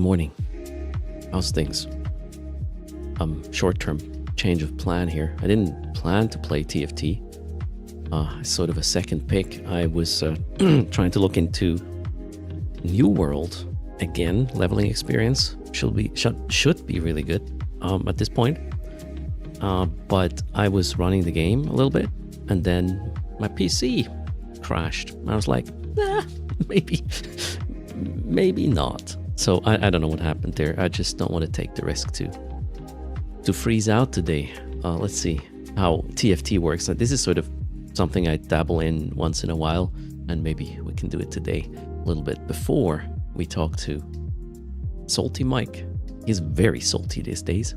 morning. How's things? Short-term change of plan here. I didn't plan to play TFT. Sort of a second pick. I was trying to look into New World again. Leveling experience should be really good at this point. But I was running the game a little bit, and then my PC crashed. I was like, maybe not. So I don't know what happened there. I just don't want to take the risk to freeze out today. Let's see how TFT works. This is sort of something I dabble in once in a while, and maybe we can do it today a little bit before we talk to Salty Mike. He's very salty these days.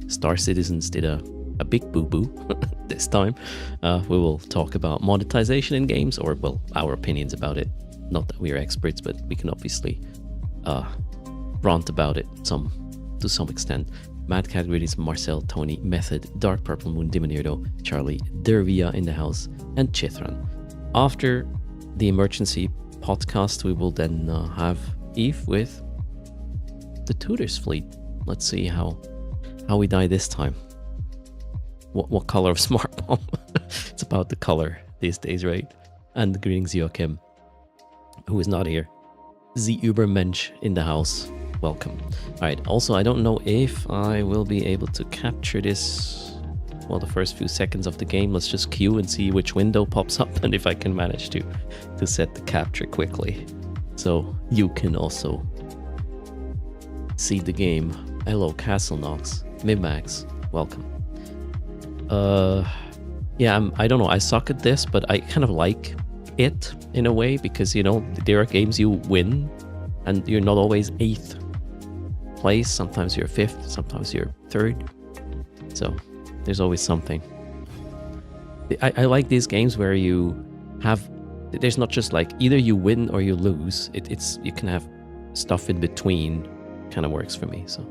Star Citizens did a big boo-boo this time. We will talk about monetization in games, or, well, our opinions about it. Not that we are experts, but we can obviously rant about it to some extent. Mad Cat Greetings, Marcel, Tony, Method, Dark Purple Moon, Dimonierdo, Charlie, Dervia in the house, and Chithran. After the emergency podcast, we will then have Eve with the Tooters fleet. Let's see how we die this time. What color of Smart Bomb? It's about the color these days, right? And greetings, Joachim, who is not here. The Übermensch in the house. Welcome. Alright, also I don't know if I will be able to capture this, well, the first few seconds of the game. Let's just queue and see which window pops up and if I can manage to set the capture quickly. So you can also see the game. Hello, Castle Knox. Mimax, welcome. Yeah, I don't know, I suck at this, but I kind of like it in a way, because, you know, there are games you win and you're not always 8th place. Sometimes you're 5th, sometimes you're 3rd. So there's always something. I like these games where there's not just like either you win or you lose. It's you can have stuff in between. Kind of works for me. So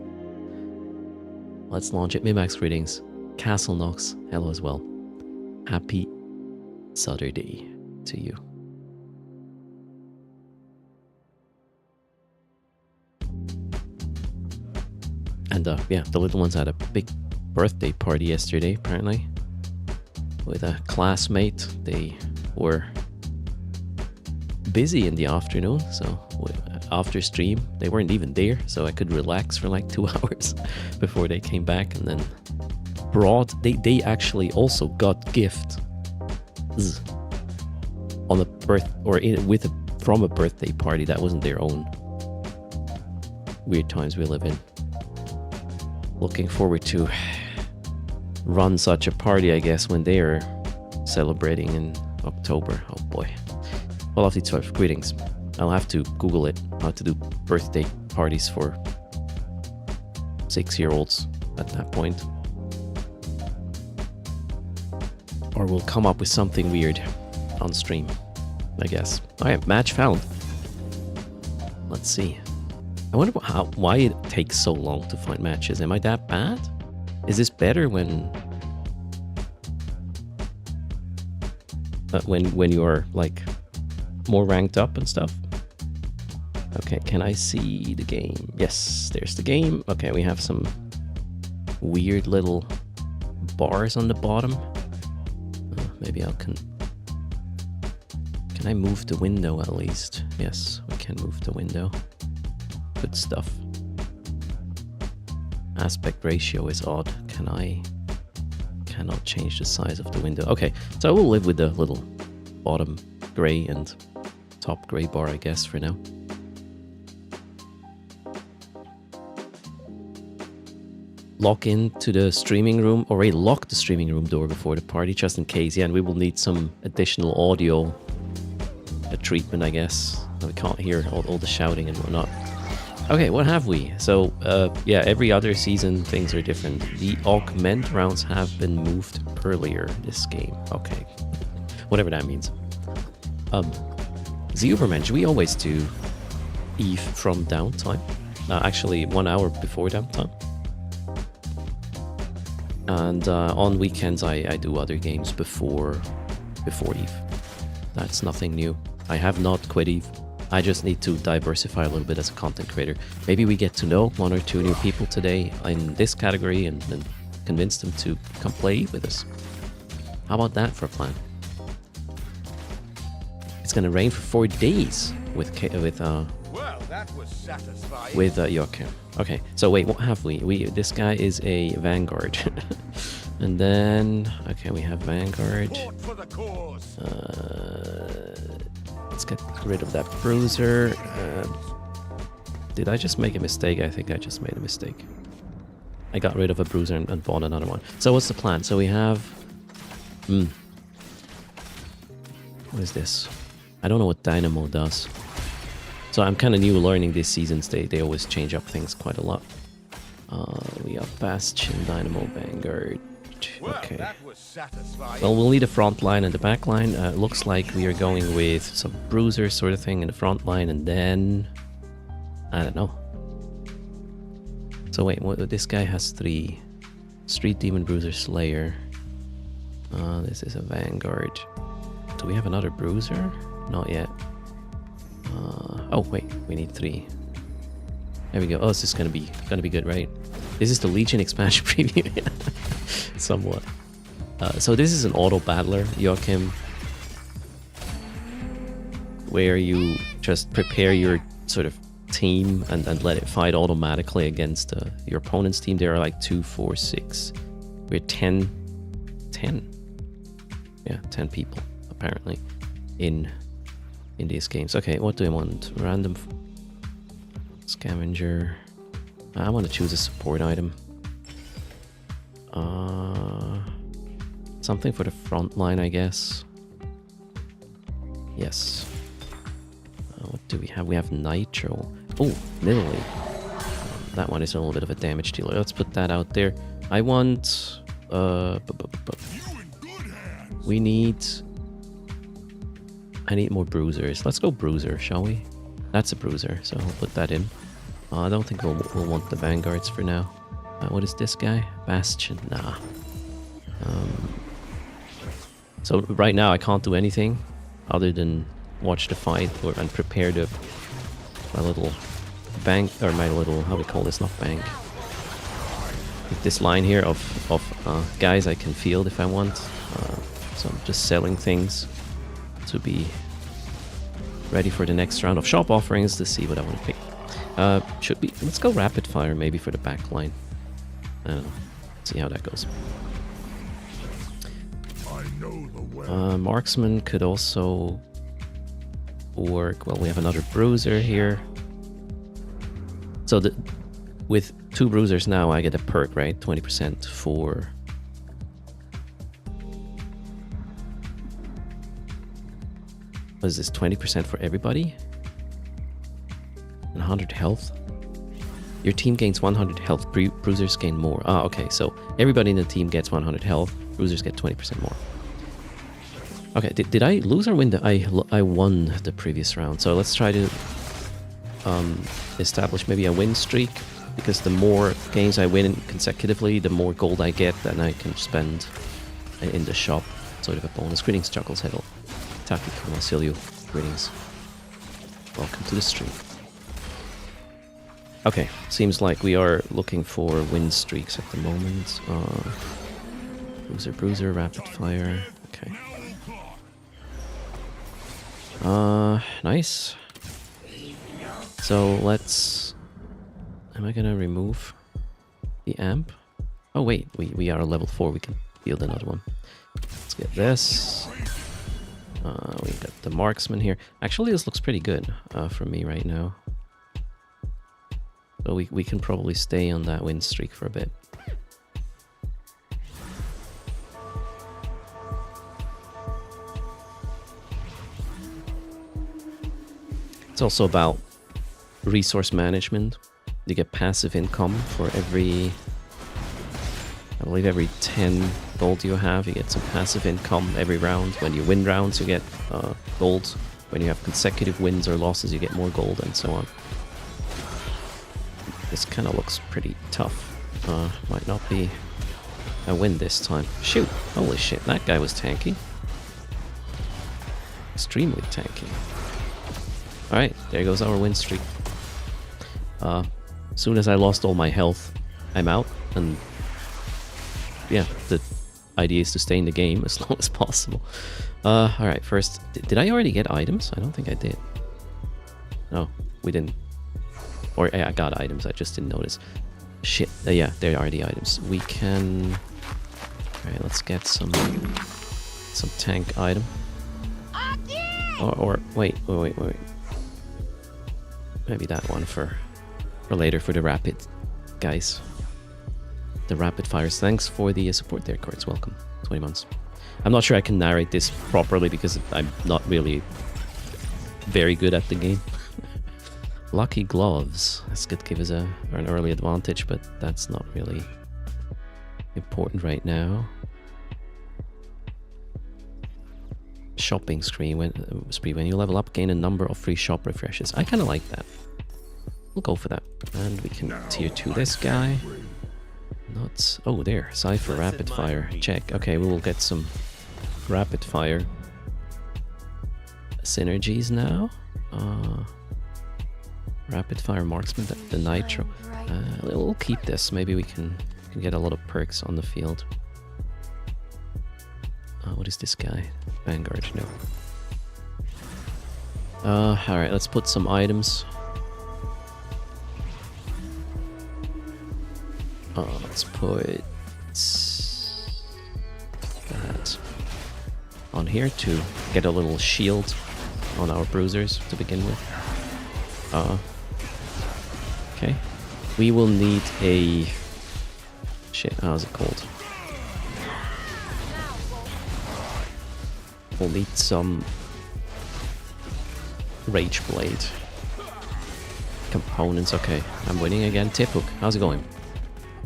let's launch it. Mimax greetings. Castle Knox, hello as well. Happy Saturday to you. And yeah, the little ones had a big birthday party yesterday, apparently, with a classmate. They were busy in the afternoon, so after stream, they weren't even there, so I could relax for like 2 hours before they came back, and then they actually also got gift on a from a birthday party that wasn't their own. Weird times we live in. Looking forward to run such a party, I guess, when they are celebrating in October. Oh boy. Well, after 12 greetings. I'll have to Google it, how to do birthday parties for 6-year-olds at that point. Or we'll come up with something weird on stream, I guess. Alright, match found. Let's see. I wonder why it takes so long to find matches. Am I that bad? Is this better when you're like more ranked up and stuff? Okay, can I see the game? Yes, there's the game. Okay, we have some weird little bars on the bottom. Maybe can I move the window at least? Yes, we can move the window. Good stuff. Aspect ratio is odd. Cannot change the size of the window. Okay, so I will live with the little bottom gray and top gray bar, I guess, for now. Lock into the streaming room, already locked the streaming room door before the party, just in case. Yeah, and we will need some additional audio treatment, I guess. We can't hear all the shouting and whatnot. Okay, what have we? So, yeah, every other season things are different. The augment rounds have been moved earlier this game. Okay, whatever that means. The Übermensch, we always do Eve from downtime. Actually, 1 hour before downtime. And on weekends, I do other games before Eve. That's nothing new. I have not quit Eve. I just need to diversify a little bit as a content creator. Maybe we get to know 1 or 2 new people today in this category and convince them to come play with us. How about that for a plan? It's gonna rain for 4 days with Joachim. Okay, so wait, what have we? This guy is a Vanguard. And then, okay, we have Vanguard. Let's get rid of that Bruiser. Did I just make a mistake? I think I just made a mistake. I got rid of a Bruiser and bought another one. So what's the plan? So we have... What is this? I don't know what Dynamo does. So I'm kind of new learning these seasons. They always change up things quite a lot. We have Bastion, Dynamo, Vanguard. Okay. Well, we'll need a front line and the back line. Looks like we are going with some Bruiser sort of thing in the front line, and then... I don't know. So wait, this guy has 3. Street Demon, Bruiser, Slayer. This is a Vanguard. Do we have another Bruiser? Not yet. Oh wait, we need 3. There we go. Oh, this is gonna be good, right? This is the Legion expansion preview. Somewhat. So this is an auto battler, Joachim, where you just prepare your sort of team and let it fight automatically against your opponent's team. There are like 2, 4, 6. We're 10. Yeah, 10 people apparently in these games. Okay, what do I want? Random scavenger. I want to choose a support item. Something for the front line, I guess. Yes. What do we have? We have Nitro. Oh, Lily. That one is a little bit of a damage dealer. Let's put that out there. I want... we need... I need more Bruisers. Let's go Bruiser, shall we? That's a Bruiser, so we'll put that in. I don't think we'll want the Vanguards for now. What is this guy? Bastion. Nah. So right now I can't do anything other than watch the fight and prepare my little bank, or my little, how do we call this? Not bank. This line here of guys I can field if I want. So I'm just selling things to be ready for the next round of shop offerings to see what I want to pick. Should be. Let's go rapid fire maybe for the back line. I don't know. See how that goes. Marksman could also work. Well, we have another Bruiser here. So with 2 Bruisers now, I get a perk, right? 20% for... What is this? 20% for everybody? And 100 health? Your team gains 100 health. Bruisers gain more. Ah, okay. So everybody in the team gets 100 health. Bruisers get 20% more. Okay. Did I lose or win? I won the previous round. So let's try to establish maybe a win streak. Because the more games I win consecutively, the more gold I get, then I can spend in the shop. Sort of a bonus. Greetings, Chuckles Heddle. Taki Kumasilio. Greetings. Welcome to the stream. Okay, seems like we are looking for win streaks at the moment. Bruiser, rapid fire. Okay. Nice. So let's... Am I gonna remove the amp? Oh wait, we are level 4, we can field another one. Let's get this. We got the Marksman here. Actually, this looks pretty good for me right now. So we can probably stay on that win streak for a bit. It's also about resource management. You get passive income for every... I believe every 10 gold you have, you get some passive income every round. When you win rounds, you get gold. When you have consecutive wins or losses, you get more gold, and so on. This kind of looks pretty tough. Might not be a win this time. Shoot! Holy shit, that guy was tanky. Extremely tanky. Alright, there goes our win streak. As soon as I lost all my health, I'm out, and yeah, the idea is to stay in the game as long as possible. Alright, first, did I already get items? I don't think I did. No, we didn't. Or yeah, I got items, I just didn't notice. Shit, yeah, there are the items. We can... Alright, let's get some tank item. Or wait. Maybe that one for later, for the rapid guys. The rapid fires. Thanks for the support there, Courts. Welcome. 20 months. I'm not sure I can narrate this properly because I'm not really very good at the game. Lucky gloves. This could give us an early advantage, but that's not really important right now. Shopping spree. When you level up, gain a number of free shop refreshes. I kind of like that. We'll go for that. And we can tier 2 this guy. Not... Oh, there. Cypher rapid fire. Check. Okay, we will get some rapid fire synergies now. Rapid fire marksman, the nitro. We'll keep this. Maybe we can get a lot of perks on the field. What is this guy? Vanguard, no. Alright, let's put some items. Let's put that on here to get a little shield on our bruisers to begin with. Okay. We will need a... Shit, how's it called? We'll need some Rage Blade components. Okay, I'm winning again. Tip hook, how's it going?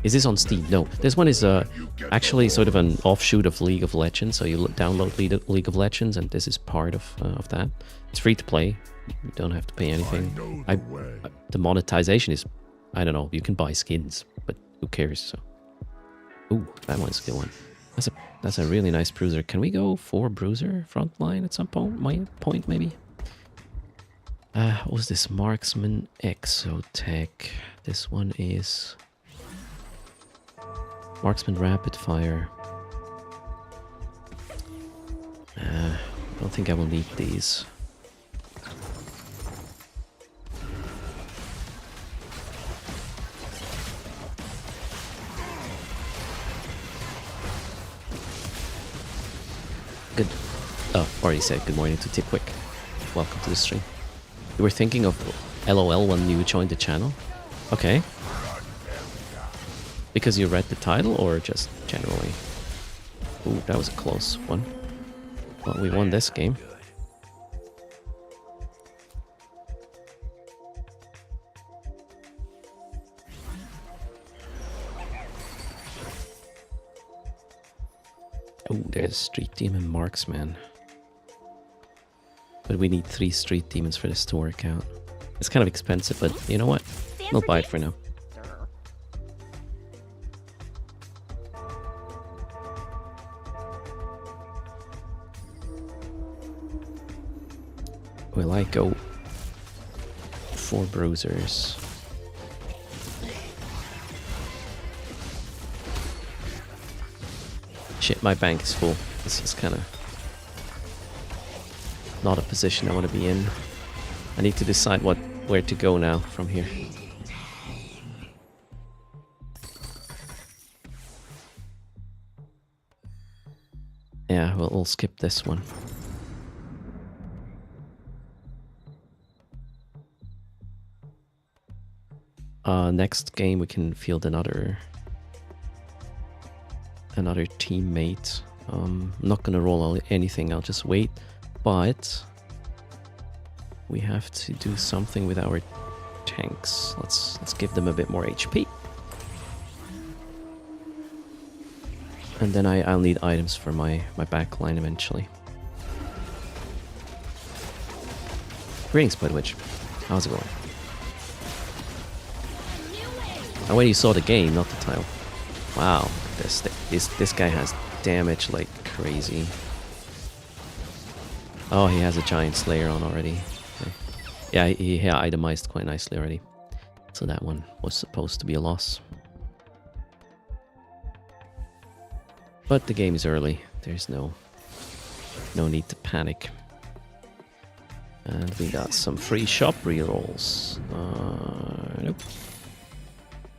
Is this on Steam? No, this one is actually sort of an offshoot of League of Legends. So you download League of Legends, and this is part of that. It's free to play. You don't have to pay anything. The monetization is, I don't know. You can buy skins, but who cares? So, ooh, that one's a good one. That's a really nice bruiser. Can we go for bruiser frontline at some point? Maybe. What was this? Marksman Exotech. This one is Marksman rapid fire. I don't think I will need these. Good. Oh, already said good morning to Tipwick. Welcome to the stream. You were thinking of LOL when you joined the channel? Okay. Because you read the title or just generally? Ooh, that was a close one. Well, we won this game. Oh, there's Street Demon Marksman. But we need 3 Street Demons for this to work out. It's kind of expensive, but you know what? We'll buy it for now. Will I go for bruisers? Shit, my bank is full. This is kind of not a position I want to be in. I need to decide where to go now from here. Yeah, we'll skip this one. Next game we can field another teammate. I'm not gonna roll anything, I'll just wait. But we have to do something with our tanks. Let's give them a bit more HP. And then I'll need items for my backline eventually. Greetings, Budwitch. How's it going? Oh, when you saw the game, not the title. Wow, this guy has damage like crazy. Oh, he has a giant slayer on already. Okay. Yeah, he itemized quite nicely already. So that one was supposed to be a loss. But the game is early. There's no need to panic. And we got some free shop rerolls. Nope.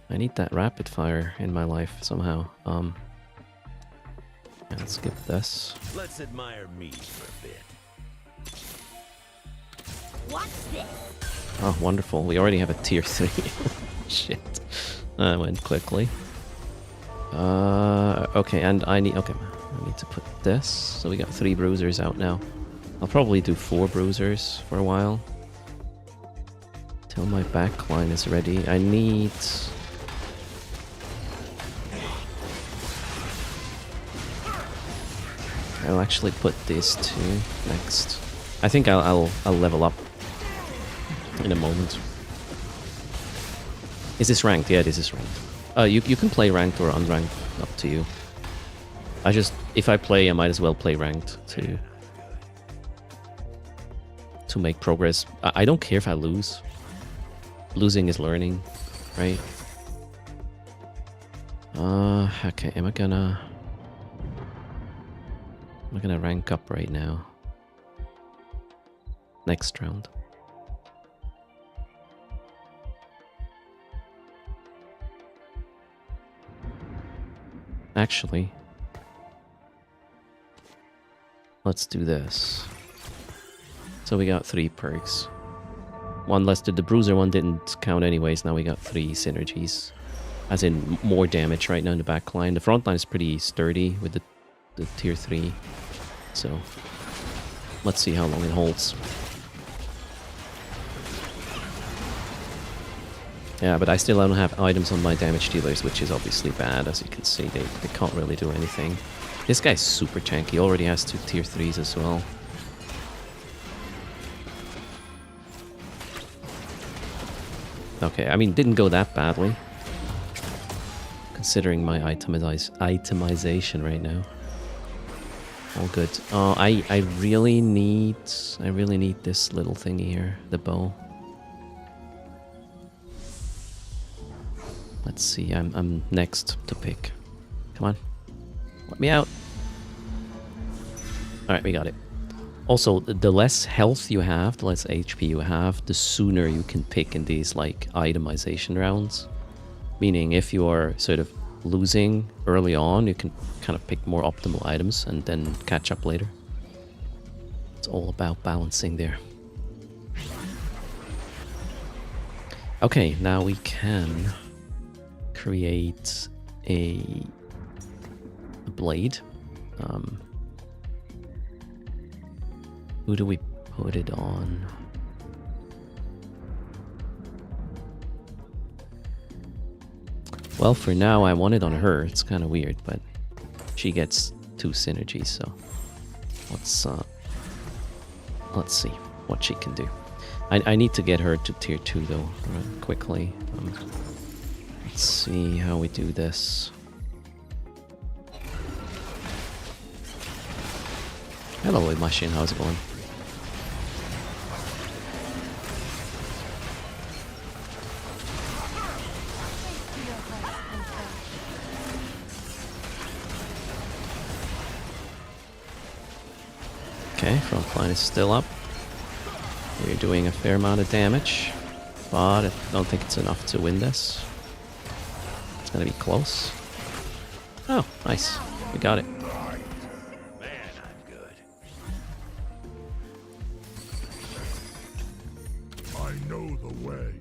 I need that rapid fire in my life somehow. Let's skip this. Let's admire me for a bit. What's this? Oh, wonderful. We already have a tier 3. Shit. That went quickly. Okay, and I need to put this. So we got 3 bruisers out now. I'll probably do 4 bruisers for a while. Till my back line is ready. I need... I'll actually put these 2 next. I think I'll level up in a moment. Is this ranked? Yeah, this is ranked. You can play ranked or unranked, up to you. If I play, I might as well play ranked to make progress. I don't care if I lose. Losing is learning, right? Okay, am I gonna rank up right now? Next round. Actually, let's do this. So we got 3 perks. One less, the bruiser one didn't count anyways, now we got 3 synergies. As in, more damage right now in the back line. The front line is pretty sturdy with the tier 3. So, let's see how long it holds. Yeah, but I still don't have items on my damage dealers, which is obviously bad. As you can see, they can't really do anything. This guy's super tanky. He already has 2 tier 3s as well. Okay, I mean, didn't go that badly. Considering my itemization right now. All good. I really need this little thingy here, the bow. Let's see, I'm next to pick. Come on. Let me out. Alright, we got it. Also, the less health you have, the less HP you have, the sooner you can pick in these, like, itemization rounds. Meaning, if you are sort of losing early on, you can kind of pick more optimal items and then catch up later. It's all about balancing there. Okay, now we can create a blade. Who do we put it on? Well, for now, I want it on her. It's kind of weird, but she gets 2 synergies, so let's see what she can do. I need to get her to tier 2 though, quickly. Let's see how we do this. Hello, Machine. How's it going? Okay, front line is still up. We're doing a fair amount of damage, but I don't think it's enough to win this. It's gonna be close. Oh, nice. We got it. Man, I'm good. I know the way.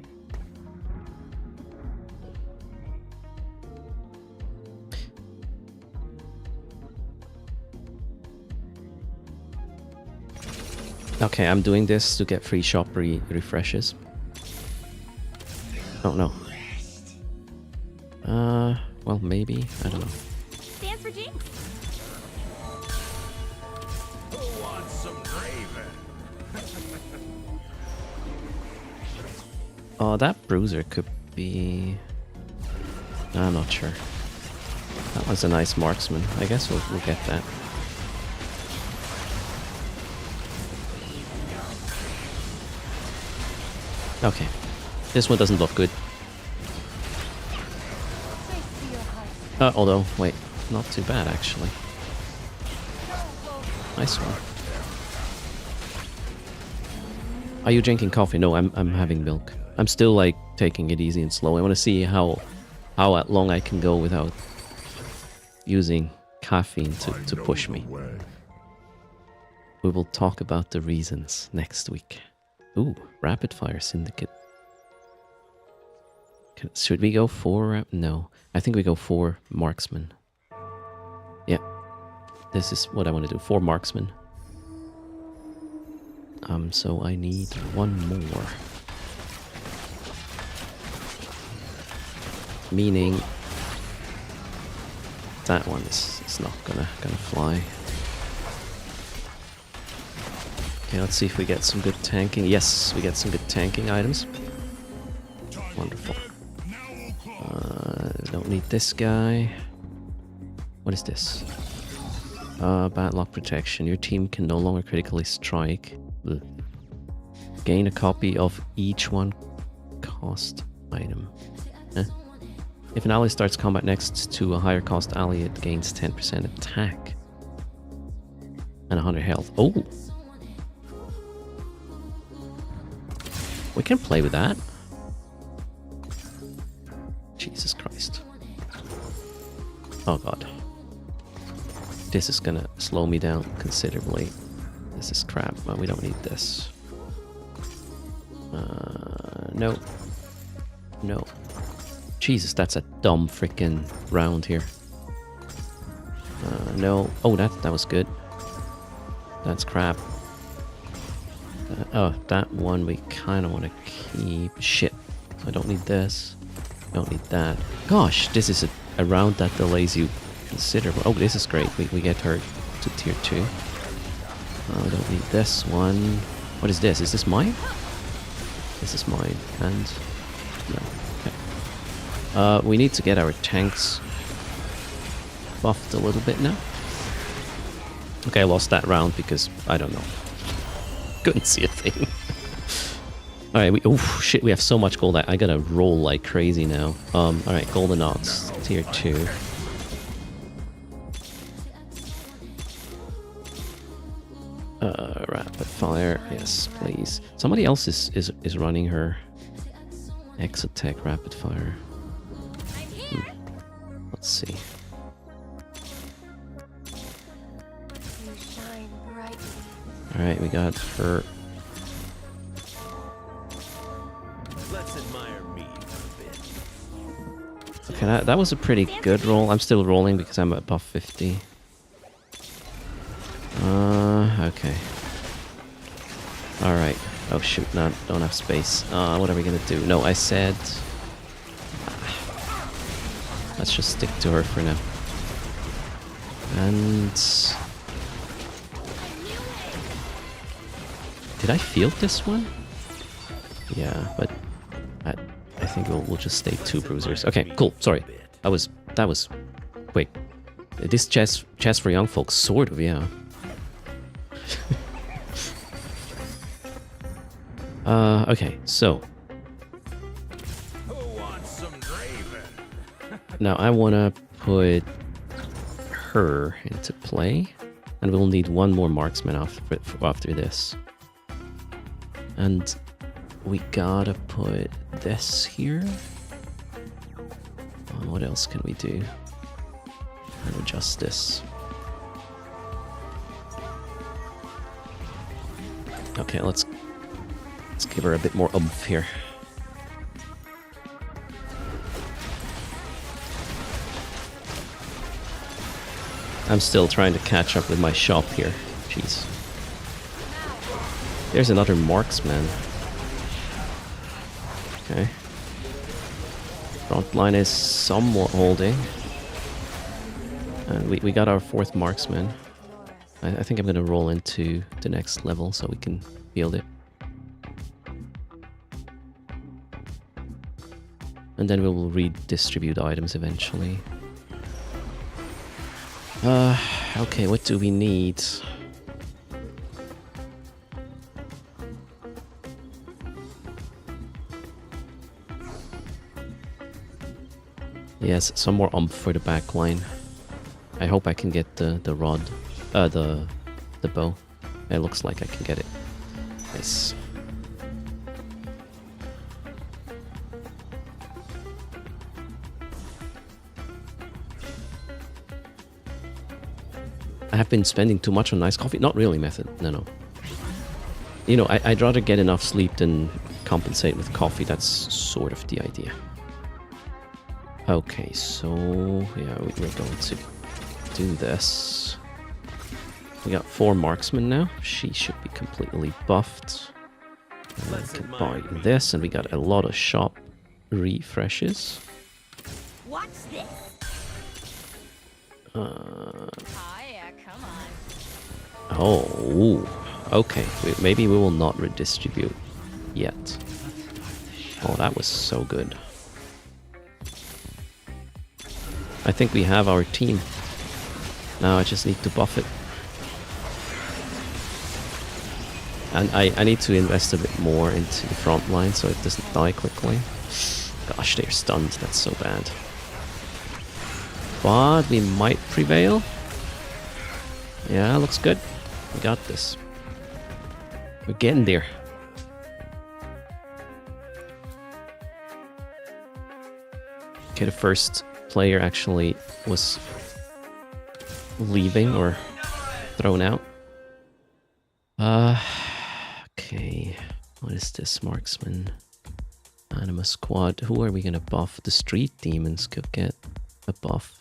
Okay, I'm doing this to get free shop refreshes. Oh no. Well, maybe. I don't know. Stands for Jinx. Who wants some gravy? Oh, that bruiser could be... I'm not sure. That was a nice marksman. I guess we'll get that. Okay. This one doesn't look good. Although, wait, not too bad actually. Nice one. Are you drinking coffee? No, I'm having milk. I'm still like taking it easy and slow. I want to see how long I can go without using caffeine to push me. We will talk about the reasons next week. Ooh, rapid fire syndicate. Should we go 4? No, I think we go 4 marksmen. Yeah, this is what I want to do. 4 marksmen. So I need 1 more. Meaning that one is not gonna fly. Okay, let's see if we get some good tanking. Yes, we get some good tanking items. Wonderful. Don't need this guy. What is this? Bad luck protection. Your team can no longer critically strike. Ugh. Gain a copy of each one cost item. If an ally starts combat next to a higher cost ally, it gains 10% attack. And 100 health. Oh! We can play with that. Jesus Christ. Oh god. This is gonna slow me down considerably. This is crap. Well, we don't need this. No. No. Jesus, that's a dumb freaking round here. No. Oh, that was good. That's crap. Oh, that one we kind of want to keep. Shit. I don't need this. Don't need that. Gosh, this is a round that delays you considerably. Oh, this is great. We get her to tier 2. We don't need this one. What is this? Is this mine? This is mine. And... no. Okay. We need to get our tanks buffed a little bit now. Okay, I lost that round because, I don't know. Couldn't see a thing. Alright, oh shit, we have so much gold. I gotta roll like crazy now. Alright, golden knots, tier 2. Rapid fire, yes, please. Somebody else is running her Exotech rapid fire. Let's see. Alright, we got her. Let's admire me for a bit. Okay, that was a pretty good roll. I'm still rolling because I'm above 50. Okay. Alright. Oh shoot, no, don't have space. What are we gonna do? No, I said... let's just stick to her for now. And... did I field this one? Yeah, but I think we'll just stay 2 bruisers. Okay, cool. Sorry, that was wait. This chess for young folks, sort of, yeah. Okay, so Who wants some gravy? now I wanna put her into play, and we'll need 1 more marksman after this. And we gotta put this here. What else can we do? And adjust this. Okay, let's give her a bit more oomph here. I'm still trying to catch up with my shop here. Jeez. There's another marksman. Okay. Front line is somewhat holding. And we got our 4th marksman. I think I'm gonna roll into the next level so we can field it. And then we will redistribute items eventually. Okay, what do we need? Yes, some more ump for the back line. I hope I can get the rod, the bow. It looks like I can get it. Nice. I have been spending too much on nice coffee. Not really, Method. No. You know, I'd rather get enough sleep than compensate with coffee. That's sort of the idea. Okay, so yeah, we're going to do this. We got 4 marksmen now. She should be completely buffed. And then we can buy this, and we got a lot of shop refreshes. Watch this. Oh yeah, come on. Oh, okay. Maybe we will not redistribute yet. Oh, that was so good. I think we have our team. Now I just need to buff it. And I need to invest a bit more into the front line so it doesn't die quickly. Gosh, they're stunned. That's so bad. But we might prevail. Yeah, looks good. We got this. We're getting there. Okay, the first player actually was leaving or thrown out. Okay. What is this? Marksman. Anima squad. Who are we gonna buff? The street demons could get a buff.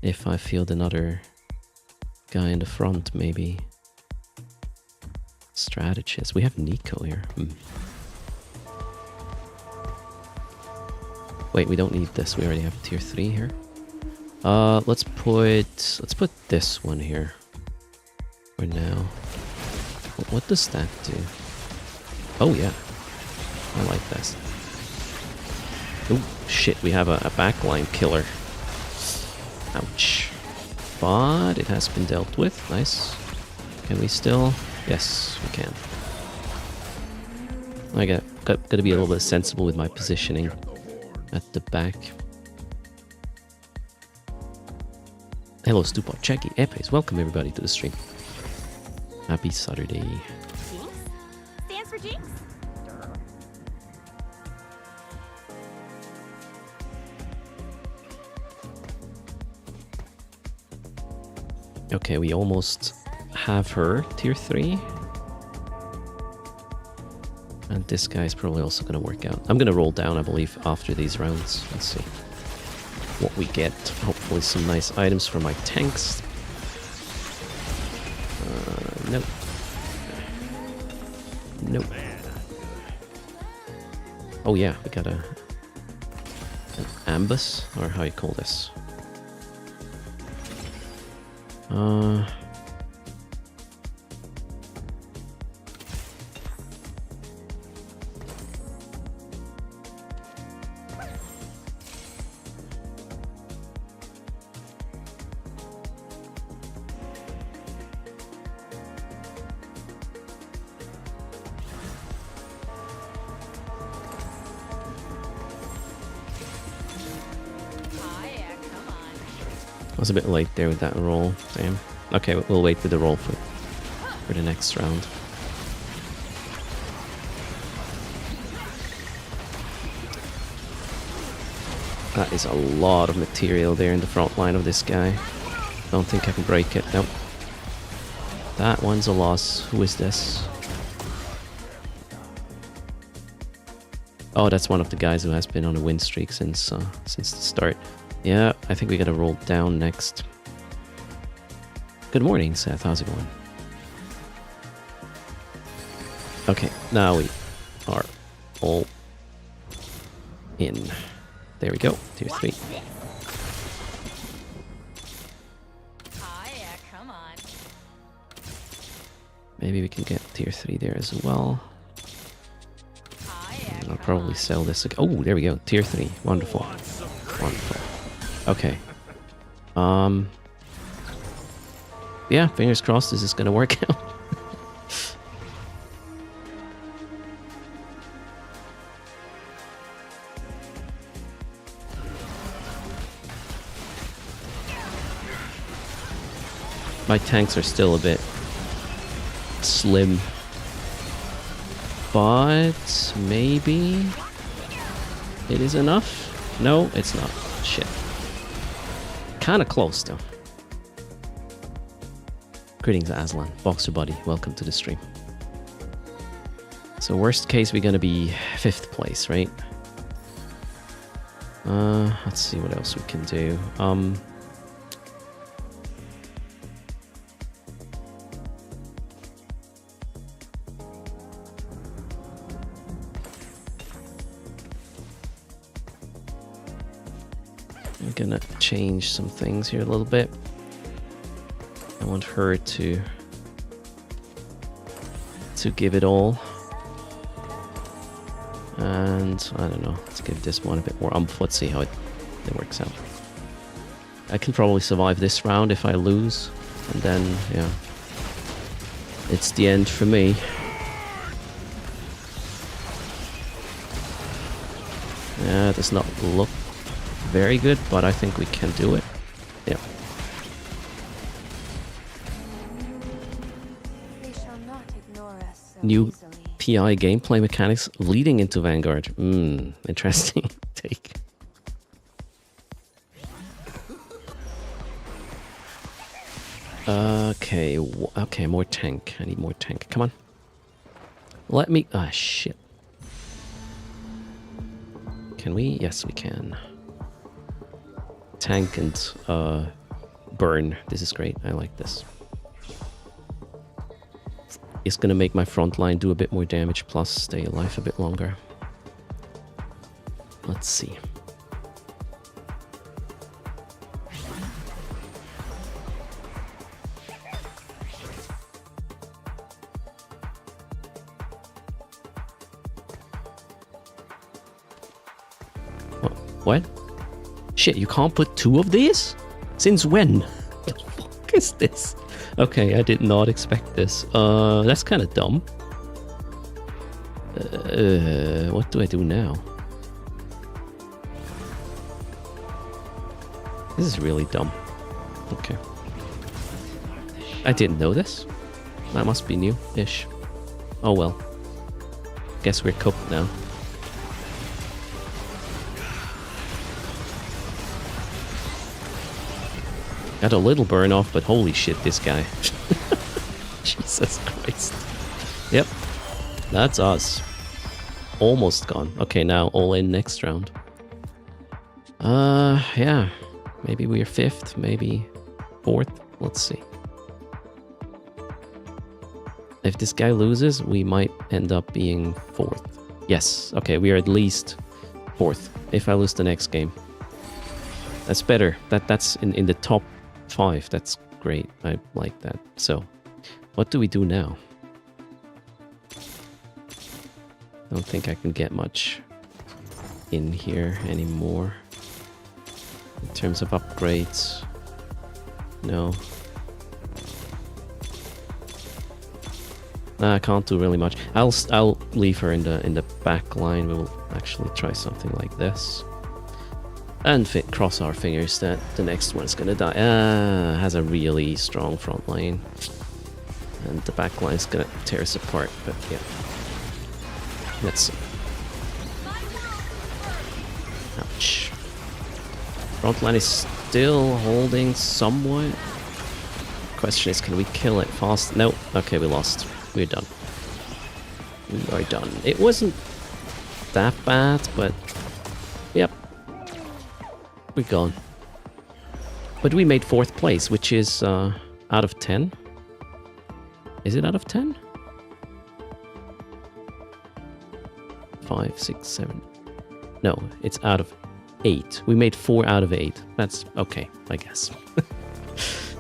If I field another guy in the front, maybe. Strategist. We have Nico here. Wait, we don't need this. We already have tier 3 here. Let's put this one here for now. What does that do? Oh yeah, I like this. Oh shit, we have a backline killer. Ouch. But it has been dealt with. Nice. Can we still? Yes, we can. I gotta be a little bit sensible with my positioning at the back. Hello, Stupor, Jackie, Epes. Welcome everybody to the stream. Happy Saturday. Jinx? Stands for Jinx? Okay, we almost have her, tier 3. And this guy's probably also going to work out. I'm going to roll down, I believe, after these rounds. Let's see what we get. Hopefully some nice items for my tanks. Nope. Nope. Oh yeah, we got an ambush, or how you call this? I was a bit late there with that roll. Damn. Okay, we'll wait with the roll for the next round. That is a lot of material there in the front line of this guy. Don't think I can break it. Nope. That one's a loss. Who is this? Oh, that's one of the guys who has been on a win streak since the start. Yeah, I think we gotta roll down next. Good morning, Seth. How's it going? Okay, now we are all in. There we go. Tier 3. Oh yeah, come on. Maybe we can get tier 3 there as well. Oh yeah. I'll probably sell this. Oh, there we go. Tier 3. Wonderful. Wonderful. Okay. Yeah, fingers crossed this is gonna work out. My tanks are still a bit slim. But maybe it is enough? No, it's not. Shit. Kinda close though. Greetings, Aslan. Boxer Buddy, welcome to the stream. So worst case, we're gonna be 5th place, right? Let's see what else we can do. I'm gonna change some things here a little bit. I want her to give it all. And I don't know, let's give this one a bit more umph. Let's see how it works out. I can probably survive this round if I lose, and then yeah, it's the end for me. Yeah, it does not look very good, but I think we can do it. Yeah. They shall not ignore us so New easily. PI gameplay mechanics leading into Vanguard. Interesting take. Okay, okay, more tank. I need more tank. Come on. Let me... Ah, shit. Can we? Yes, we can. Tank and burn. This is great. I like this. It's gonna make my front line do a bit more damage, plus stay alive a bit longer. Let's see. What? Shit, you can't put 2 of these? Since when? The fuck is this? Okay, I did not expect this. That's kind of dumb. What do I do now? This is really dumb. Okay. I didn't know this. That must be new-ish. Oh well. Guess we're cooked now. Got a little burn off, but holy shit, this guy. Jesus Christ. Yep. That's us. Almost gone. Okay, now all in next round. Yeah. Maybe we're 5th, maybe 4th. Let's see. If this guy loses, we might end up being 4th. Yes. Okay, we are at least 4th. If I lose the next game. That's better. That's in the top 5. That's great. I like that. So, what do we do now? I don't think I can get much in here anymore. In terms of upgrades. No. Nah, I can't do really much. I'll leave her in the back line. We'll actually try something like this. And cross our fingers that the next one's gonna die. Has a really strong front line. And the back line's gonna tear us apart, but yeah. Let's see. Ouch. Front line is still holding somewhat. Question is, can we kill it fast? No. Okay, we lost. We're done. We are done. It wasn't that bad, but yep. We're gone. But we made 4th place, which is out of 10. Is it out of 10? 5, 6, 7. No, it's out of 8. We made 4 out of 8. That's okay, I guess.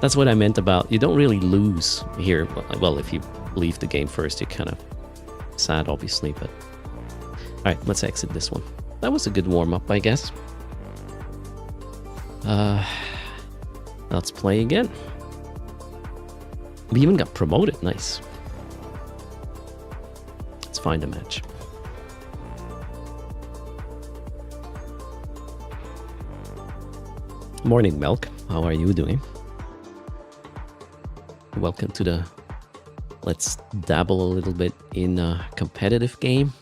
That's what I meant about you don't really lose here. Well, if you leave the game first, you're kind of sad, obviously. But all right, let's exit this one. That was a good warm-up, I guess. Let's play again. We even got promoted. Nice. Let's find a match. Morning, Milk. How are you doing? Welcome to the... Let's dabble a little bit in a competitive game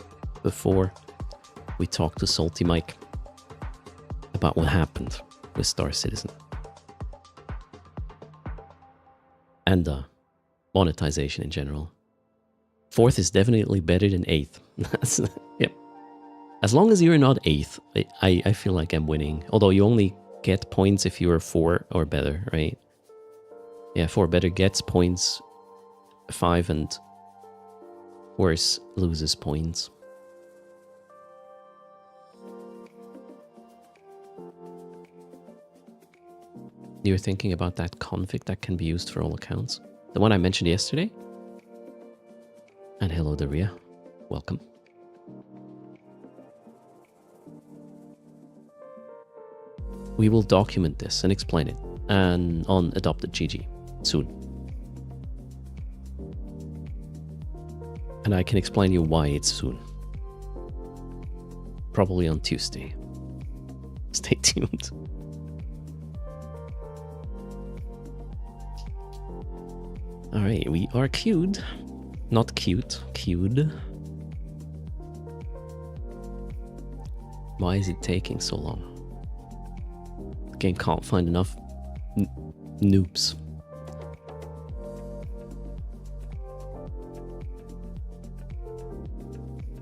before we talk to Salty Mike about what happened with Star Citizen. And monetization in general. 4th is definitely better than 8th. Yep. As long as you're not 8th, I feel like I'm winning. Although you only get points if you're 4 or better, right? Yeah, 4 better gets points. 5 and worse loses points. You're thinking about that config that can be used for all accounts? The one I mentioned yesterday? And hello, Daria. Welcome. We will document this and explain it and on Adopted GG soon. And I can explain you why it's soon. Probably on Tuesday. Stay tuned. Alright, we are queued. Not cute, queued. Why is it taking so long? The game can't find enough noobs.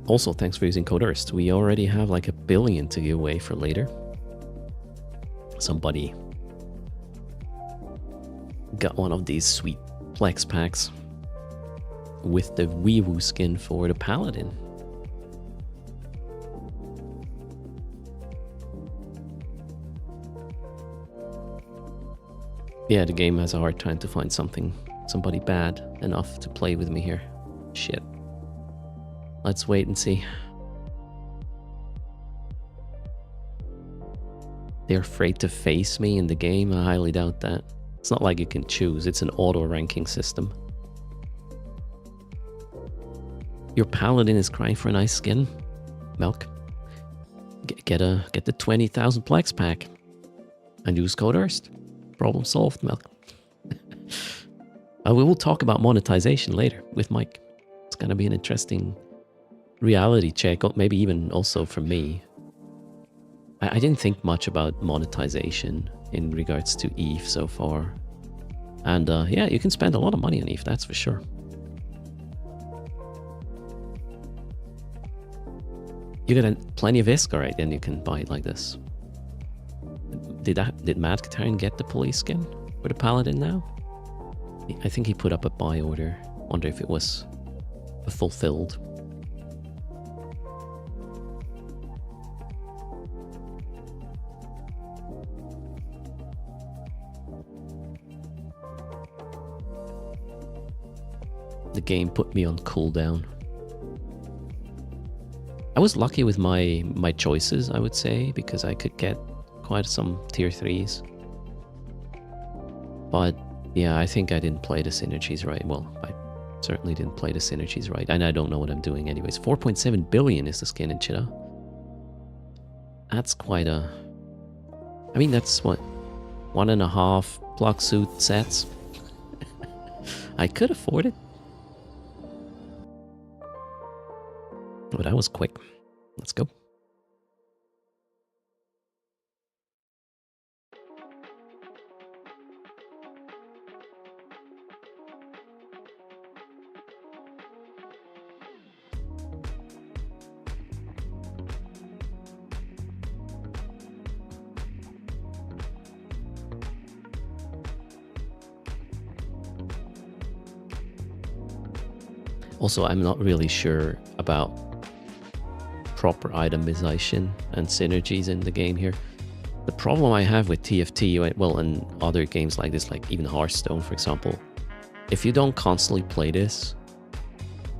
Also, thanks for using code EARST. We already have like 1 billion to give away for later. Somebody got one of these sweet Plex packs with the Weewoo skin for the Paladin. Yeah, the game has a hard time to find somebody bad enough to play with me here. Shit. Let's wait and see. They're afraid to face me in the game? I highly doubt that. It's not like you can choose, it's an auto-ranking system. Your Paladin is crying for a nice skin. Milk. Get the 20,000 Plex pack. And use code EARST. Problem solved, Milk. We will talk about monetization later with Mike. It's gonna be an interesting reality check, or maybe even also for me. I didn't think much about monetization in regards to EVE so far. And yeah, you can spend a lot of money on EVE, that's for sure. You get plenty of ISK, alright, then you can buy it like this. Did Mad Katarian get the police skin for the Paladin now? I think he put up a buy order. Wonder if it was fulfilled. The game put me on cooldown. I was lucky with my choices, I would say, because I could get quite some tier 3s. But yeah, I think I didn't play the synergies right. Well, I certainly didn't play the synergies right, and I don't know what I'm doing anyways. 4.7 billion is the skin in Cheetah. That's quite a... I mean, that's what? 1.5 block suit sets? I could afford it. But that was quick. Let's go. Also, I'm not really sure about proper itemization and synergies in the game here. The problem I have with TFT, well, and other games like this, like even Hearthstone, for example, if you don't constantly play this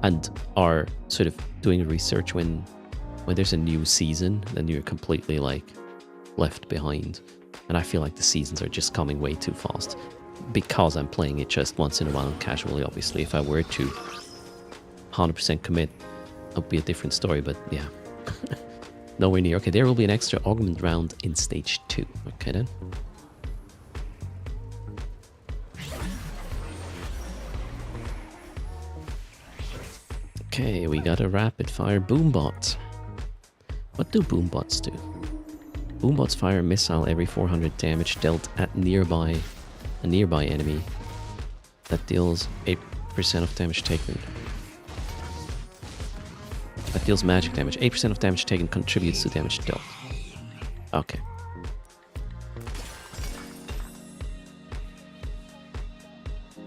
and are sort of doing research when there's a new season, then you're completely like left behind. And I feel like the seasons are just coming way too fast because I'm playing it just once in a while and casually. Obviously, if I were to 100% commit, it would be a different story, but yeah. Nowhere near. Okay, there will be an extra augment round in stage 2. Okay then. Okay, we got a rapid fire boombot. What do boombots do? Boombots fire a missile every 400 damage dealt at a nearby enemy that deals 8% of damage taken. That deals magic damage. 8% of damage taken contributes to damage dealt. Okay.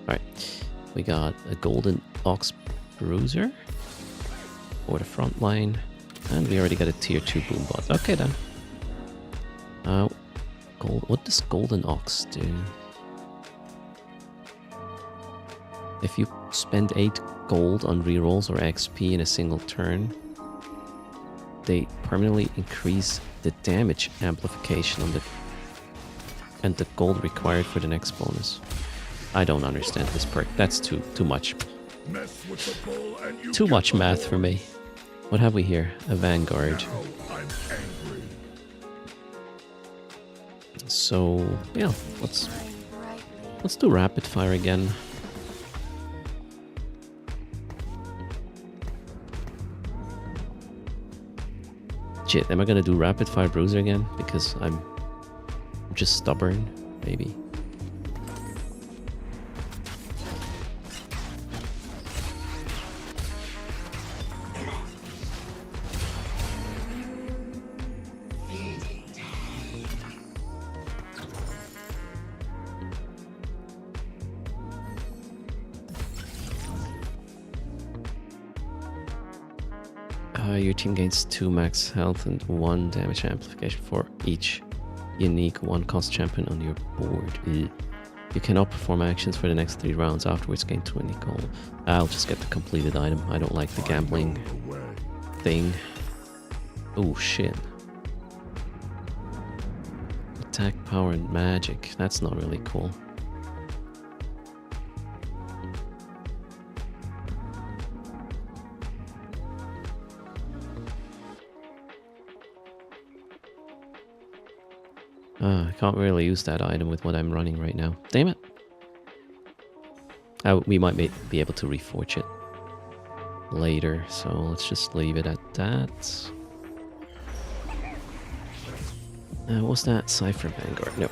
Alright. We got a golden ox bruiser for the front line. And we already got a tier 2 boombot. Okay then. What does golden ox do? If you spend 8 gold on rerolls or XP in a single turn, they permanently increase the damage amplification on and the gold required for the next bonus. I don't understand this perk. That's too much. Mess with the bull and you Too much math for me. What have we here? A vanguard. Now I'm angry. So yeah, let's Shine brightly. do rapid fire again. Shit, am I gonna do rapid fire bruiser again? Because I'm just stubborn, maybe. Your team gains 2 max health and 1 damage amplification for each unique 1-cost champion on your board. Ugh. You cannot perform actions for the next 3 rounds. Afterwards gain 20 gold. I'll just get the completed item. I don't like the gambling The way. thing. Oh shit. Attack, power, and magic. That's not really cool. I can't really use that item with what I'm running right now. Damn it. We might be able to reforge it later, so let's just leave it at that. What was that? Cypher Vanguard? No.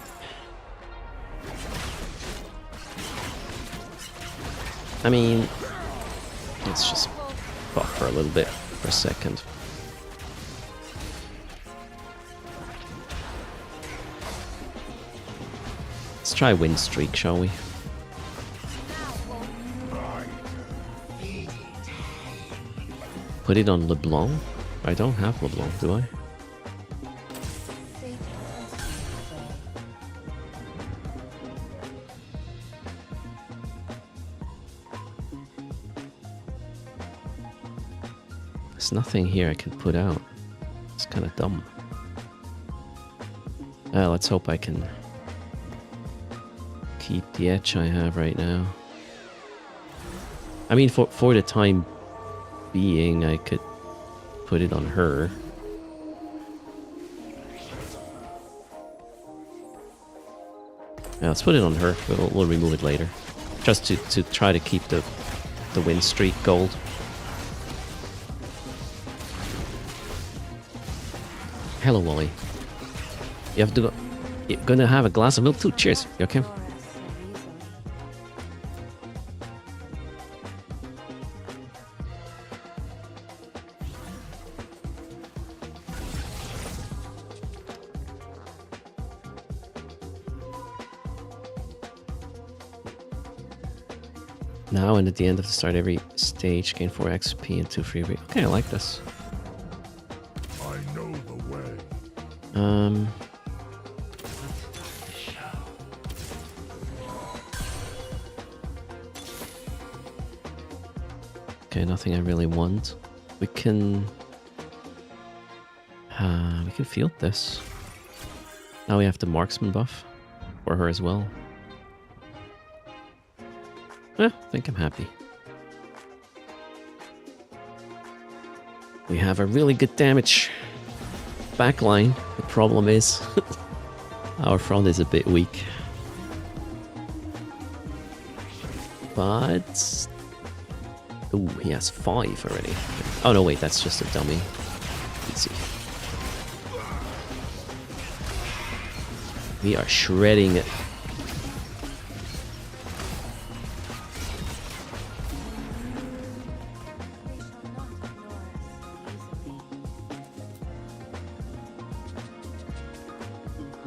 I mean, let's just buffer a little bit for a second. Let's try win streak, shall we? Put it on LeBlanc? I don't have LeBlanc, do I? Fate wants me to obey. There's nothing here I can put out. It's kind of dumb. Let's hope I can keep the etch I have right now. I mean, for the time being, I could put it on her. Yeah, let's put it on her. We'll remove it later. Just to try to keep the win streak gold. Hello, Wally. You have to go. You're gonna have a glass of milk too. Cheers. You okay? Ignore us so easily. Now and at the end of the start, every stage gain 4 XP and 2 free. Okay, I like this. I know the way. Okay, nothing I really want. We can field this. Now we have the marksman buff for her as well. I think I'm happy. We have a really good damage backline. The problem is our front is a bit weak. Ooh, he has 5 already. Oh no, wait, that's just a dummy. Let's see. We are shredding it.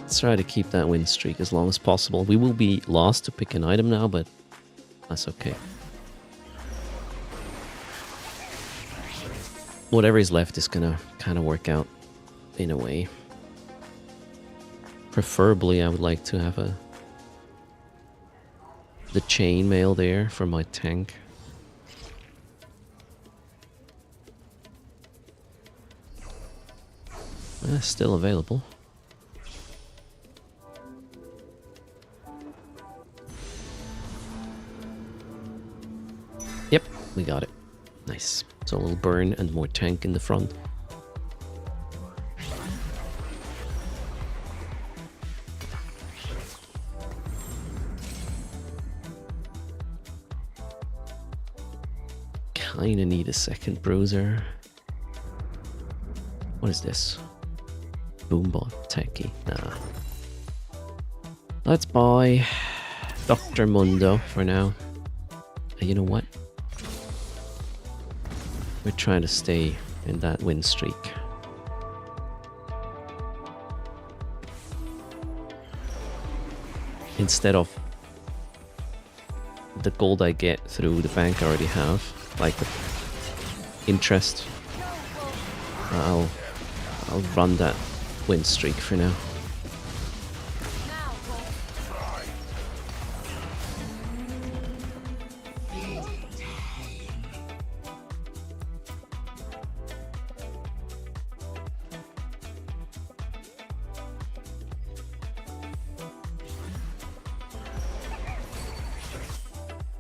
Let's try to keep that win streak as long as possible. We will be lost to pick an item now, but that's okay. Whatever is left is gonna kind of work out in a way. Preferably, I would like to have the chainmail there for my tank. Still available. Yep, we got it. Nice. So a little burn and more tank in the front. Kinda need a second bruiser. What is this? Boombot techie. Nah. Let's buy Dr. Mundo for now. You know what? We're trying to stay in that win streak. Instead of the gold I get through the bank I already have, like the interest, I'll run that win streak for now.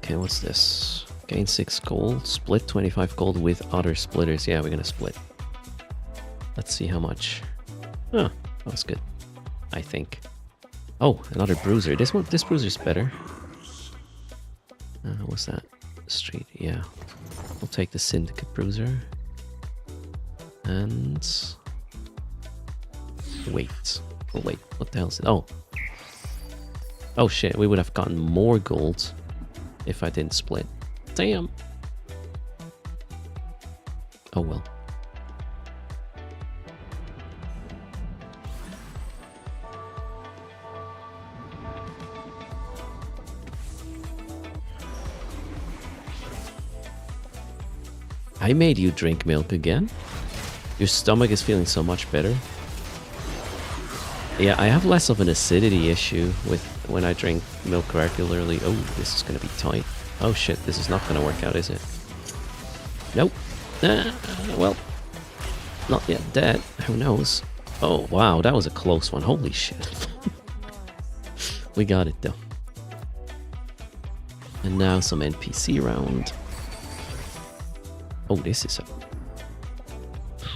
Okay, what's this? Gain 6 gold, split 25 gold with other splitters. Yeah, we're gonna split. Let's see how much. Oh, that was good, I think. Oh, another bruiser. This bruiser's better. What's that? Street, yeah. We'll take the syndicate bruiser. And wait. Oh wait, what the hell is it? Oh. Oh shit, we would have gotten more gold if I didn't split. Damn. Oh well. I made you drink milk again? Your stomach is feeling so much better. Yeah, I have less of an acidity issue with when I drink milk regularly. Oh, this is gonna be tight. Oh shit, this is not gonna work out, is it? Nope. Well, not yet dead. Who knows? Oh wow, that was a close one. Holy shit. We got it though. And now some NPC round. Oh, this is a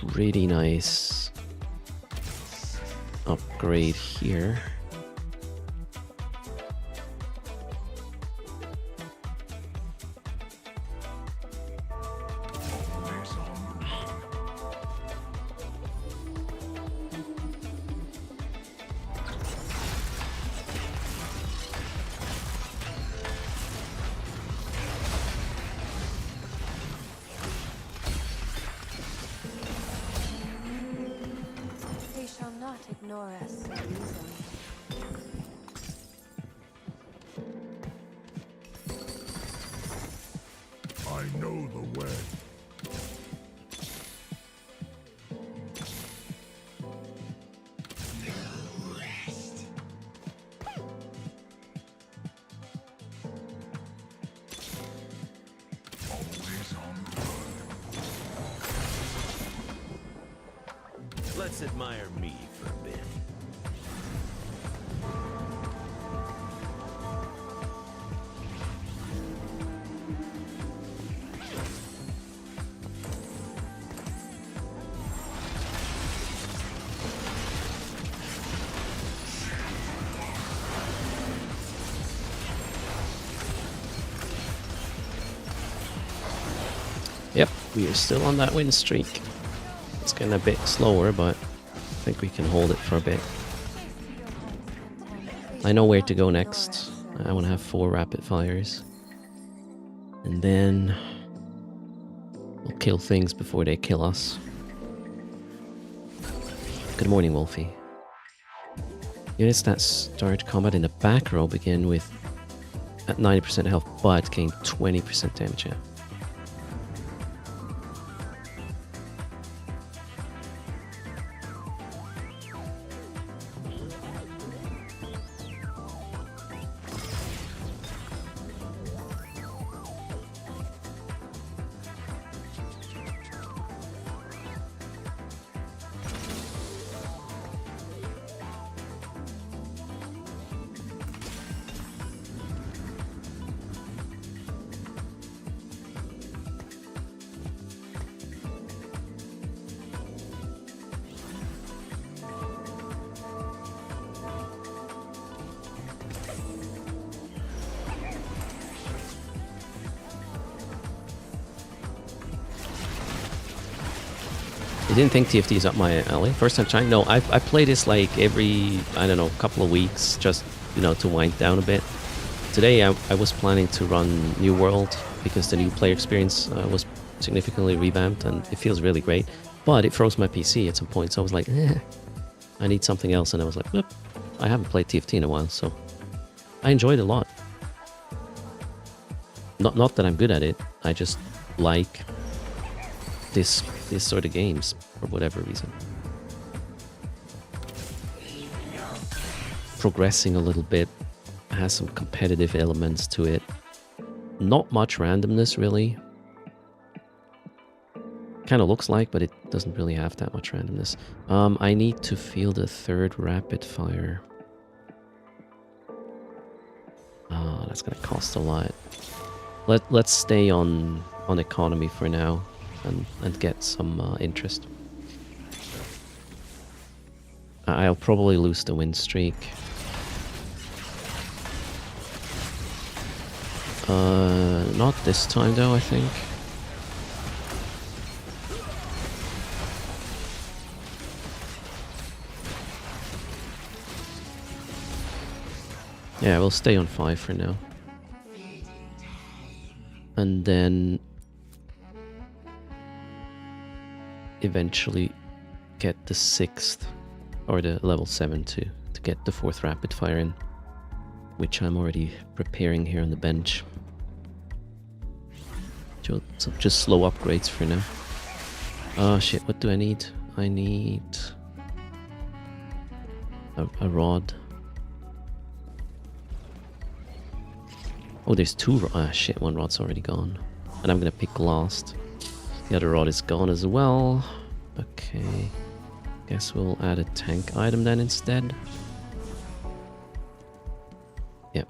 pretty nice upgrade here. They shall not ignore us so easily. I know the way. Always on the run. Let's admire me for a bit. We are still on that win streak. It's getting a bit slower, but I think we can hold it for a bit. I know where to go next. I want to have 4 rapid fires. And then we'll kill things before they kill us. Good morning, Wolfie. Units that start combat in the back row begin with at 90% health, but gain 20% damage. Yeah. I didn't think TFT is up my alley. First time trying. No, I play this like every, I don't know, couple of weeks, just, you know, to wind down a bit. Today I was planning to run New World because the new player experience was significantly revamped and it feels really great. But it froze my PC at some point, so I was like, I need something else. And I was like, Bloop. I haven't played TFT in a while, so I enjoyed it a lot. Not that I'm good at it, I just like this sort of games for whatever reason. Progressing a little bit, has some competitive elements to it. Not much randomness really. Kind of looks like, but it doesn't really have that much randomness. I need to field a 3rd rapid fire. Oh, that's gonna cost a lot. Let's stay on economy for now. And get some interest. I'll probably lose the win streak. Not this time though, I think. Yeah, we'll stay on 5 for now. And then eventually get the 6th or the level 7 to get the 4th rapid fire in, which I'm already preparing here on the bench. So just slow upgrades for now. Oh shit, what do I need? I need a rod. Oh, there's 2 ah shit, 1 rod's already gone. And I'm gonna pick last. The other rod is gone as well. Okay. Guess we'll add a tank item then instead. Yep.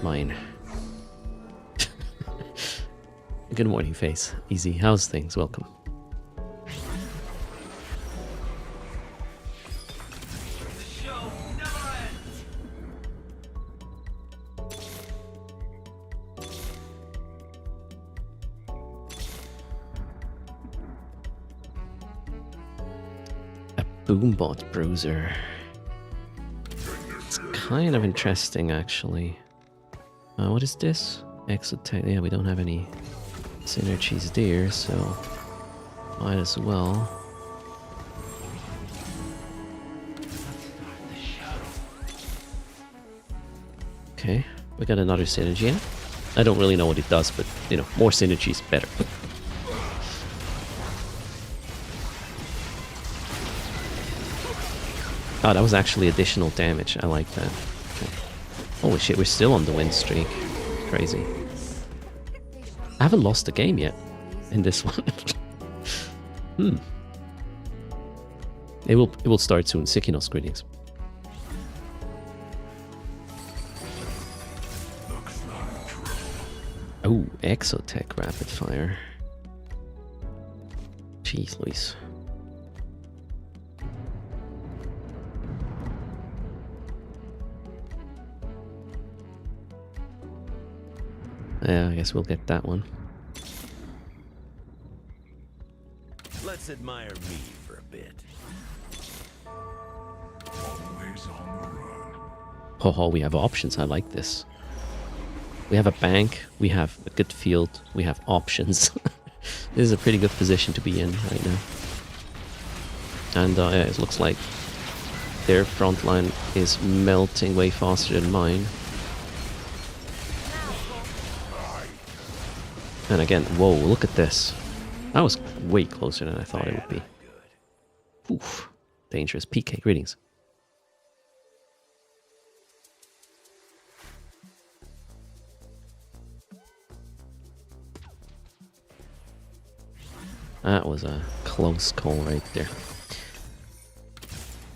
Mine. Good morning, Face. Easy. How's things? Welcome. Boombot Bruiser. It's kind of interesting, actually. What is this? Exotech. Yeah, we don't have any synergies there, so might as well. Okay, we got another synergy in. I don't really know what it does, but, you know, more synergy is better. Oh, that was actually additional damage. I like that. Okay. Holy shit, we're still on the win streak. Crazy. I haven't lost a game yet in this one. It will start soon. Sikinos, greetings. Oh, Exotech rapid fire. Jeez, Luis. Yeah, I guess we'll get that one. Let's admire me for a bit. Always on the run. Oh, we have options. I like this. We have a bank. We have a good field. We have options. This is a pretty good position to be in right now. And yeah, it looks like their front line is melting way faster than mine. And again, whoa, look at this. That was way closer than I thought it would be. Oof. Dangerous. PK, greetings. That was a close call right there.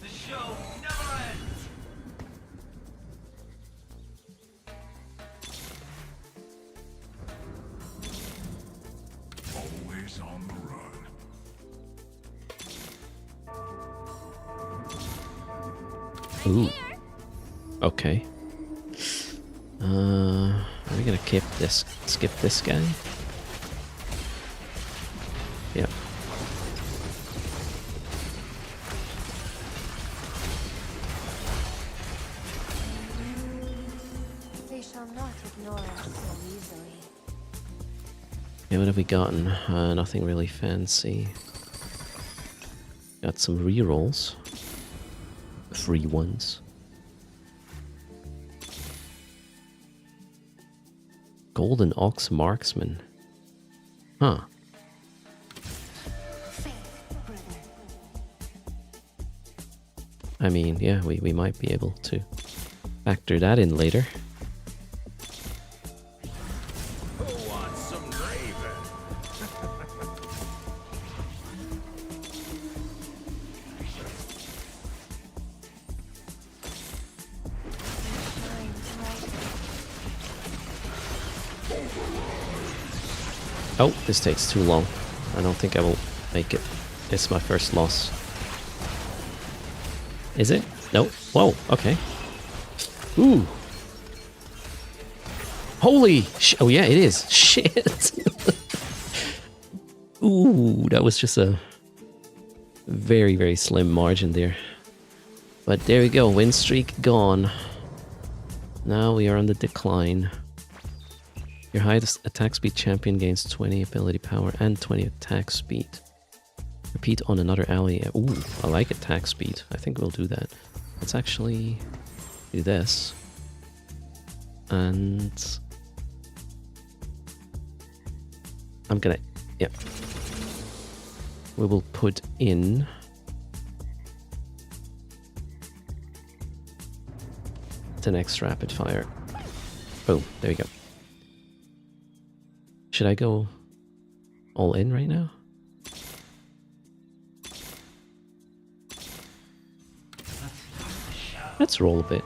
The show never ends. Always on the run. Ooh. Okay. Are we gonna skip this guy? Yeah. They shall not ignore us so easily. Yeah, what have we gotten? Nothing really fancy. Got some rerolls. Free ones. Golden Ox Marksman. Huh. I mean, yeah, we might be able to factor that in later. Who wants some raven? Oh, this takes too long. I don't think I will make it. It's my first loss. Is it? Nope. Whoa, okay. Ooh. Holy oh yeah, it is. Shit. Ooh, that was just a very, very slim margin there. But there we go, win streak gone. Now we are on the decline. Your highest attack speed champion gains 20 ability power and 20 attack speed. Repeat on another ally. Ooh, I like attack speed. I think we'll do that. Let's actually do this. And I'm gonna, yeah. We will put in the next rapid fire. Boom, there we go. Should I go all in right now? Let's roll a bit.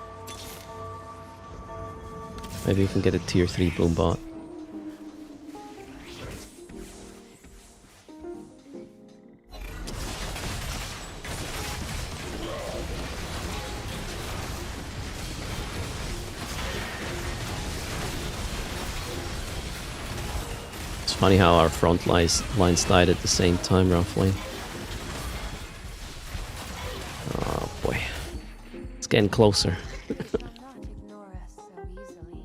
Maybe we can get a tier 3 boom bot. It's funny how our front lines died at the same time, roughly. Oh boy. It's getting closer. They shall not ignore us so easily.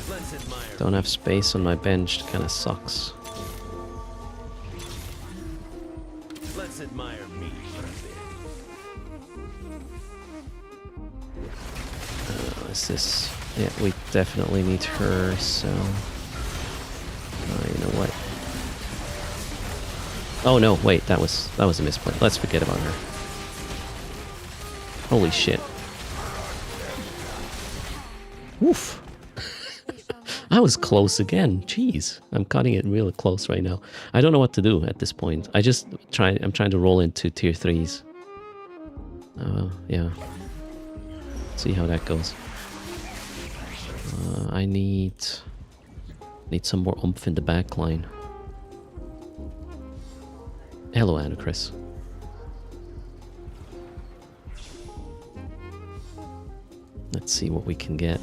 Let's admire. Don't have space on my bench, kinda sucks. Let's admire me for a bit. Is this... Yeah, we definitely need her, so... you know what? Oh no, wait, that was a misplay. Let's forget about her. Holy shit. Woof. They shall not I was close again. Jeez, I'm cutting it real close right now. I don't know what to do at this point. I'm trying to roll into tier 3s. Yeah. See how that goes. I need some more oomph in the back line. Hello, Anna Chris. Let's see what we can get.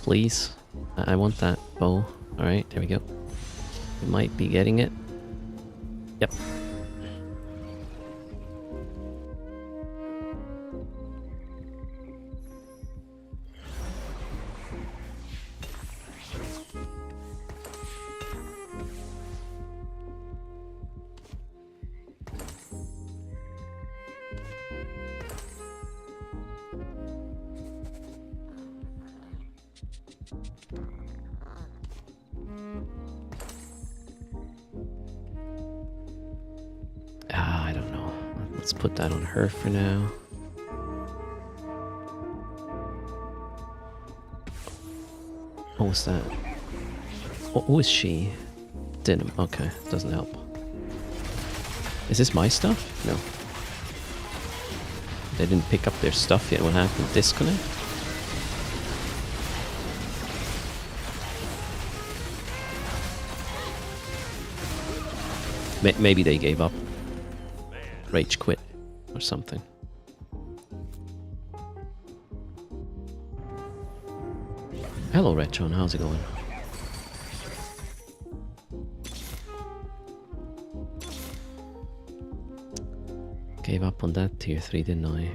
Please. I want that bow. Alright, there we go. We might be getting it. Yep. I don't know. Let's put that on her for now. What was that? Who is she? Denim. Okay, doesn't help. Is this my stuff? No. They didn't pick up their stuff yet. What happened? Disconnect? Maybe they gave up. Rage quit or something. Hello, Retron. How's it going? Gave up on that tier 3, didn't I?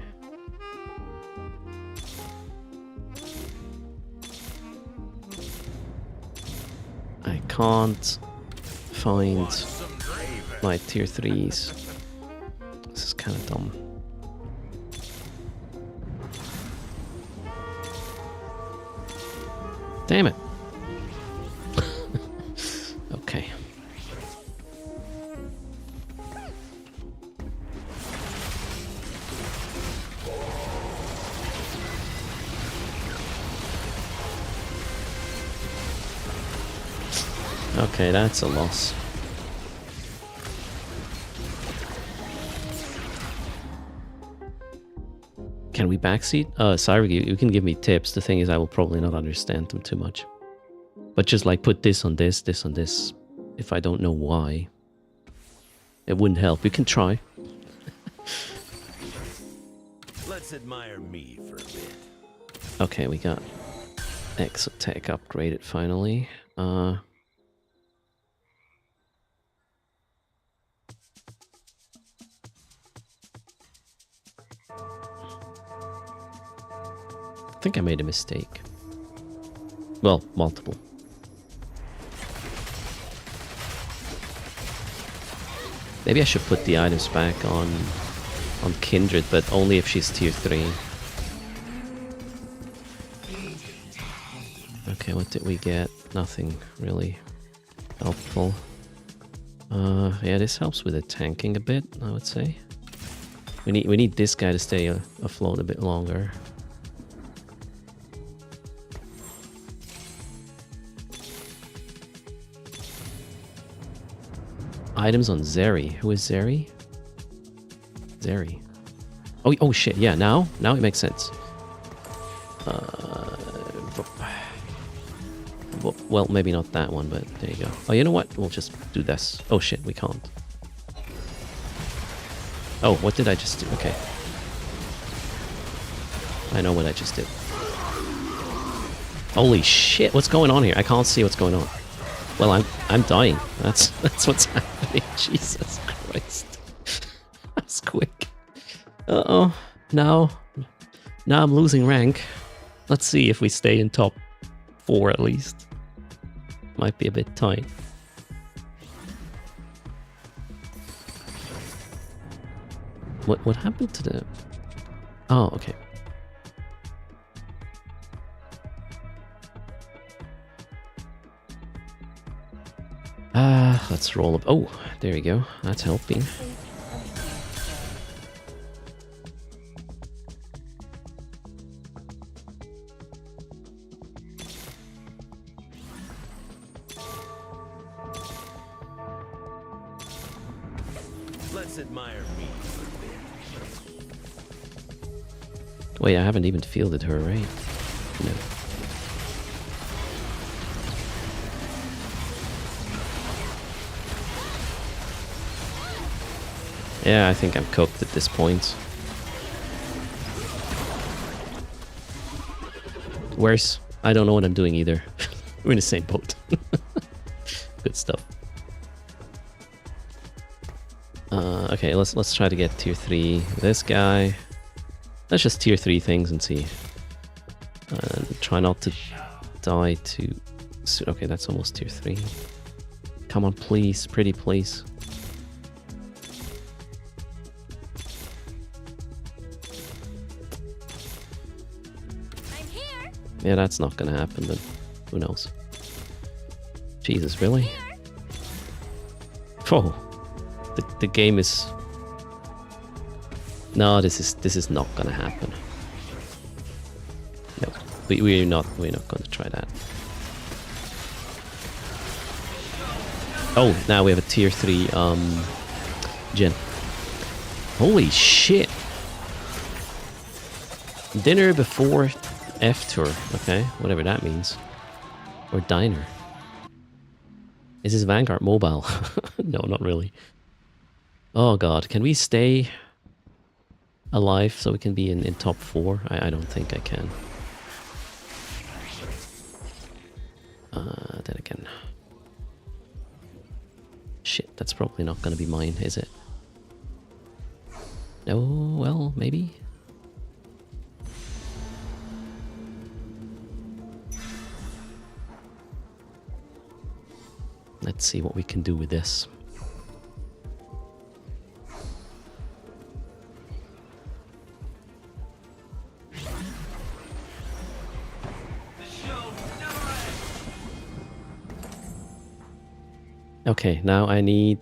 I can't find my tier 3s. This is kind of dumb. Damn it. Okay. Okay, that's a loss. Can we backseat? Cyril, you can give me tips. The thing is, I will probably not understand them too much. But just like put this on this, this on this. If I don't know why, it wouldn't help. You can try. Let's admire me for a bit. Okay, we got Exotech upgraded finally. I think I made a mistake. Well, multiple. Maybe I should put the items back on Kindred, but only if she's tier 3. Okay, what did we get? Nothing really helpful. Yeah, this helps with the tanking a bit, I would say. We need this guy to stay afloat a bit longer. Items on Zeri. Who is Zeri? Zeri. Oh shit, yeah, now it makes sense. Well, maybe not that one, but there you go. Oh, you know what? We'll just do this. Oh shit, we can't. Oh, what did I just do? Okay. I know what I just did. Holy shit, what's going on here? I can't see what's going on. Well, I'm dying. That's what's happening. Jesus Christ. That's quick. Uh-oh. Now I'm losing rank. Let's see if we stay in top 4 at least. Might be a bit tight. What happened to the... Oh, okay. Let's roll up. Oh, there you go. That's helping. Let's admire me for a bit. Wait, I haven't even fielded her, right? No. Yeah, I think I'm cooked at this point. Worse, I don't know what I'm doing either. We're in the same boat. Good stuff. Okay, let's try to get tier 3. This guy. Let's just tier 3 things and see. Try not to die too soon. Okay, that's almost tier 3. Come on, please, pretty please. I'm here. Yeah, that's not gonna happen then. Who knows? Jesus, really? Oh, the game is. No, this is not gonna happen. No, we're not gonna try that. Oh, now we have a tier 3 Jin. Holy shit! Dinner before F tour. Okay, whatever that means. Or diner. Is this Vanguard mobile? No, not really. Oh god, can we stay alive so we can be in top 4? I don't think I can. Then again. Shit, that's probably not gonna be mine, is it? No, well, maybe. Let's see what we can do with this. Okay, now I need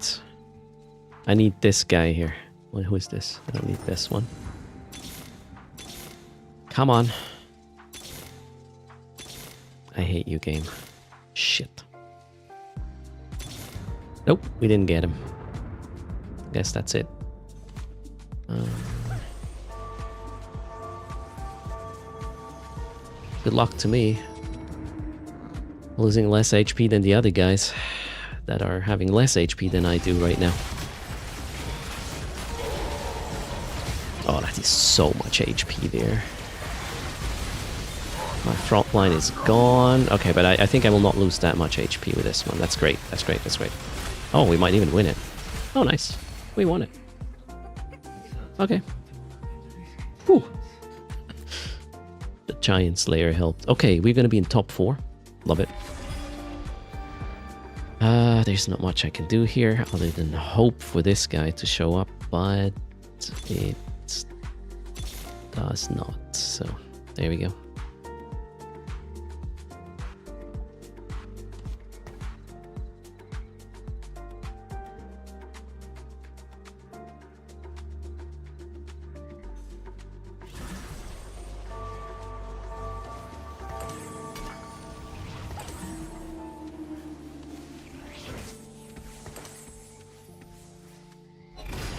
this guy here. Well, who is this? I don't need this one. Come on. I hate you, game. Shit. Nope, we didn't get him. Guess that's it. Good luck to me. Losing less HP than the other guys that are having less HP than I do right now. Oh, that is so much HP there. My front line is gone. Okay, but I think I will not lose that much HP with this one. That's great. That's great. That's great. Oh, we might even win it. Oh, nice. We won it. Okay. Whew. The Giant Slayer helped. Okay, we're going to be in top 4. Love it. There's not much I can do here other than hope for this guy to show up, but it does not. So, there we go.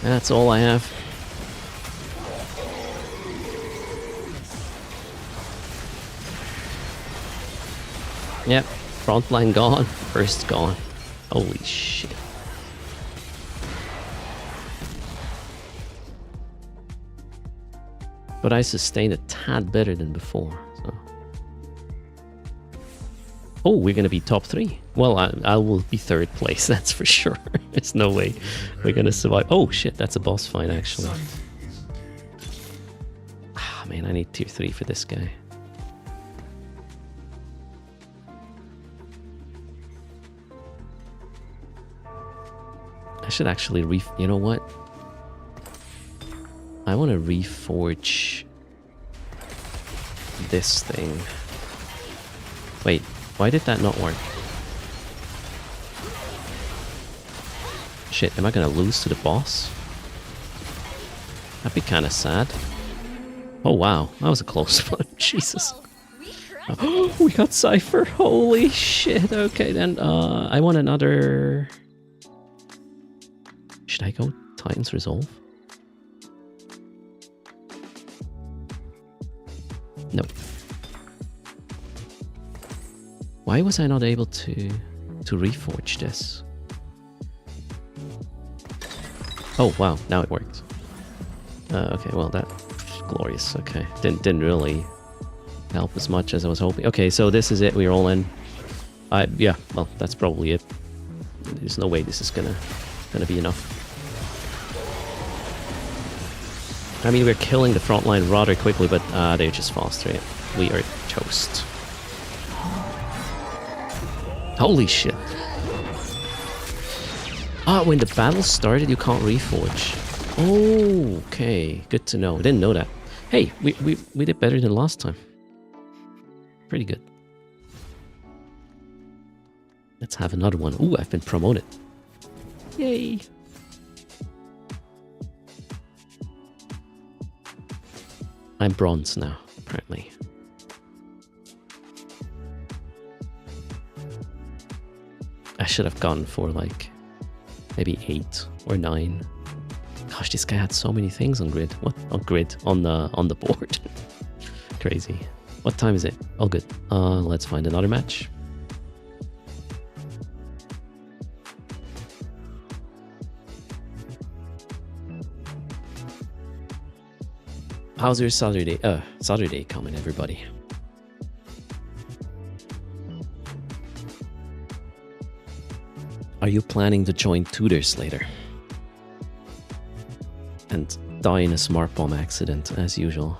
That's all I have. Yep, front line gone, first gone. Holy shit. But I sustained a tad better than before, so. Oh, we're gonna be top 3. Well, I will be 3rd place, that's for sure. There's no way we're gonna survive. Oh shit, that's a boss fight actually. Ah man, I need tier 3 for this guy. I should actually you know what? I want to reforge this thing. Wait, why did that not work? Shit, am I gonna lose to the boss? That'd be kind of sad. Oh wow, that was a close one. Jesus. Oh, we got Cypher. Holy shit. Okay then, I want another... Should I go Titan's Resolve? No. Why was I not able to reforge this? Oh wow, now it worked. Okay, well that's glorious. Okay, didn't really help as much as I was hoping. Okay, so this is it. We're all in. Yeah, well that's probably it. There's no way this is gonna be enough. I mean, we're killing the front line rather quickly, but they're just faster. We are toast. Holy shit. Ah, when the battle started, you can't reforge. Oh, okay. Good to know. I didn't know that. Hey, we did better than last time. Pretty good. Let's have another one. Ooh, I've been promoted. Yay. I'm bronze now, apparently. I should have gone for like maybe 8 or 9. Gosh, this guy had so many things on grid. What on grid? On the board. Crazy. What time is it? Oh good. Let's find another match. How's your Saturday coming, everybody? Are you planning to join Tooters later? And die in a smart bomb accident, as usual.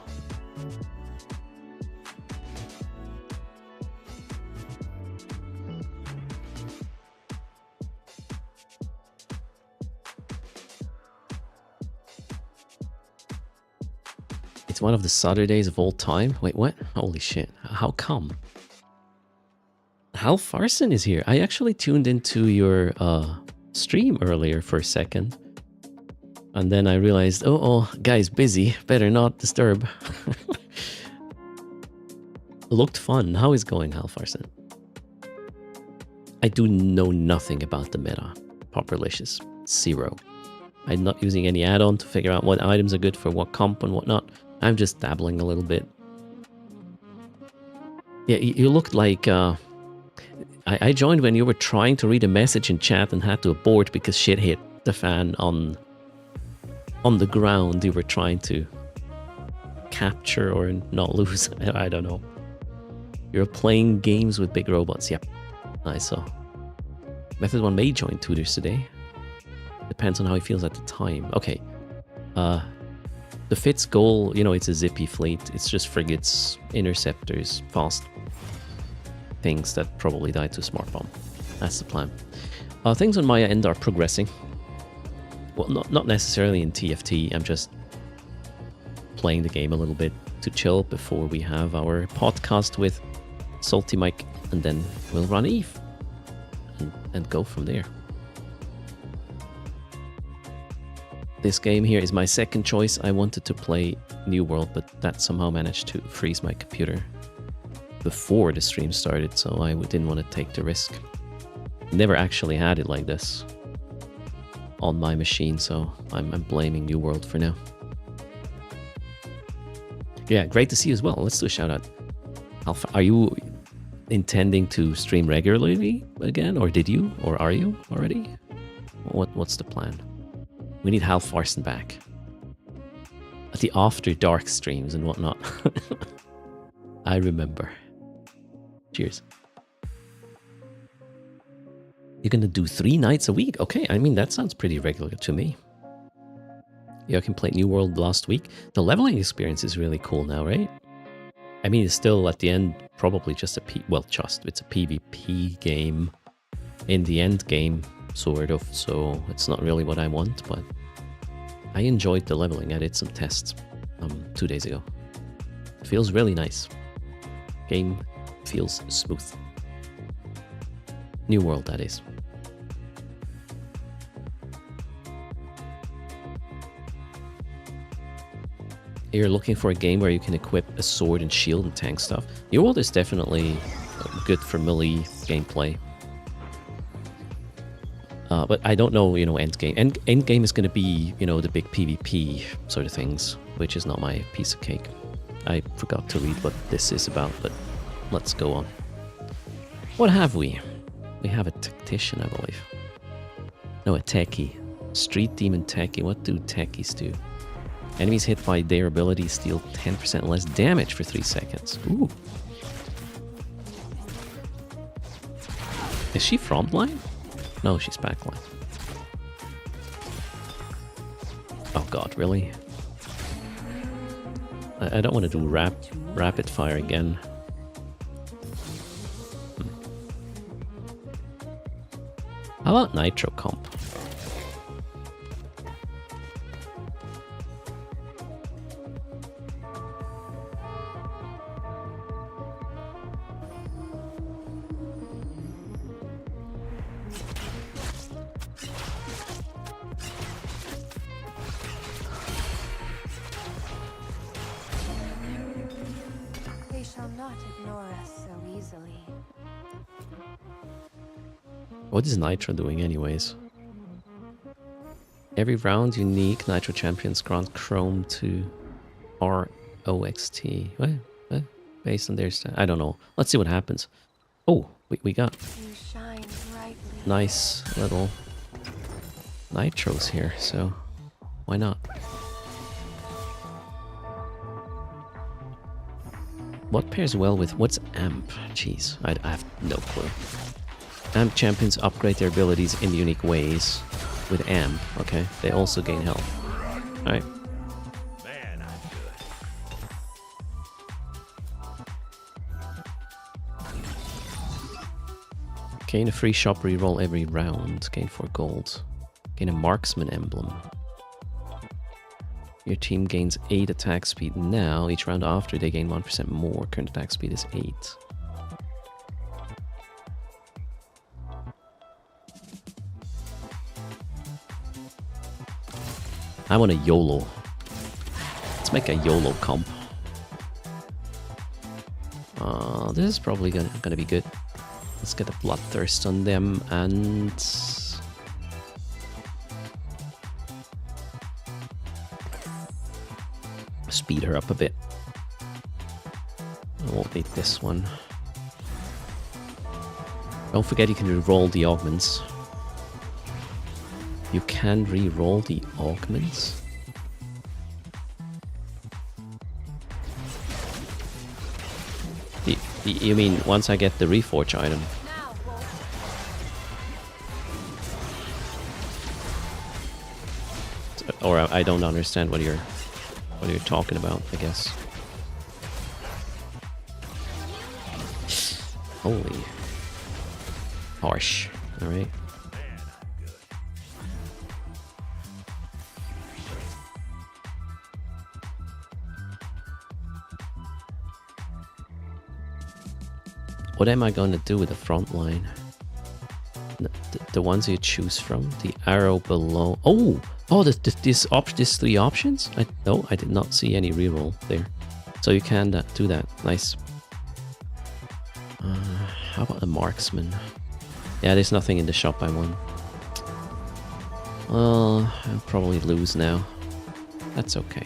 It's one of the Saturdays of all time. Wait, what? Holy shit. How come? Hal Farson is here. I actually tuned into your stream earlier for a second. And then I realized, oh, guy's busy. Better not disturb. Looked fun. How is going, Hal Farson? I do know nothing about the meta. Popperlicious. 0. I'm not using any add-on to figure out what items are good for what comp and whatnot. I'm just dabbling a little bit. Yeah, you looked like... I joined when you were trying to read a message in chat and had to abort because shit hit the fan on the ground you were trying to capture or not lose. I don't know. You're playing games with big robots. Yep, I saw. Method 1 may join Tooters today. Depends on how he feels at the time. Okay. The Fitz goal, you know, it's a zippy fleet. It's just frigates, interceptors, fast things that probably die to smart bomb. That's the plan. Things on my end are progressing. Well, not necessarily in TFT. I'm just playing the game a little bit to chill before we have our podcast with Salty Mike, and then we'll run Eve and go from there. This game here is my second choice. I wanted to play New World, but that somehow managed to freeze my computer before the stream started, so I didn't want to take the risk. Never actually had it like this on my machine, so I'm blaming New World for now. Yeah, great to see you as well. Let's do a shout out. Alpha, are you intending to stream regularly again, or did you, or are you already? What's the plan? We need Hal Farson back at the After Dark streams and whatnot. I remember. Cheers. You're gonna do 3 nights a week? Okay, I mean, that sounds pretty regular to me. Yeah, I can play New World last week. The leveling experience is really cool now, right? I mean, it's still at the end probably just it's a PvP game in the end game, sort of, so it's not really what I want, but I enjoyed the leveling. I did some tests 2 days ago. It feels really nice. Game feels smooth. New World, that is. You're looking for a game where you can equip a sword and shield and tank stuff. New World is definitely good for melee gameplay. But I don't know, you know, end game. End game is going to be, you know, the big PvP sort of things, which is not my piece of cake. I forgot to read what this is about, but let's go on. What have we? We have a tactician, I believe. No, a techie. Street demon techie. What do techies do? Enemies hit by their abilities deal 10% less damage for 3 seconds. Ooh. Is she frontline? No, she's backline. Oh god, really? I don't want to do rapid fire again. How about Nitro Comp? They shall not ignore us so easily. What is Nitro doing anyways? Every round unique, Nitro champions grant Chrome to ROXT. What? Based on their I don't know. Let's see what happens. Oh, we got You shine brightly. nice little Nitros here, so why not? What pairs well with what's AMP? Jeez, I have no clue. AMP champions upgrade their abilities in unique ways with AMP, okay? They also gain health. Alright. Man, I'm good. Gain a free shop reroll every round. Gain 4 gold. Gain a marksman emblem. Your team gains 8 attack speed now. Each round after, they gain 1% more. Current attack speed is 8. I want a YOLO. Let's make a YOLO comp. This is probably gonna be good. Let's get a bloodthirst on them and speed her up a bit. I won't need this one. Don't forget you can re-roll the augments. You can re-roll the augments? You mean once I get the reforge item? Now, Wolf. Or I don't understand what you're talking about, I guess. Holy. Harsh. Alright. What am I going to do with the front line? The ones you choose from? The arrow below. Oh! Oh, these 3 options? No, I did not see any reroll there. So you can do that. Nice. How about the marksman? Yeah, there's nothing in the shop I want. Well, I'll probably lose now. That's okay.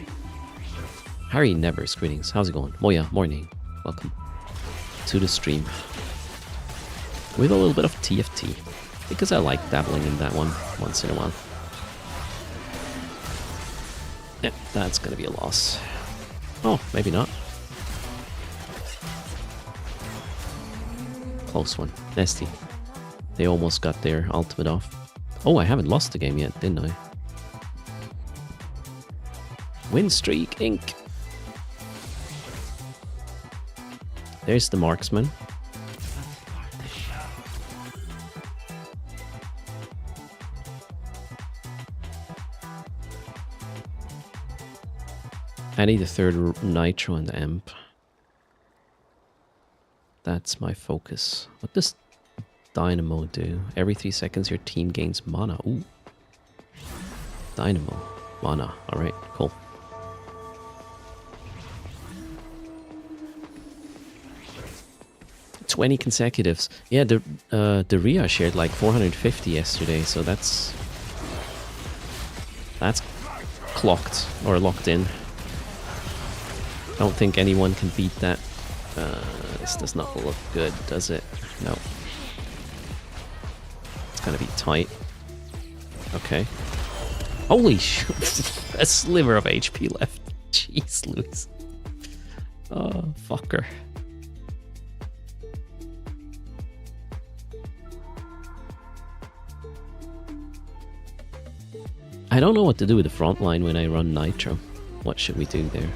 Harry Nevers, greetings. How's it going? Moya, morning. Welcome to the stream. With a little bit of TFT. Because I like dabbling in that one once in a while. Yeah, that's gonna be a loss. Oh, maybe not. Close one. Nesty. They almost got their ultimate off. Oh, I haven't lost the game yet, didn't I? Win streak, Inc. There's the marksman. I need a third nitro and amp. That's my focus. What does Dynamo do? Every 3 seconds your team gains mana. Ooh. Dynamo. Mana. Alright, cool. 20 consecutives. Yeah, the Ria shared like 450 yesterday, so that's clocked or locked in. Don't think anyone can beat that. This does not look good, does it? No. It's gonna be tight. Okay. Holy sh! A sliver of HP left. Jeez, Louis. Oh, fucker. I don't know what to do with the front line when I run Nitro. What should we do there?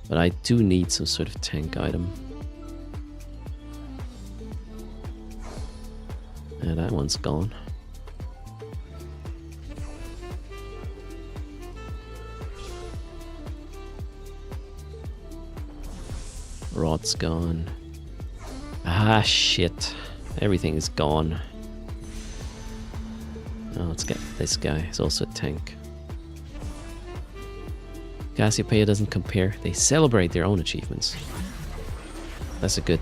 But I do need some sort of tank item. Yeah, that one's gone. Rod's gone. Ah, shit. Everything is gone. Oh, let's get this guy. He's also a tank. Cassiopeia doesn't compare. They celebrate their own achievements. That's a good...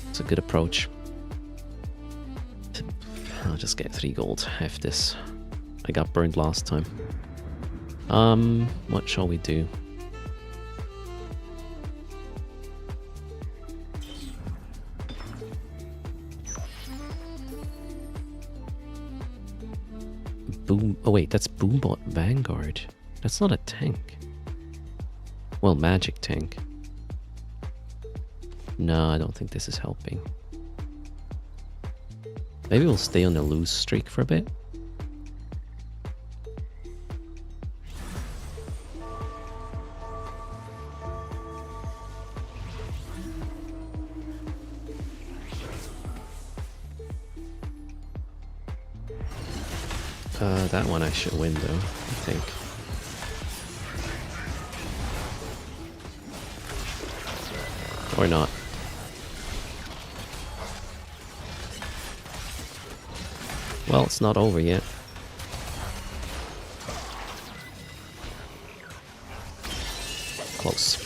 It's a good approach. I'll just get 3 gold. F this. I got burned last time. What shall we do? Boom. Oh wait, that's Boombot Vanguard. That's not a tank. Well, magic tank. No, I don't think this is helping. Maybe we'll stay on the lose streak for a bit. That one I should win though, I think. Or not. Well, it's not over yet. Close.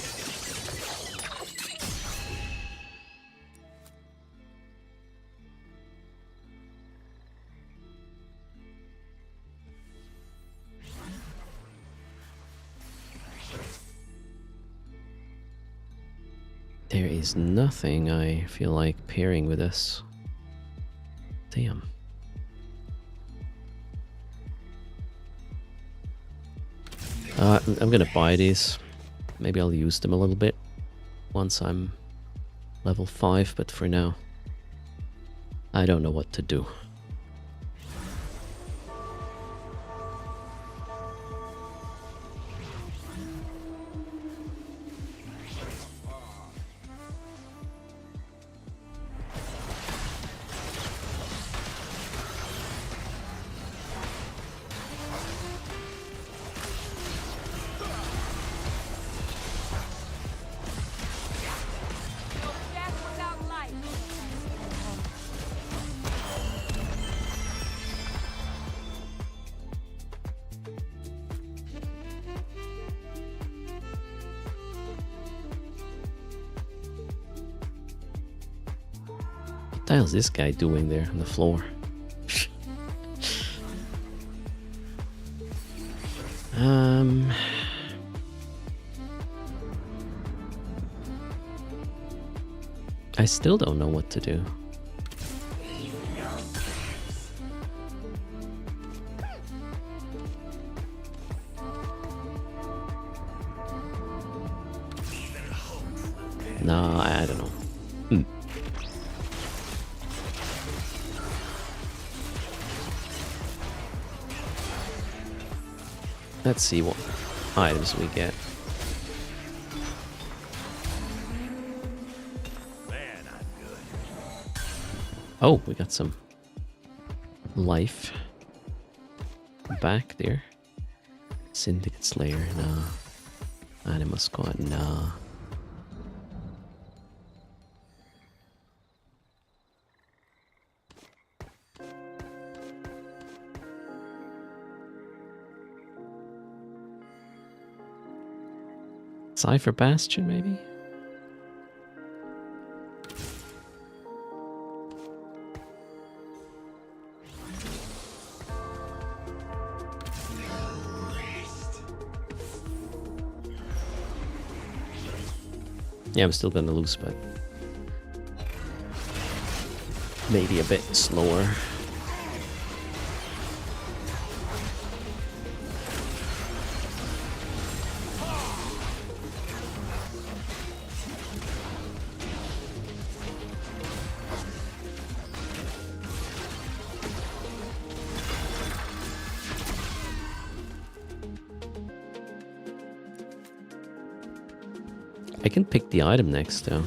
There is nothing I feel like pairing with this. Damn. I'm gonna buy these. Maybe I'll use them a little bit once I'm level 5, but for now, I don't know what to do. Death without life. What the hell is this guy doing there on the floor? I still don't know what to do. No, I don't know. Let's see what items we get. Man, I'm good. Oh, we got some life back there. Syndicate Slayer, nah. Anima Squad, nah. Cypher Bastion, maybe? Yeah, I'm still gonna lose, but maybe a bit slower. I can pick the item next, though.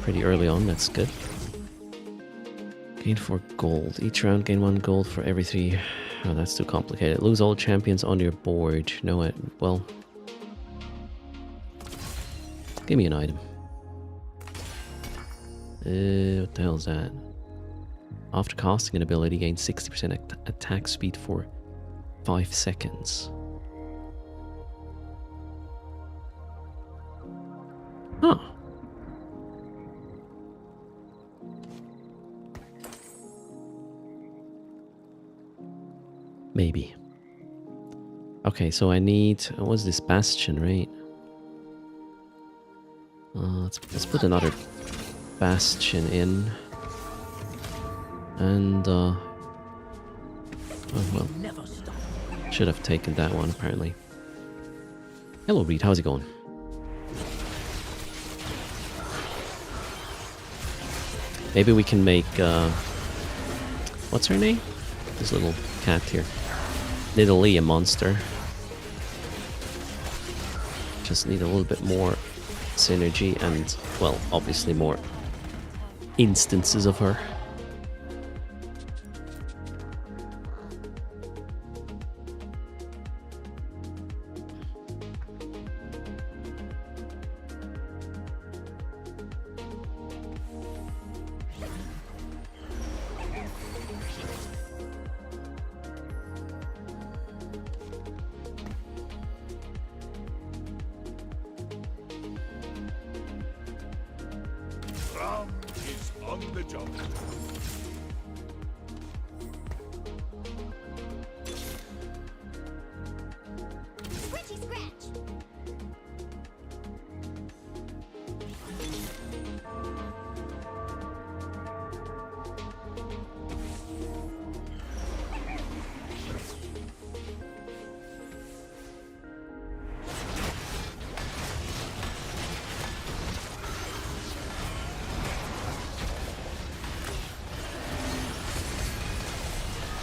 Pretty early on, that's good. Gain 4 gold. Each round gain 1 gold for every 3... Oh, that's too complicated. Lose all champions on your board. No, well... Give me an item. What the hell is that? After casting an ability, gain 60% attack speed for 5 seconds. Huh. Maybe. Okay, so I need... What's this? Bastion, right? Let's put another Bastion in. And, oh, well. Should have taken that one, apparently. Hello, Reed. How's it going? Maybe we can make, what's her name? This little cat here. Little Lee, a monster. Just need a little bit more synergy and, well, obviously more instances of her. Ram is on the job. Pretty scratch.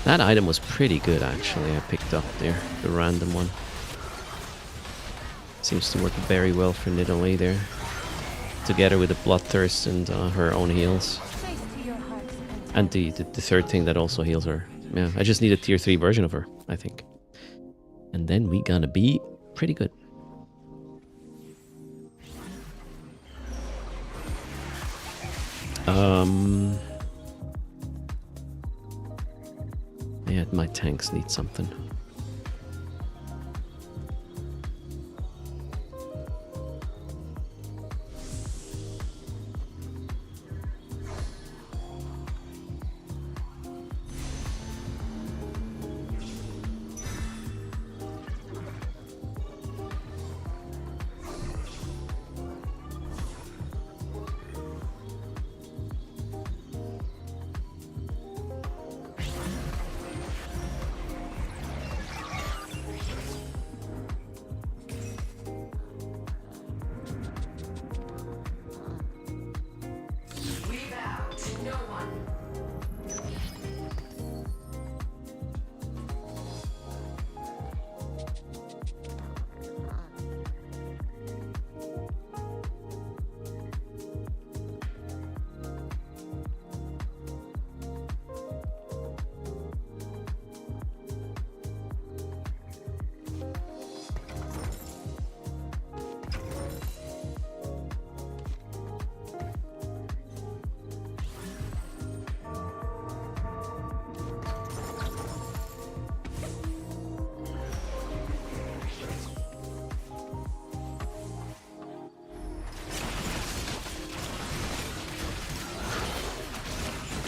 That item was pretty good, actually. I picked up there, the random one. Seems to work very well for Nidalee there. Together with the Bloodthirst and her own heals. Face to your heart's content. And the third thing that also heals her. Yeah, I just need a tier 3 version of her, I think. And then we gonna be pretty good. Yeah, my tanks need something.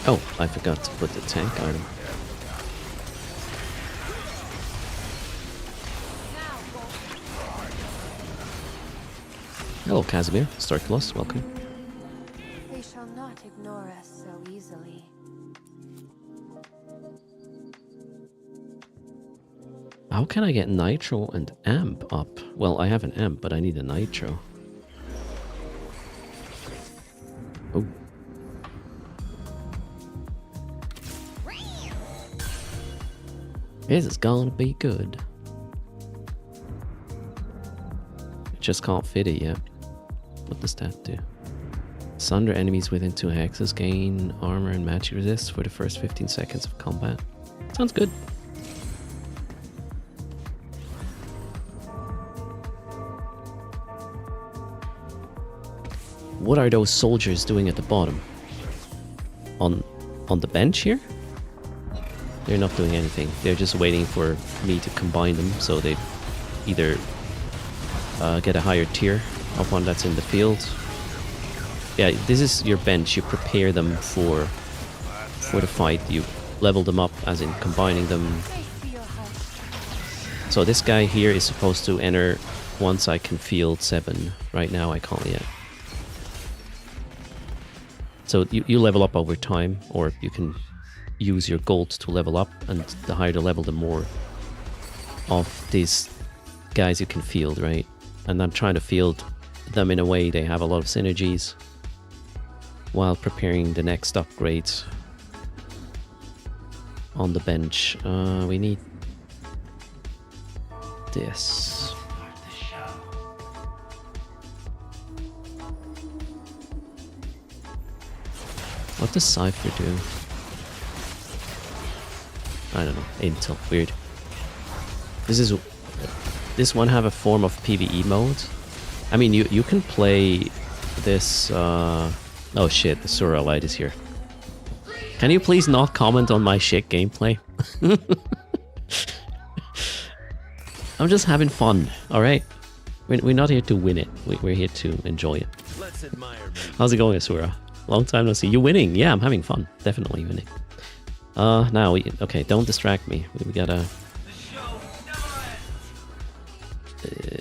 Oh, I forgot to put the tank item. Hello, Casimir. Start Plus, welcome. They shall not ignore us so easily. How can I get Nitro and Amp up? Well, I have an Amp, but I need a Nitro. Oh. This is gonna be good. Just can't fit it yet. What does that do? Sunder enemies within 2 hexes, gain armor and magic resist for the first 15 seconds of combat. Sounds good. What are those soldiers doing at the bottom? On the bench here? They're not doing anything. They're just waiting for me to combine them, so they either get a higher tier of one that's in the field. Yeah, this is your bench. You prepare them for the fight. You level them up, as in combining them. Faith be your heart. So this guy here is supposed to enter once I can field 7. Right now I can't yet. So you level up over time, or you can use your gold to level up, and the higher the level, the more of these guys you can field, right? And I'm trying to field them in a way they have a lot of synergies while preparing the next upgrade on the bench. We need this. What does Cypher do? I don't know. Intel. Weird. This one have a form of PvE mode? I mean, you can play this... Oh shit, the Sura Light is here. Can you please not comment on my shit gameplay? I'm just having fun, alright? We're not here to win it. We're here to enjoy it. Let's admire me. How's it going, Asura? Long time no see. You winning? Yeah, I'm having fun. Definitely winning. Now okay, don't distract me. We gotta...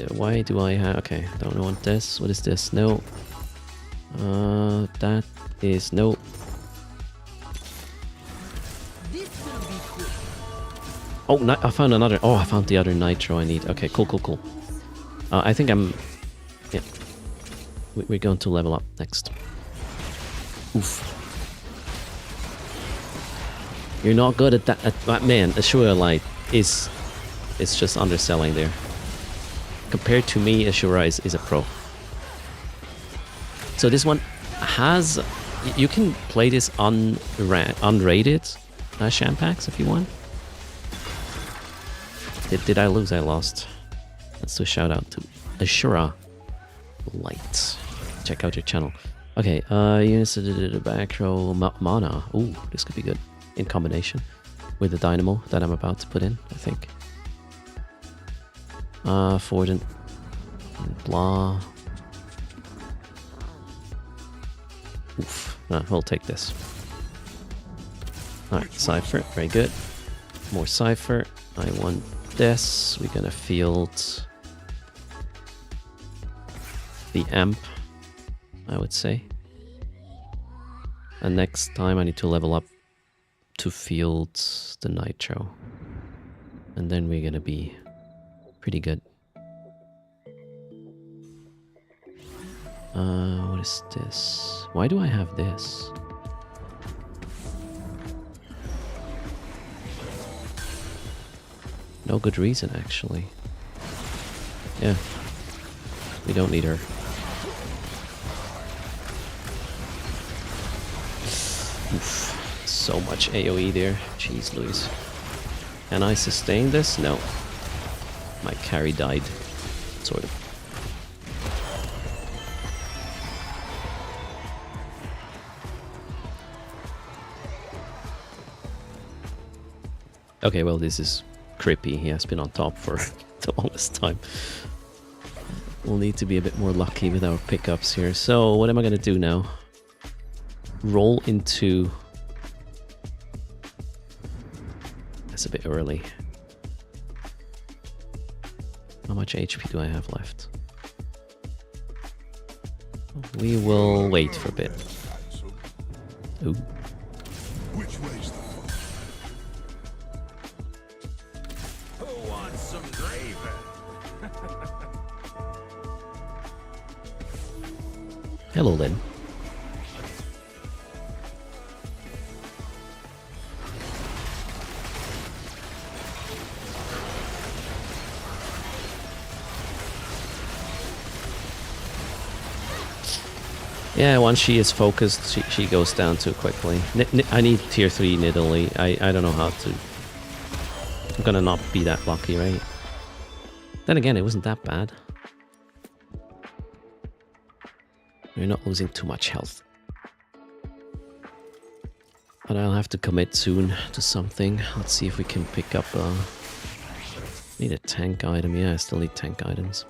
why do I have... Okay, don't want this. What is this? No. That is... No. Oh, I found another... Oh, I found the other Nitro I need. Okay, cool. I think I'm... Yeah. We're going to level up next. Oof. You're not good at that. Man, Ashura Light is just underselling there. Compared to me, Ashura is a pro. So this one has... You can play this unrated Shampaks if you want. Did I lose? I lost. Let's do a shout out to Ashura Light. Check out your channel. Okay, units to the back row mana. Ooh, this could be good in combination with the dynamo that I'm about to put in, I think. Ford and blah. Oof. We'll take this. Alright, Cypher, very good. More Cypher. I want this. We're gonna field the amp, I would say. And next time I need to level up to field the Nitro. And then we're gonna be pretty good. What is this? Why do I have this? No good reason, actually. Yeah. We don't need her. Oof. So much AoE there. Jeez Louise. Can I sustain this? No. My carry died. Sort of. Okay, well, this is creepy. He has been on top for the longest time. We'll need to be a bit more lucky with our pickups here. So, what am I going to do now? Roll into it's a bit early. How much HP do I have left? We will wait for a bit. Ooh. Which way's the Who wants some gravy? Hello, Lynn. Yeah, once she is focused, she goes down too quickly. I need tier 3 Nidalee. I don't know how to... I'm gonna not be that lucky, right? Then again, it wasn't that bad. We're not losing too much health. But I'll have to commit soon to something. Let's see if we can pick up a... Need a tank item. Yeah, I still need tank items.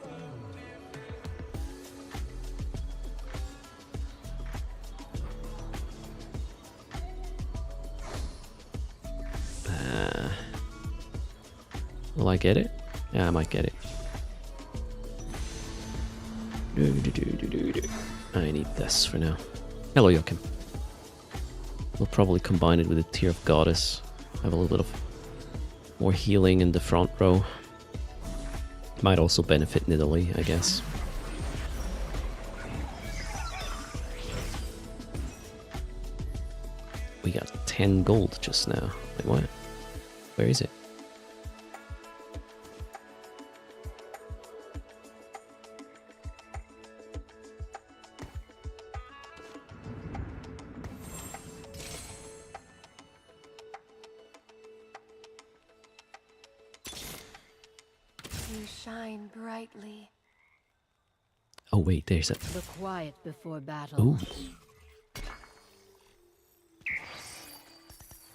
Will I get it? Yeah, I might get it. I need this for now. Hello, Joachim. We'll probably combine it with a Tear of Goddess. Have a little bit of more healing in the front row. Might also benefit Nidalee, I guess. We got 10 gold just now. Wait, what? Where is it? You shine brightly. Oh wait, there's a... The quiet before battle. Ooh.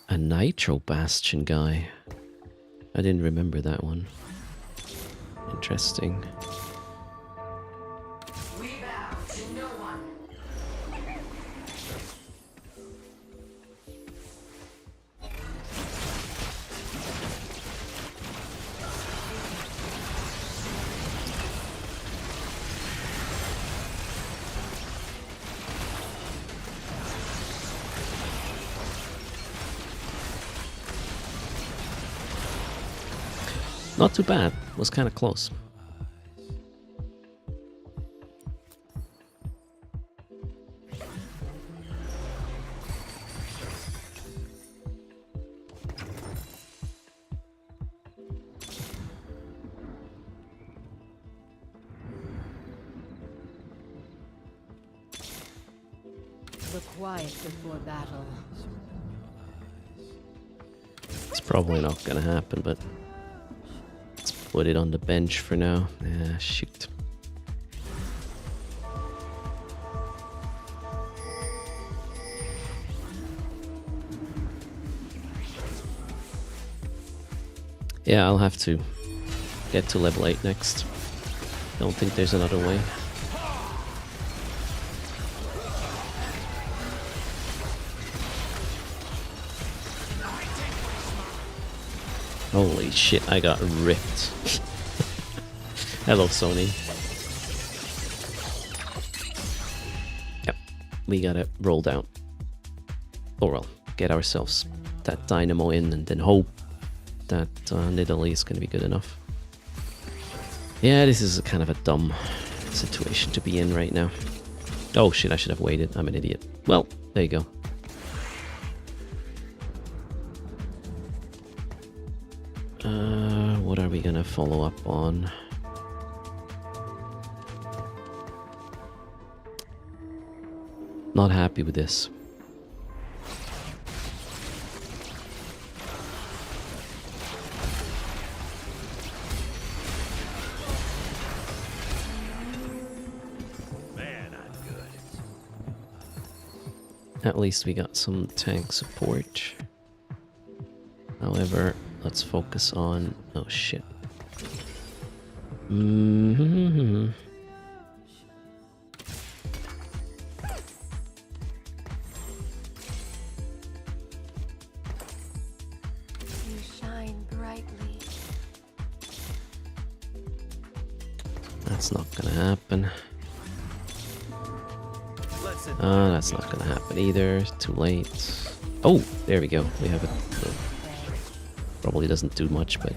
A Nitro Bastion guy. I didn't remember that one. Interesting. We bow to no one. Not too bad. Was kind of close. The quiet before battle. It's probably not gonna happen, but let's put it on the bench for now. Yeah, shoot. Yeah, I'll have to get to level 8 next. Don't think there's another way. Holy shit, I got ripped. Hello, Sony. Yep, we gotta roll down. Or well, get ourselves that dynamo in and then hope that Nidalee is gonna be good enough. Yeah, this is a kind of a dumb situation to be in right now. Oh shit, I should have waited. I'm an idiot. Well, there you go. What are we gonna follow up on? Not happy with this. Man, I'm good. At least we got some tank support. However, let's focus on... Oh shit. Mm-hmm. You shine That's not gonna happen. Let's admire That's not gonna happen either. Too late. Oh, there we go. We have it. Probably doesn't do much, but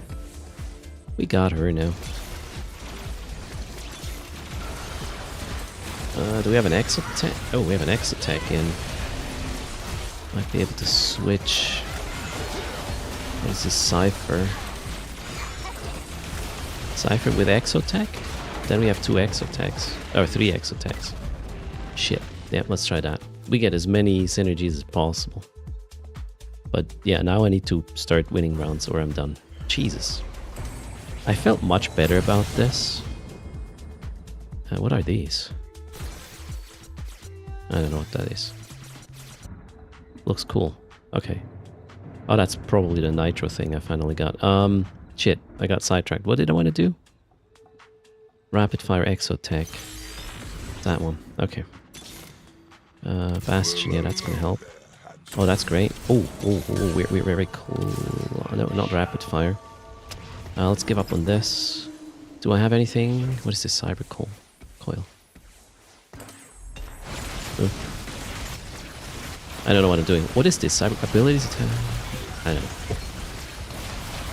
we got her now. Do we have an X attack? Oh, we have an X attack in. Might be able to switch. What is this? Cypher. Cypher with X attack? Then we have 2 X attacks. Or 3 X attacks. Shit. Yeah, let's try that. We get as many synergies as possible. But yeah, now I need to start winning rounds or I'm done. Jesus. I felt much better about this. What are these? I don't know what that is. Looks cool. Okay. Oh, that's probably the nitro thing I finally got. Shit, I got sidetracked. What did I want to do? Rapid fire exotech. That one. Okay. Bastion, yeah, that's gonna help. Oh, that's great. Oh, we're very cool. No, not rapid fire. Let's give up on this. Do I have anything? What is this cyber coil? I don't know what I'm doing. What is this? Cyber abilities? I don't know.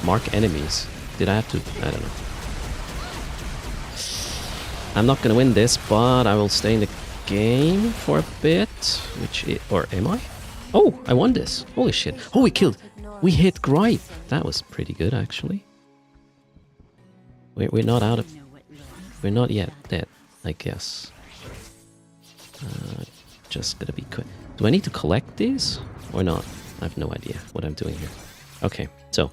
Mark enemies. Did I have to? I don't know. I'm not gonna win this, but I will stay in the game for a bit. Or am I? Oh, I won this. Holy shit. Oh, we killed. We hit Gripe. That was pretty good, actually. We're not out of... We're not yet dead, I guess. Just gonna be quick. Do I need to collect these? Or not? I have no idea what I'm doing here. Okay, so.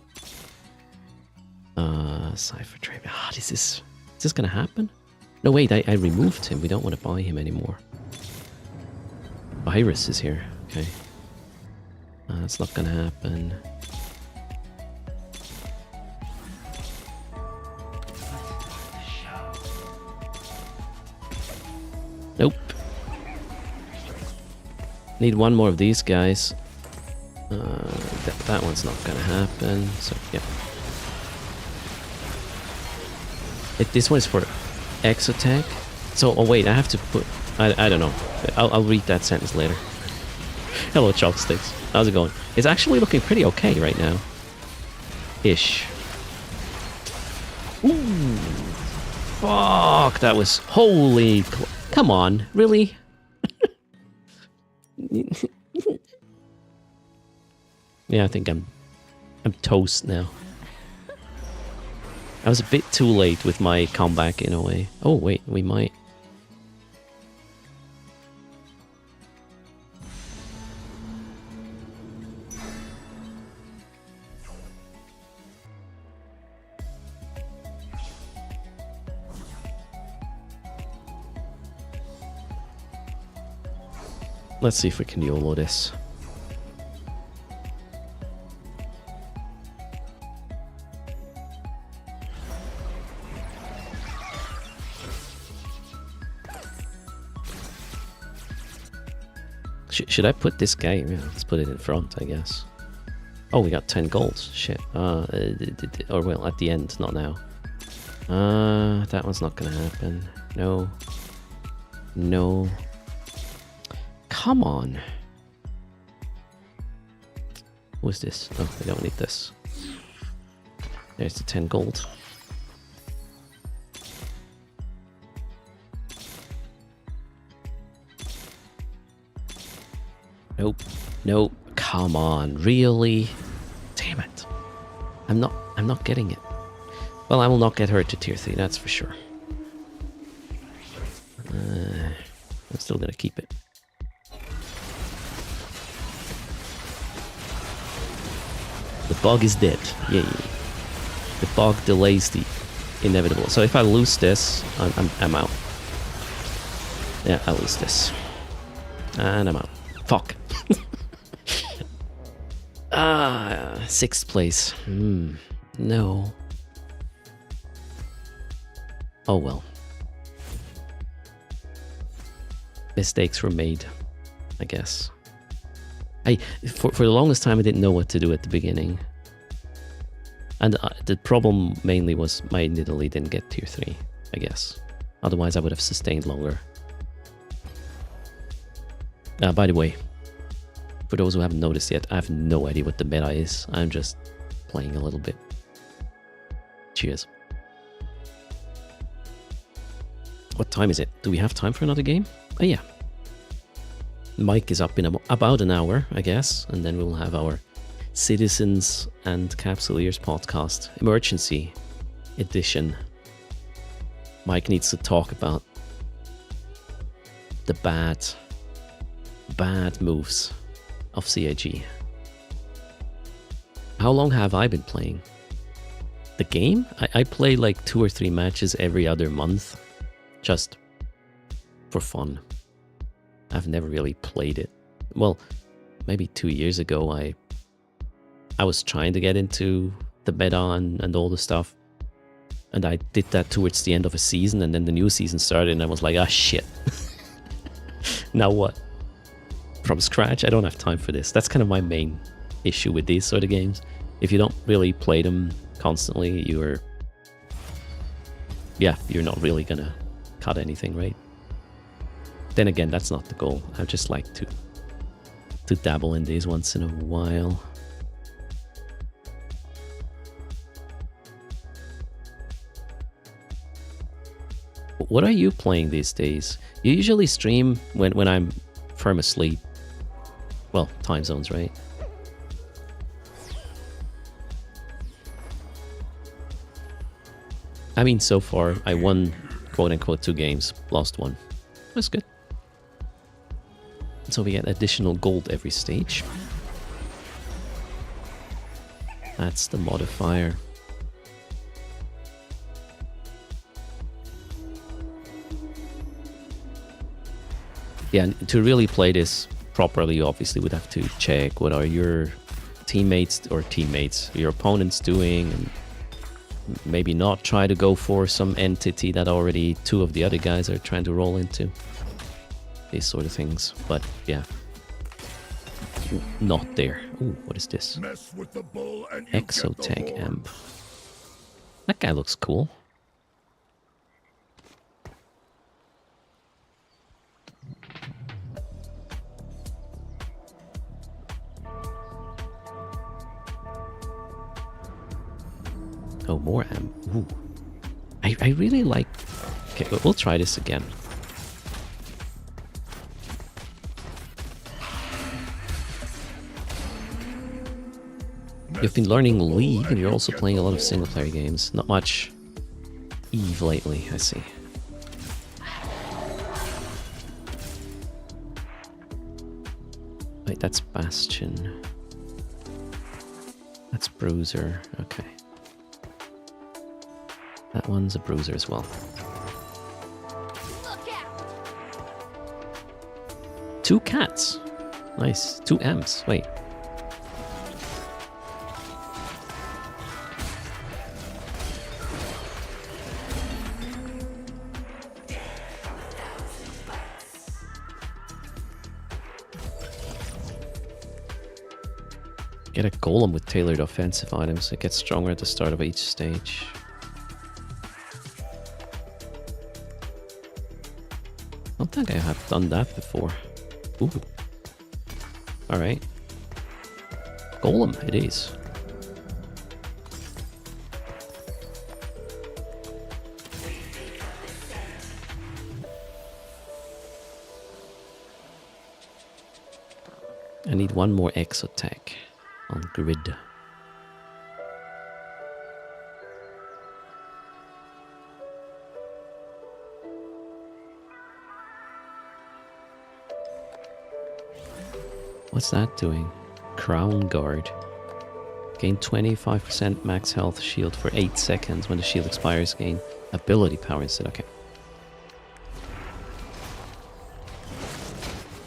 Cypher trade. Is this gonna happen? No, wait, I removed him. We don't want to buy him anymore. Virus is here. Okay. That's not gonna happen. Nope. Need one more of these guys. That one's not gonna happen. So yeah. This one is for X attack. So oh wait, I have to put. I don't know. I'll read that sentence later. Hello, chopsticks. How's it going? It's actually looking pretty okay right now. Ish. Ooh. Fuck, that was holy. Come on, really? Yeah, I think I'm toast now. I was a bit too late with my comeback in a way. Oh wait, we might. Let's see if we can YOLO this. Should I put this guy? Yeah, let's put it in front, I guess. Oh, we got 10 gold. Shit. Or well, at the end, not now. That one's not gonna happen. No. No. Come on. What's this? Oh, we don't need this. There's the 10 gold. Nope. Nope. Come on. Really? Damn it. I'm not getting it. Well, I will not get her to tier 3, that's for sure. I'm still gonna keep it. The bug is dead. Yay. The bug delays the inevitable. So if I lose this, I'm out. Yeah, I lose this. And I'm out. Fuck. 6th place. No. Oh well. Mistakes were made, I guess. For the longest time I didn't know what to do at the beginning. And the problem mainly was my Nidalee didn't get tier 3, I guess. Otherwise, I would have sustained longer. By the way, for those who haven't noticed yet, I have no idea what the meta is. I'm just playing a little bit. Cheers. What time is it? Do we have time for another game? Oh yeah. Mike is up in about an hour, I guess, and then we'll have our Citizens and Capsuleers podcast, emergency edition. Mike needs to talk about the bad moves of CIG. How long have I been playing? The game? I play like 2 or 3 matches every other month, just for fun. I've never really played it. Well, maybe 2 years ago I was trying to get into the meta and all the stuff. And I did that towards the end of a season, and then the new season started and I was like, ah shit. Now what? From scratch? I don't have time for this. That's kind of my main issue with these sort of games. If you don't really play them constantly, you're not really gonna cut anything, right? Then again, that's not the goal. I just like to dabble in these once in a while. What are you playing these days? You usually stream when I'm firm asleep. Well, time zones, right? I mean, so far, I won, quote-unquote, 2 games, lost 1. That's good. So we get additional gold every stage. That's the modifier. Yeah, and to really play this properly, you obviously would have to check what are your your opponents doing, and maybe not try to go for some entity that already 2 of the other guys are trying to roll into. These sort of things, but yeah. Not there. Ooh, what is this? Mess with the bull and you Exotech get the horn. amp. That guy looks cool. Oh, more amp. Ooh. I really like... Okay, we'll try this again. You've been learning League, and you're also playing a lot of single-player games. Not much Eve lately, I see. Wait, that's Bastion. That's Bruiser. Okay. That one's a Bruiser as well. Look out! 2 cats. Nice. 2 amps. Wait. Get a golem with tailored offensive items. It gets stronger at the start of each stage. I don't think I have done that before. Ooh. Alright. Golem, it is. I need 1 more Exotech on grid. What's that doing? Crown Guard. Gain 25% max health shield for 8 seconds. When the shield expires, gain ability power instead. Okay.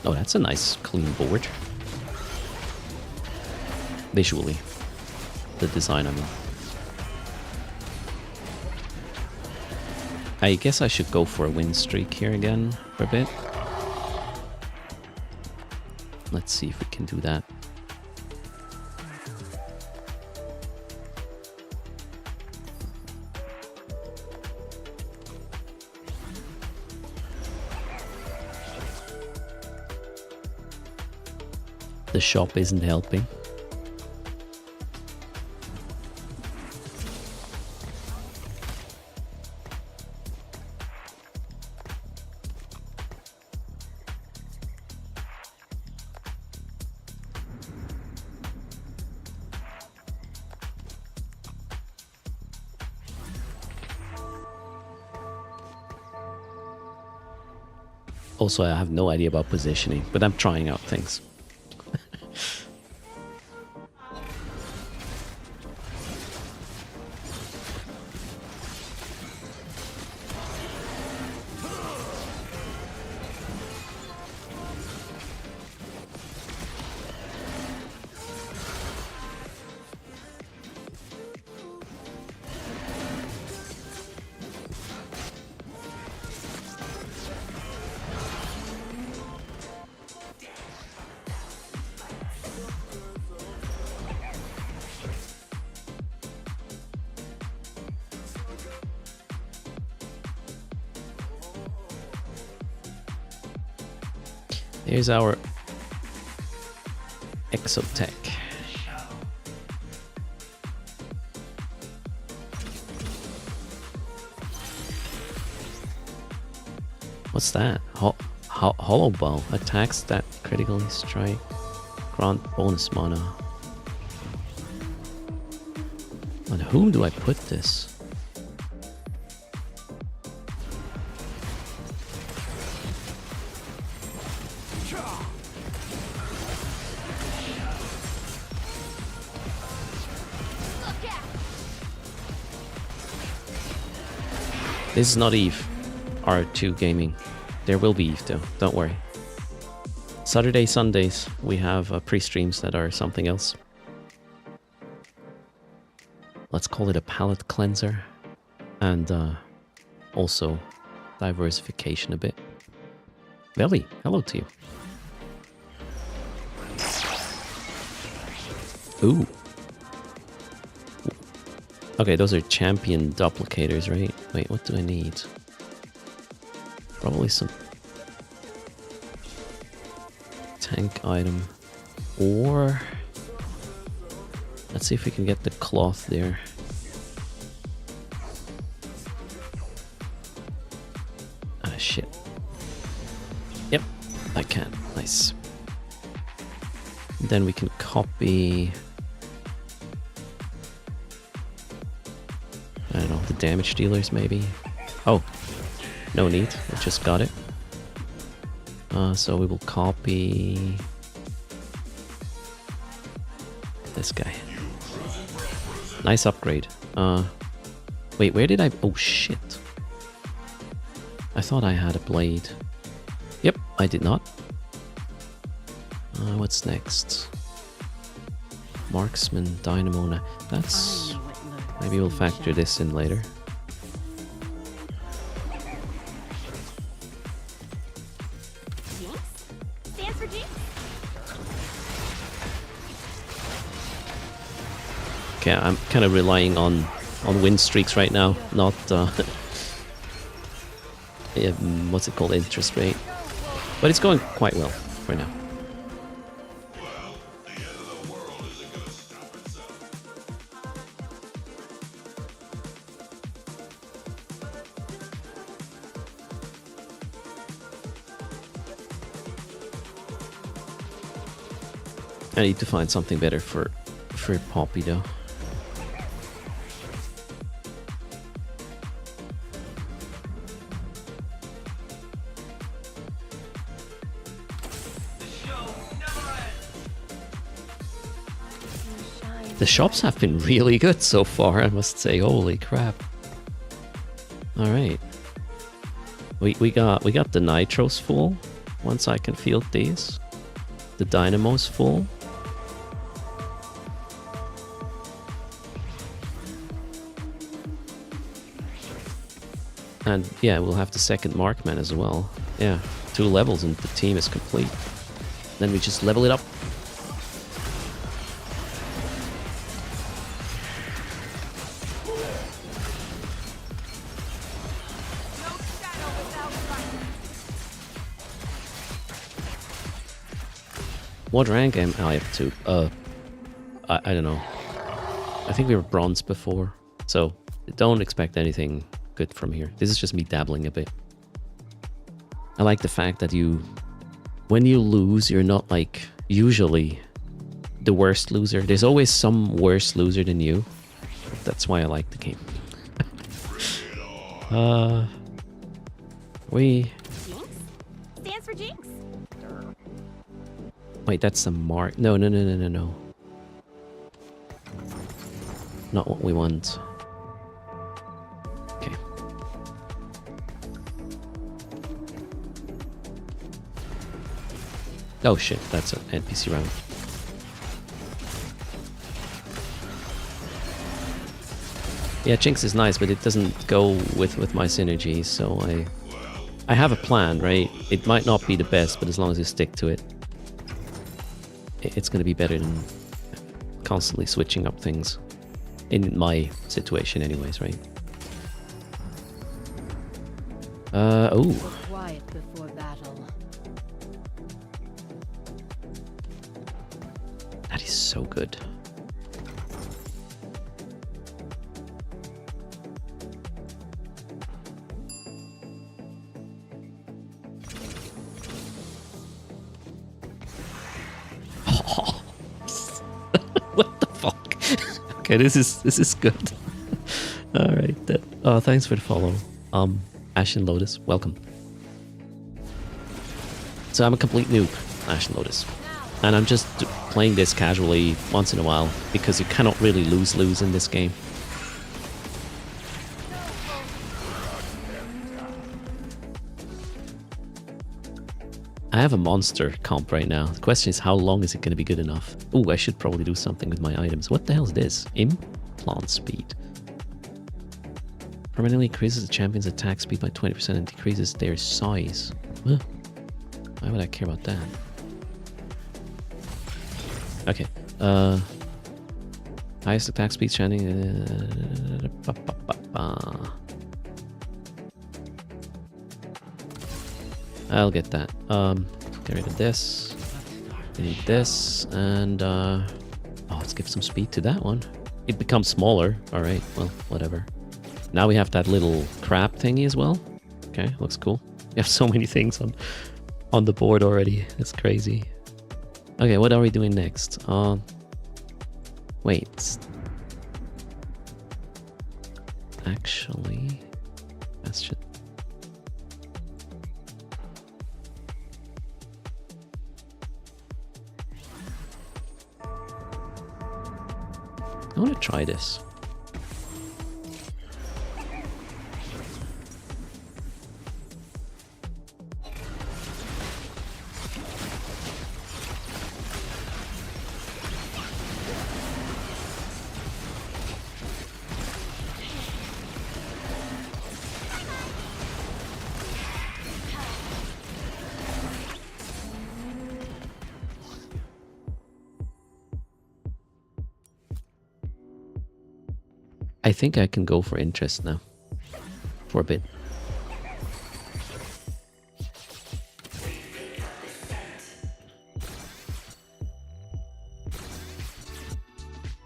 Oh, that's a nice clean board. Visually. The design, I mean. I guess I should go for a win streak here again for a bit. Let's see if we can do that. The shop isn't helping. Also, I have no idea about positioning, but I'm trying out things. Here's our Exotech. What's that? Hollow Bow. Attacks that critically strike. Grant bonus mana. On whom do I put this? This is not Eve. R2 Gaming. There will be Eve though, don't worry. Saturday, Sundays, we have pre-streams that are something else. Let's call it a palate cleanser. And also diversification a bit. Belly, hello to you. Ooh. Okay, those are champion duplicators, right? Wait, what do I need? Probably some tank item. Or let's see if we can get the cloth there. Ah, shit. Yep, I can. Nice. Then we can copy... I don't know, the damage dealers maybe? Oh, no need, I just got it. So we will copy... this guy. Nice upgrade. Wait, where did I... oh shit. I thought I had a blade. Yep, I did not. What's next? Marksman, Dynamo. That's... maybe we'll factor this in later. Jinx? Stands for Jinx? Okay, I'm kind of relying on win streaks right now, not yeah, what's it called, interest rate. But it's going quite well for now. I need to find something better for Poppy though. The shops have been really good so far, I must say. Holy crap. Alright. We got the nitros full. Once I can field these. The dynamo's full. And yeah, we'll have the second markman as well. Yeah, 2 levels and the team is complete. Then we just level it up. What rank am I up to? I don't know. I think we were bronze before, so don't expect anything good from here. This is just me dabbling a bit. I like the fact that when you lose, you're not like usually the worst loser. There's always some worse loser than you. That's why I like the game. Jinx? Stands for Jinx. Wait, that's a mark. No. Not what we want. Okay. Oh shit, that's an NPC round. Yeah, Jinx is nice, but it doesn't go with my synergy, so I have a plan, right? It might not be the best, but as long as you stick to it, it's going to be better than constantly switching up things. In my situation anyways, right? Oh. Look quiet before battle. That is so good. What the fuck? Okay, this is good. All right. Thanks for the follow. Ashen Lotus, welcome. So I'm a complete noob, Ashen Lotus, and I'm just playing this casually once in a while because you cannot really lose in this game. I have a monster comp right now. The question is, how long is it going to be good enough? Ooh, I should probably do something with my items. What the hell is this? Implant speed. Permanently increases the champion's attack speed by 20% and decreases their size. Huh. Why would I care about that? Okay. Highest attack speed chanting. I'll get that. Get rid of this. I need this, and oh, let's give some speed to that one. It becomes smaller. All right. Well, whatever. Now we have that little crab thingy as well. Okay, looks cool. We have so many things on the board already. It's crazy. Okay, what are we doing next? Wait. Actually, that's just. I want to try this. I think I can go for interest now. For a bit.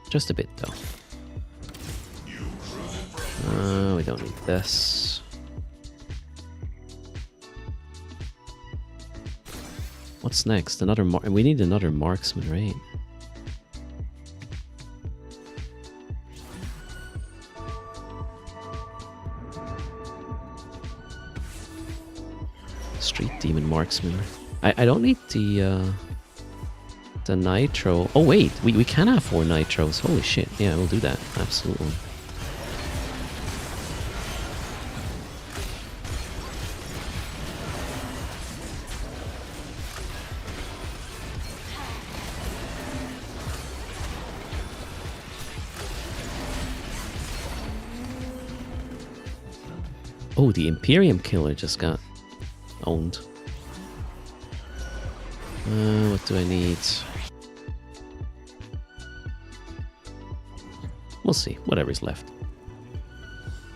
Just a bit though. We don't need this. What's next? Another we need another marksman, right? Street Demon Marksman. I don't need the nitro. Oh wait, we can have 4 nitros. Holy shit. Yeah, we'll do that. Absolutely. Oh, the Imperium Killer just got owned. What do I need? We'll see. Whatever's left.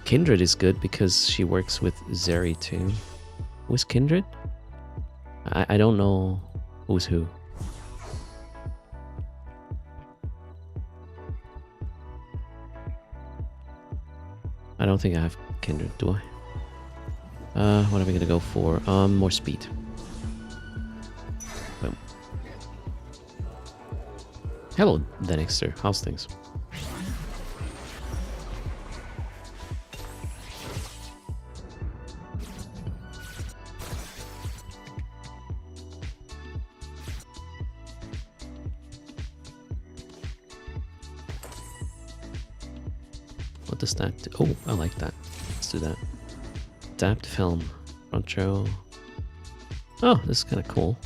Kindred is good because she works with Zeri too. Who's Kindred? I don't know who's who. don't think I have Kindred, do I? What are we gonna go for? More speed. Boom. Hello, Denixter. How's things? What does that do? Oh, I like that. Let's do that. Adapt film. Front row. Oh, this is kind of cool.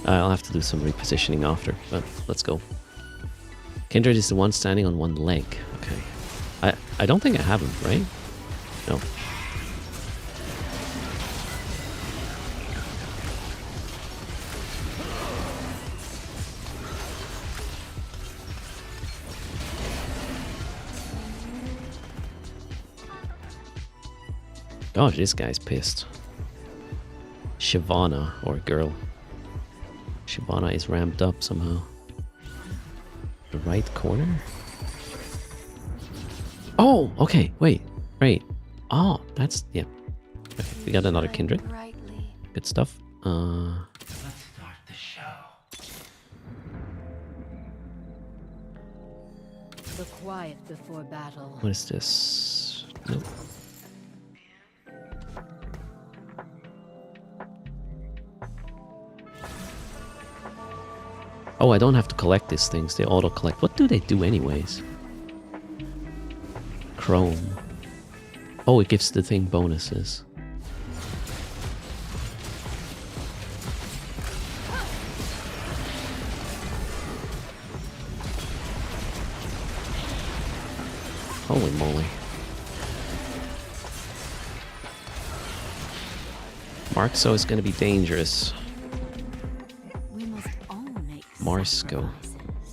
I'll have to do some repositioning after, but let's go. Kindred is the one standing on one leg. Okay. I don't think I have him, right? No. Gosh, this guy's pissed. Shyvana, or girl. Shyvana is ramped up somehow. The right corner? Oh, okay, wait, right. Oh, that's, yeah. Okay, we got another Kindred. Brightly. Good stuff. Let's start the show. The quiet before battle. What is this? Nope. Oh, I don't have to collect these things. They auto-collect. What do they do anyways? Chrome. Oh, it gives the thing bonuses. Holy moly. Marxo is going to be dangerous. We must all make Marsco. sacrifices.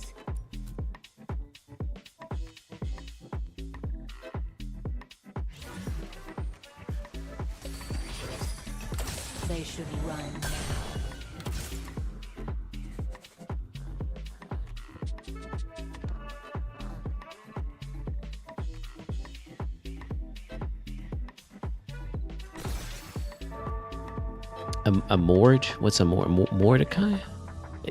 They should run now. A Mord? What's a Mordecai?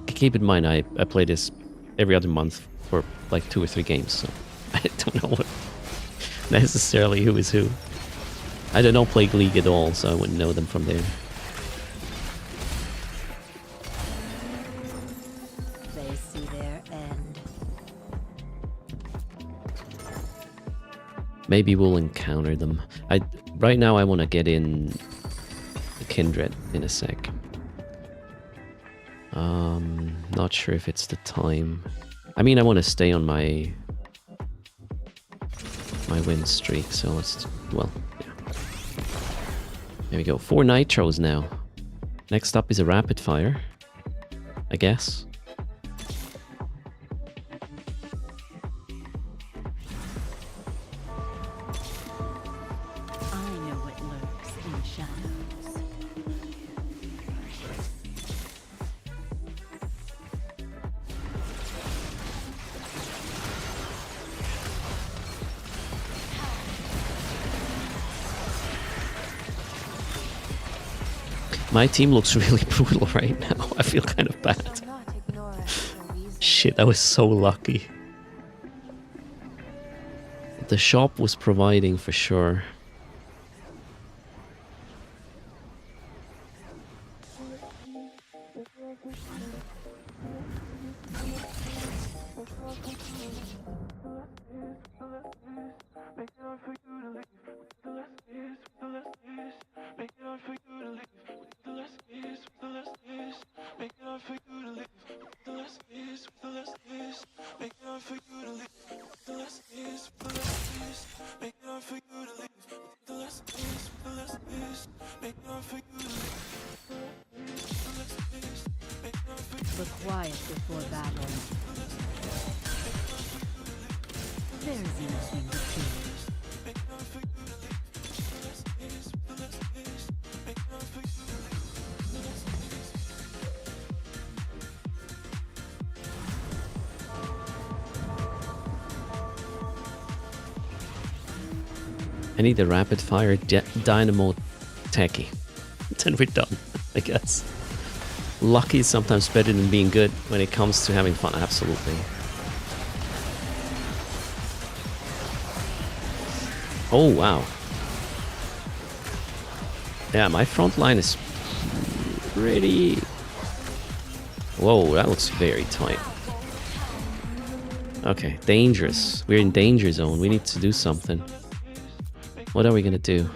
Keep in mind, I play this every other month for like 2 or 3 games, so I don't know what necessarily who is who. I don't play League at all, so I wouldn't know them from there. They see their end. Maybe we'll encounter them. Right now I want to get in Kindred in a sec. Not sure if it's the time. I mean, I want to stay on my win streak, so let's, well, yeah. There we go. 4 nitros now. Next up is a rapid fire, I guess. I know what lurks in the shadows. My team looks really brutal right now. I feel kind of bad. Shall not ignore us so easily. Shit, I was so lucky. The shop was providing for sure. The quiet before battle. There is nothing to fear. I need a rapid fire dynamo techie. Then we're done, I guess. Lucky is sometimes better than being good when it comes to having fun, absolutely. Oh, wow. Yeah, my front line is pretty... Whoa, that looks very tight. Okay, dangerous. We're in danger zone. We need to do something. What are we gonna do?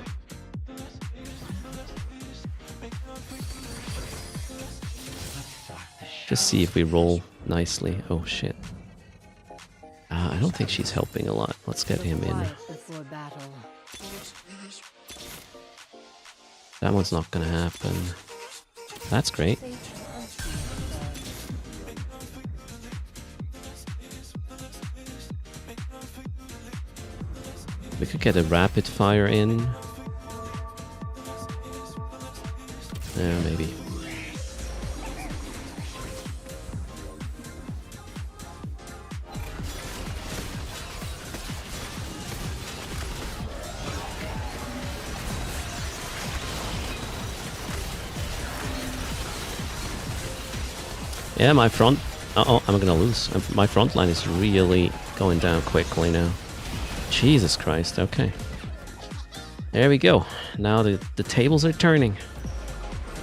Just see if we roll nicely. Oh shit. I don't think she's helping a lot. Let's get him in. Quiet before battle. That one's not gonna happen. That's great. We could get a rapid fire in. Yeah, maybe. Yeah, my front... Uh-oh, I'm gonna lose. My front line is really going down quickly now. Jesus Christ, okay. There we go. Now the tables are turning.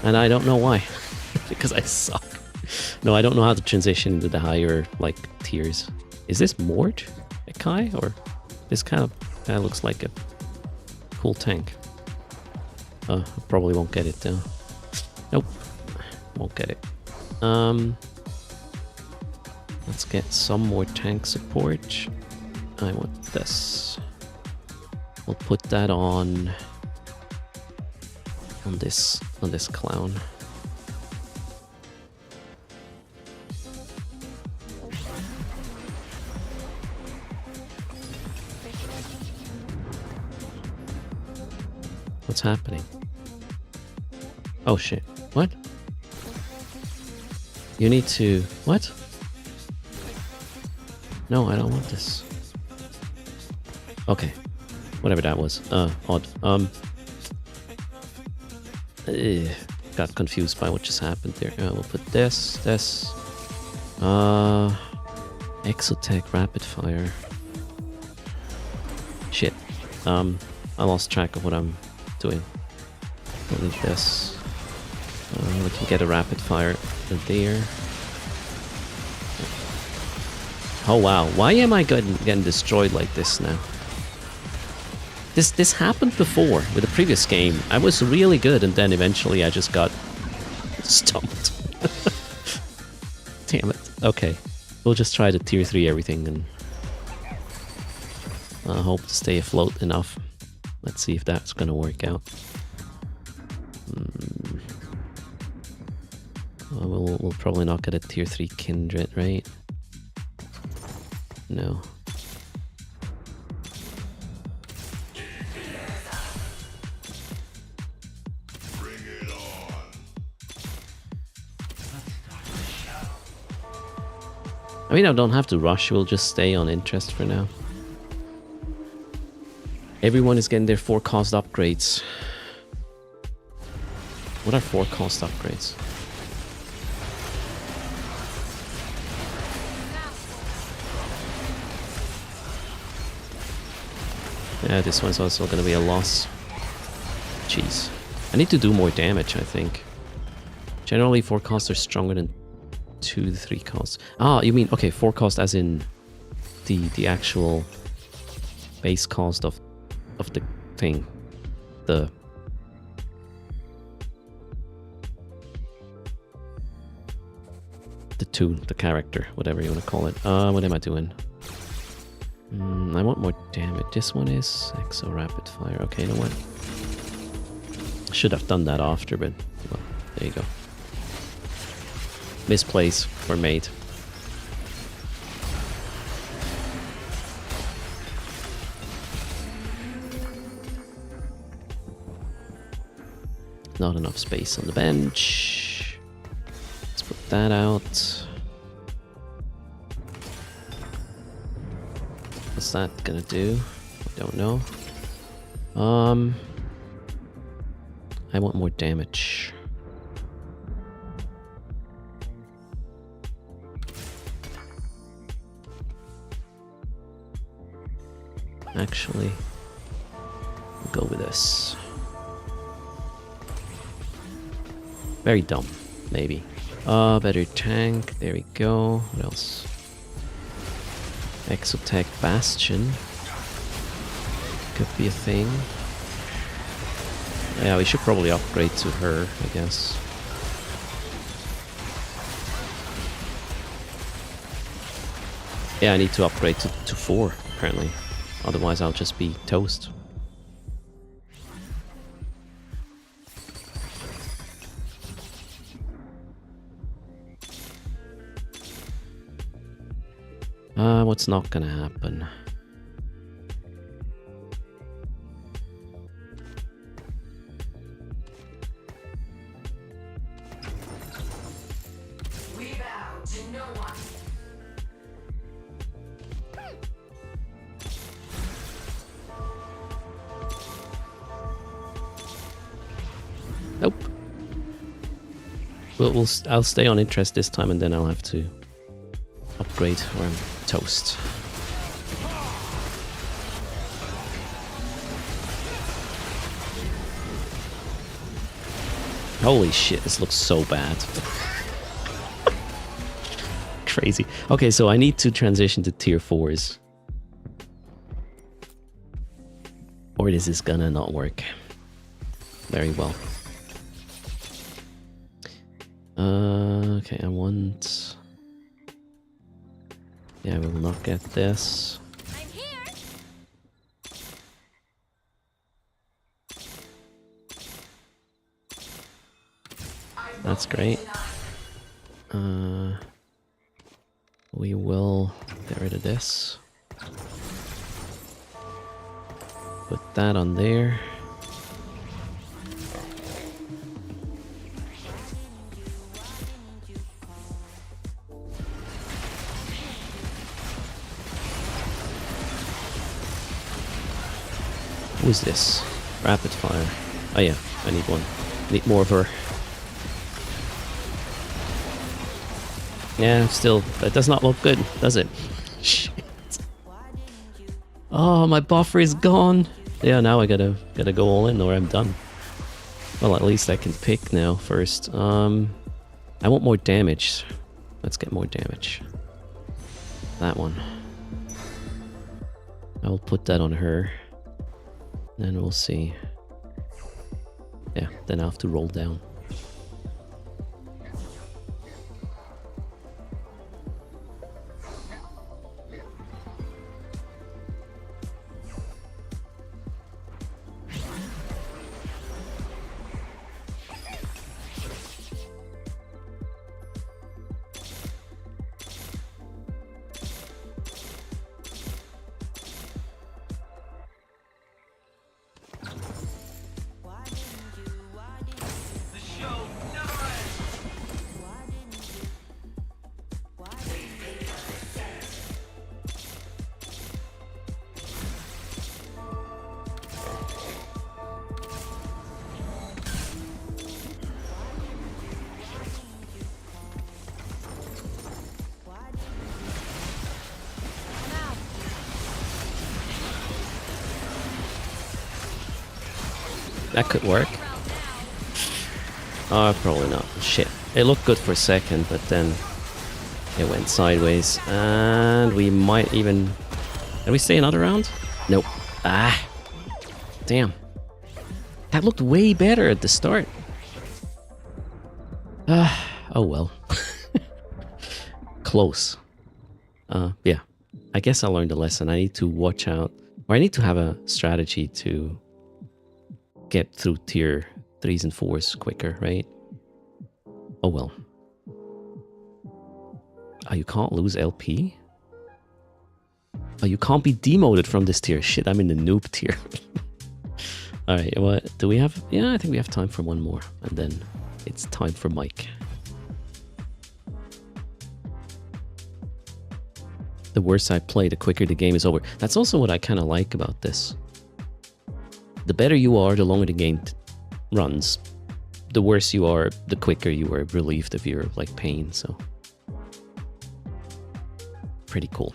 And I don't know why. Because I suck. No, I don't know how to transition into the higher, like, tiers. Is this Mort? A Kai? Or this kind of looks like a cool tank. I probably won't get it though. Nope. Won't get it. Let's get some more tank support. I want this. We'll put that on this clown. What's happening? Oh shit. What? You need to... What? No, I don't want this. Okay. Whatever that was. Odd. Got confused by what just happened there. We'll put this. Exotech rapid fire. Shit. I lost track of what I'm doing. Don't need this. We can get a rapid fire there. Oh wow, why am I getting destroyed like this now? This happened before with the previous game. I was really good and then eventually I just got stumped. Damn it. Okay, we'll just try to tier 3 everything and hope to stay afloat enough. Let's see if that's gonna work out. We'll probably not get a tier 3 Kindred, right? No. I mean, I don't have to rush, we'll just stay on interest for now. Everyone is getting their 4 cost upgrades. What are 4 cost upgrades? Yeah, this one's also gonna be a loss. Jeez. I need to do more damage, I think. Generally, 4 costs are stronger than 2 to 3 costs. Ah, you mean, okay, 4 cost as in the actual base cost of the thing. The toon, the character, whatever you want to call it. What am I doing? I want more damage. This one is Exo Rapid Fire. Okay, you know what? Should have done that after, but well, there you go. Misplays were made. Not enough space on the bench. Let's put that out. What's that gonna do? I don't know. I want more damage. Actually, we'll go with this. Very dumb, maybe. Better tank. There we go. What else? Exotech Bastion. Could be a thing. Yeah, we should probably upgrade to her, I guess. Yeah, I need to upgrade to 4, apparently. Otherwise, I'll just be toast. What's not gonna happen? We bow to no one. Nope. I'll stay on interest this time, and then I'll have to upgrade or I'm toast. Holy shit, this looks so bad. Crazy. Okay, so I need to transition to tier 4s. Or this is gonna not work very well. Okay, I want... Yeah, we will not get this. I'm here. That's great. We will get rid of this. Put that on there. Who is this? Rapid fire. Oh yeah, I need one. Need more of her. Yeah, still, that does not look good, does it? Shit. Oh, my buffer is gone. Yeah, now I gotta go all in or I'm done. Well, at least I can pick now first. I want more damage. Let's get more damage. That one. I'll put that on her. Then we'll see. Yeah, then I'll have to roll down. That could work. Oh, probably not. Shit. It looked good for a second, but then it went sideways. And we might even... Can we stay another round? Nope. Ah. Damn. That looked way better at the start. Oh well. Close. Yeah. I guess I learned a lesson. I need to watch out. Or I need to have a strategy to get through tier 3s and 4s quicker, right? Oh well. Oh, you can't lose LP? Oh, you can't be demoted from this tier. Shit, I'm in the noob tier. Alright, what do we have? Yeah, I think we have time for one more. And then it's time for Mike. The worse I play, the quicker the game is over. That's also what I kind of like about this. the better you are, the longer the game runs. The worse you are, the quicker you are relieved of your like pain. So pretty cool.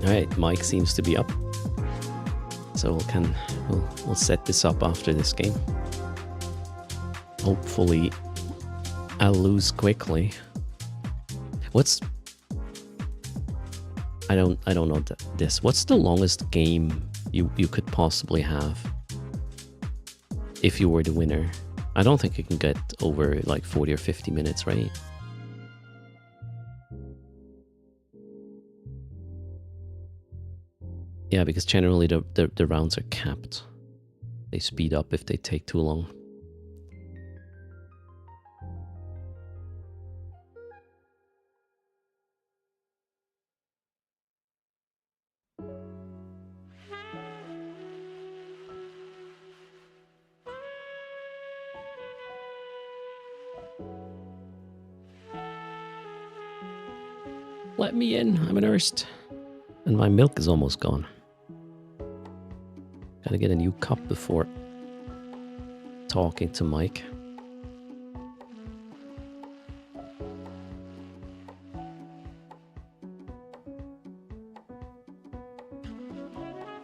Alright, Mike seems to be up. So we'll set this up after this game. Hopefully I'll lose quickly. I don't know this. What's the longest game you could possibly have if you were the winner? I don't think you can get over like 40 or 50 minutes, right? Yeah, because generally the rounds are capped. They speed up if they take too long. Let me in, I'm an Erst. And my milk is almost gone. Gotta get a new cup before talking to Mike.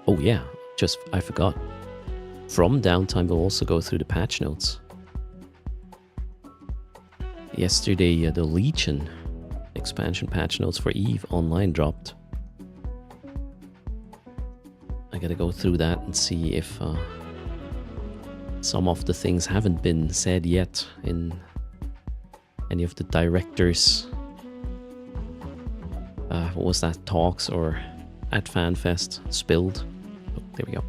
Oh yeah, I forgot. From downtime, we'll also go through the patch notes. Yesterday, the Legion expansion patch notes for EVE Online dropped. I gotta go through that and see if some of the things haven't been said yet in any of the directors' what was that, talks or at FanFest spilled. Oh, there we go.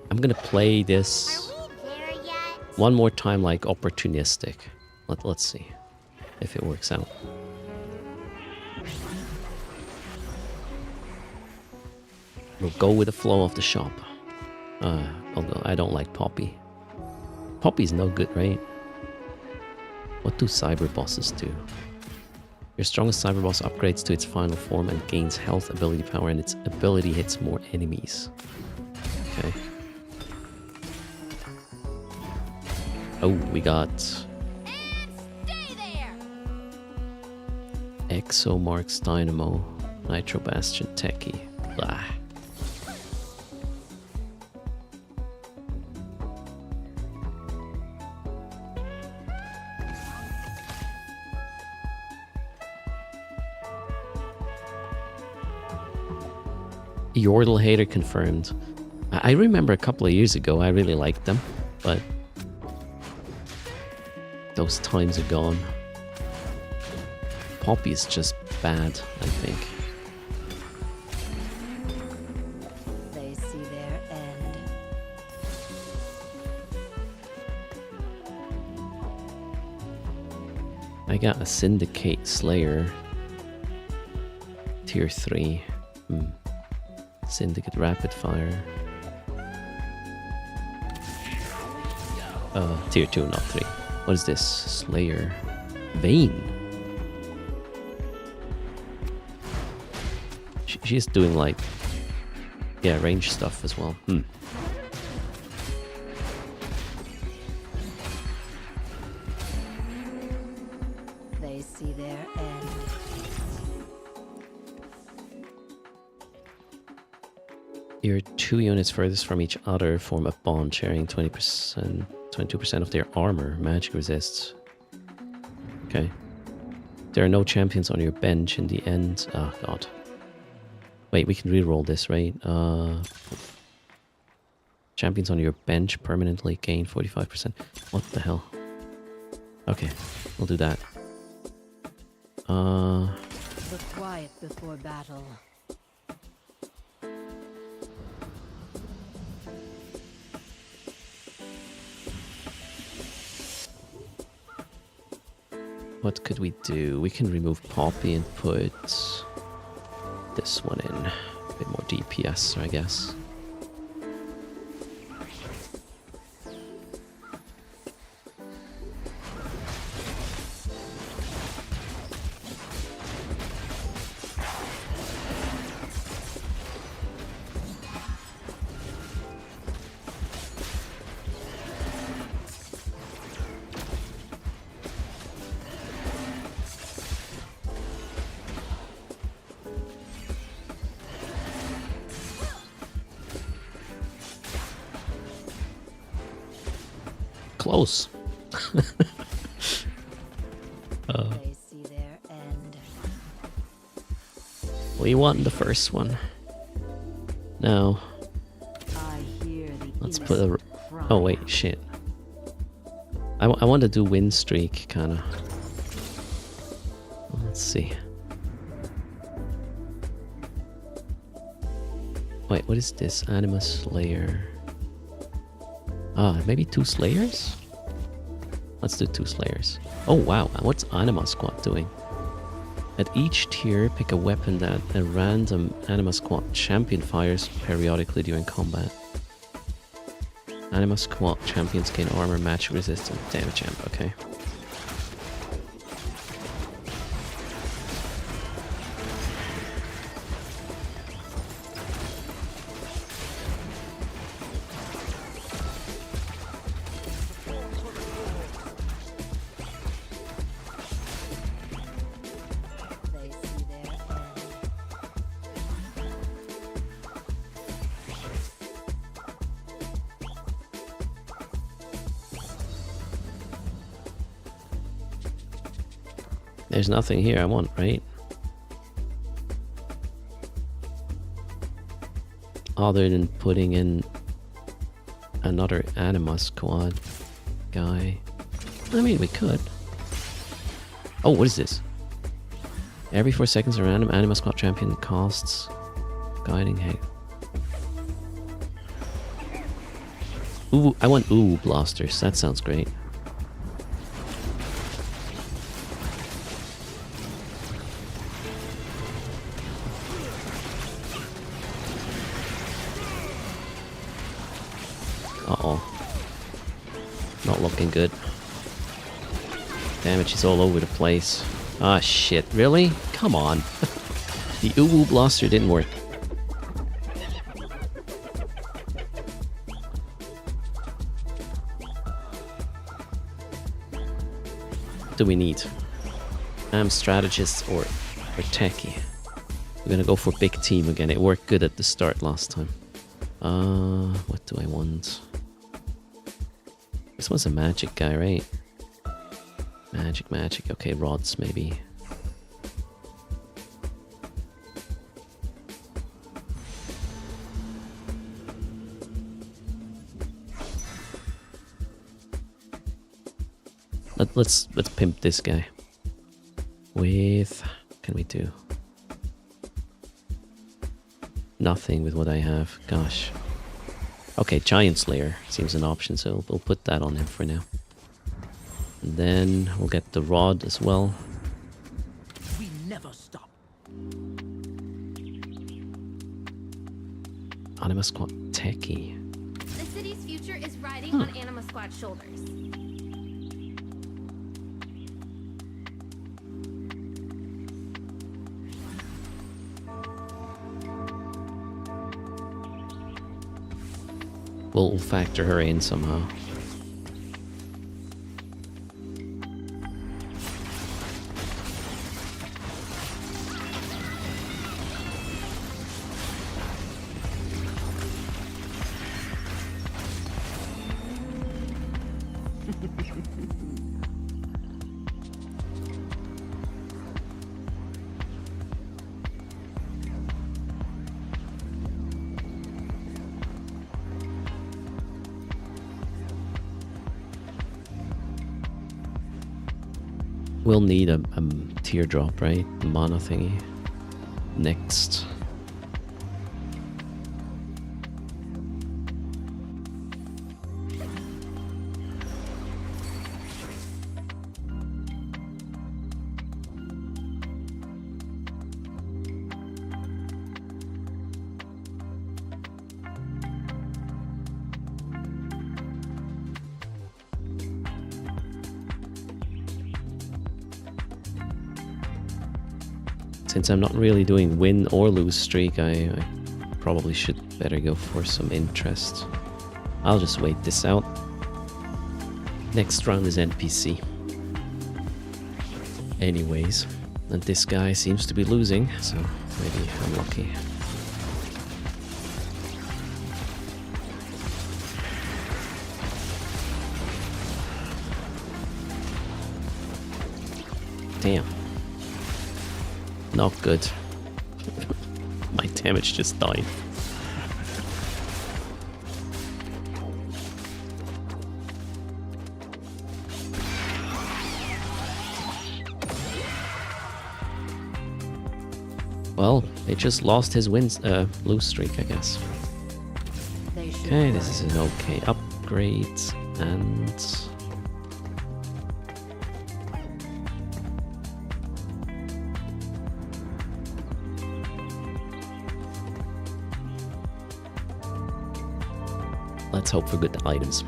I'm gonna play this one more time like opportunistic. Let's see if it works out. We'll go with the flow of the shop. Although I don't like Poppy. Poppy's no good, right? What do cyber bosses do? Your strongest cyber boss upgrades to its final form and gains health, ability power, and its ability hits more enemies. Okay. Oh, we got Exomarks Dynamo, Nitro Bastion Techie. Blah. Yordle hater confirmed. I remember a couple of years ago I really liked them, but those times are gone. Poppy is just bad, I think. They see their end. I got a Syndicate Slayer. Tier 3. Syndicate Rapid Fire. Tier 2, not 3. What is this? Slayer. Vayne. She's doing like... yeah, range stuff as well. They see their end. Your 2 units furthest from each other form a bond sharing 20%, 22% of their armor. Magic resists. Okay. There are no champions on your bench in the end. Oh god. Wait, we can reroll this, right? Champions on your bench permanently gain 45%. What the hell? Okay, we'll do that. But quiet before battle. What could we do? We can remove Poppy and put this one in. A bit more DPS, I guess. Close. They see their end. We won the first one. Now, I hear the let's put a... innocent cry. oh wait, shit. I want to do win streak, kind of. Let's see. Wait, what is this? Anima Slayer. Ah, maybe 2 Slayers? Let's do 2 Slayers. Oh wow, what's Anima Squad doing? At each tier, pick a weapon that a random Anima Squad champion fires periodically during combat. Anima Squad champions gain armor, magic resistance, damage amp, okay. They see their end. There's nothing here I want, right? Other than putting in another Anima Squad guy. I mean, we could. Oh, what is this? Every 4 seconds, a random Anima Squad champion costs guiding hate. Ooh, I want ooh blasters. That sounds great. Uh-oh. Not looking good. Damage is all over the place. Ah, shit. Really? Come on. The Uwu Blaster didn't work. What do we need? Strategist or techie? We're gonna go for big team again. It worked good at the start last time. What do I want? This one's a magic guy, right? Magic. Okay, rods maybe. Let's pimp this guy. With... what can we do? Nothing with what I have. Gosh. Okay, Giant Slayer seems an option, so we'll put that on him for now. And then we'll get the rod as well. We never stop. Anima Squad Techie. The city's future is riding on Anima Squad's shoulders. We'll factor her in somehow. We'll need a teardrop, right? The mana thingy. Next. Since I'm not really doing win or lose streak, I probably should better go for some interest. I'll just wait this out. Next round is NPC. Anyways, and this guy seems to be losing, so maybe I'm lucky. Damn. Not good. My damage just died. Well, they just lost his lose streak, I guess. They should Okay, this is an okay upgrade, and let's hope for good items.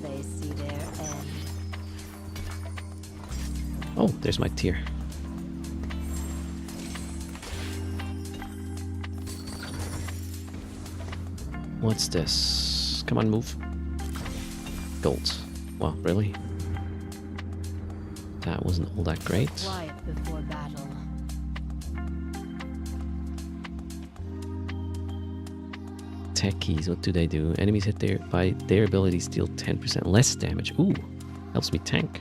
They see their end. Oh, there's my tier. What's this? Come on, move. Gold. Wow, really? That wasn't all that great. Quiet before battle. Techies, what do they do? Enemies hit by their abilities deal 10% less damage. Ooh, helps me tank.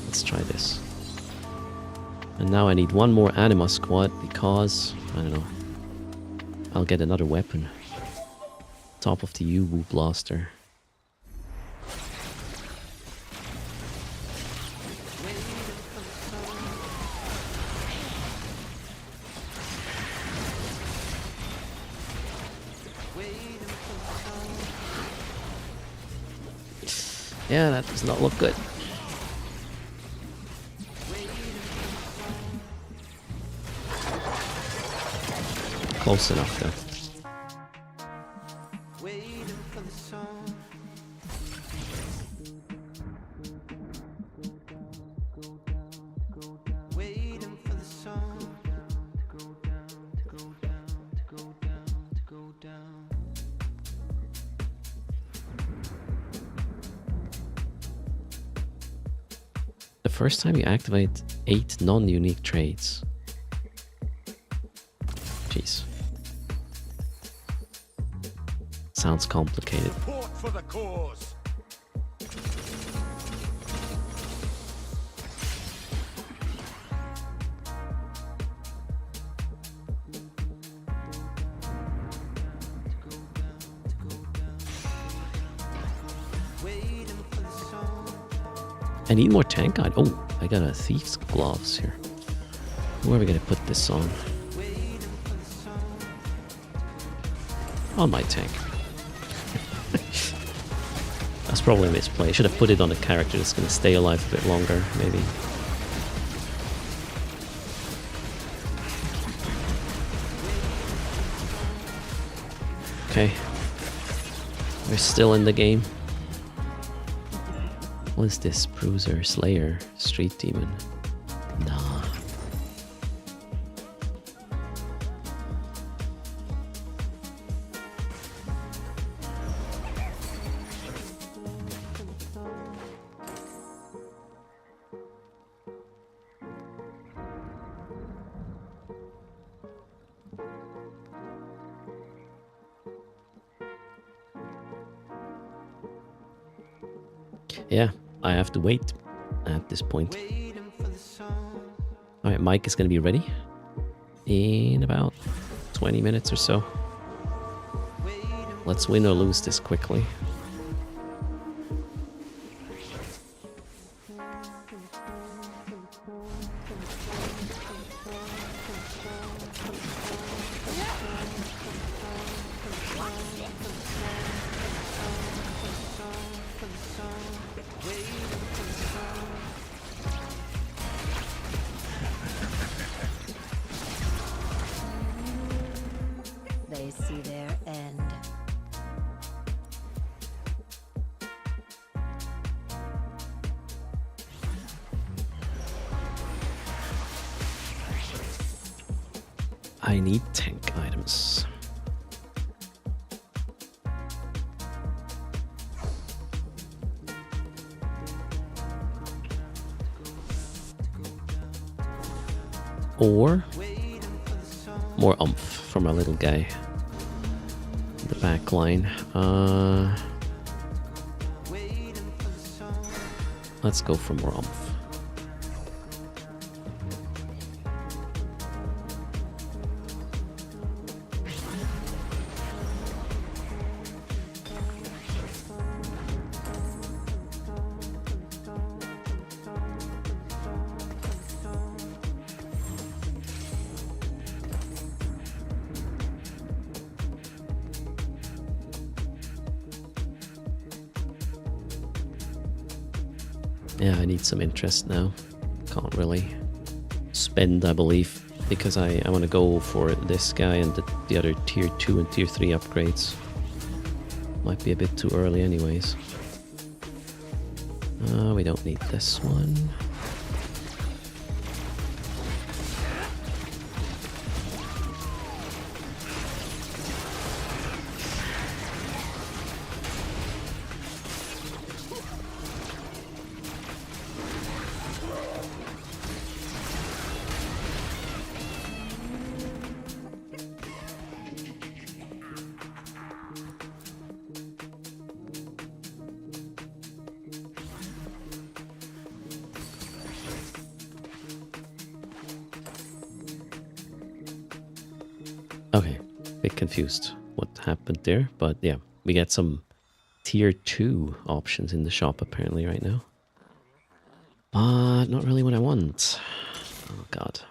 Let's try this. And now I need one more Anima Squad because, I don't know, I'll get another weapon. Top of the Wu blaster. Yeah, that does not look good. Close enough though. The first time you activate 8 non-unique traits. Jeez. Sounds complicated. Support for the cause. I need more tank item. Oh, I got a thief's gloves here. Where are we gonna put this on? On my tank. That's probably a misplay. I should have put it on a character that's gonna stay alive a bit longer, maybe. Okay. We're still in the game. What is this? Bruiser, Slayer, Street Demon. Nah. Yeah, I have to wait at this point. Alright, Mike is going to be ready in about 20 minutes or so. Let's win or lose this quickly. They see their end. I need tank items. Or more oomph from our little guy in the back line. Let's go for more oomph. Yeah, I need some interest now. Can't really spend, I believe, because I want to go for this guy and the other tier 2 and tier 3 upgrades. Might be a bit too early anyways. We don't need this one. Okay, bit confused what happened there, but yeah, we get some tier 2 options in the shop apparently right now. But not really what I want. Oh god.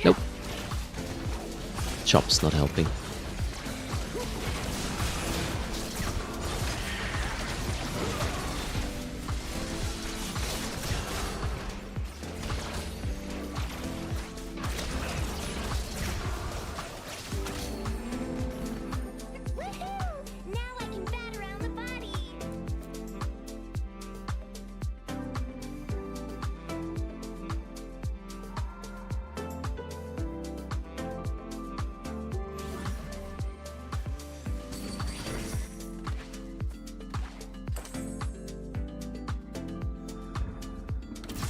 Nope. Chop's not helping. Now I can bat around the body.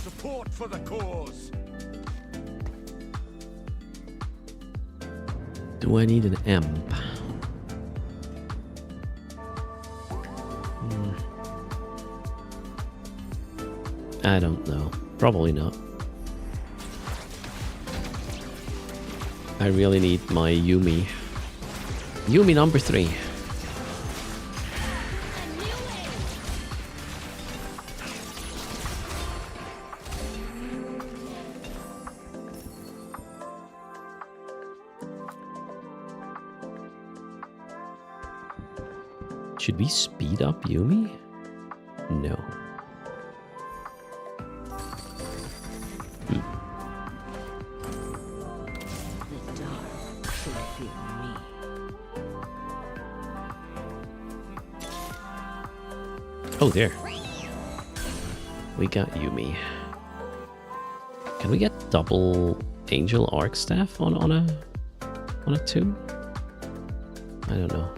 Support for the cause. Do I need an amp? I don't know. Probably not. I really need my Yumi. Yumi number 3. Should we speed up Yumi? No. The dark should fear me. Oh, there. We got Yumi. Can we get double Angel Arc Staff on a 2? I don't know.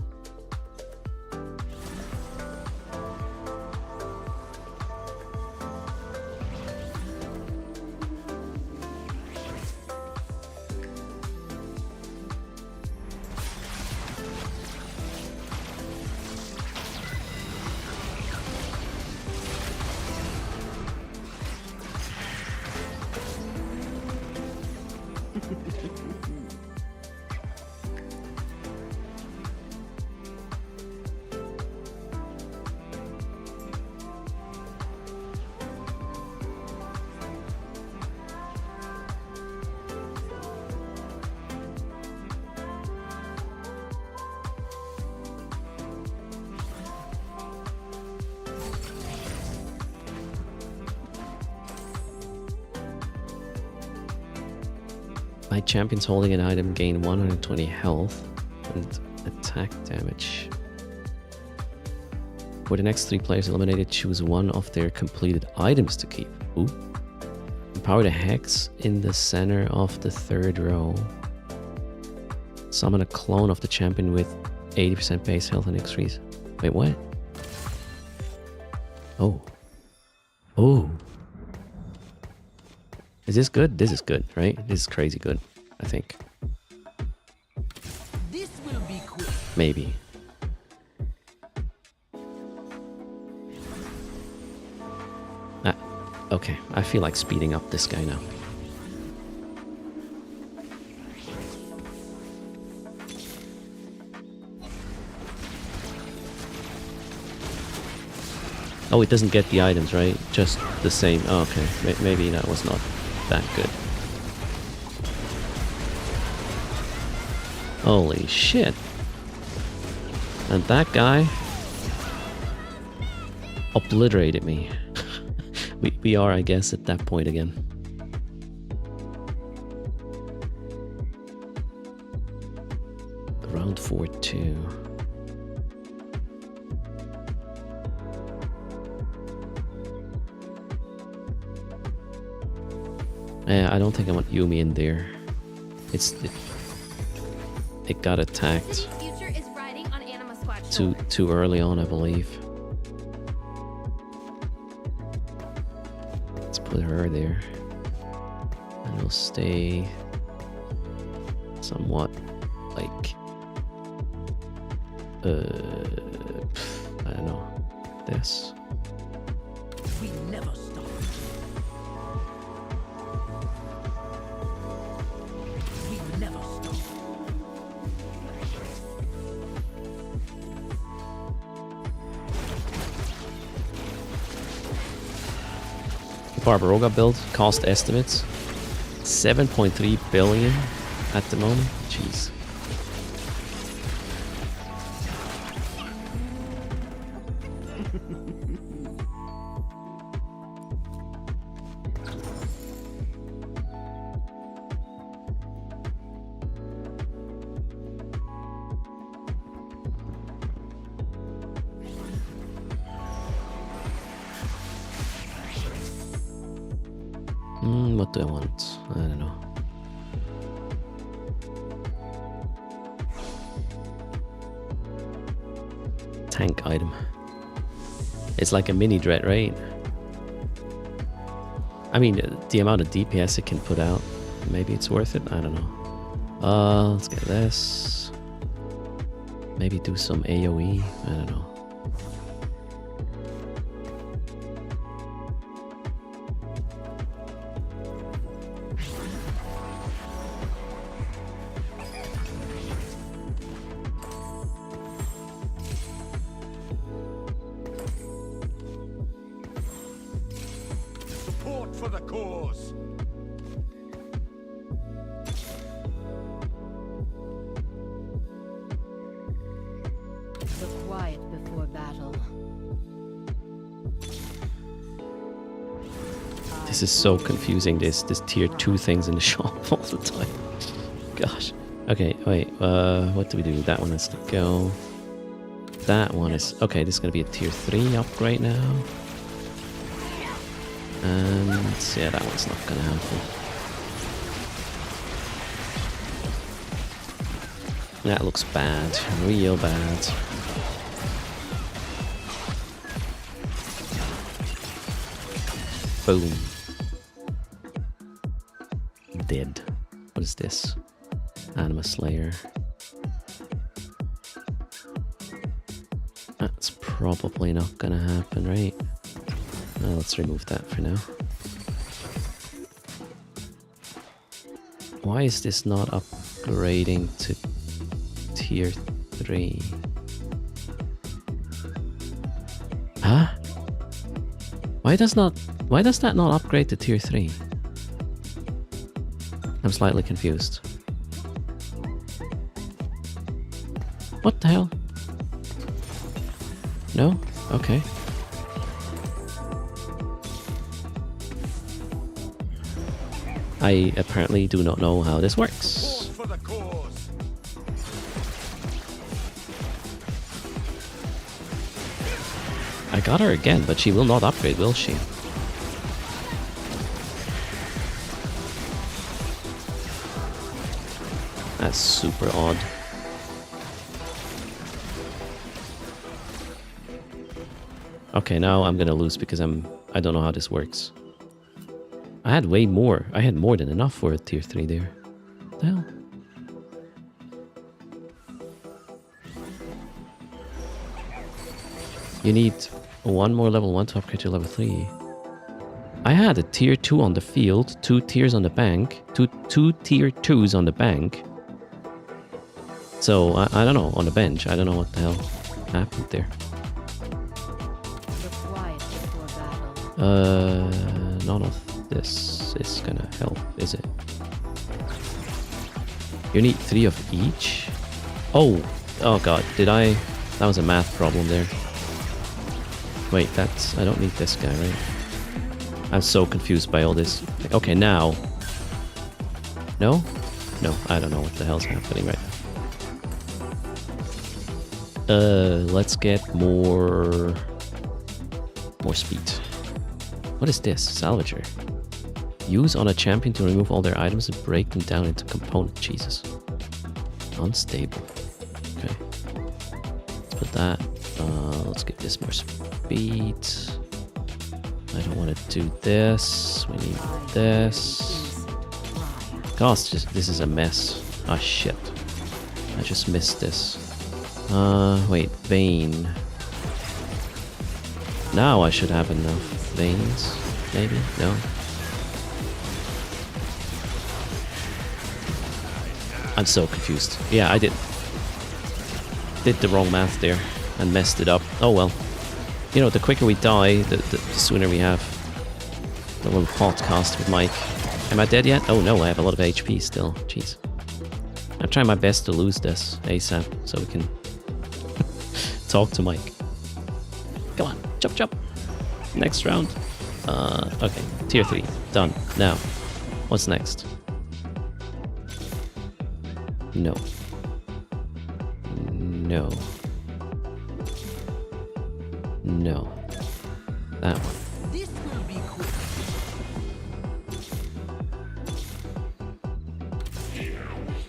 My champions holding an item gain 120 health and attack damage. For the next 3 players eliminated, choose one of their completed items to keep. Ooh. Empower the hex in the center of the 3rd row. Summon a clone of the champion with 80% base health and increase. Wait, what? Oh. Oh. Is this good? This is good, right? This is crazy good, I think. This will be quick. Maybe. Ah, okay. I feel like speeding up this guy now. Oh, it doesn't get the items, right? Just the same. Oh, okay. Maybe that was not that good. Holy shit. And that guy obliterated me. we are, I guess, at that point again. Round 4-2. I don't think I want Yumi in there. It got attacked Future is riding on Anima Squad too early on, I believe. Let's put her there, and we'll stay somewhat like I don't know, this. We never stop. We never stop. Barbaroga build cost estimates 7.3 billion at the moment. Jeez. What do I want? I don't know. Tank item. It's like a mini dread, right? I mean, the amount of DPS it can put out, maybe it's worth it. I don't know. Let's get this. Maybe do some AoE. I don't know. Support for the cause. The quiet before battle. This is so confusing, this tier 2 things in the shop all the time. Gosh. Okay, wait, what do we do? That one has to go. That one is... Okay, this is gonna be a tier 3 upgrade now. And yeah, that one's not gonna happen. That looks bad, real bad. Boom. Dead. What is this? Anima Slayer. That's probably not gonna happen, right? Let's remove that for now. Why is this not upgrading to tier 3? Huh? Why does that not upgrade to tier 3? I'm slightly confused. What the hell? No? Okay. I apparently do not know how this works. Support for the cause. I got her again, but she will not upgrade, will she? That's super odd. Okay, now I'm gonna lose because I don't know how this works. I had way more. I had more than enough for a tier 3 there. What the hell? You need one more level 1 to upgrade to level 3. I had a tier 2 on the field, 2 tiers on the bank, two tier 2s on the bank. So, I don't know, on the bench. I don't know what the hell happened there. The quiet before battle. None of this is gonna help, is it? You need 3 of each? Oh god, that was a math problem there. Wait, I don't need this guy, right? I'm so confused by all this. Okay, now. No? No, I don't know what the hell's happening right now. Let's get more speed. What is this? Salvager. Use on a champion to remove all their items and break them down into components. Jesus. Unstable. Okay. Let's put that. Let's get this more speed. I don't want to do this. We need this. Gosh, this is a mess. Ah, shit. I just missed this. Wait, Vein. Now I should have enough veins. Maybe? No? I'm so confused. Yeah, I did the wrong math there and messed it up. Oh well. You know, the quicker we die, the sooner we have the little podcast with Mike. Am I dead yet? Oh no, I have a lot of HP still. Jeez. I'm trying my best to lose this ASAP so we can talk to Mike. Come on, chop chop. Next round. Okay, tier 3. Done. Now, what's next? No. No. No. That one. This will be quick.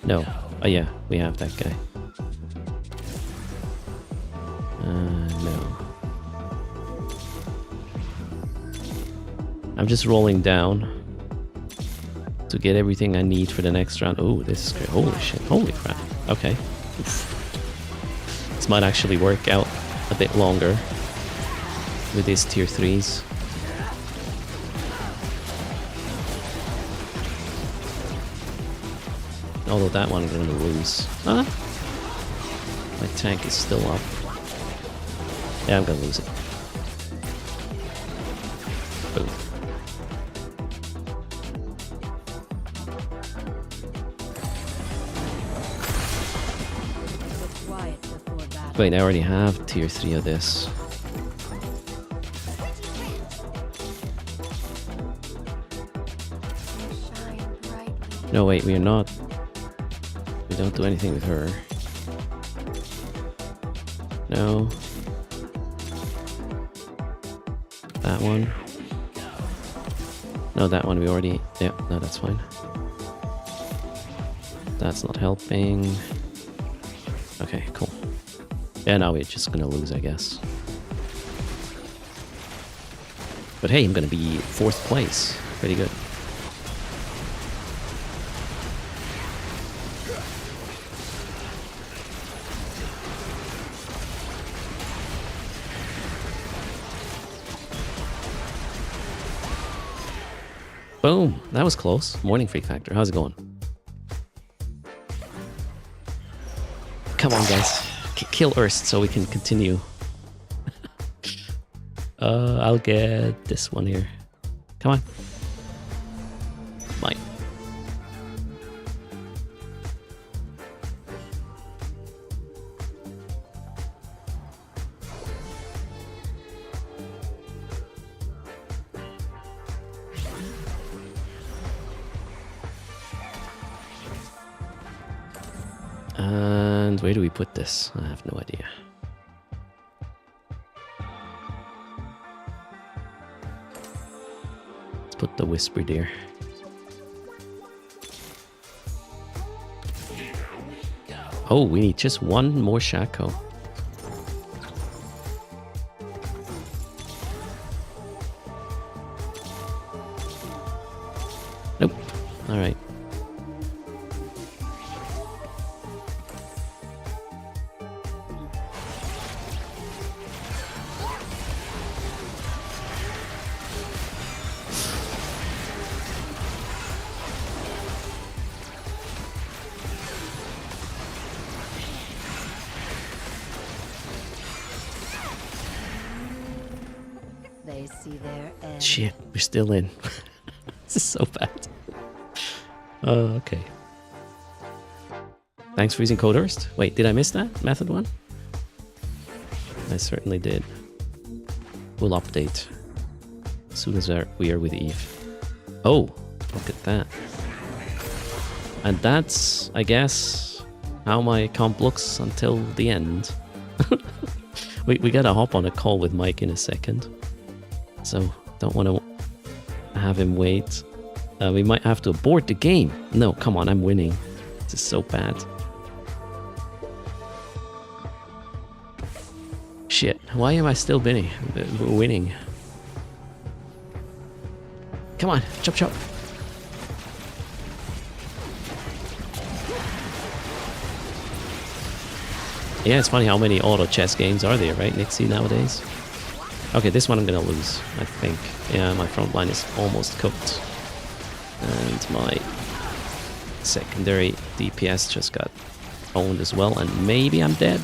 No. Oh yeah, we have that guy. No. I'm just rolling down to get everything I need for the next round. Oh, this is great. Holy shit. Holy crap. Okay. Oof. This might actually work out a bit longer with these tier 3s. Although that one I'm gonna lose. Huh? My tank is still up. Yeah, I'm gonna lose it. Boom. The quiet before battle. Wait, I already have tier 3 of this. Shine brightly. No, wait, we are not. We don't do anything with her. No. That one. No, that one we already... Yeah, no, that's fine. That's not helping. Okay, cool. Yeah, now we're just gonna lose, I guess. But hey, I'm gonna be 4th place. Pretty good. Boom! That was close. Morning Freak Factor. How's it going? Come on, guys. Kill Erst so we can continue. I'll get this one here. Come on. Mine. And where do we put this? I have no idea. Let's put the Whisper there. Oh, we need just one more Shaco. Nope. Alright. They see their end. Shit, we're still in. This is so bad. Okay. Thanks for using Codehurst. Wait, did I miss that? Method 1? I certainly did. We'll update as soon as we are with Eve. Oh, look at that. And that's, I guess, how my comp looks until the end. we gotta hop on a call with Mike in a second. So, don't want to have him wait. We might have to abort the game. No, come on, I'm winning. This is so bad. Shit, why am I still winning? Winning. Come on, chop chop. Yeah, it's funny how many auto chess games are there, right, Nixie, nowadays? Okay, this one I'm gonna lose, I think. Yeah, my front line is almost cooked. And my secondary DPS just got owned as well, and maybe I'm dead.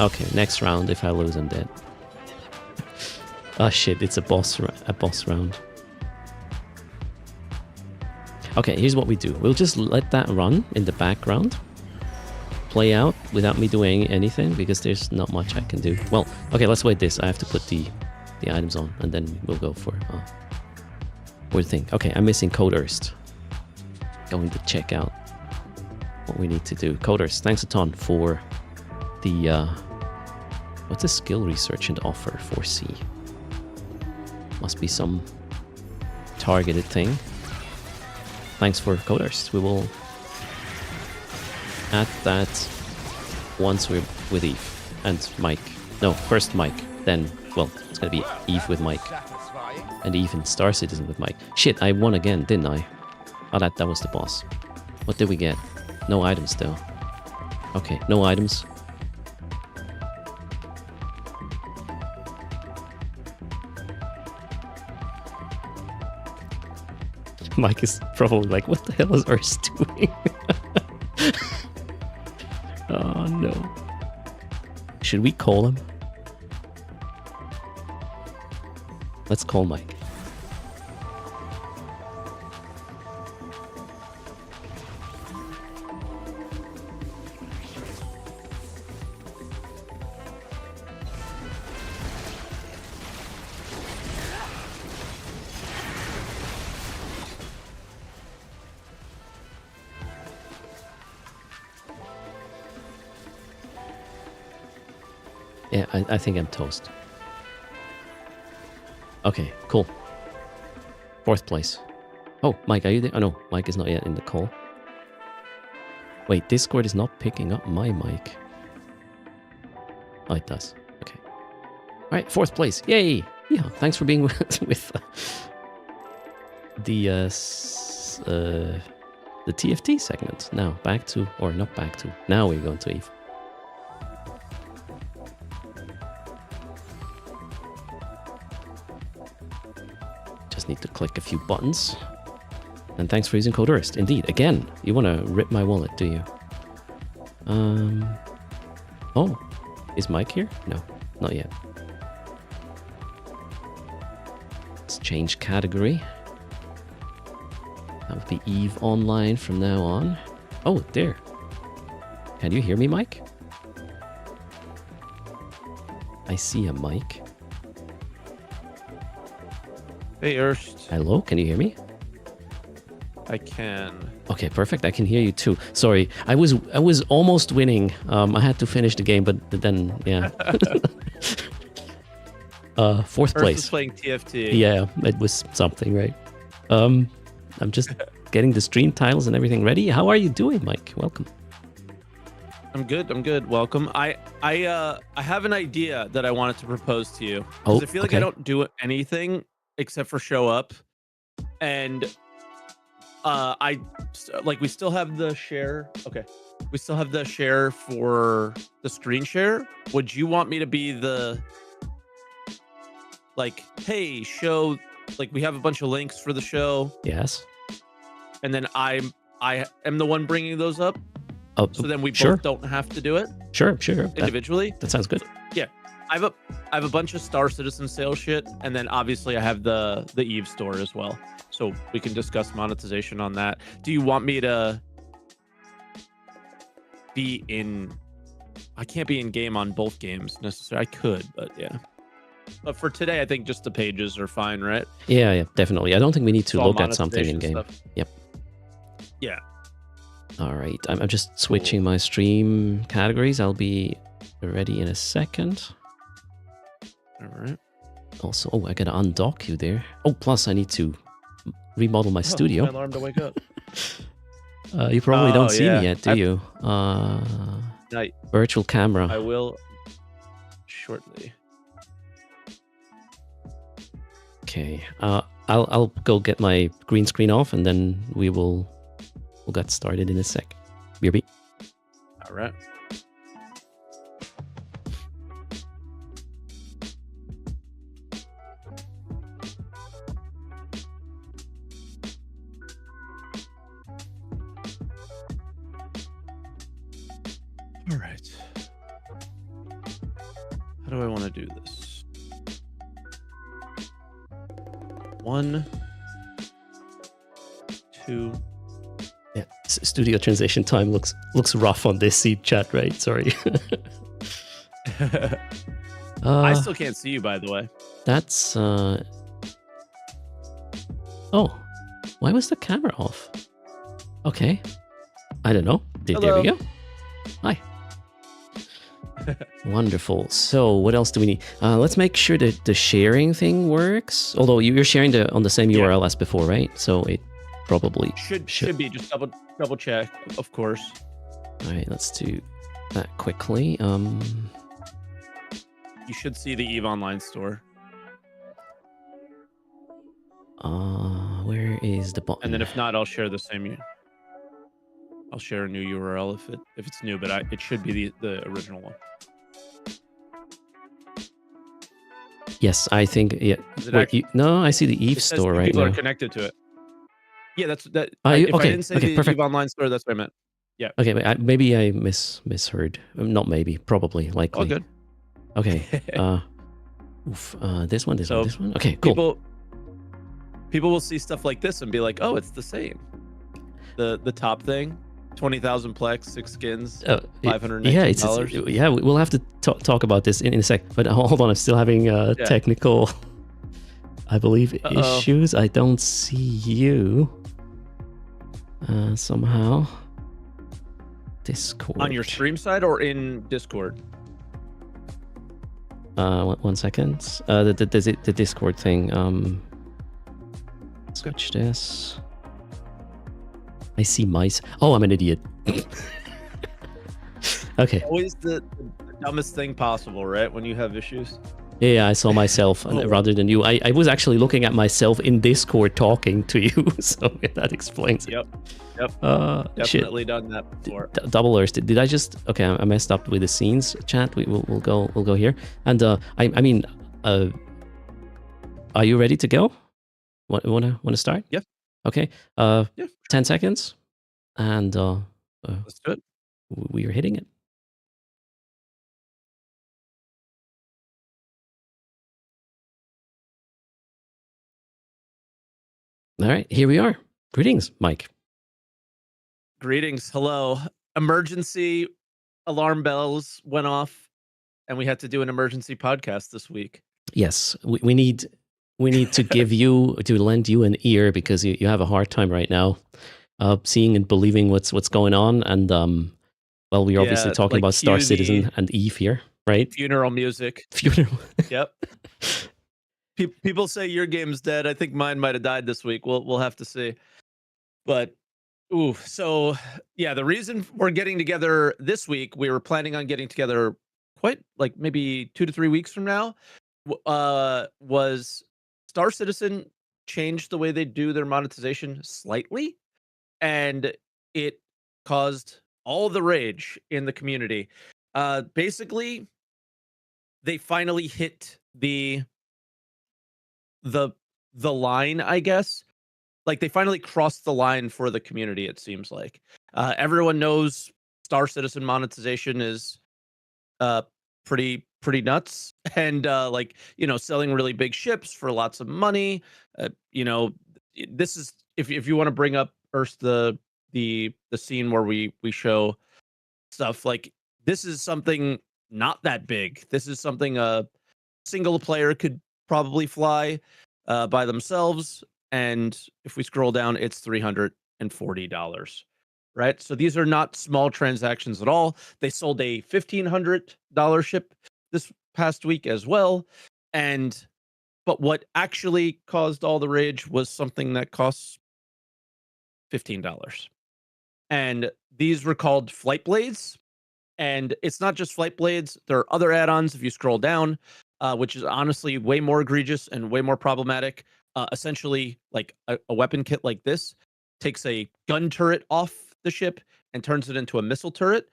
Okay, next round, if I lose, I'm dead. Oh shit, it's a boss round. Okay, here's what we do. We'll just let that run in the background. Play out without me doing anything, because there's not much I can do. Well, okay, let's wait this. I have to put the items on, and then we'll go for the thing. Okay, I'm missing Codehurst. Going to check out what we need to do. Codehurst, thanks a ton for the what's a skill research and offer 4C? Must be some targeted thing. Thanks for Codehurst. We will add that once we're with Eve and Mike. No, first Mike, then, well, it's gonna be Eve with Mike. And Eve and Star Citizen with Mike. Shit, I won again, didn't I? Oh, that was the boss. What did we get? No items, though. Okay, no items. Mike is probably like, what the hell is Urs doing? Oh no. Should we call him? Let's call Mike. Yeah, I think I'm toast. Okay, cool. 4th place. Oh, Mike, are you there? Oh no, Mike is not yet in the call. Wait, Discord is not picking up my mic. Oh, it does. Okay. All right, 4th place. Yay! Yeah, thanks for being with the TFT segment. Now back to, or not back to. Now we're going to Eve. Just need to click a few buttons. And thanks for using Tooters. Indeed, again, you want to rip my wallet, do you? Oh, is Mike here? No, not yet. Let's change category. That would be Eve Online from now on. Oh, there. Can you hear me, Mike? I see a mic. Hey, Erst. Hello, can you hear me? I can. Okay, perfect. I can hear you too. Sorry, I was almost winning. I had to finish the game, but then yeah. 4th Erst place. is playing TFT. Yeah, it was something, right? I'm just getting the stream titles and everything ready. How are you doing, Mike? Welcome. I'm good. I'm good. Welcome. I have an idea that I wanted to propose to you. Oh, I feel like okay. I don't do anything except for show up, and we still have the share. Okay, we still have the share for the screen share. Would you want me to be the hey, show, we have a bunch of links for the show, Yes. and then I am the one bringing those up, Oh, so then we sure. both don't have to do it Sure. That individually. sounds good. I have a bunch of Star Citizen sale shit, and then obviously I have the Eve store as well, so we can discuss monetization on that. Do you want me to be in? I can't be in game on both games necessarily. I could, but yeah. But for today, I think just the pages are fine, right? Yeah, definitely. I don't think we need to It's all look at something in game. monetization stuff. Yep. Yeah. All right. I'm just switching my stream categories. I'll be ready in a second. All right. Also, oh, I gotta undock you there. Oh, plus I need to remodel my My studio. alarm to wake up. You probably don't see yeah. me yet, do you? I Virtual camera. will shortly. Okay. I'll go get my green screen off, and then we'll get started in a sec. BRB. All right. All right. How do I want to do this? 1, 2. Yeah. Studio transition time looks rough on this seat chat, right? Sorry. I still can't see you, by the way. That's oh, why was the camera off? Okay, I don't know. There we Hello. go. Hi. Wonderful. So what else do we need? Let's make sure that the sharing thing works. Although you're sharing on the same Yeah. URL as before, right? So it probably Should be, just double check, of course. All right, let's do that quickly. You should see the Eve Online store, Where is the button? and then if not, I'll share the same. I'll share a new URL if it's new, but it should be the original one. Yes, I think. Yeah. Is it Wait, actually- no, I see the Eve It says store two right people now. are connected to it. Yeah, that's that. Ah, If okay, I didn't say okay, the perfect. Eve Online store, that's what I meant. Yeah. Okay, maybe I misheard. Not maybe, probably, All likely. good. Okay. This one, this So one, this one. Okay, cool. People will see stuff like this and be like, "Oh, it's the same." The top thing, 20,000 plex, 6 skins, Yeah, it's $519. yeah. We'll have to talk about this in a sec. But hold on, I'm still having technical, I believe, issues. I don't see you somehow. Discord On your stream side or in Discord? One second. The Discord thing. Switch this. I see mice. Oh, I'm an idiot. Okay. Always the dumbest thing possible, right? When you have issues. Yeah, I saw myself rather than you. I was actually looking at myself in Discord talking to you, so that explains it. Yep. Definitely done that before. Doublers. Did I just? Okay, I messed up with the scenes chat. We'll go here. And I mean, are you ready to go? Wanna start? Yeah. Okay. Yeah. 10 seconds, and Let's do it. we are hitting it. All right, here we are. Greetings, Mike. Greetings. Hello. Emergency alarm bells went off, and we had to do an emergency podcast this week. Yes, we need to to lend you an ear, because you have a hard time right now seeing and believing what's going on. And well, we're obviously talking about Star Citizen and Eve here, right? Funeral music. Funeral. Yep. People say your game's dead. I think mine might have died this week. We'll have to see. But so yeah, the reason we're getting together this week, we were planning on getting together quite like maybe 2 to 3 weeks from now. Was Star Citizen changed the way they do their monetization slightly, and it caused all the rage in the community. Basically, they finally hit the line, I guess. Like, they finally crossed the line for the community, it seems like. Everyone knows Star Citizen monetization is pretty nuts, and like, selling really big ships for lots of money. This is, if you want to bring up first the scene where we show stuff, like, this is something not that big. This is something a single player could probably fly by themselves. And if we scroll down, it's $340, right? So these are not small transactions at all. They sold a $1,500 ship this past week as well. But what actually caused all the rage was something that costs $15. And these were called flight blades. And it's not just flight blades. There are other add-ons if you scroll down, which is honestly way more egregious and way more problematic. Essentially, like a weapon kit like this takes a gun turret off the ship and turns it into a missile turret.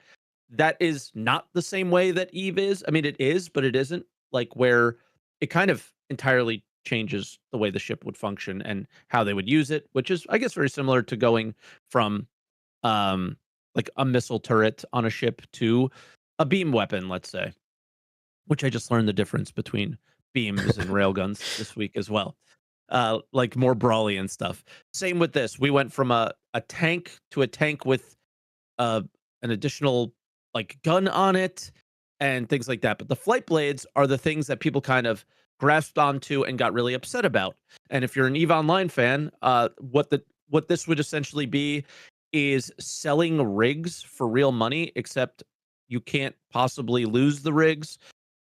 That is not the same way that Eve is. I mean, it is, but it isn't, like, where it kind of entirely changes the way the ship would function and how they would use it, which is, I guess, very similar to going from like a missile turret on a ship to a beam weapon, let's say, which I just learned the difference between beams and railguns this week as well. Like more brawly and stuff. Same with this. We went from a tank to a tank with an additional like gun on it and things like that. But the flight blades are the things that people kind of grasped onto and got really upset about. And if you're an EVE Online fan, what this would essentially be is selling rigs for real money, except you can't possibly lose the rigs,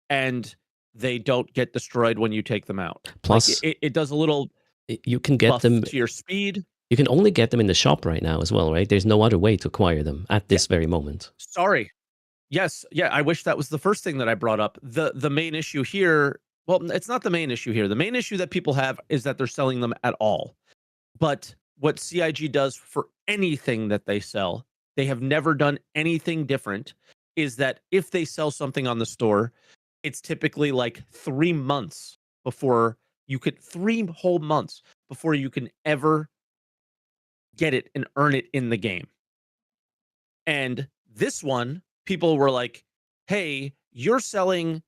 and they don't get destroyed when you take them out. Plus, like it does a little. You can get them to your speed. You can only get them in the shop right now as well, right? There's no other way to acquire them at this very moment. Sorry. Yes. Yeah. I wish that was the first thing that I brought up. The main issue here. Well, it's not the main issue here. The main issue that people have is that they're selling them at all. But what CIG does for anything that they sell, they have never done anything different, is that if they sell something on the store, it's typically like 3 months before you could, 3 whole months before you can ever get it and earn it in the game. And this one, people were like, hey, you're selling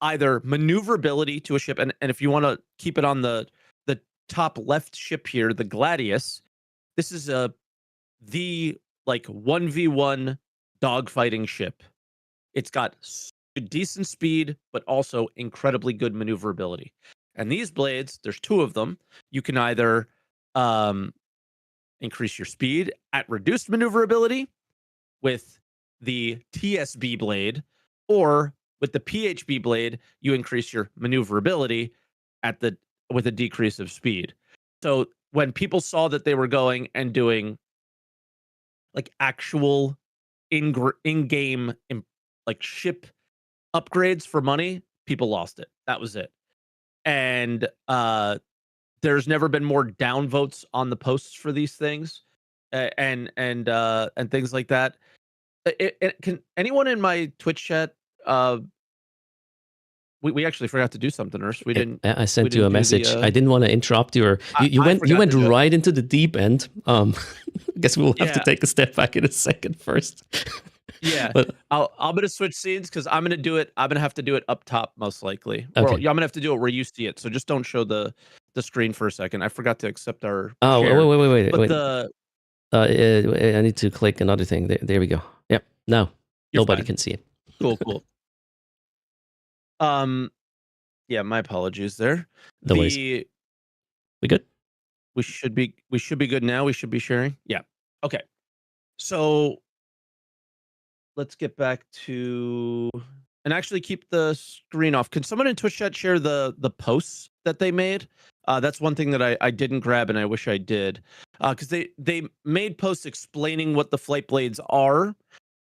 either maneuverability to a ship, and if you want to keep it on the top left ship here, the Gladius, this is the like 1v1 dogfighting ship. It's got decent speed, but also incredibly good maneuverability. And these blades, there's two of them. You can either increase your speed at reduced maneuverability with the TSB blade, or with the PHB blade, you increase your maneuverability at the with a decrease of speed. So when people saw that they were going and doing like actual in-game like ship upgrades for money, people lost it. That was it. And there's never been more downvotes on the posts for these things, and things like that. Can anyone in my Twitch chat? We actually forgot to do something, Urs. We didn't. I sent we you a didn't do message. the, I didn't want to interrupt you. Or you I went forgot to do it. right into the deep end. I guess we'll have to Yeah. take a step back in a second first. Yeah, But I'm gonna switch scenes because I'm gonna do it. I'm gonna have to do it up top most likely. Okay. Or, yeah, I'm gonna have to do it where you see it. So just don't show the screen for a second. I forgot to accept our oh share. wait. But the I need to click another thing. There we go. Yep. Now You're nobody fine. can see it. cool. Yeah, my apologies there. No worries. We good? We should be good now. We should be sharing. Yeah. Okay. So let's get back to and actually keep the screen off. Can someone in Twitch chat share the posts that they made? That's one thing that I didn't grab and I wish I did. Because they made posts explaining what the flight blades are,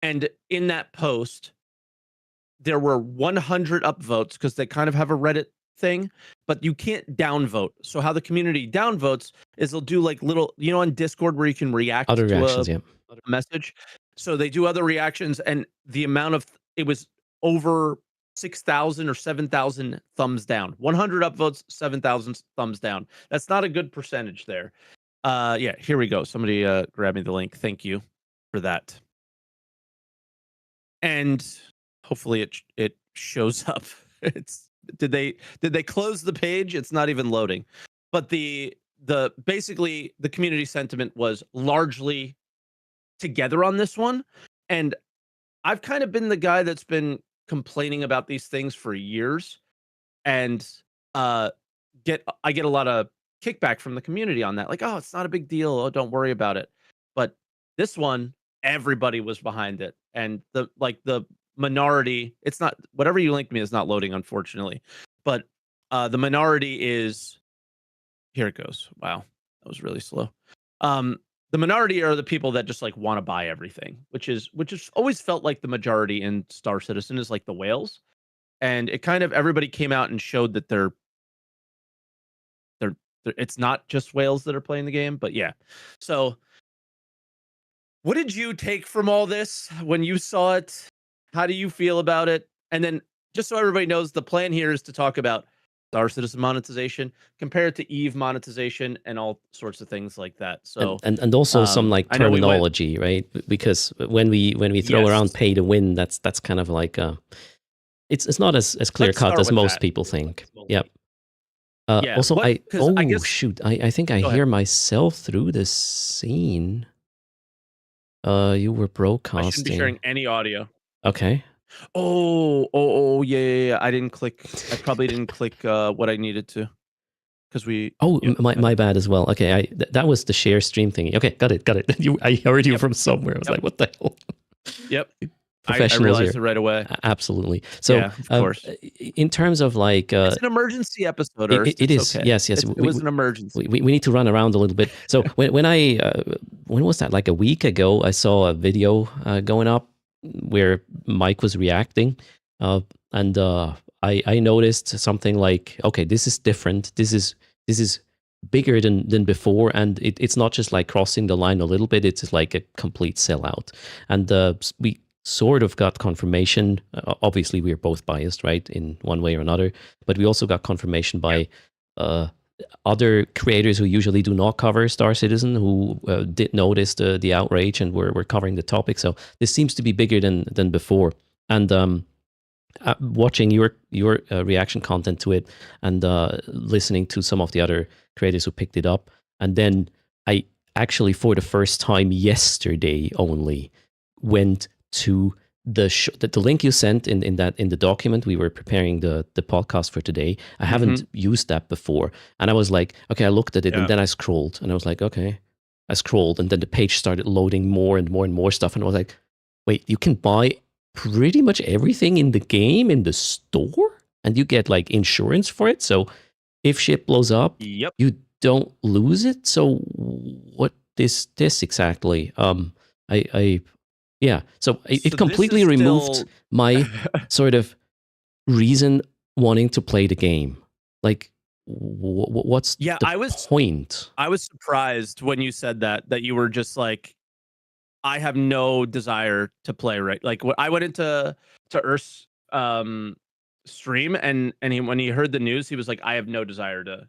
and in that post there were 100 upvotes because they kind of have a Reddit thing, but you can't downvote. So how the community downvotes is they'll do like little, on Discord where you can react Other to reactions, a yeah. message. So they do other reactions, and the amount of it was over 6,000 or 7,000 thumbs down. 100 upvotes, 7,000 thumbs down. That's not a good percentage there. Yeah, here we go. Somebody grab me the link. Thank you for that. And hopefully it shows up. Did they close the page? It's not even loading. But the basically the community sentiment was largely together on this one, and I've kind of been the guy that's been complaining about these things for years, and I get a lot of kickback from the community on that, like, oh, it's not a big deal, oh, don't worry about it. But this one, everybody was behind it, and the minority, it's not, whatever you linked me is not loading, unfortunately, but the minority is, here it goes. Wow, that was really slow. The minority are the people that just like want to buy everything, which is always felt like the majority in Star Citizen is like the whales. And it kind of, everybody came out and showed that they're it's not just whales that are playing the game, but yeah. So what did you take from all this when you saw it? How do you feel about it? And then just so everybody knows, the plan here is to talk about Star Citizen monetization, compare it to Eve monetization, and all sorts of things like that. So and also some like I know we went- terminology, right? Because when we throw Yes. around pay to win, that's kind of like it's not as clear Let's cut start as with most that. people think. Yep. Yeah, Also, what- 'cause I guess- shoot, I think I Go hear ahead. myself through the scene. You were I shouldn't be broadcasting. sharing any audio. Okay. Yeah. I didn't click. I probably didn't click what I needed to, because we. Oh, yeah, my bad as well. Okay, that was the share stream thingy. Okay, got it. I heard you Yep. from somewhere. I was Yep. like, what the hell? Yep. I Professionals realized here. it right away. Absolutely. So, Yeah, of course. in terms of like, It's an emergency episode. it Ernst, it it's is. okay. Yes. It was an emergency. We need to run around a little bit. So when was that? Like a week ago, I saw a video going up where Mike was reacting, and I noticed something like, okay, this is different. This is bigger than before, and it's not just like crossing the line a little bit. It's like a complete sellout, and we sort of got confirmation. Obviously, we are both biased, right, in one way or another, but we also got confirmation by other creators who usually do not cover Star Citizen who did notice the outrage and were covering the topic. So this seems to be bigger than before. And watching your reaction content to it and listening to some of the other creators who picked it up, and then I actually for the first time yesterday only went to the link you sent in the document we were preparing the podcast for today. I haven't used that before, and I was like, okay, I looked at it and then I scrolled and I was like, okay, I scrolled and then the page started loading more and more and more stuff, and I was like, wait, you can buy pretty much everything in the game in the store and you get like insurance for it, so if shit blows up, Yep. you don't lose it. So what is this exactly? I yeah. So it So completely this is removed still- my sort of reason wanting to play the game. Like, what's Yeah, the point? I was surprised when you said that you were just like, I have no desire to play, right? Like I went into Earth's stream and when he heard the news, he was like, I have no desire to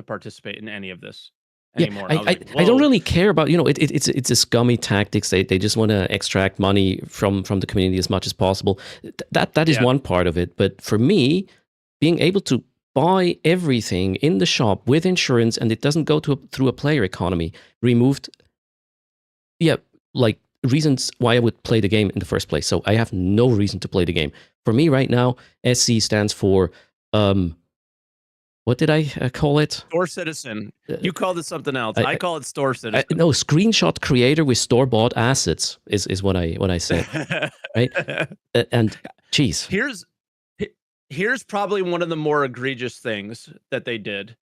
participate in any of this anymore. Yeah, And I was like, I don't "Whoa." really care about, it's a scummy tactics. They just want to extract money from the community as much as possible. That is Yeah. one part of it. But for me, being able to buy everything in the shop with insurance and it doesn't go through a player economy removed, like reasons why I would play the game in the first place. So I have no reason to play the game. For me right now, SC stands for what did I call it? Store citizen. You called it something else. I- I call it store citizen. No, screenshot creator with store-bought assets is what I said, right? And geez, Here's probably one of the more egregious things that they did.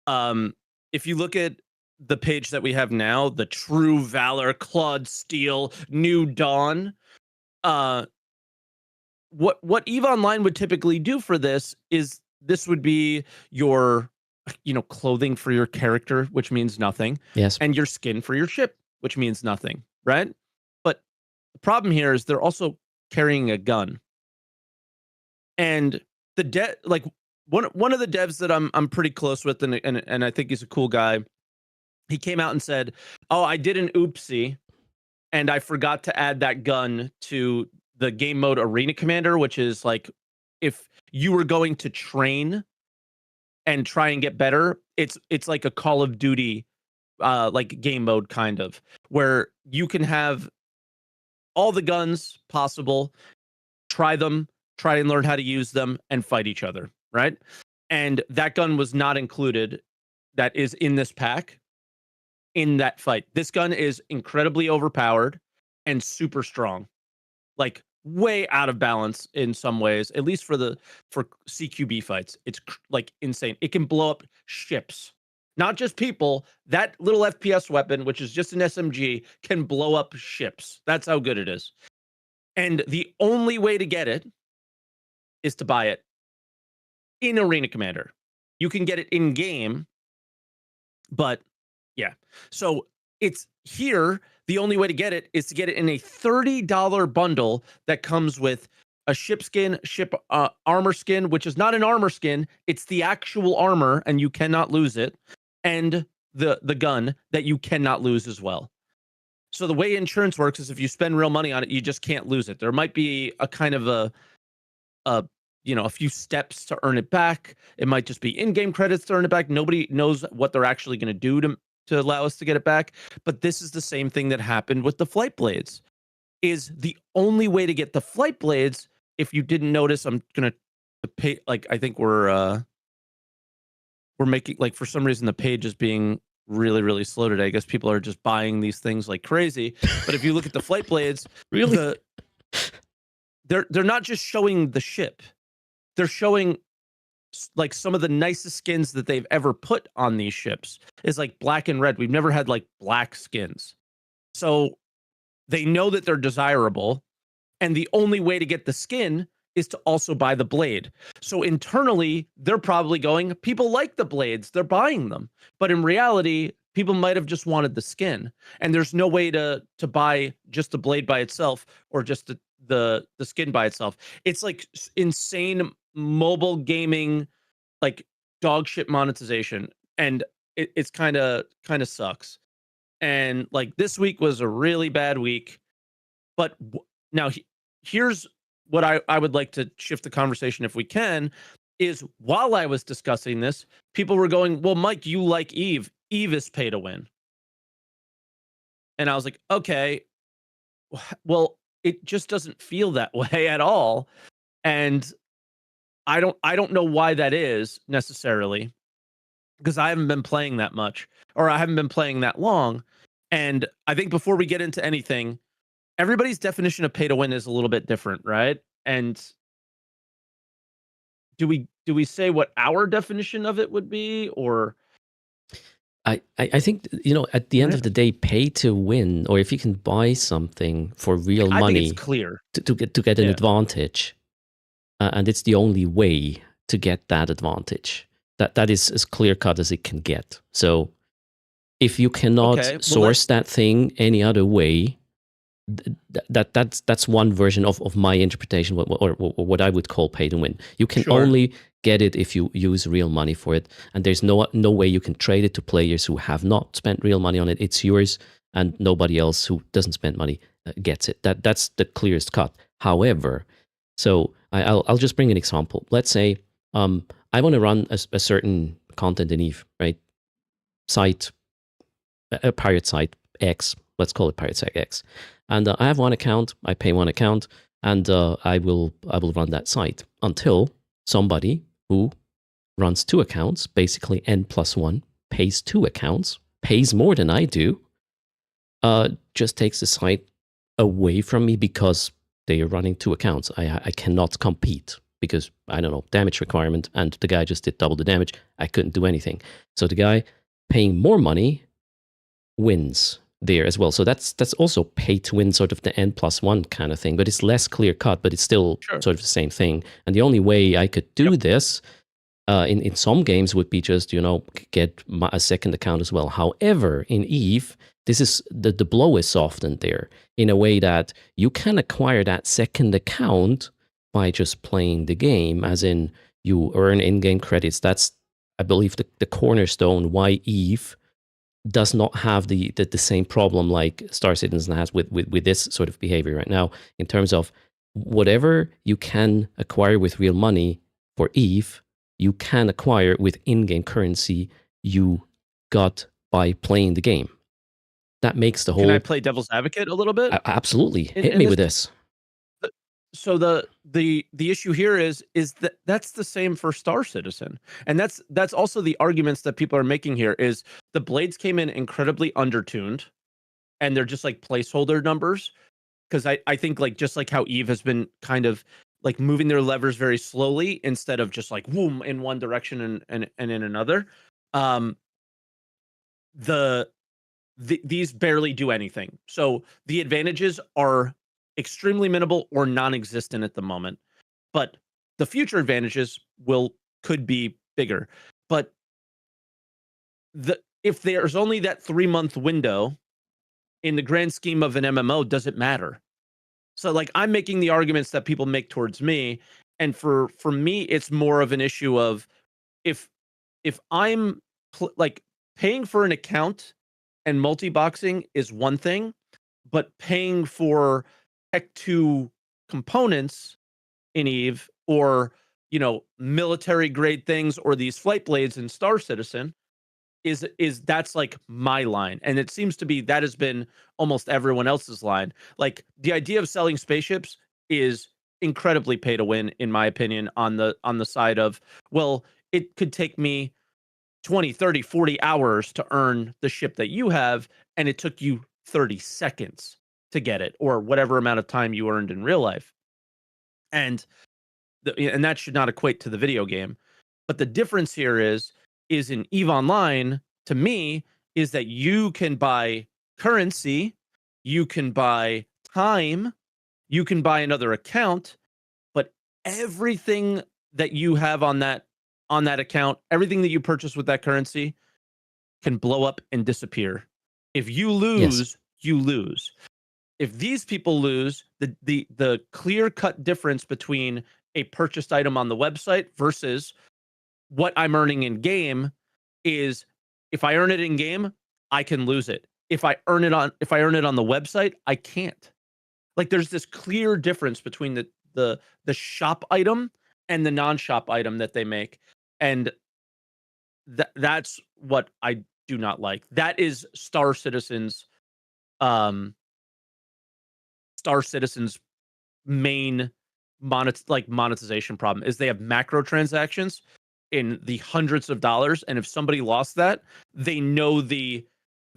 If you look at the page that we have now, the True Valor, Claude Steel, New Dawn, what EVE Online would typically do for this is this would be your, clothing for your character, which means nothing, yes, and your skin for your ship, which means nothing, right? But the problem here is they're also carrying a gun, and like one of the devs that I'm pretty close with, and I think he's a cool guy. He came out and said, "Oh, I did an oopsie, and I forgot to add that gun to the game mode Arena Commander, which is like if you were going to train and try and get better, it's like a Call of Duty like game mode kind of, where you can have all the guns possible, try and learn how to use them and fight each other, right? And that gun was not included, that is in this pack, in that fight. This gun is incredibly overpowered and super strong, like way out of balance in some ways, at least for CQB fights. It's like insane. It can blow up ships, not just people. That little FPS weapon, which is just an SMG, can blow up ships. That's how good it is. And the only way to get it is to buy it in Arena Commander. You can get it in game, but yeah. So it's here. The only way to get it is to get it in a $30 bundle that comes with a ship skin, armor skin, which is not an armor skin. It's the actual armor, and you cannot lose it, and the gun that you cannot lose as well. So the way insurance works is if you spend real money on it, you just can't lose it. There might be a kind of a few steps to earn it back. It might just be in-game credits to earn it back. Nobody knows what they're actually going to do to allow us to get it back. But this is the same thing that happened with the flight blades. Is the only way to get the flight blades, if you didn't notice, I'm going to pay, like, I think we're making, like, for some reason the page is being really, really slow today. I guess people are just buying these things like crazy. But if you look at the flight blades, really, they're not just showing the ship. They're showing like some of the nicest skins that they've ever put on these ships is like black and red. We've never had like black skins. So they know that they're desirable. And the only way to get the skin is to also buy the blade. So internally, they're probably going, people like the blades, they're buying them. But in reality, people might have just wanted the skin. And there's no way to buy just the blade by itself or just the skin by itself. It's like insane mobile gaming, like dog shit monetization. and it's kind of sucks. And like this week was a really bad week. But now here's what I would like to shift the conversation if we can is while I was discussing this, people were going, well, Mike, you like Eve. Eve is pay to win. And I was like, okay, well, it just doesn't feel that way at all. And I don't know why that is necessarily because I haven't been playing that much or I haven't been playing that long. And I think before we get into anything, everybody's definition of pay to win is a little bit different, right? And do we say what our definition of it would be, or I think, you know, at the end of Right. the day, pay to win, or if you can buy something for real I think money it's clear. to get an Yeah. advantage, and it's the only way to get that advantage. That is as clear cut as it can get. So if you cannot Okay, well, source that thing any other way, that's one version of my interpretation, or what I would call pay to win. You can Sure. only get it if you use real money for it, and there's no way you can trade it to players who have not spent real money on it. It's yours, and nobody else who doesn't spend money gets it. That's the clearest cut. However, so I'll just bring an example. Let's say I want to run a certain content in Eve, right? Site, a pirate site X. Let's call it pirate site X. And I have one account. I pay one account, and I will run that site until somebody who runs two accounts, basically N+1, pays two accounts, pays more than I do, just takes the site away from me because they are running two accounts. I cannot compete because, I don't know, damage requirement, and the guy just did double the damage. I couldn't do anything. So the guy paying more money wins there as well. So that's also pay to win, sort of the N+1 kind of thing, but it's less clear cut, but it's still Sure. sort of the same thing. And the only way I could do this in some games would be just, you know, get a second account as well. However, in Eve, this is the blow is softened there in a way that you can acquire that second account by just playing the game, as in you earn in-game credits. That's, I believe, the cornerstone why Eve does not have the same problem like Star Citizen has with this sort of behavior right now, in terms of whatever you can acquire with real money for Eve, you can acquire with in-game currency you got by playing the game. That makes the whole... Can I play devil's advocate a little bit? Absolutely. In- Hit in me this- with this. So the issue here is that that's the same for Star Citizen, and that's also the arguments that people are making here. Is the blades came in incredibly undertuned, and they're just like placeholder numbers. Because I think like just like how Eve has been kind of like moving their levers very slowly instead of just like boom in one direction and in another. Um, these barely do anything. So the advantages are extremely minimal or non-existent at the moment. But the future advantages could be bigger. But if there's only that 3-month window in the grand scheme of an MMO, does it matter? So like I'm making the arguments that people make towards me, and for me it's more of an issue of if I'm like paying for an account and multi-boxing is one thing, but paying for Tech 2 components in Eve, or, you know, military grade things, or these flight blades in Star Citizen is that's like my line. And it seems to be that has been almost everyone else's line. Like the idea of selling spaceships is incredibly pay to win, in my opinion, on the side of, well, it could take me 20, 30, 40 hours to earn the ship that you have, and it took you 30 seconds to get it, or whatever amount of time you earned in real life. And and that should not equate to the video game. But the difference here is in EVE Online, to me, is that you can buy currency, you can buy time, you can buy another account, but everything that you have on that account, everything that you purchase with that currency can blow up and disappear. If you lose, you lose. If these people lose, the clear-cut difference between a purchased item on the website versus what I'm earning in game is If I earn it in game, I can lose it. If I earn it on the website, I can't. Like there's this clear difference between the shop item and the non-shop item that they make. And that's what I do not like. That is um Star Citizen's main monetization problem is they have macro transactions in the hundreds of dollars, and if somebody lost that, they know the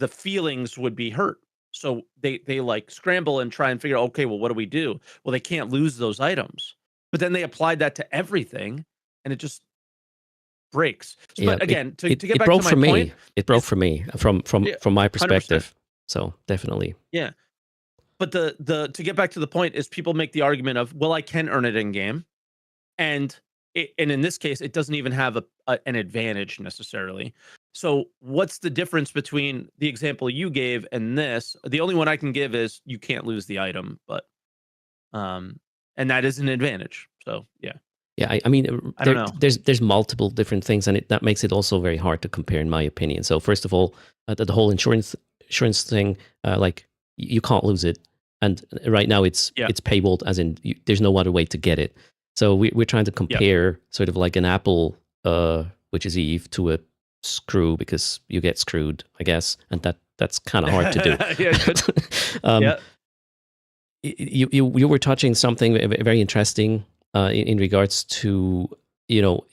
feelings would be hurt. So they like scramble and try and figure out, okay, well, what do we do? Well, they can't lose those items. But then they applied that to everything, and it just breaks. Yeah, But again, to it get back broke to my for me. point, It broke is for me yeah, from my 100%. perspective. So definitely. Yeah. But the to get back to the point is people make the argument of, well, I can earn it in game. And and in this case, it doesn't even have an advantage necessarily. So what's the difference between the example you gave and this? The only one I can give is you can't lose the item, but um, and that is an advantage. So yeah, Yeah, I mean, I don't know. there's multiple different things, and that makes it also very hard to compare, in my opinion. So first of all, the whole insurance thing, like you can't lose it, and right now it's Yeah. paywalled, as in there's no other way to get it. So we're trying to compare sort of like an apple, which is Eve, to a screw, because you get screwed, I guess, and that's kind of hard to do. Yeah, good. Yeah. You were touching something very interesting in regards to, you know,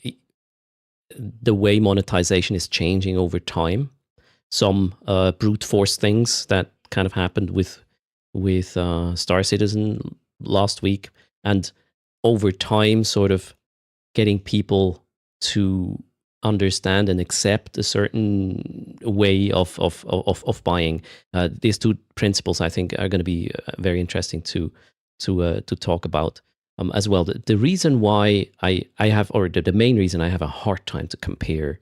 the way monetization is changing over time. Some brute force things that kind of happened with Star Citizen last week, and over time, sort of getting people to understand and accept a certain way of buying. These two principles, I think, are going to be very interesting to talk about as well. The reason why I have, or the main reason I have a hard time to compare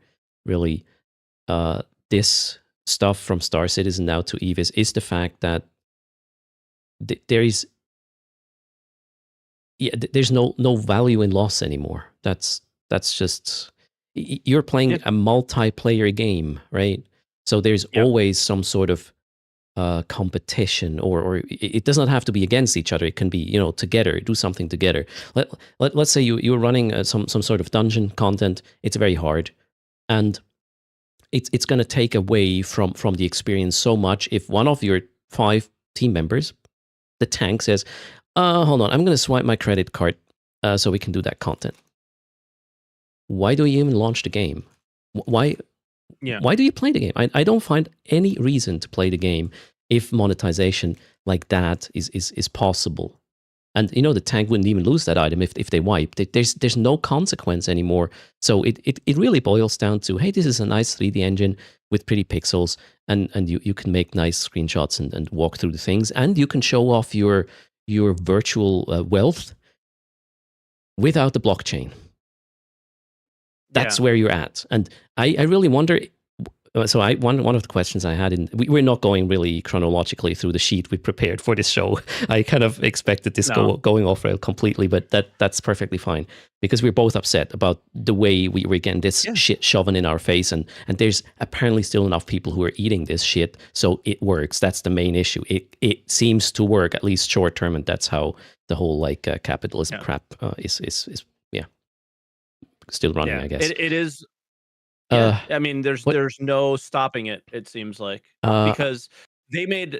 really this stuff from Star Citizen now to Eve is the fact that there is there's no value in loss anymore. That's just you're playing a multiplayer game, right? So there's always some sort of competition, or it does not have to be against each other. It can be, you know, together, do something together. Let's say you're running some sort of dungeon content. It's very hard, and it's going to take away from the experience so much if one of your 5 team members, the tank, says, hold on, I'm going to swipe my credit card so we can do that content. Why do you even launch the game? Why do you play the game? I don't find any reason to play the game if monetization like that is possible. And, you know, the tank wouldn't even lose that item if they wiped. There's no consequence anymore. So it really boils down to, hey, this is a nice 3D engine with pretty pixels, and you can make nice screenshots and walk through the things, and you can show off your virtual wealth without the blockchain. That's where you're at. And I really wonder. So one of the questions I had, we're not going really chronologically through the sheet we prepared for this show. I kind of expected this going off rail completely, but that's perfectly fine, because we're both upset about the way we're getting this shit shoving in our face, and there's apparently still enough people who are eating this shit, so it works. That's the main issue. It seems to work, at least short term, and that's how the whole capitalism crap is still running, I guess. It is. Yeah, I mean, there's no stopping it. It seems like, because they made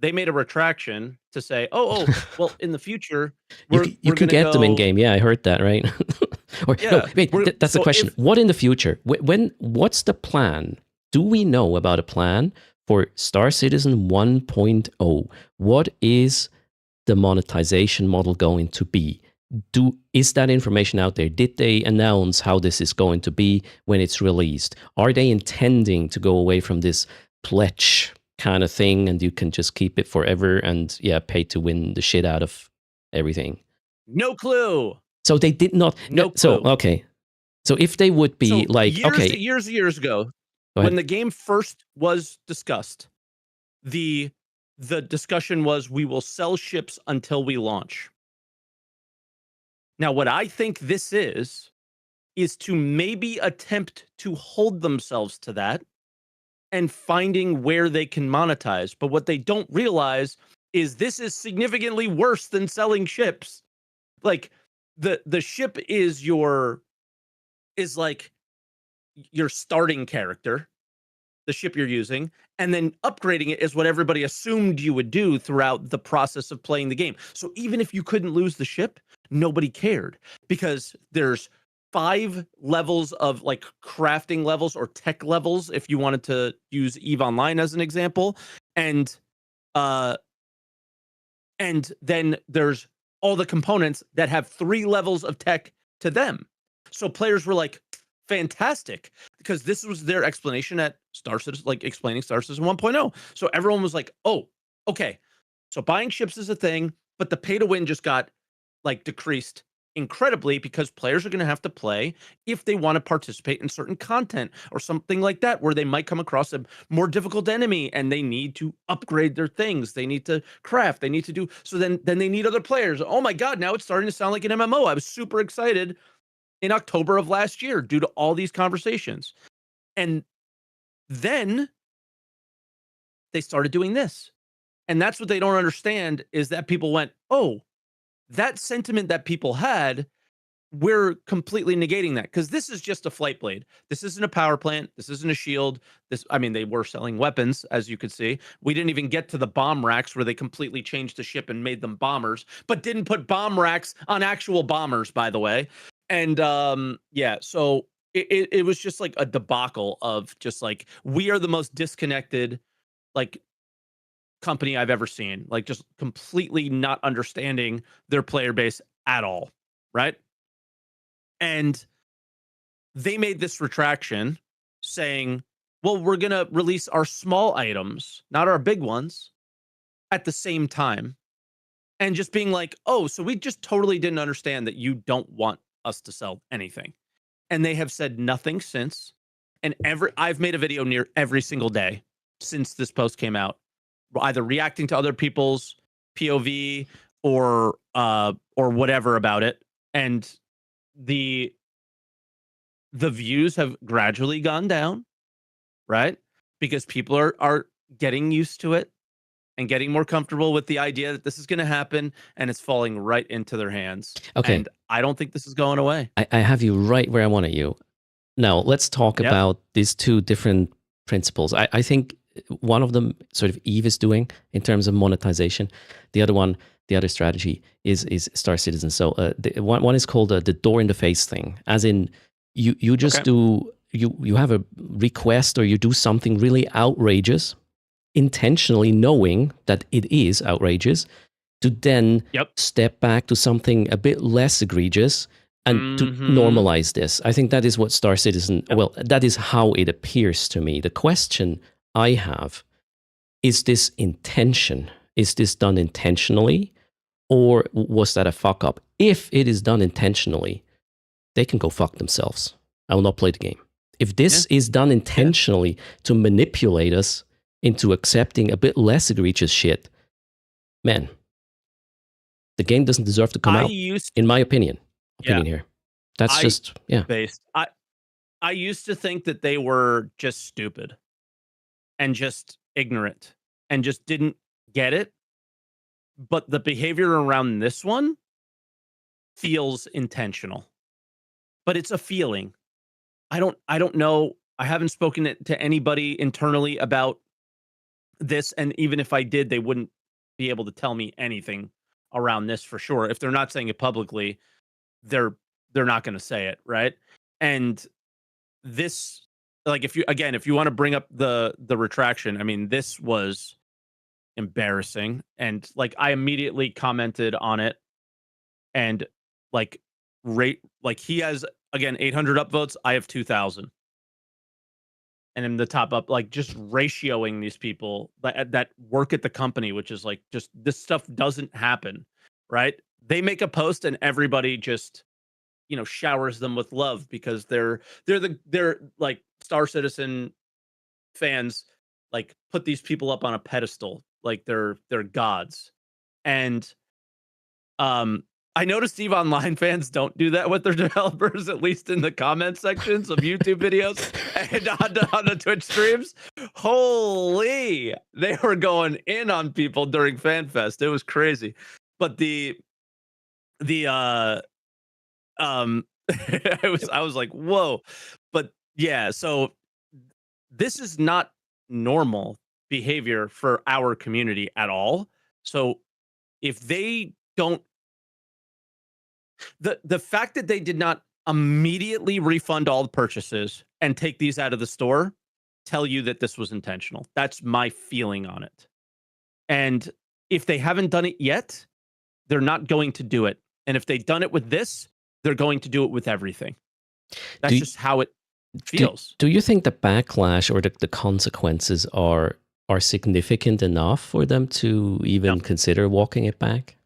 a retraction to say, well, in the future, you can get them in game. Yeah, I heard that, right? Or no, wait, that's the question. What in the future? What's the plan? Do we know about a plan for Star Citizen 1.0? What is the monetization model going to be? Is that information out there? Did they announce how this is going to be when it's released? Are they intending to go away from this pledge kind of thing, and you can just keep it forever and pay to win the shit out of everything? No clue. So they did not. No clue. So okay. So if they would be years ago, when the game first was discussed, the discussion was, we will sell ships until we launch. Now, what I think this is to maybe attempt to hold themselves to that, and finding where they can monetize. But what they don't realize is this is significantly worse than selling ships. Like the ship is like your starting character, the ship you're using, and then upgrading it is what everybody assumed you would do throughout the process of playing the game. So even if you couldn't lose the ship, nobody cared because there's 5 levels of like crafting levels or tech levels if you wanted to use EVE Online as an example. And uh and then there's all the components that have 3 levels of tech to them. So players were like, fantastic, because this was their explanation at Star Citizen, like explaining Star Citizen 1.0. So everyone was like, oh, okay. So buying ships is a thing, but the pay to win just got like decreased incredibly because players are going to have to play if they want to participate in certain content or something like that, where they might come across a more difficult enemy and they need to upgrade their things, they need to craft, they need to do so, then they need other players. Oh my god, now it's starting to sound like an MMO. I was super excited in October of last year due to all these conversations. And then they started doing this. And that's what they don't understand, is that people went, oh, that sentiment that people had, we're completely negating that, because this is just a flight blade. This isn't a power plant. This isn't a shield. I mean, they were selling weapons, as you could see. We didn't even get to the bomb racks where they completely changed the ship and made them bombers, but didn't put bomb racks on actual bombers, by the way. And yeah, so it was just like a debacle of just like, we are the most disconnected like company I've ever seen. Like, just completely not understanding their player base at all, right? And they made this retraction saying, well, we're going to release our small items, not our big ones, at the same time. And just being like, oh, so we just totally didn't understand that you don't want us to sell anything. And they have said nothing since. And I've made a video near every single day since this post came out, either reacting to other people's POV or whatever about it. And the views have gradually gone down, right? Because people are getting used to it and getting more comfortable with the idea that this is going to happen, and it's falling right into their hands. Okay. And I don't think this is going away. I have you right where I wanted you. Now, let's talk Yep. about these 2 different principles. I think one of them sort of Eve is doing in terms of monetization. The other one, the other strategy is Star Citizen. So one is called the door in the face thing, as in you just Okay. do, you have a request or you do something really outrageous, intentionally knowing that it is outrageous, to then Yep. step back to something a bit less egregious and to Mhm. normalize this. I think that is what Star Citizen, Yep. well, that is how it appears to me. The question I have, is this intention? Is this done intentionally? Or was that a fuck up? If it is done intentionally, they can go fuck themselves. I will not play the game. If this is done intentionally to manipulate us into accepting a bit less egregious shit, man, the game doesn't deserve to come out, in my opinion here. That's just, yeah. Based. I used to think that they were just stupid and just ignorant and just didn't get it. But the behavior around this one feels intentional. But it's a feeling. I don't know. I haven't spoken to anybody internally about this, and even if I did, they wouldn't be able to tell me anything around this for sure. If they're not saying it publicly, they're not going to say it, right? And this, like, if you want to bring up the retraction, I mean, this was embarrassing, and like, I immediately commented on it, and like, like, he has, again, 800 upvotes, I have 2,000. And in the top up, like, just ratioing these people that work at the company, which is like, just, this stuff doesn't happen, right? They make a post and everybody just, showers them with love because they're like, Star Citizen fans, like, put these people up on a pedestal, like they're gods. And I noticed EVE Online fans don't do that with their developers, at least in the comment sections of YouTube videos and on the Twitch streams. Holy, they were going in on people during FanFest. It was crazy. But the I was like, whoa. But yeah, so this is not normal behavior for our community at all. So if they don't, the fact that they did not immediately refund all the purchases and take these out of the store tell you that this was intentional. That's my feeling on it. And if they haven't done it yet, they're not going to do it. And if they've done it with this, they're going to do it with everything. That's just how it feels. Do you think the backlash or the consequences are significant enough for them to even consider walking it back?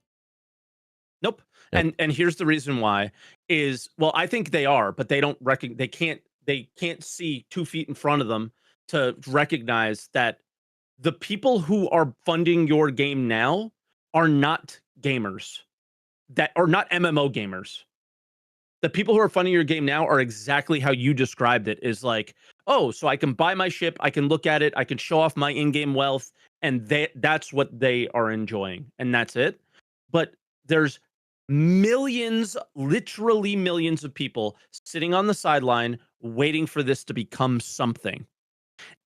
Nope. And here's the reason why is, well, I think they are, but they don't they can't see 2 feet in front of them to recognize that the people who are funding your game now are not gamers, that are not MMO gamers. The people who are funding your game now are exactly how you described it, is like, oh, so I can buy my ship, I can look at it, I can show off my in-game wealth, and that's what they are enjoying, and that's it. But there's millions, literally millions of people sitting on the sideline waiting for this to become something.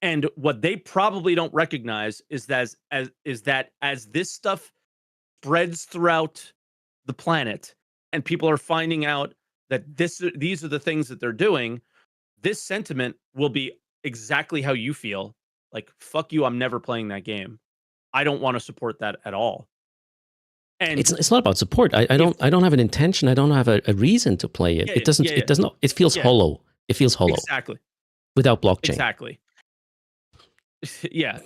And what they probably don't recognize is that as this stuff spreads throughout the planet and people are finding out that these are the things that they're doing, this sentiment will be exactly how you feel. Like, fuck you, I'm never playing that game. I don't want to support that at all. And it's not about support. I don't have an intention. I don't have a reason to play it. It doesn't. It does not. It feels hollow. It feels hollow. Exactly. Without blockchain. Exactly. Yeah.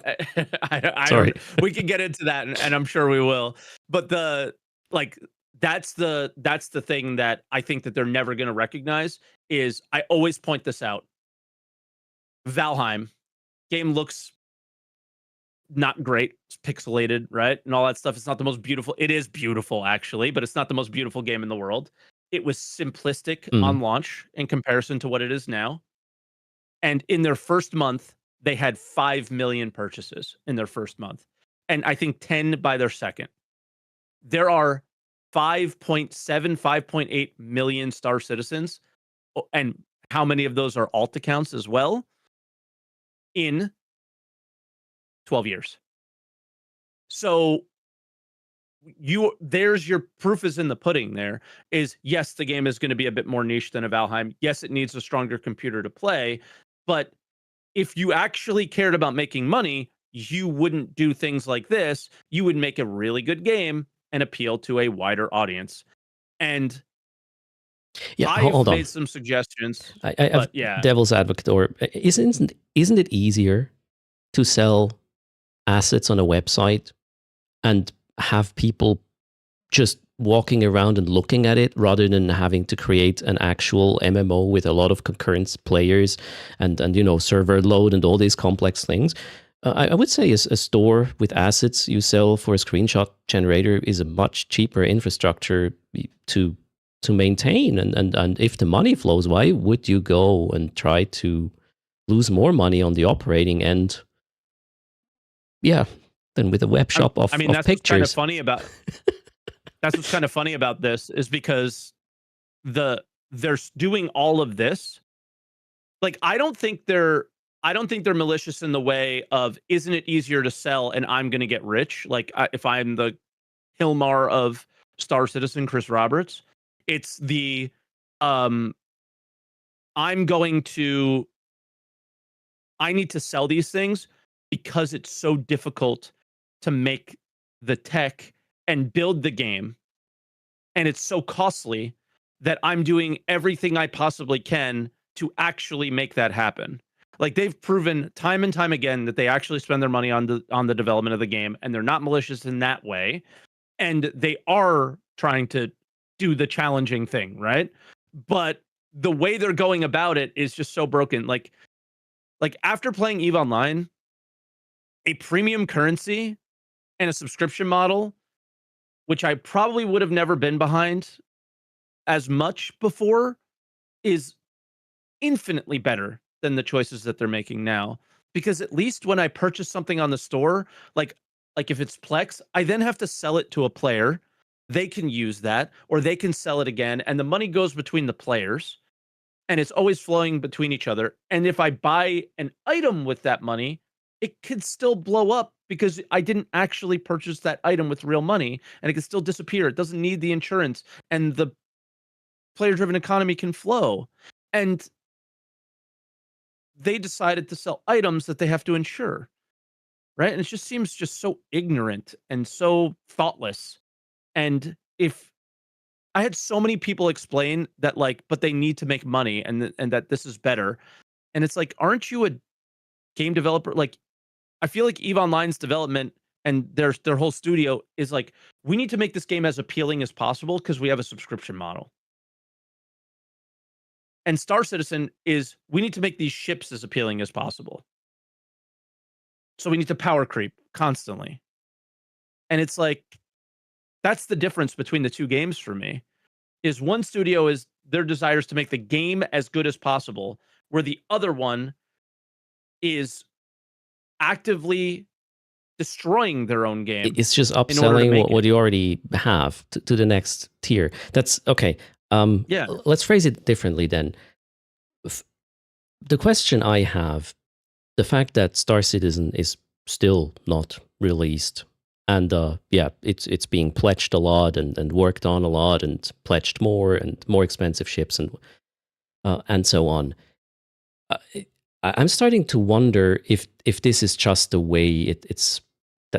I Sorry. We can get into that, and I'm sure we will. But that's the thing that I think that they're never going to recognize is, I always point this out. Valheim game looks not great. It's pixelated, right? And all that stuff. It's not the most beautiful. It is beautiful, actually, but it's not the most beautiful game in the world. It was simplistic on launch in comparison to what it is now. And in their first month, they had 5 million purchases in their first month. And I think 10 by their second. There are 5.7, 5.8 million Star citizens. And how many of those are alt accounts as well? In 12 years. So there's your proof is in the pudding. There is, yes, the game is going to be a bit more niche than a Valheim. Yes, it needs a stronger computer to play, but if you actually cared about making money, you wouldn't do things like this. You would make a really good game and appeal to a wider audience. And I've made some suggestions. Devil's advocate, or isn't it easier to sell assets on a website and have people just walking around and looking at it rather than having to create an actual MMO with a lot of concurrent players and server load and all these complex things? I would say a store with assets you sell for a screenshot generator is a much cheaper infrastructure to maintain. And if the money flows, why would you go and try to lose more money on the operating end? Yeah, than with a web shop of that's pictures. What's kind of funny about that's what's kind of funny about this is because they're doing all of this. Like, I don't think they're malicious in the way of, isn't it easier to sell and I'm going to get rich? Like, if I'm the Hilmar of Star Citizen, Chris Roberts, it's the I need to sell these things because it's so difficult to make the tech and build the game, and it's so costly that I'm doing everything I possibly can to actually make that happen. Like, they've proven time and time again that they actually spend their money on the development of the game, and they're not malicious in that way, and they are trying to do the challenging thing, right? But the way they're going about it is just so broken. Like after playing EVE Online, a premium currency and a subscription model which I probably would have never been behind as much before, is infinitely better than the choices that they're making now. Because at least when I purchase something on the store, like if it's Plex, I then have to sell it to a player. They can use that, or they can sell it again, and the money goes between the players, and it's always flowing between each other. And if I buy an item with that money, it could still blow up because I didn't actually purchase that item with real money, and it can still disappear. It doesn't need the insurance, and the player-driven economy can flow. And they decided to sell items that they have to insure, right? And it just seems just so ignorant and so thoughtless. And if I had so many people explain that, like, but they need to make money, and that this is better. And it's like, aren't you a game developer? Like, I feel like EVE Online's development and their whole studio is like, we need to make this game as appealing as possible because we have a subscription model. And Star Citizen is, we need to make these ships as appealing as possible. So we need to power creep constantly. And it's like, that's the difference between the two games for me. Is one studio is their desire is to make the game as good as possible, where the other one is actively destroying their own game. It's just in order to upselling make what it. you already have to the next tier. That's okay. Yeah. Let's phrase it differently then. The question I have, the fact that Star Citizen is still not released, and yeah, it's being pledged a lot and worked on a lot and pledged more and more expensive ships and so on. I'm starting to wonder if this is just the way it's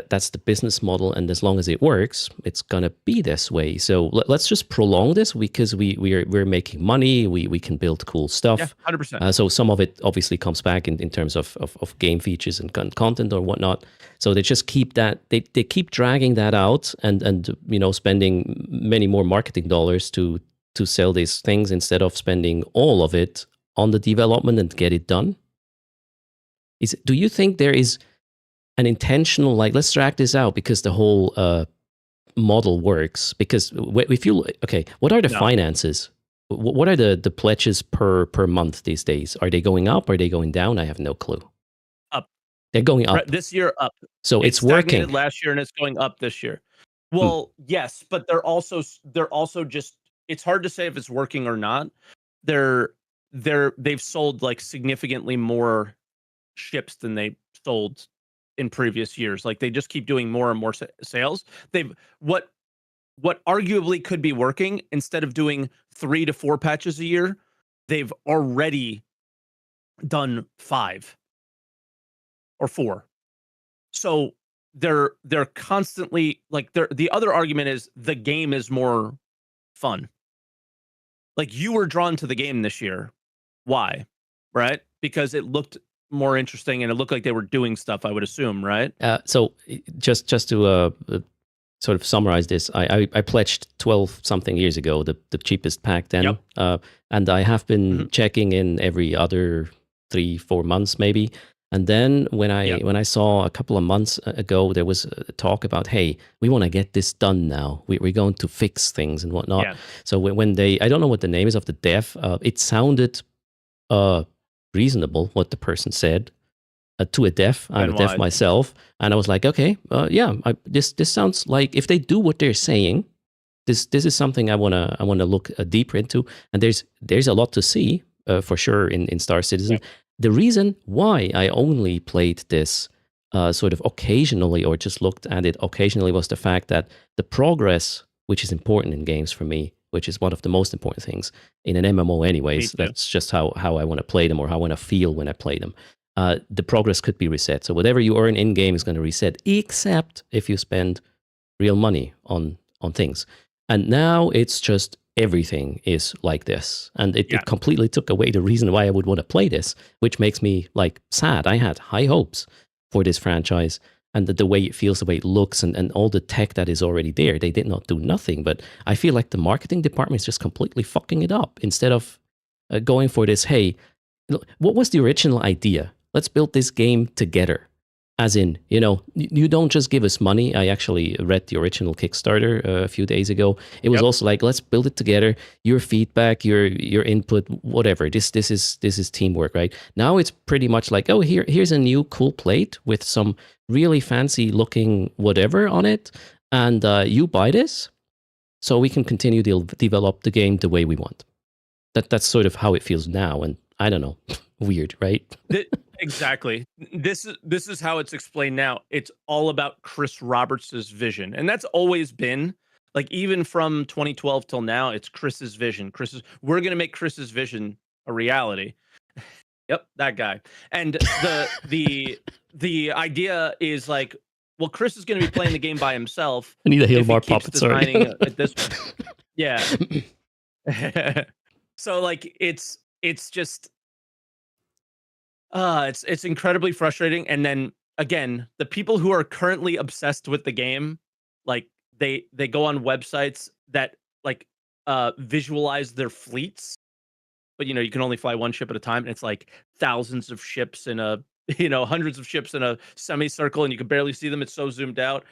that's the business model, and as long as it works, it's gonna be this way. So let's just prolong this because we're making money. We can build cool stuff. Yeah, 100%. So some of it obviously comes back in terms of game features and content or whatnot. So they just keep that they keep dragging that out and spending many more marketing dollars to sell these things instead of spending all of it on the development and get it done. Do you think there is an intentional, like, let's drag this out because the whole model works? Because if you, okay, what are the finances? What are the pledges per month these days? Are they going up? Are they going down? I have no clue. Up. They're going up. Right, this year up. So it's stagnated working. last year and it's going up this year. Well, yes, but they're also just, it's hard to say if it's working or not. They've sold like significantly more ships than they sold in previous years. Like, they just keep doing more and more sales. They've what arguably could be working, instead of doing 3 to 4 patches a year, they've already done 5 or 4. So they're constantly like, the other argument is the game is more fun. Like, you were drawn to the game this year. Why? Right? Because it looked more interesting and it looked like they were doing stuff, I would assume, right? So just to sort of summarize this, I pledged 12 something years ago, the cheapest pack then. Yep. And I have been checking in every other 3-4 months maybe. And then when I saw a couple of months ago, there was a talk about, hey, we want to get this done now. We're going to fix things and whatnot. Yeah. So when they, I don't know what the name is of the dev, it sounded reasonable what the person said to a dev. I'm a dev myself, and I was like, okay, yeah, this sounds like if they do what they're saying, this is something I wanna look deeper into. And there's a lot to see for sure in Star Citizen. Yeah. The reason why I only played this sort of occasionally or just looked at it occasionally was the fact that the progress, which is important in games for me, which is one of the most important things in an MMO anyways. That's just how I want to play them, or how I want to feel when I play them. The progress could be reset. So whatever you earn in-game is going to reset, except if you spend real money on things. And now it's just everything is like this. And it completely took away the reason why I would want to play this, which makes me like sad. I had high hopes for this franchise. And the way it feels, the way it looks, and all the tech that is already there. They did not do nothing, but I feel like the marketing department is just completely fucking it up. Instead of going for this, hey, what was the original idea? Let's build this game together. As in, you don't just give us money. I actually read the original Kickstarter a few days ago. It was also like, let's build it together. Your feedback, your input, whatever. This is teamwork, right? Now it's pretty much like, oh, here's a new cool plate with some really fancy looking whatever on it, and you buy this, so we can continue to develop the game the way we want. That's sort of how it feels now, and I don't know, weird, right? Exactly. This is how it's explained now. It's all about Chris Roberts' vision. And that's always been, like, even from 2012 till now, it's Chris's vision. We're going to make Chris's vision a reality. Yep, that guy. And the idea is like, well, Chris is going to be playing the game by himself. I need a if he Hilmar keeps puppet, sorry. designing at this Yeah. So like it's just it's incredibly frustrating. And then again, the people who are currently obsessed with the game, like they go on websites that like visualize their fleets, but you can only fly one ship at a time, and it's like thousands of ships in a hundreds of ships in a semicircle, and you can barely see them. It's so zoomed out.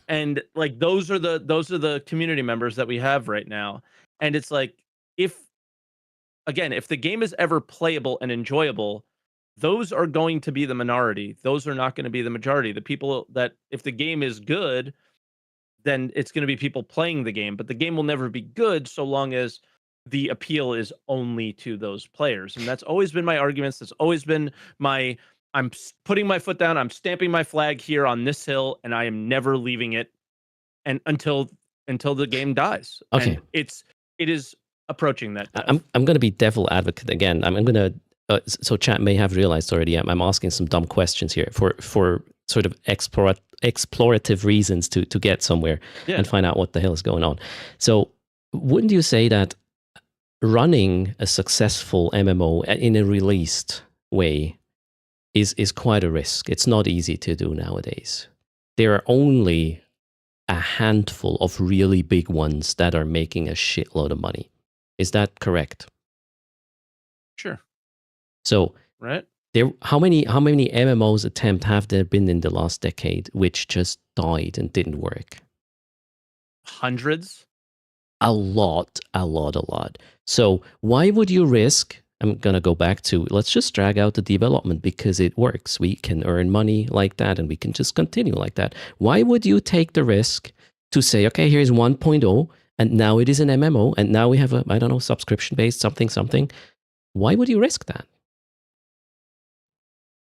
And like those are the community members that we have right now. And it's like, if the game is ever playable and enjoyable, those are going to be the minority. Those are not going to be the majority. The people that, if the game is good, then it's going to be people playing the game, but the game will never be good so long as the appeal is only to those players. And that's always been my arguments. That's always been I'm putting my foot down. I'm stamping my flag here on this hill, and I am never leaving it, and until the game dies. Okay. And it is approaching that death. I'm going to be devil advocate again. I'm going to. So chat may have realized already. I'm asking some dumb questions here for sort of explorative reasons to get somewhere and find out what the hell is going on. So wouldn't you say that running a successful MMO in a released way is quite a risk? It's not easy to do nowadays. There are only a handful of really big ones that are making a shitload of money. Is that correct? Sure. So, right? How many MMOs attempt have there been in the last decade which just died and didn't work? Hundreds. A lot. So why would you risk? I'm gonna go back to, let's just drag out the development because it works. We can earn money like that, and we can just continue like that. Why would you take the risk to say, okay, here's 1.0, and now it is an MMO, and now we have a, I don't know, subscription-based something. Why would you risk that?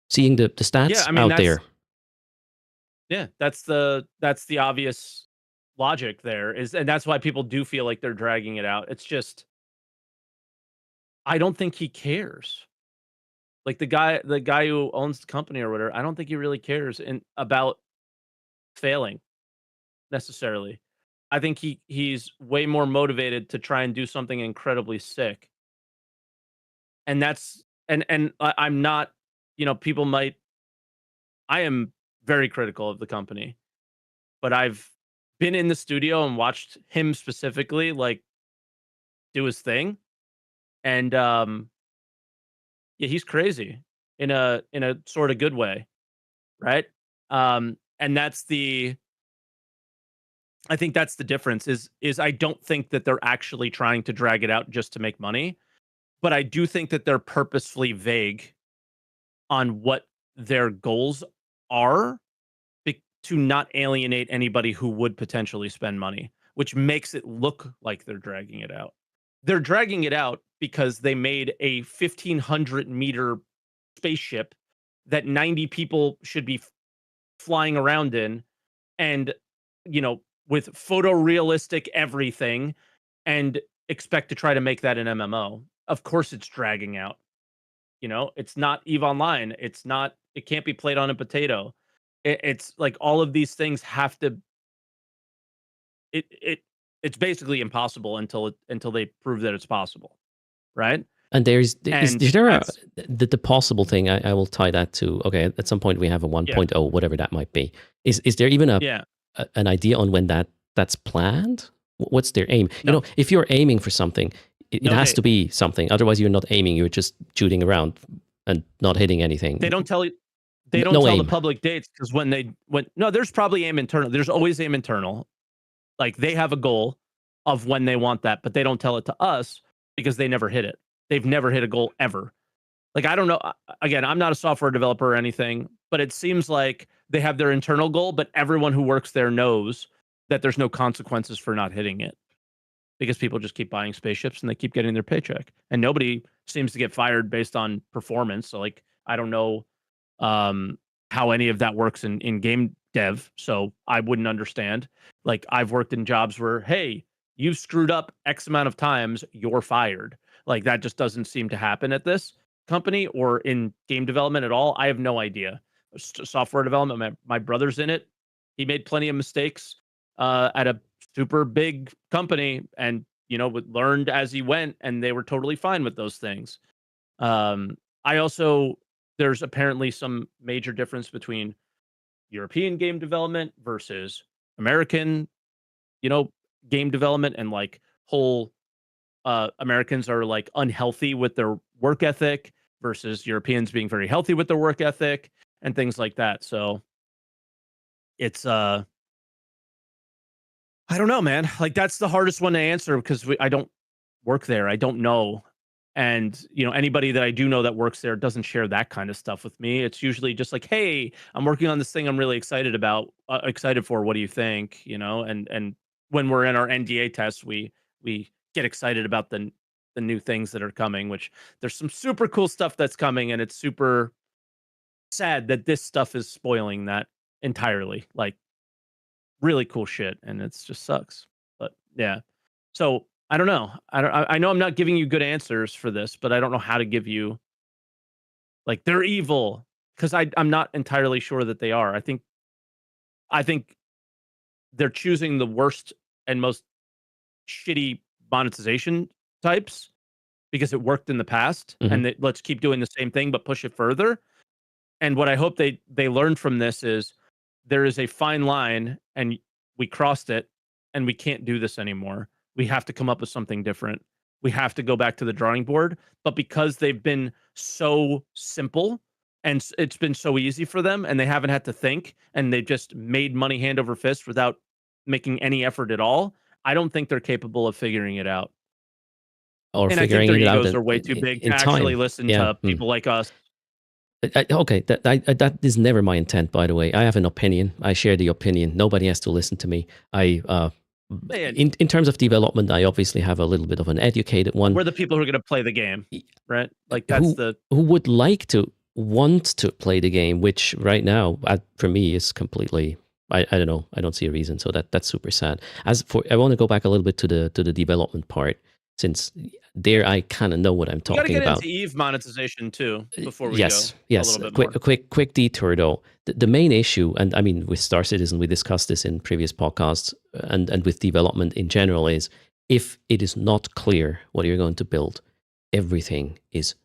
Seeing the stats out there. Yeah, that's the obvious logic there, and that's why people do feel like they're dragging it out. It's just, I don't think he cares. Like the guy who owns the company or whatever, I don't think he really cares about failing necessarily. I think he's way more motivated to try and do something incredibly sick. And that's I'm not, people might, I am very critical of the company, but I've been in the studio and watched him specifically like do his thing. And yeah, he's crazy in a sort of good way, right? And I think that's the difference is I don't think that they're actually trying to drag it out just to make money, but I do think that they're purposefully vague on what their goals are to not alienate anybody who would potentially spend money, which makes it look like they're dragging it out. They're dragging it out because they made a 1,500 meter spaceship that 90 people should be flying around in, and with photorealistic everything, and expect to try to make that an MMO. Of course it's dragging out. It's not EVE Online. It can't be played on a potato. It's like all of these things have to. It's basically impossible until they prove that it's possible, right? And is there the possible thing? I will tie that to, okay, at some point we have a 1.0, whatever that might be. Is there even an idea on when that's planned? What's their aim? No. If you're aiming for something, it has to be something. Otherwise, you're not aiming. You're just shooting around and not hitting anything. They don't tell you They don't No tell the aim. public dates because when no, there's probably aim internal. There's always aim internal. Like they have a goal of when they want that, but they don't tell it to us because they never hit it. They've never hit a goal ever. Like I don't know. Again, I'm not a software developer or anything, but it seems like they have their internal goal, but everyone who works there knows that there's no consequences for not hitting it because people just keep buying spaceships and they keep getting their paycheck, and nobody seems to get fired based on performance. So like I don't know um, how any of that works in game dev. So I wouldn't understand. Like I've worked in jobs where, hey, you've screwed up X amount of times, you're fired. Like that just doesn't seem to happen at this company or in game development at all. I have no idea. Software development, my brother's in it. He made plenty of mistakes at a super big company, and learned as he went, and they were totally fine with those things. I also there's apparently some major difference between European game development versus American, you know, game development, and like whole Americans are like unhealthy with their work ethic versus Europeans being very healthy with their work ethic and things like that. So it's I don't know, man. Like that's the hardest one to answer because I don't work there. I don't know. And anybody that I do know that works there doesn't share that kind of stuff with me. It's usually just like, "Hey, I'm working on this thing I'm really excited about, excited for. What do you think?" And when we're in our NDA tests, we get excited about the new things that are coming, which there's some super cool stuff that's coming, and it's super sad that this stuff is spoiling that entirely. Like really cool shit, and it's just sucks. But yeah. So I don't know. I know I'm not giving you good answers for this, but I don't know how to give you like they're evil because I'm not entirely sure that they are. I think they're choosing the worst and most shitty monetization types because it worked in the past, Mhm. and let's keep doing the same thing but push it further. And what I hope they learned from this is there is a fine line, and we crossed it, and we can't do this anymore. We have to come up with something different. We have to go back to the drawing board. But because they've been so simple and it's been so easy for them, and they haven't had to think, and they just made money hand over fist without making any effort at all, I don't think they're capable of figuring it out. Or And I think figuring their it out egos in, are way too in, big to in actually time. listen Yeah. to people like us. Okay, that is never my intent, by the way. I have an opinion. I share the opinion. Nobody has to listen to me. Man, In terms of development, I obviously have a little bit of an educated one. we're the people who are going to play the game, right? Like that's who the who would like to want to play the game, which right now for me is completely. I don't know. I don't see a reason. So that's super sad. As for, I want to go back a little bit to the development part, since there I kind of know what I'm we got to talking get about. into Eve monetization too before we Yes, go a yes. little bit Quick, more. quick detour though. The main issue, and I mean, with Star Citizen, we discussed this in previous podcasts, and with development in general, is if it is not clear what you're going to build, everything is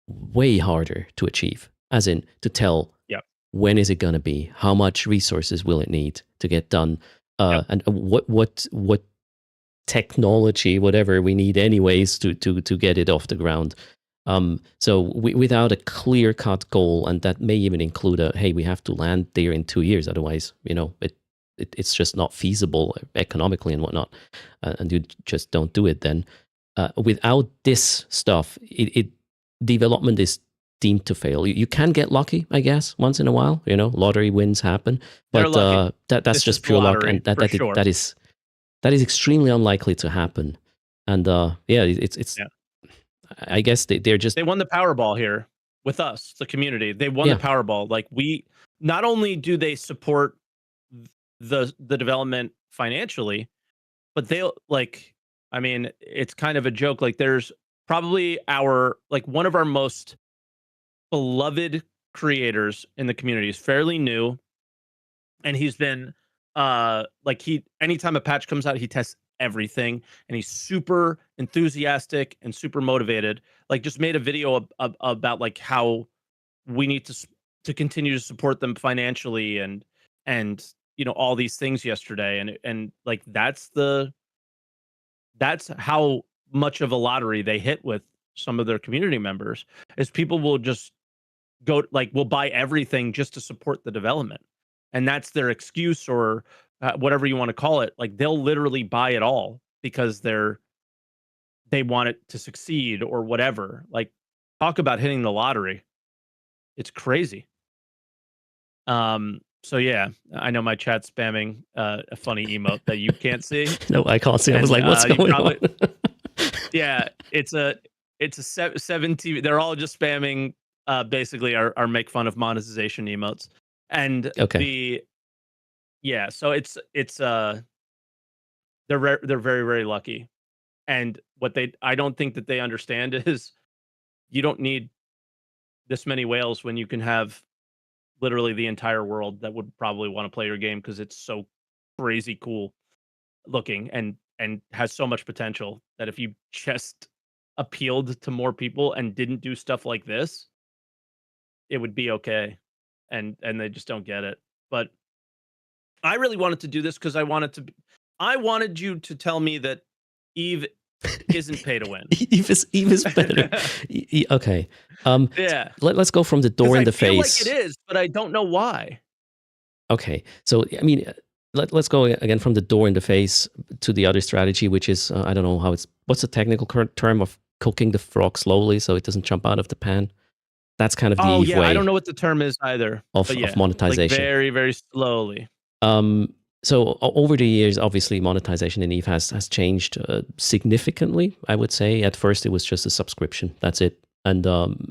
way harder to achieve. As in, to tell Yep. when is it going to be, how much resources will it need to get done, Yep. and what technology, whatever we need, anyways, to get it off the ground. So without a clear cut goal, and that may even include a, hey, we have to land there in 2 years, otherwise, it's just not feasible economically and whatnot, and you just don't do it then. Without this stuff, it development is deemed to fail. You can get lucky, I guess, once in a while. Lottery wins happen, They're but lucky. that's This is just the pure luck, lottery, and that for that, sure. that is extremely unlikely to happen. And yeah, it's Yeah. I guess they're just They won the Powerball here with us, the community. They won Yeah. the Powerball. Like we not only do they support the development financially, but they'll like I mean, it's kind of a joke. Like there's probably one of our most beloved creators in the community is fairly new, and he's been anytime a patch comes out, he tests everything, and he's super enthusiastic and super motivated. Like just made a video about like how we need to continue to support them financially, and all these things yesterday, and like that's how much of a lottery they hit with some of their community members is people will just will buy everything just to support the development, and that's their excuse or whatever you want to call it. Like they'll literally buy it all because they want it to succeed or whatever. Like talk about hitting the lottery. It's crazy. So yeah, I know my chat's spamming a funny emote that you can't see. No, I can't see. I was And, like, what's you going probably- on? Yeah, it's a 70. They're all just spamming basically our make fun of monetization emotes. And Okay. so it's they're very, very lucky. And I don't think that they understand is you don't need this many whales when you can have literally the entire world that would probably want to play your game because it's so crazy cool looking and has so much potential that if you just appealed to more people and didn't do stuff like this, it would be okay. And they just don't get it. But I really wanted to do this because I wanted you to tell me that Eve isn't pay to win. Eve is better. Okay. Yeah. Let's go from the door in the I feel face. like it is, but I don't know why. Okay. So, I mean, let's go again from the door in the face to the other strategy, which is, I don't know what's the technical term of cooking the frog slowly so it doesn't jump out of the pan? That's kind of the Eve way I don't know what the term is either. of monetization. Like very, very slowly. So over the years, obviously, monetization in Eve has changed significantly, I would say. At first, it was just a subscription. That's it. And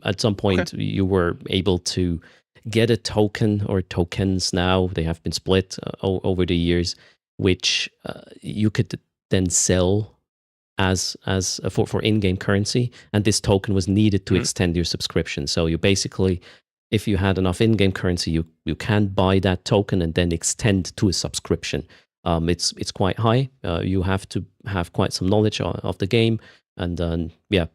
at some point, you were able to get a token or tokens now. They have been split over the years, which you could then sell as for in-game currency. And this token was needed to extend your subscription. So you basically, if you had enough in-game currency, you can buy that token and then extend to a subscription. It's quite high. You have to have quite some knowledge of the game, and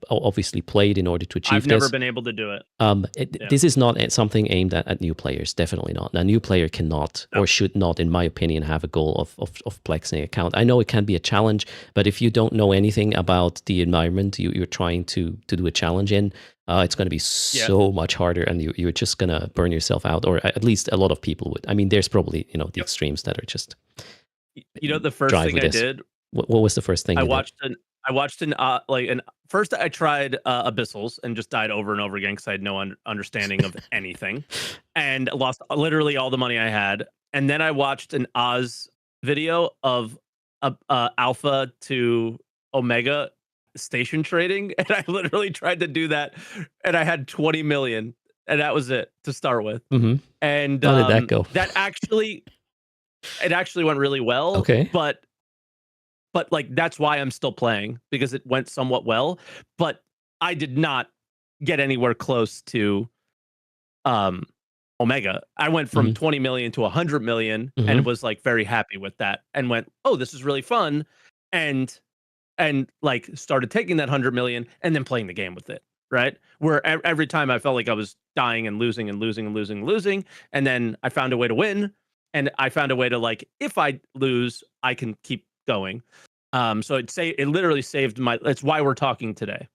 obviously played in order to achieve I've never been able to do it. This is not something aimed at new players. Definitely not. A new player cannot or should not, in my opinion, have a goal of plexing account. I know it can be a challenge, but if you don't know anything about the environment you're trying to do a challenge in, it's going to be so much harder, and you're just going to burn yourself out, or at least a lot of people would. I mean, there's probably the extremes that are just. The first thing I did. What was the first thing I watched first I tried Abyssals and just died over and over again because I had no understanding of anything, and lost literally all the money I had. And then I watched an Oz video of Alpha to Omega station trading, and I literally tried to do that, and I had 20 million, and that was it to start with. Mm-hmm. And how did that go? It actually went really well. Okay, but like that's why I'm still playing, because it went somewhat well, but I did not get anywhere close to Omega. I went from 20 million to 100 million and was like very happy with that, and went, oh, this is really fun, and like started taking that 100 million and then playing the game with it, right? Where every time I felt like I was dying and losing and losing and losing and losing, and then I found a way to win, and I found a way to, like, if I lose, I can keep going. So it literally saved my. That's why we're talking today.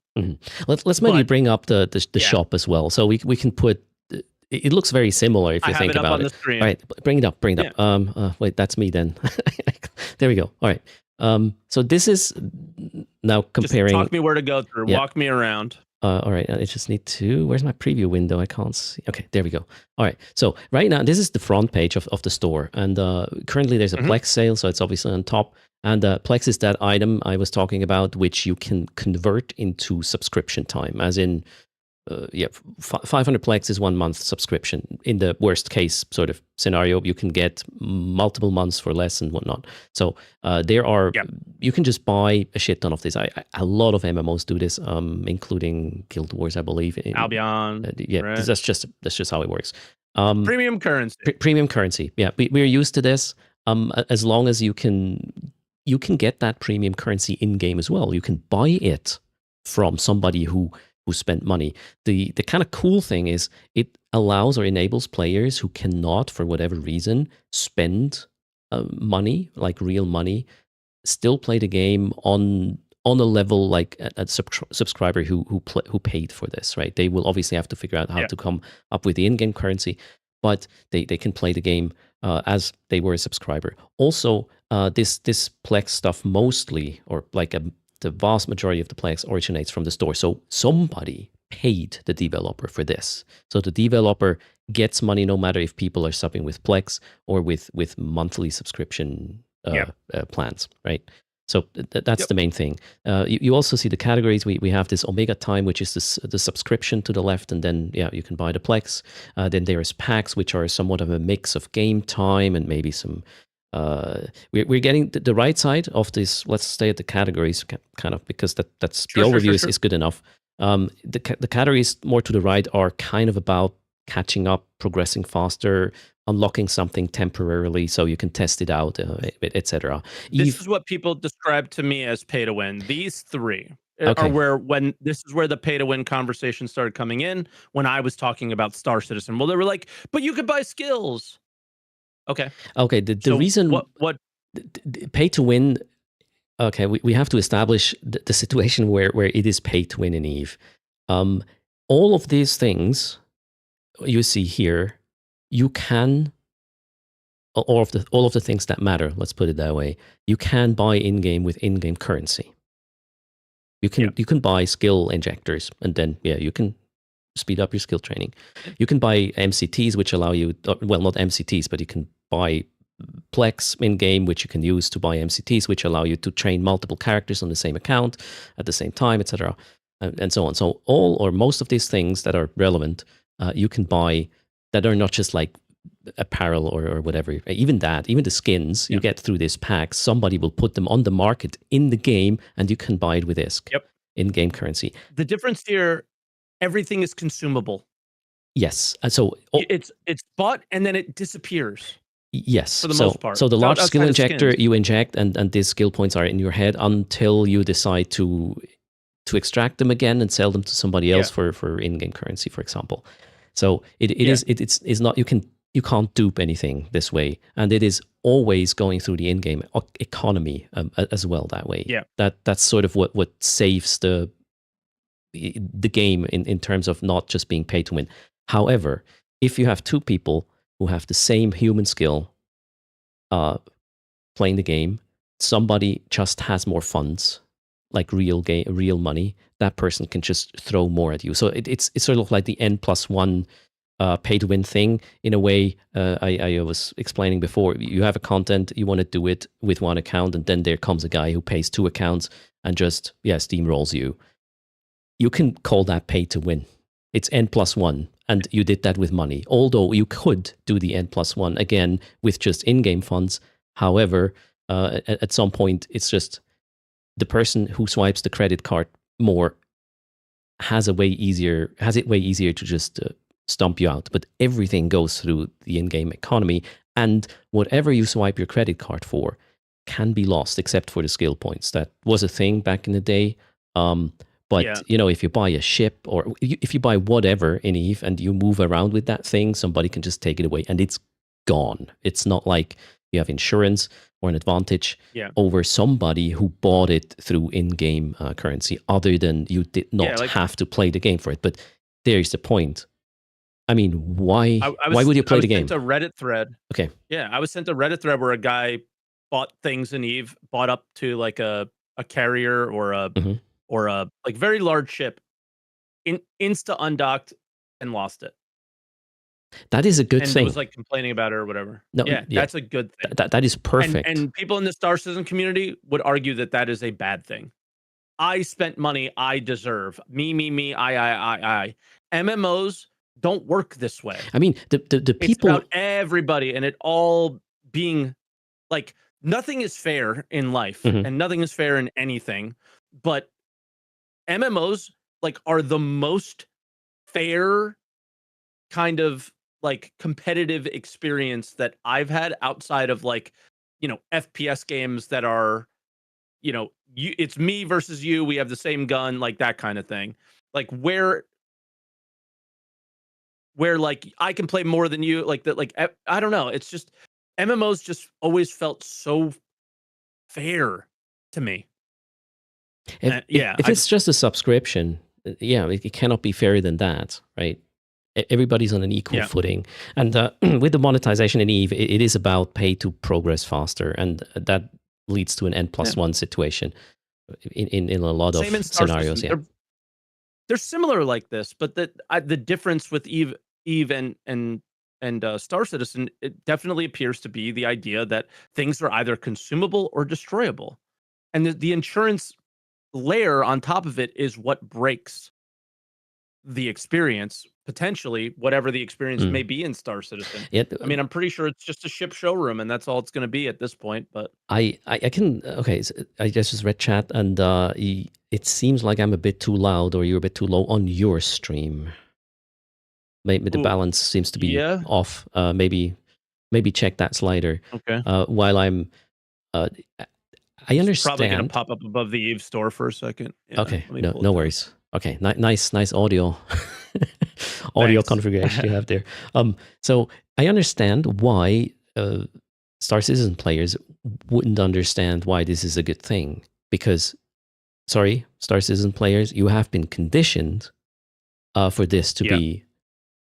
Let's maybe bring up the shop as well, so we can put. It looks very similar if you think about it. All right, bring it up. Wait, that's me then. There we go. All right. So this is now comparing. Just talk me where to go through. Walk me around. All right, I just need to. Where's my preview window? I can't see. Okay, there we go. All right, so right now this is the front page of the store, and currently there's a Plex sale, so it's obviously on top. And Plex is that item I was talking about, which you can convert into subscription time, as in, 500 Plex is 1 month subscription. In the worst case sort of scenario, you can get multiple months for less and whatnot. So you can just buy a shit ton of this. A lot of MMOs do this, including Guild Wars, I believe. Albion. Right. That's just how it works. Premium currency. Premium currency. Yeah, we're used to this. As long as you can get that premium currency in game as well. You can buy it from somebody who spent money. The kind of cool thing is it allows or enables players who cannot, for whatever reason, spend money, like real money, still play the game on on a level like a subscriber who paid for this, right? They will obviously have to figure out how Yeah. to come up with the in-game currency, but they can play the game as they were a subscriber. Also, this Plex stuff mostly, or like the vast majority of the Plex originates from the store. So somebody paid the developer for this. So the developer gets money no matter if people are subbing with Plex or with monthly subscription plans, right? So that's the main thing. You also see the categories. We have this Omega Time, which is the subscription to the left, and then you can buy the Plex. Then there's packs, which are somewhat of a mix of game time and maybe some. We're getting the right side of this. Let's stay at the categories, kind of, because that's the overview is good enough. The categories more to the right are kind of about catching up, progressing faster, unlocking something temporarily so you can test it out, etc. This is what people describe to me as pay to win. These three are Okay. this is where the pay to win conversation started coming in when I was talking about Star Citizen. Well, they were like, but you could buy skills. Okay. Okay. The So reason what pay to win. Okay, we have to establish the situation where it is pay to win in Eve. All of these things you see here, you can all of the things that matter. Let's put it that way. You can buy in game with in game currency. You can buy skill injectors, and then you can speed up your skill training. You can buy MCTs, which allow you, well, not MCTs, but you can buy Plex in game, which you can use to buy MCTs, which allow you to train multiple characters on the same account at the same time, etc., and so on. So all or most of these things that are relevant, you can buy that are not just like apparel or whatever. Even the skins you get through this pack, somebody will put them on the market in the game, and you can buy it with ISK. In-game currency. The difference here, everything is consumable. Yes, and so it's bought and then it disappears. Yes, for the most part. So the large skill injector skins. you inject, and these skill points are in your head until you decide to extract them again and sell them to somebody else for in-game currency, for example. So it's not, you can't dupe anything this way, and it is always going through the in-game economy as well that way. Yeah, that's sort of what saves the game in terms of not just being pay to win. However, if you have two people who have the same human skill playing the game, somebody just has more funds, like real money, that person can just throw more at you. So it's sort of like the N+1 pay to win thing in a way. I was explaining before, you have a content, you want to do it with one account, and then there comes a guy who pays two accounts and just steamrolls you. You can call that pay to win. It's N+1, and you did that with money. Although you could do the N+1 again with just in-game funds. However, at some point, it's just the person who swipes the credit card more has it way easier to just stomp you out. But everything goes through the in-game economy, and whatever you swipe your credit card for can be lost, except for the skill points. That was a thing back in the day. But if you buy a ship or if you buy whatever in Eve and you move around with that thing, somebody can just take it away and it's gone. It's not like you have insurance or an advantage over somebody who bought it through in-game currency, other than you did not have to play the game for it. But there's the point. I mean, why would you play the game? I was sent a Reddit thread. Okay. Yeah, I was sent a Reddit thread where a guy bought things in Eve, bought up to like a carrier or a like very large ship, insta undocked and lost it. That is a good thing. And was like complaining about it or whatever. No, that's a good thing. That is perfect. And people in the Star Citizen community would argue that is a bad thing. I spent money I deserve. Me, I. MMOs don't work this way. I mean, the people, it's about everybody, and it all being like, nothing is fair in life, and nothing is fair in anything, but MMOs like are the most fair kind of like competitive experience that I've had outside of like, FPS games that are, it's me versus you, we have the same gun, like that kind of thing. Like where like I can play more than you, like that, like I don't know. It's just MMOs just always felt so fair to me. Yeah, If it's just a subscription, yeah, it cannot be fairer than that, right? Everybody's on an equal Yeah. footing. And with the monetization in Eve, it is about pay to progress faster. And that leads to an N+1 situation in a lot Same in of Star scenarios. Citizen. Yeah. They're similar like this, but the difference with Eve and Star Citizen, it definitely appears to be the idea that things are either consumable or destroyable, and the insurance layer on top of it is what breaks the experience, potentially whatever the experience may be in Star Citizen. Yeah, I mean, I'm pretty sure it's just a ship showroom, and that's all it's going to be at this point. But I can okay. So I just read chat, and it seems like I'm a bit too loud, or you're a bit too low on your stream. Maybe the Ooh, balance seems to be yeah, off. Maybe check that slider. okay. While I'm, uh, I It's probably going to understand. pop up above the Eve store for a second. Yeah, Okay, let me no pull it no down. worries. Okay, nice audio audio Thanks. configuration you have there. So I understand why Star Citizen players wouldn't understand why this is a good thing, because, sorry, Star Citizen players, you have been conditioned for this to Yeah. be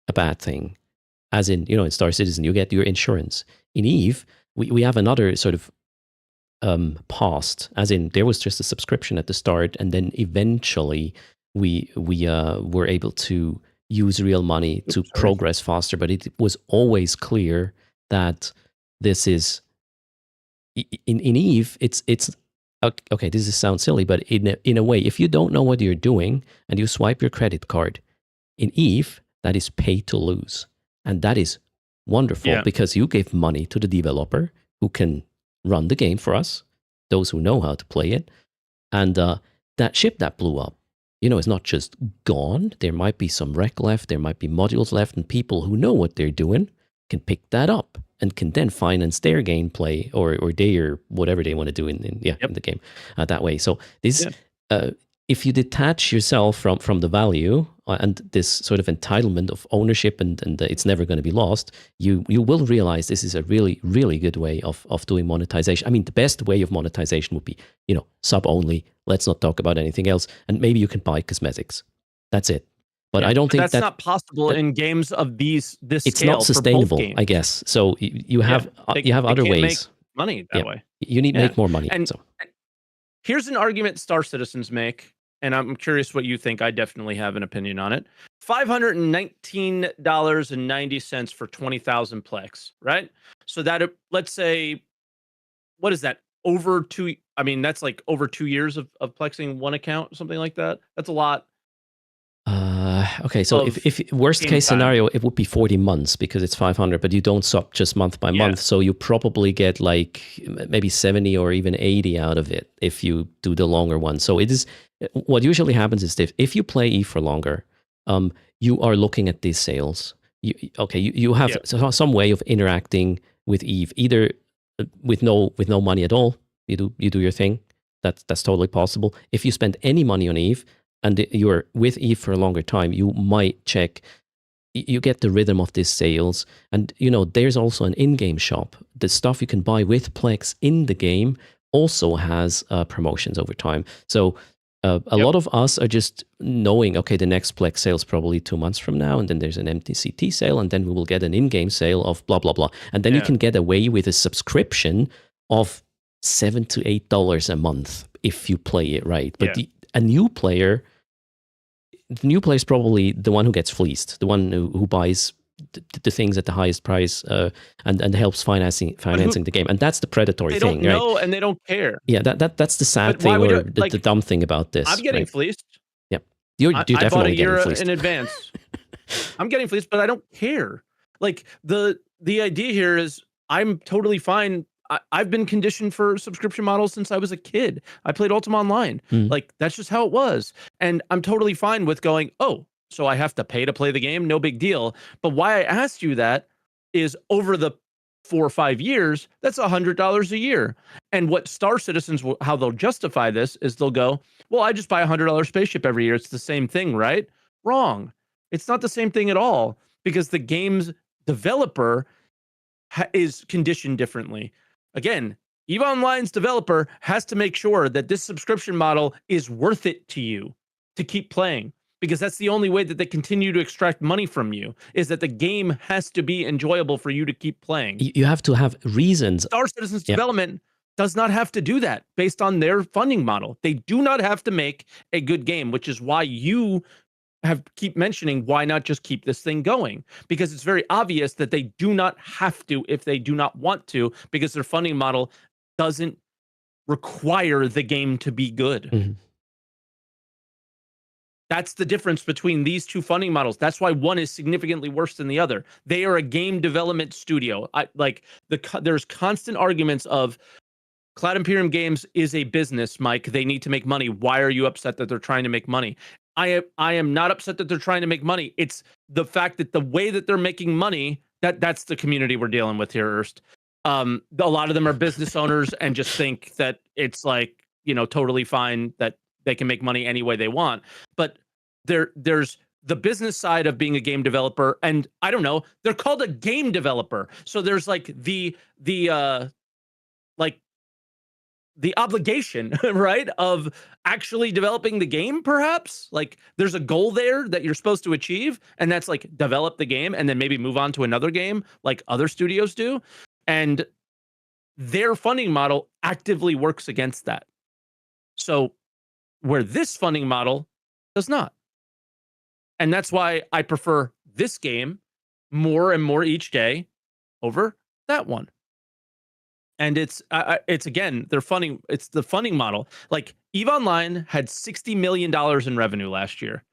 a bad thing. As in, in Star Citizen, you get your insurance. In Eve, we have another sort of past, as in there was just a subscription at the start, and then eventually we were able to use real money to Oops, sorry. progress faster. But it was always clear that this is in Eve. It's okay. This sounds silly, but in a way, if you don't know what you're doing and you swipe your credit card in Eve, that is pay to lose, and that is wonderful Yeah. because you give money to the developer who can run the game for us, those who know how to play it. And that ship that blew up, is not just gone. There might be some wreck left, there might be modules left, and people who know what they're doing can pick that up and can then finance their gameplay or their whatever they want to do in the game that way. So this, if you detach yourself from the value and this sort of entitlement of ownership and it's never going to be lost, you will realize this is a really, really good way of doing monetization. I mean, the best way of monetization would be, sub only. Let's not talk about anything else. And maybe you can buy cosmetics. That's it. But I don't think that's not possible in games of this it's scale. not sustainable, for both games. I guess. So you have They other can't ways. make money that way. You need to make more money. And so here's an argument Star Citizens make, and I'm curious what you think. I definitely have an opinion on it. $519.90 for 20,000 plex, right? So that, let's say, what is that? Over two, I mean, that's like over 2 years of plexing one account, something like that. That's a lot. Okay, so Of if worst game case time. scenario, it would be 40 months because it's 500, but you don't sub just month by month. So you probably get like maybe 70 or even 80 out of it if you do the longer one. So it is, what usually happens is if you play E for longer, you are looking at these sales. You have some way of interacting with Eve, either with no money at all. You do your thing. That's totally possible. If you spend any money on Eve, and you're with Eve for a longer time, you might check, you get the rhythm of these sales. And, there's also an in-game shop. The stuff you can buy with Plex in the game also has promotions over time. So a lot of us are just knowing, okay, the next Plex sale is probably 2 months from now, and then there's an MTCT sale, and then we will get an in-game sale of blah, blah, blah. And then you can get away with a subscription of $7 to $8 a month if you play it right. But a new player, the new player is probably the one who gets fleeced, the one who buys the things at the highest price and helps financing the game. And that's the predatory thing, right? They don't know and they don't care. Yeah, that's the sad thing or the dumb thing about this. I'm getting fleeced. Yeah, you're definitely bought a year getting fleeced in advance. I'm getting fleeced, but I don't care. Like the idea here is I'm totally fine. I've been conditioned for subscription models since I was a kid. I played Ultima Online. Like, that's just how it was. And I'm totally fine with going, oh, so I have to pay to play the game? No big deal. But why I asked you that is over the 4 or 5 years, that's $100 a year. And what Star Citizens, how they'll justify this is they'll go, well, I just buy a $100 spaceship every year. It's the same thing, right? Wrong. It's not the same thing at all because the game's developer is conditioned differently. Again, EVE Online's developer has to make sure that this subscription model is worth it to you to keep playing, because that's the only way that they continue to extract money from you, is that the game has to be enjoyable for you to keep playing. You have to have reasons. Star Citizen's Yep. development does not have to do that based on their funding model. They do not have to make a good game, which is why you keep mentioning why not just keep this thing going, because it's very obvious that they do not have to if they do not want to, because their funding model doesn't require the game to be good. Mhm. That's the difference between these two funding models. That's why one is significantly worse than the other. They are a game development studio. There's constant arguments of Cloud Imperium Games is a business, Mike. They need to make money. Why are you upset that they're trying to make money? I am not upset that they're trying to make money. It's the fact that the way that they're making money, that's the community we're dealing with here, Erst. A lot of them are business owners and just think that it's like, totally fine that they can make money any way they want. But there's the business side of being a game developer, and I don't know, they're called a game developer. So there's like the obligation, right, of actually developing the game, perhaps. Like there's a goal there that you're supposed to achieve, and that's like develop the game and then maybe move on to another game like other studios do. And their funding model actively works against that. So where this funding model does not. And that's why I prefer this game more and more each day over that one. And it's again, it's the funding model. Like EVE Online had $60 million in revenue last year.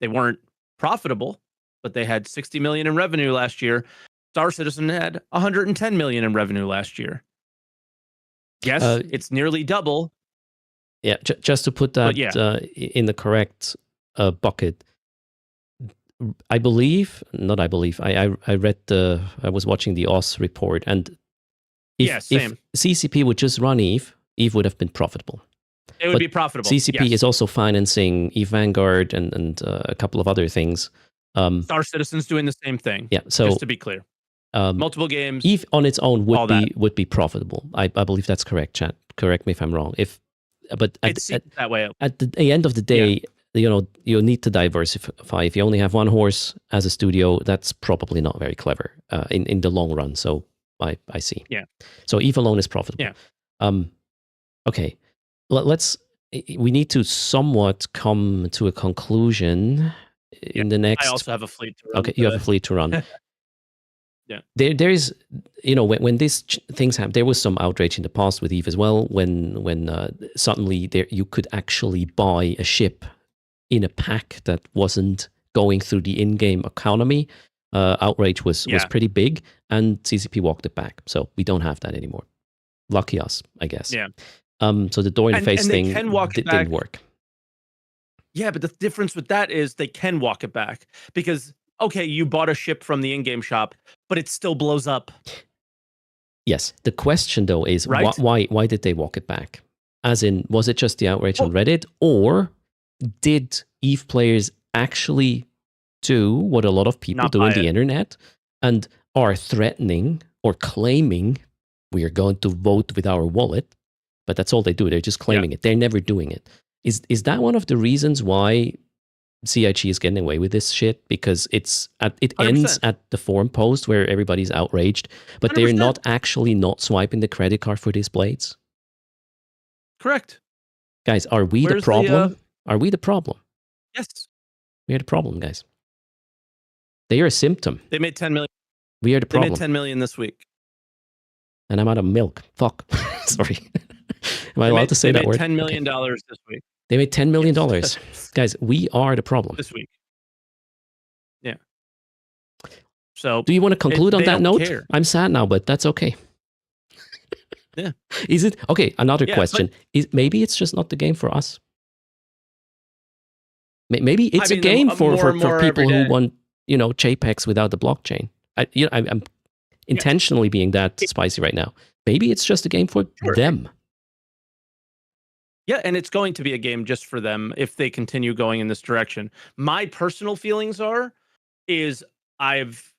They weren't profitable, but they had $60 million in revenue last year. Star Citizen had $110 million in revenue last year. Yes, it's nearly double. Yeah, just to put that in the correct bucket. I was watching the OS report, and if CCP would just run EVE would have been profitable. It would be profitable. CCP is also financing EVE Vanguard and a couple of other things. Star Citizen's doing the same thing. Yeah, so just to be clear, multiple games. EVE on its own would be profitable. I believe that's correct, chat. Correct me if I'm wrong. But at the end of the day, you need to diversify. If you only have one horse as a studio, that's probably not very clever in the long run. So I see. Yeah. So EVE alone is profitable. Yeah. Okay. We need to somewhat come to a conclusion in the next. I also have a fleet to run. Okay, you have a fleet to run. Yeah. There is, when these things happen, there was some outrage in the past with EVE as well, when suddenly you could actually buy a ship in a pack that wasn't going through the in-game economy. Outrage was pretty big, and CCP walked it back. So we don't have that anymore. Lucky us, I guess. Yeah. So the door in the face thing didn't work. Yeah, but the difference with that is they can walk it back because, okay, you bought a ship from the in-game shop, but it still blows up. Yes. The question, though, is why did they walk it back? As in, was it just the outrage on Reddit, or did EVE players actually do what a lot of people do on the internet and are threatening or claiming we are going to vote with our wallet? But that's all they do. They're just claiming it. They're never doing it. Is that one of the reasons why CIG is getting away with this shit? Because it ends at the forum post where everybody's outraged, but 100%. They're not actually not swiping the credit card for these blades? Correct. Guys, are we the problem? Are we the problem? Yes. We are the problem, guys. They are a symptom. They made 10 million. We are the problem. They made 10 million this week. And I'm out of milk. Fuck. Sorry. Am I allowed to say that word? They made $10 million this week. They made $10 million. Guys, we are the problem. This week. Yeah. So do you want to conclude on that note? I'm sad now, but that's okay. Yeah. Is it? Okay, another question. Maybe it's just not the game for us. Maybe it's a game for people who want, JPEGs without the blockchain. I'm intentionally being that spicy right now. Maybe it's just a game for them. Yeah, and it's going to be a game just for them if they continue going in this direction. My personal feelings is I've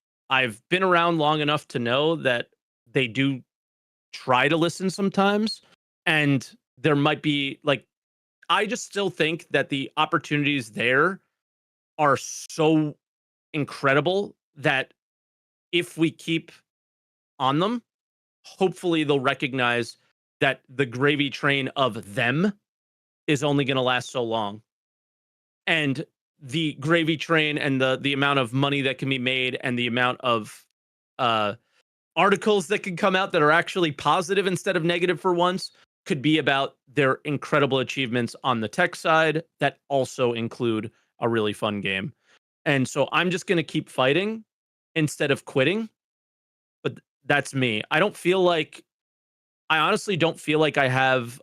been around long enough to know that they do try to listen sometimes, and there might be like, I just still think that the opportunities there are so incredible that if we keep on them, hopefully they'll recognize that the gravy train of them is only going to last so long. And the gravy train and the amount of money that can be made and the amount of uh articles that can come out that are actually positive instead of negative for once could be about their incredible achievements on the tech side that also include a really fun game. And so I'm just going to keep fighting instead of quitting. But that's me. I honestly don't feel like I have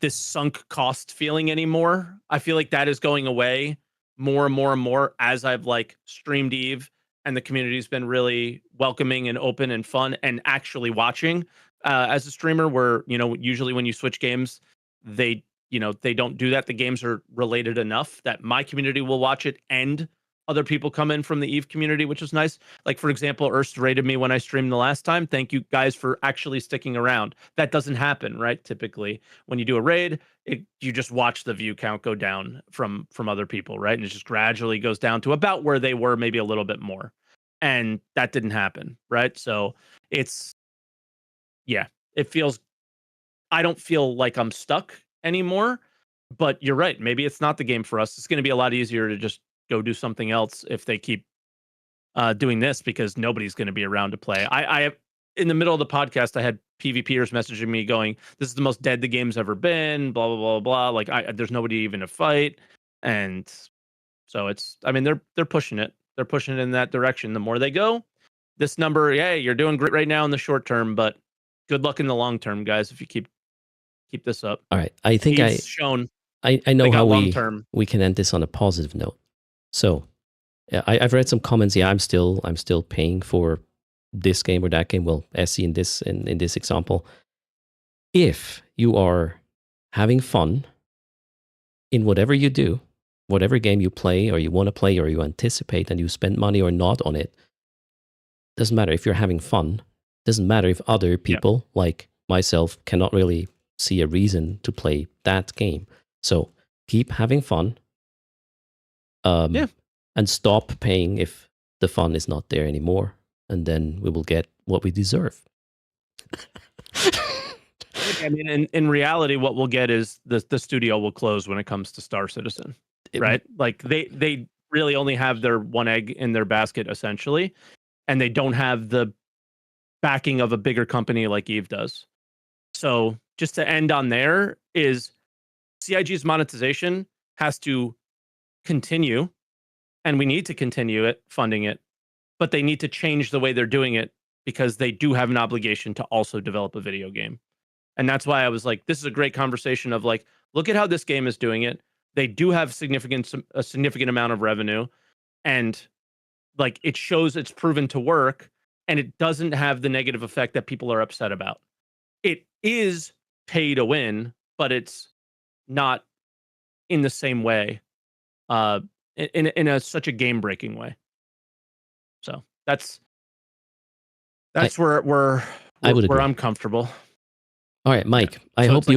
this sunk cost feeling anymore. I feel like that is going away more and more and more as I've like streamed Eve and the community's been really welcoming and open and fun and actually watching as a streamer where, usually when you switch games, they don't do that. The games are related enough that my community will watch it and other people come in from the Eve community, which is nice. Like, for example, Erst rated me when I streamed the last time. Thank you guys for actually sticking around. That doesn't happen, right? Typically, when you do a raid, you just watch the view count go down from other people, right? And it just gradually goes down to about where they were, maybe a little bit more. And that didn't happen, right? So it feels, I don't feel like I'm stuck anymore, but you're right. Maybe it's not the game for us. It's going to be a lot easier to just go do something else if they keep doing this because nobody's going to be around to play. I in the middle of the podcast, I had PvPers messaging me going, "This is the most dead the game's ever been." Blah blah blah blah. Like, there's nobody even to fight, and so they're pushing it. They're pushing it in that direction. The more they go, this number, hey, you're doing great right now in the short term, but good luck in the long term, guys. If you keep this up. All right. I think Eve's shown I know they got how long-term. we can end this on a positive note. So, yeah, I've read some comments. Yeah, I'm still paying for this game or that game. Well, SE in this example. If you are having fun in whatever you do, whatever game you play or you want to play or you anticipate and you spend money or not on it, doesn't matter if you're having fun. Doesn't matter if other people like myself cannot really see a reason to play that game. So keep having fun. And stop paying if the fun is not there anymore, and then we will get what we deserve. I mean, in reality, what we'll get is the studio will close when it comes to Star Citizen, right? Like they really only have their one egg in their basket essentially, and they don't have the backing of a bigger company like Eve does. So just to end on there is CIG's monetization has to continue, and we need to continue it, funding it, but they need to change the way they're doing it because they do have an obligation to also develop a video game. And that's why I was like, this is a great conversation of like, look at how this game is doing it. They do have a significant amount of revenue, and like it shows it's proven to work, and it doesn't have the negative effect that people are upset about. It is pay to win, but it's not in the same way, in such a game breaking way. So that's where I'm comfortable. All right, Mike. I So hope it's like,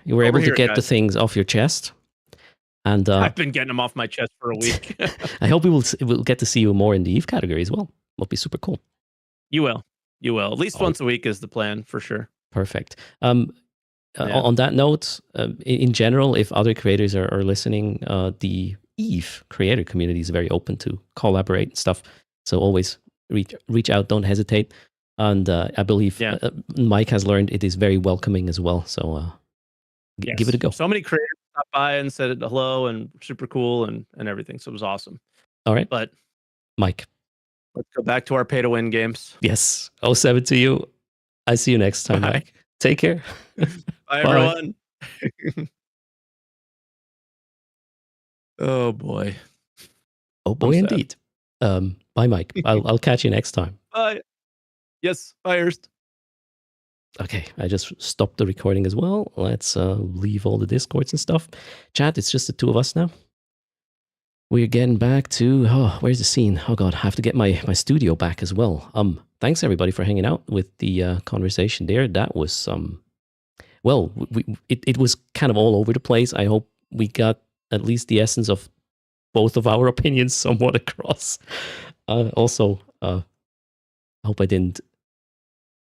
you were hey, able over to here, get the guys. things off your chest, and I've been getting them off my chest for a week. I hope we'll get to see you more in the Eve category as well. Will be super cool. You will. At least once a week is the plan for sure. Perfect. On that note, in general, if other creators are listening, the Eve creator community is very open to collaborate and stuff. So always reach out. Don't hesitate. And I believe Mike has learned it is very welcoming as well. So give it a go. So many creators stopped by and said hello and super cool and everything. So it was awesome. All right. But Mike, let's go back to our pay to win games. Yes. 07 to you. I see you next time, Bye. Mike. Take care. Bye, everyone. Oh boy. Oh boy, indeed. Bye, Mike. I'll catch you next time. Bye. Yes, bye, Erst. Okay, I just stopped the recording as well. Let's leave all the Discords and stuff. Chat, it's just the two of us now. We're getting back to, where's the scene? Oh God, I have to get my studio back as well. thanks everybody for hanging out with the conversation there. That was well, it was kind of all over the place. I hope we got at least the essence of both of our opinions somewhat across. Also, I hope I didn't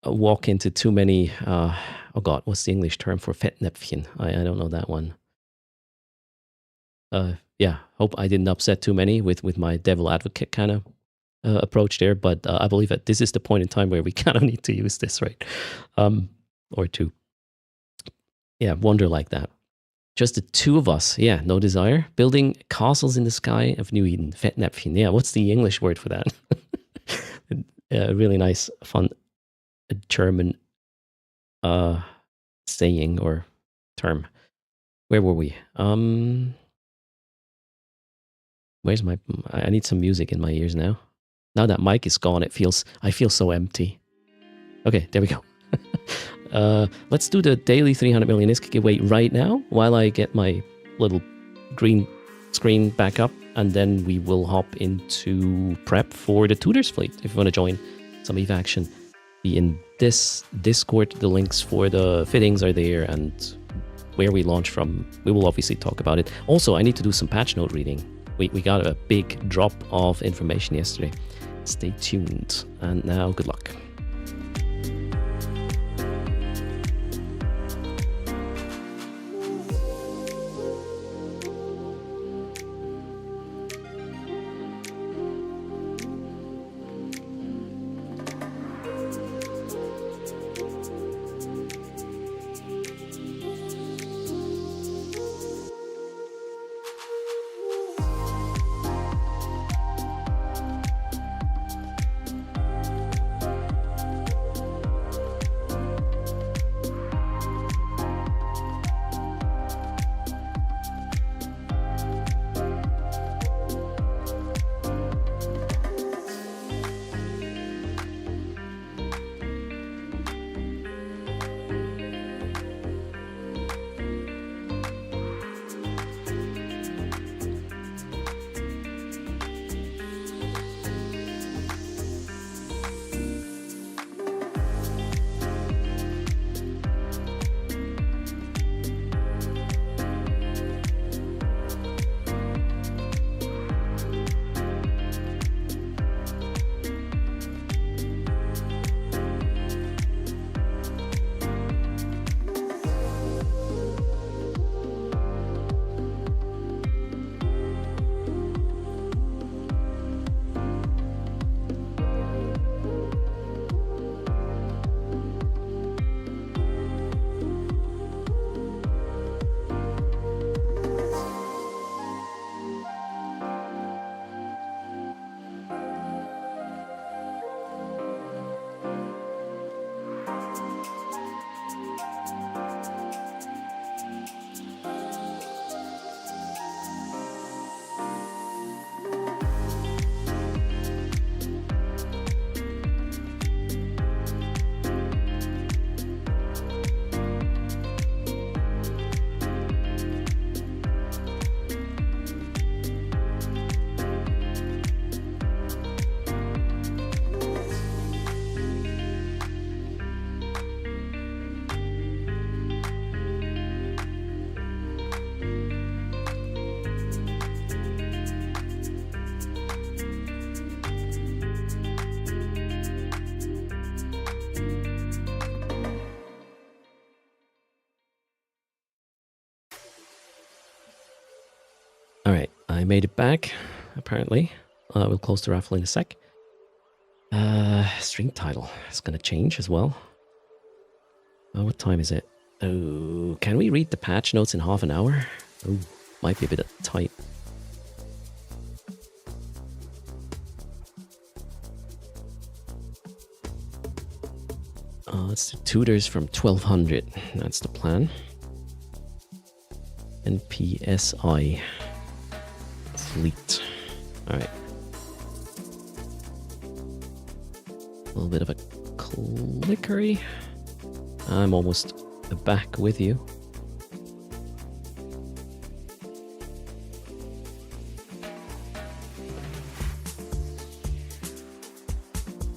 walk into too many. Oh God, what's the English term for Fettnäpfchen? I don't know that one. Yeah, hope I didn't upset too many with my devil advocate kind of approach there. But I believe that this is the point in time where we kind of need to use this, right? Or to, yeah, wonder like that. Just the two of us. Yeah, no desire. Building castles in the sky of New Eden. Fettnäpfchen. Yeah, what's the English word for that? Really nice, fun German saying or term. Where were we? Where's my... I need some music in my ears now. Now that mic is gone, I feel so empty. Okay, there we go. Let's do the daily 300 million ISK giveaway right now while I get my little green screen back up, and then we will hop into prep for the Tooters fleet. If you want to join some EVE action, be in this Discord. The links for the fittings are there, and where we launch from, we will obviously talk about it. Also, I need to do some patch note reading. We got a big drop of information yesterday. Stay tuned, and now good luck. All right, I made it back, apparently. We'll close the raffle in a sec. String title is going to change as well. What time is it? Oh, can we read the patch notes in half an hour? Oh, might be a bit tight. It's the Tooters from 1200. That's the plan. NPSI fleet. All right. A little bit of a clickery. I'm almost back with you.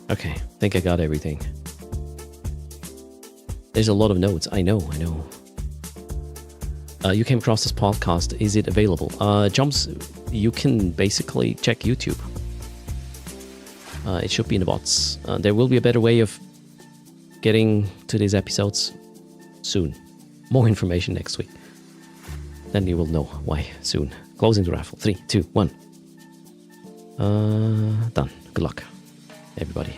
Okay. think I got everything. There's a lot of notes. I know. You came across this podcast. Is it available? Jumps, you can basically check YouTube. It should be in the bots. There will be a better way of getting to these episodes soon. More information next week. Then you will know why soon. Closing the raffle. 3, 2, 1. Done. Good luck, everybody.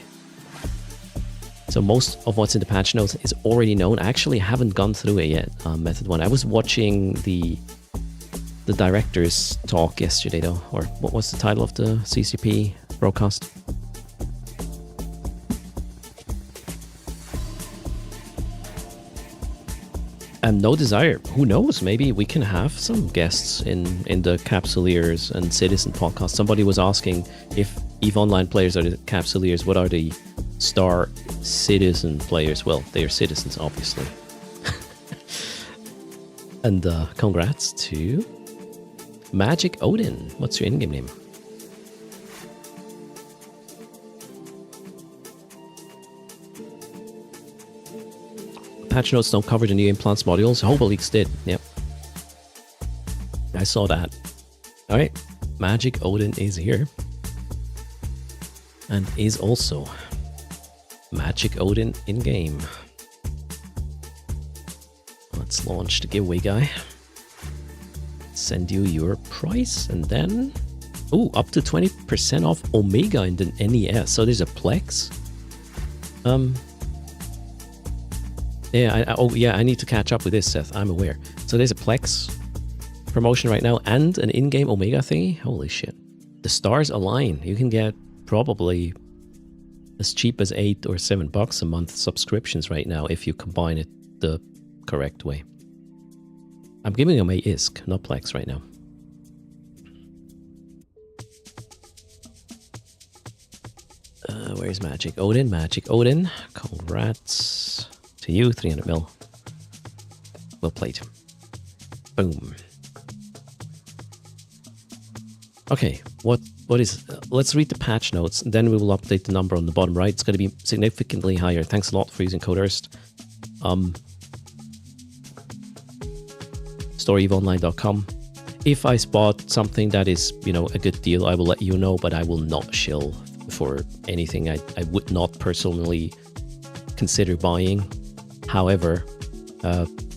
So most of what's in the patch notes is already known. I actually haven't gone through it yet, Method 1. I was watching the director's talk yesterday, though. Or what was the title of the CCP broadcast? No desire. Who knows? Maybe we can have some guests in the Capsuleers and Citizen podcast. Somebody was asking if EVE Online players are the Capsuleers. What are the Star Citizen players? Well, they are citizens, obviously. And congrats to Magic Odin. What's your in-game name? Patch notes don't cover the new implants modules. Hobo Leaks did. Yep. I saw that. Alright. Magic Odin is here. And is also Magic Odin in-game. Let's launch the giveaway guy. Send you your price and then... Ooh, up to 20% off Omega in the NES. So there's a Plex. Yeah, I need to catch up with this, Seth. I'm aware. So there's a Plex promotion right now and an in-game Omega thingy. Holy shit. The stars align. You can get probably as cheap as $8 or $7 a month subscriptions right now if you combine it the correct way. I'm giving away ISK, not Plex right now. Where's Magic Odin? Magic Odin. Congrats to you, 300 mil. Well played. Boom. Okay, what is... let's read the patch notes, and then we will update the number on the bottom right. It's going to be significantly higher. Thanks a lot for using code EARST. StoreEveOnline.com. If I spot something that is, you know, a good deal, I will let you know, but I will not shill for anything I would not personally consider buying. However,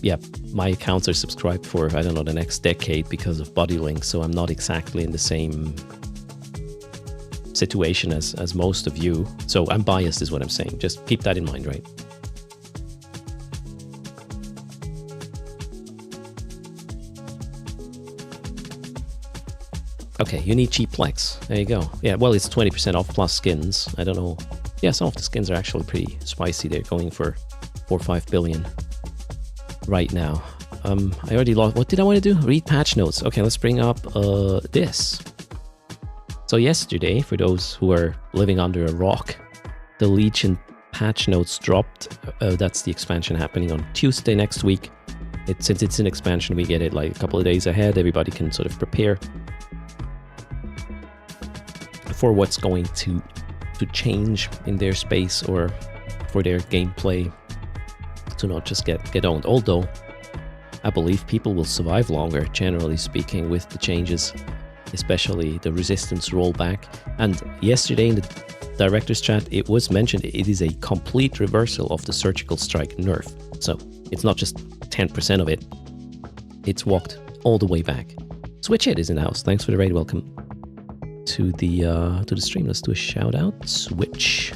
yeah, my accounts are subscribed for, I don't know, the next decade because of BuddyLink, so I'm not exactly in the same situation as most of you. So I'm biased is what I'm saying. Just keep that in mind, right? Okay, you need cheap Plex. There you go. Yeah, well, it's 20% off plus skins. I don't know. Yeah, some of the skins are actually pretty spicy. They're going for 4 or 5 billion right now. I already lost. What did I want to do? Read patch notes. Okay, let's bring up this. So yesterday, for those who are living under a rock, the Legion patch notes dropped. That's the expansion happening on Tuesday next week. Since it's an expansion, we get it like a couple of days ahead. Everybody can sort of prepare for what's going to change in their space or for their gameplay to not just get owned. Although I believe people will survive longer, generally speaking, with the changes, especially the resistance rollback. And yesterday in the director's chat, it was mentioned it is a complete reversal of the surgical strike nerf. So it's not just 10% of it, it's walked all the way back. Switch Hit is in the house. Thanks for the raid. Welcome to the stream. Let's do a shout out. Switch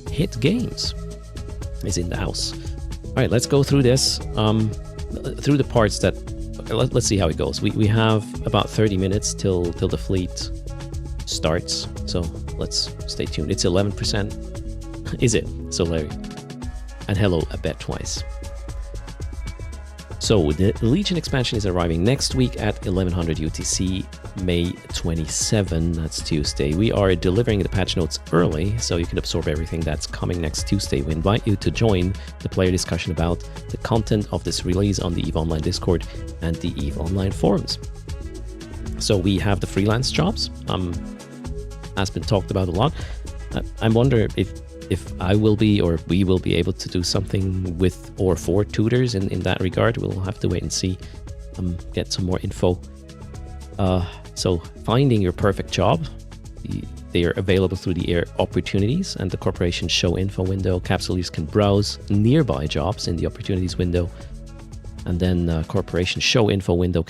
Hit Games is in the house. All right, let's go through this, through the parts that let's see how it goes. We have about 30 minutes till the fleet starts, so let's stay tuned. It's 11%. Is it? So Larry. And hello, I bet twice. So the Legion expansion is arriving next week at 1100 UTC, May 27. That's Tuesday. We are delivering the patch notes early, so you can absorb everything that's coming next Tuesday. We invite you to join the player discussion about the content of this release on the EVE Online Discord and the EVE Online forums. So we have the freelance jobs, has been talked about a lot. I wonder if if I will be or if we will be able to do something with or for tutors in that regard, we'll have to wait and see. Get some more info. So finding your perfect job, they are available through the opportunities and the corporation show info window. Capsule users can browse nearby jobs in the opportunities window, and then corporation show info window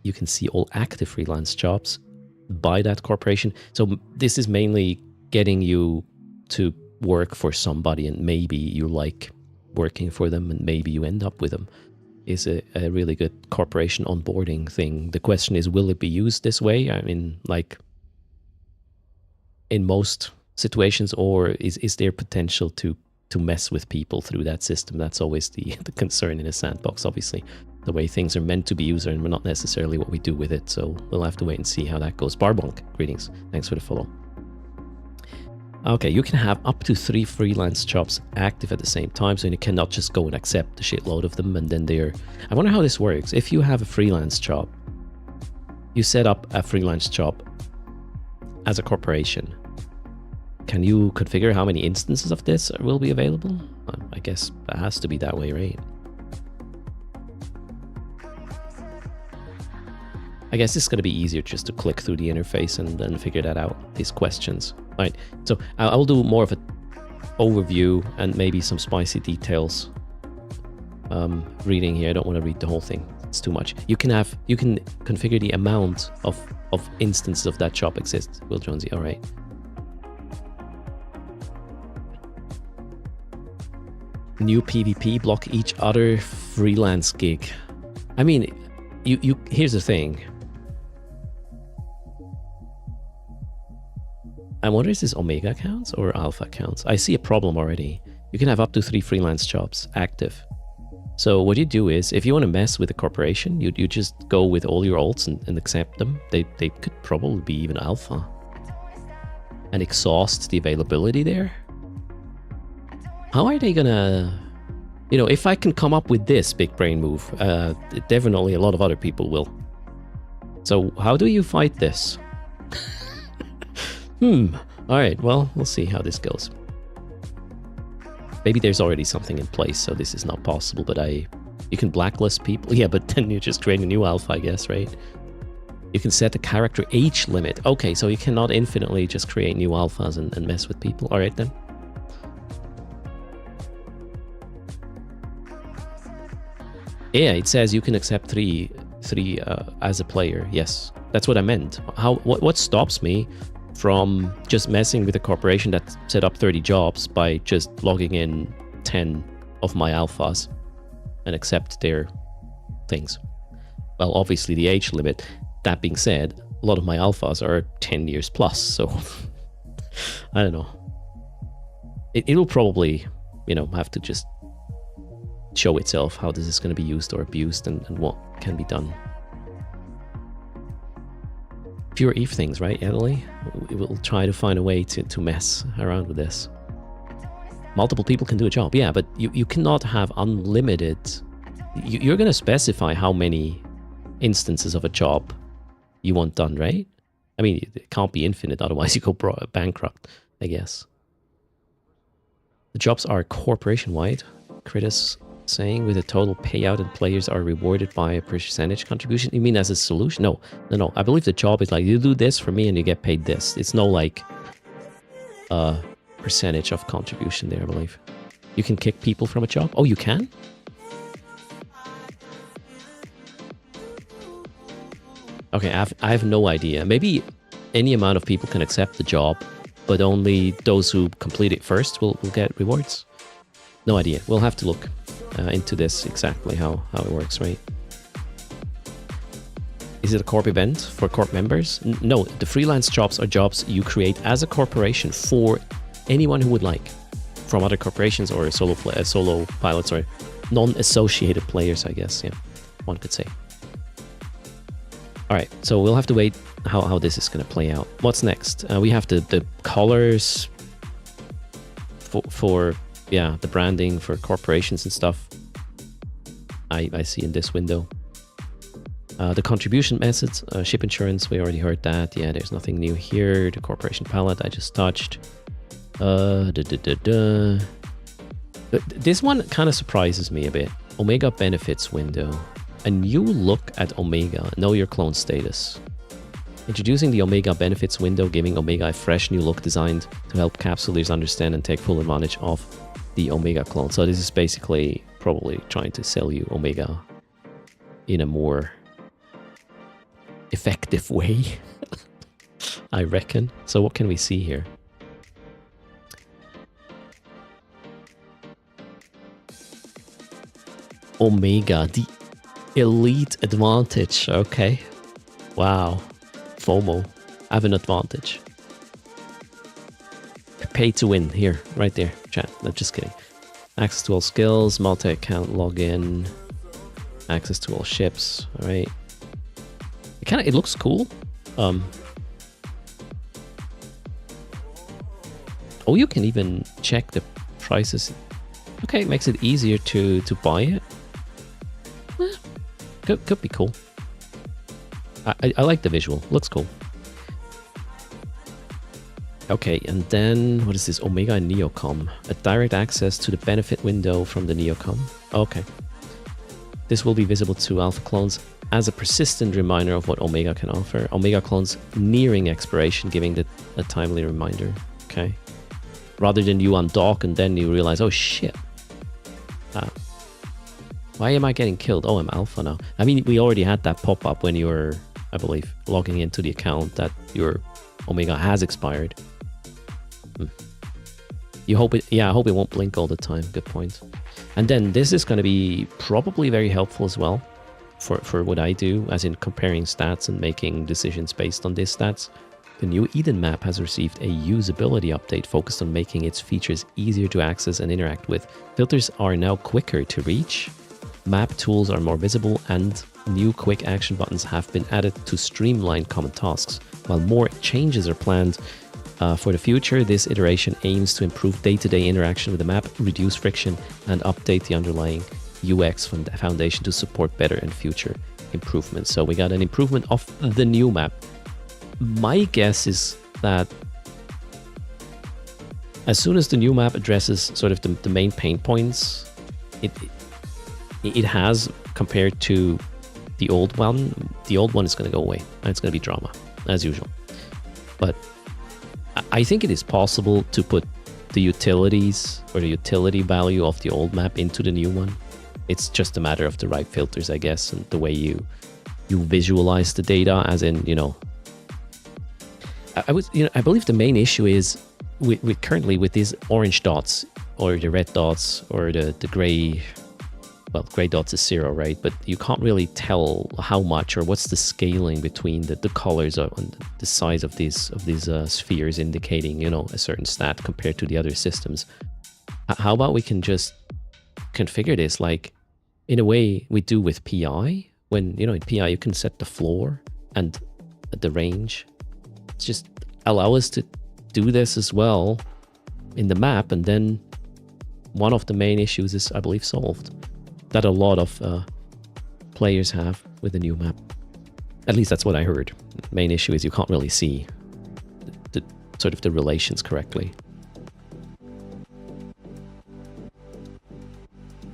you can see all active freelance jobs by that corporation. So this is mainly getting you to work for somebody, and maybe you like working for them, and maybe you end up with them. Is a really good corporation onboarding thing. The question is, will it be used this way? I mean, like in most situations, or is there potential to mess with people through that system? That's always the concern in a sandbox, obviously. The way things are meant to be used and not necessarily what we do with it. So we'll have to wait and see how that goes. Barbonk, greetings. Thanks for the follow. Okay, you can have up to 3 freelance jobs active at the same time, so you cannot just go and accept a shitload of them and then they're... I wonder how this works. If you have a freelance job, you set up a freelance job as a corporation, can you configure how many instances of this will be available? I guess that has to be that way, right? I guess it's going to be easier just to click through the interface and then figure that out, these questions. All right, so I'll do more of an overview and maybe some spicy details. Reading here, I don't want to read the whole thing. It's too much. You can configure the amount of instances of that job exists. Will Jonesy, all right. New PvP, block each other freelance gig. I mean, you here's the thing. I wonder, is this Omega accounts or Alpha accounts? I see a problem already. You can have up to 3 freelance jobs active. So what you do is, if you want to mess with a corporation, you just go with all your alts and accept them. They could probably be even Alpha. And exhaust the availability there. How are they gonna... You know, if I can come up with this big brain move, definitely a lot of other people will. So how do you fight this? Alright, well, we'll see how this goes. Maybe there's already something in place, so this is not possible, but you can blacklist people. Yeah, but then you just create a new alpha, I guess, right? You can set the character age limit. Okay, so you cannot infinitely just create new alphas and mess with people. Alright then. Yeah, it says you can accept three as a player. Yes, that's what I meant. What stops me from just messing with a corporation that set up 30 jobs by just logging in 10 of my alphas and accept their things? Well, obviously the age limit. That being said, a lot of my alphas are 10 years plus, so I don't know. It'll probably, you know, have to just show itself how this is going to be used or abused and what can be done. Pure Eve things, right, Emily? We will try to find a way to mess around with this. Multiple people can do a job, yeah, but you cannot have unlimited... You're going to specify how many instances of a job you want done, right? I mean, it can't be infinite, otherwise you go bankrupt, I guess. The jobs are corporation-wide. Critis saying with a total payout and players are rewarded by a percentage contribution. You mean as a solution? No. I believe the job is like, you do this for me and you get paid this. It's no like percentage of contribution there, I believe. You can kick people from a job? Oh, you can? Okay, I have no idea. Maybe any amount of people can accept the job, but only those who complete it first will get rewards. No idea. We'll have to look into this exactly how it works, right? Is it a corp event for corp members? No, the freelance jobs are jobs you create as a corporation for anyone who would like, from other corporations or solo pilots or non-associated players, I guess. Yeah, one could say. All right, so we'll have to wait how this is going to play out. What's next? We have the colors for yeah, the branding for corporations and stuff. I see in this window. The contribution methods, ship insurance, we already heard that. Yeah, there's nothing new here. The corporation palette I just touched. This one kind of surprises me a bit. Omega benefits window. A new look at Omega. Know your clone status. Introducing the Omega benefits window, giving Omega a fresh new look designed to help capsuleers understand and take full advantage of the Omega clone. So this is basically probably trying to sell you Omega in a more effective way, I reckon. So what can we see here? Omega, the elite advantage. Okay. Wow. FOMO. I have an advantage. Pay to win. Here. Right there. Chat. No, just kidding. Access to all skills. Multi-account login. Access to all ships. Alright. It looks cool. Oh, you can even check the prices. Okay, it makes it easier to buy it. Could be cool. I like the visual. Looks cool. Okay, and then what is this? Omega and Neocom. A direct access to the benefit window from the Neocom. Okay. This will be visible to alpha clones as a persistent reminder of what Omega can offer. Omega clones nearing expiration, giving a timely reminder. Okay. Rather than you undock and then you realize, oh shit. Why am I getting killed? Oh, I'm alpha now. I mean, we already had that pop-up when you were, I believe, logging into the account that your Omega has expired. You hope it, yeah, I hope it won't blink all the time. Good point. And then this is going to be probably very helpful as well for what I do, as in comparing stats and making decisions based on these stats. The new Eden map has received a usability update focused on making its features easier to access and interact with. Filters are now quicker to reach. Map tools are more visible, and new quick action buttons have been added to streamline common tasks. While more changes are planned for the future, this iteration aims to improve day-to-day interaction with the map, reduce friction, and update the underlying UX from the foundation to support better and future improvements. So we got an improvement of the new map. My guess is that as soon as the new map addresses sort of the main pain points, it has compared to the old one is going to go away, and it's going to be drama as usual. But I think it is possible to put the utilities or the utility value of the old map into the new one. It's just a matter of the right filters, I guess, and the way you visualize the data, as in, you know, I believe the main issue is with currently with these orange dots or the red dots or the gray. Well, gray dots is 0, right? But you can't really tell how much or what's the scaling between the colors and the size of these spheres indicating, you know, a certain stat compared to the other systems. How about we can just configure this like in a way we do with PI? When, you know, in PI you can set the floor and the range. Just allow us to do this as well in the map, and then one of the main issues is, I believe, solved. That a lot of players have with the new map. At least that's what I heard. The main issue is you can't really see the sort of the relations correctly.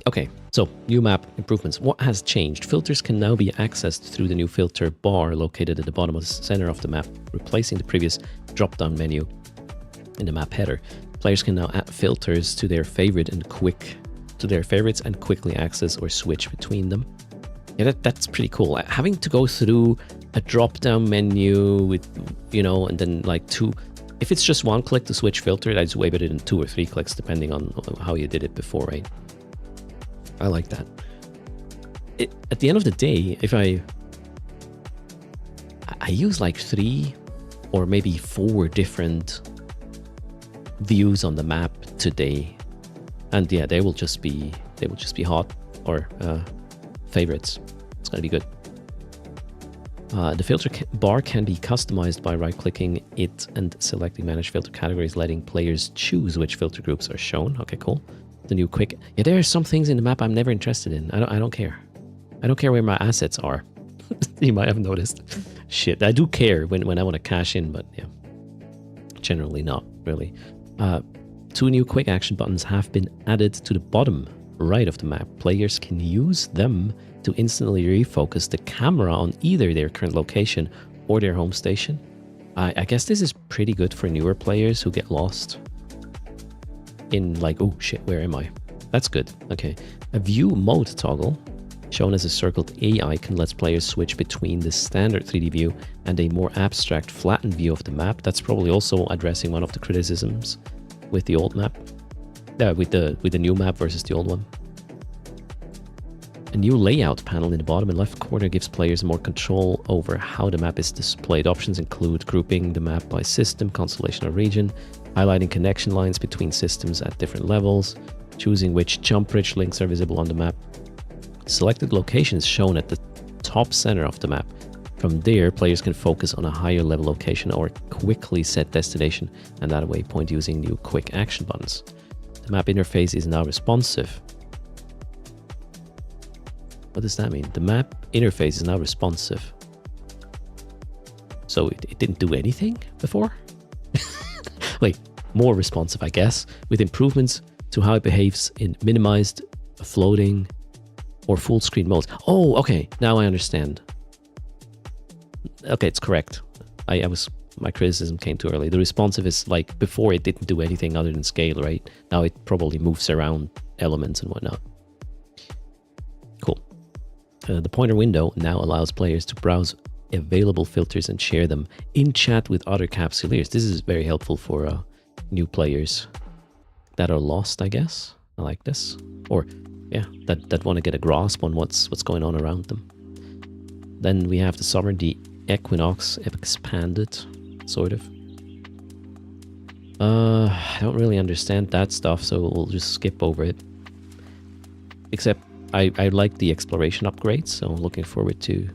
Okay, so new map improvements. What has changed? Filters can now be accessed through the new filter bar located at the bottom of the center of the map, replacing the previous drop-down menu in the map header. Players can now add filters to their favorites and quickly access or switch between them. Yeah, that's pretty cool. Having to go through a drop-down menu with, you know, and then like if it's just one click to switch filter, that's way better than 2 or 3 clicks, depending on how you did it before, right? I like that. At the end of the day, if I use like 3 or maybe 4 different views on the map today. And yeah, they will just be hot or favorites. It's gonna be good. The filter bar can be customized by right-clicking it and selecting Manage Filter Categories, letting players choose which filter groups are shown. Okay, cool. The new quick. Yeah, there are some things in the map I'm never interested in. I don't care. I don't care where my assets are. You might have noticed. Shit, I do care when I want to cash in, but yeah, generally not really. 2 new quick action buttons have been added to the bottom right of the map. Players can use them to instantly refocus the camera on either their current location or their home station. I guess this is pretty good for newer players who get lost in like, oh shit, where am I? That's good. Okay. A view mode toggle, shown as a circled A icon, lets players switch between the standard 3D view and a more abstract flattened view of the map. That's probably also addressing one of the criticisms with the old map. With the new map versus the old one. A new layout panel in the bottom and left corner gives players more control over how the map is displayed. Options include grouping the map by system, constellation, or region, highlighting connection lines between systems at different levels, choosing which jump bridge links are visible on the map. Selected location is shown at the top center of the map. From there, players can focus on a higher level location or quickly set destination and that waypoint using new quick action buttons. The map interface is now responsive. What does that mean? The map interface is now responsive. So it didn't do anything before? Wait, more responsive, I guess, with improvements to how it behaves in minimized, floating, or full screen modes. Oh, okay, now I understand. Okay, it's correct. My criticism came too early. The responsive is like before it didn't do anything other than scale, right? Now it probably moves around elements and whatnot. Cool. The pointer window now allows players to browse available filters and share them in chat with other capsuleers. This is very helpful for new players that are lost, I guess. I like this. Or, yeah, that want to get a grasp on what's going on around them. Then we have the Sovereignty Equinox expanded, sort of. I don't really understand that stuff, so we'll just skip over it. Except I like the exploration upgrades, so I'm looking forward to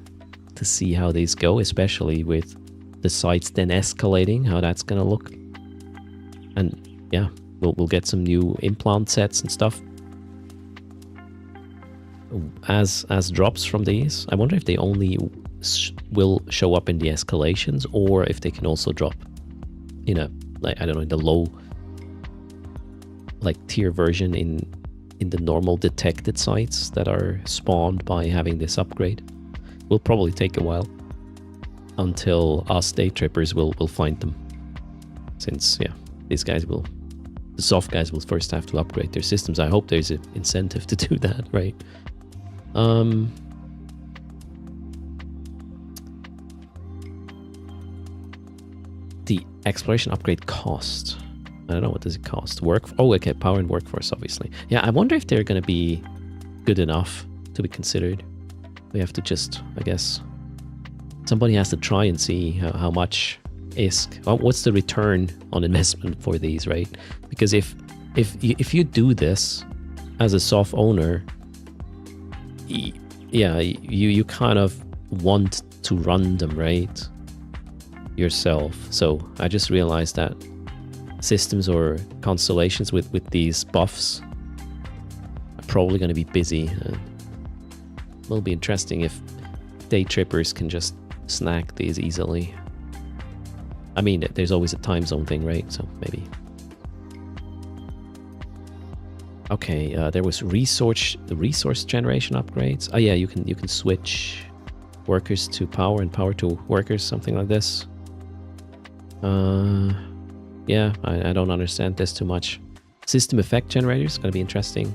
see how these go, especially with the sites then escalating, how that's gonna look. And yeah, we'll get some new implant sets and stuff as drops from these. I wonder if they only will show up in the escalations, or if they can also drop in a, like, I don't know, in the low like tier version in the normal detected sites that are spawned by having this upgrade. Will probably take a while until us day trippers will find them, since yeah, these guys will, the soft guys will first have to upgrade their systems. I hope there's an incentive to do that, right? The exploration upgrade cost. I don't know, what does it cost? Oh, okay, power and workforce, obviously. Yeah, I wonder if they're going to be good enough to be considered. We have to just, I guess, somebody has to try and see how much is, what's the return on investment for these, right? Because if you do this as a soft owner, yeah, you kind of want to run them, right, yourself. So I just realized that systems or constellations with these buffs are probably going to be busy. Will be interesting if day trippers can just snack these easily. I mean, there's always a time zone thing, right? So maybe. Okay, there was resource generation upgrades. Oh yeah, you can switch workers to power and power to workers, something like this. Yeah, I don't understand this too much. System effect generators, gonna be interesting.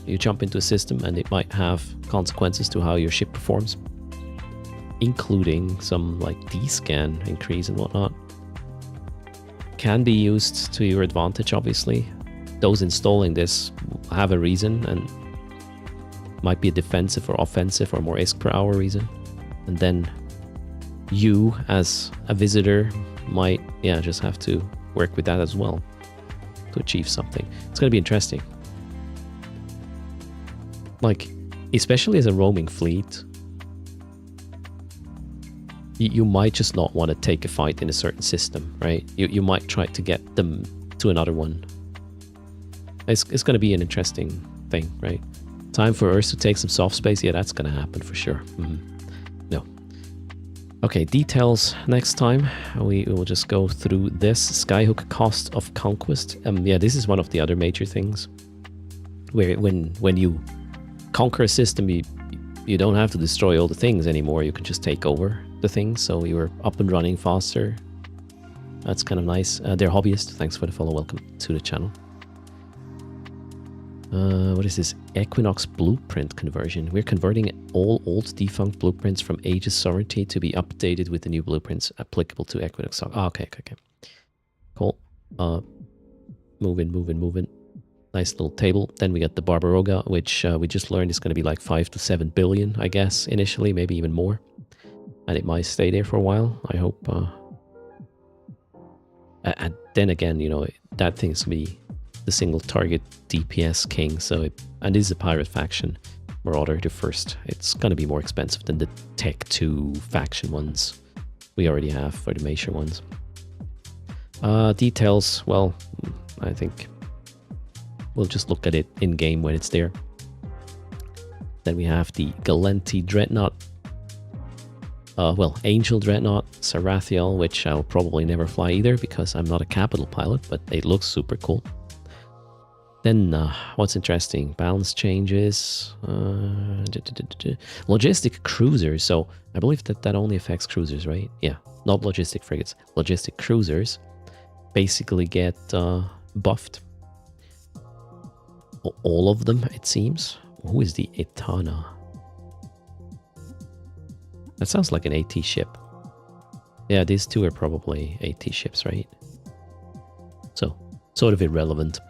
You jump into a system and it might have consequences to how your ship performs, including some like D-scan increase and whatnot. Can be used to your advantage, obviously. Those installing this have a reason, and might be a defensive or offensive or more ISK per hour reason. And then you as a visitor might, yeah, just have to work with that as well to achieve something. It's going to be interesting. Like, especially as a roaming fleet, you might just not want to take a fight in a certain system, right? You might try to get them to another one. It's going to be an interesting thing, right? Time for Earth to take some soft space. Yeah, that's going to happen for sure. No. Okay, details next time. We will just go through this. Skyhook cost of conquest. Yeah, this is one of the other major things. Where when you conquer a system, you don't have to destroy all the things anymore. You can just take over the things, so you're up and running faster. That's kind of nice. They're hobbyists. Thanks for the follow. Welcome to the channel. What is this? Equinox blueprint conversion. We're converting all old defunct blueprints from Aegis Sovereignty to be updated with the new blueprints applicable to Equinox. Oh, okay. Cool. Moving. Nice little table. Then we got the Barbaroga, which we just learned is going to be like 5 to 7 billion, I guess, initially, maybe even more. And it might stay there for a while, I hope. And then again, you know, that thing's going to be the single target DPS king, so and this is a pirate faction, Marauder the first. It's going to be more expensive than the Tech 2 faction ones we already have for the major ones. Details, well, I think we'll just look at it in game when it's there. Then we have the Galenti Dreadnought. Well, Angel Dreadnought, Sarathiel, which I'll probably never fly either because I'm not a capital pilot, but it looks super cool. Then, what's interesting? Balance changes. Logistic cruisers. So, I believe that only affects cruisers, right? Yeah, not logistic frigates. Logistic cruisers basically get buffed. All of them, it seems. Who is the Etana? That sounds like an AT ship. Yeah, these two are probably AT ships, right? So, sort of irrelevant.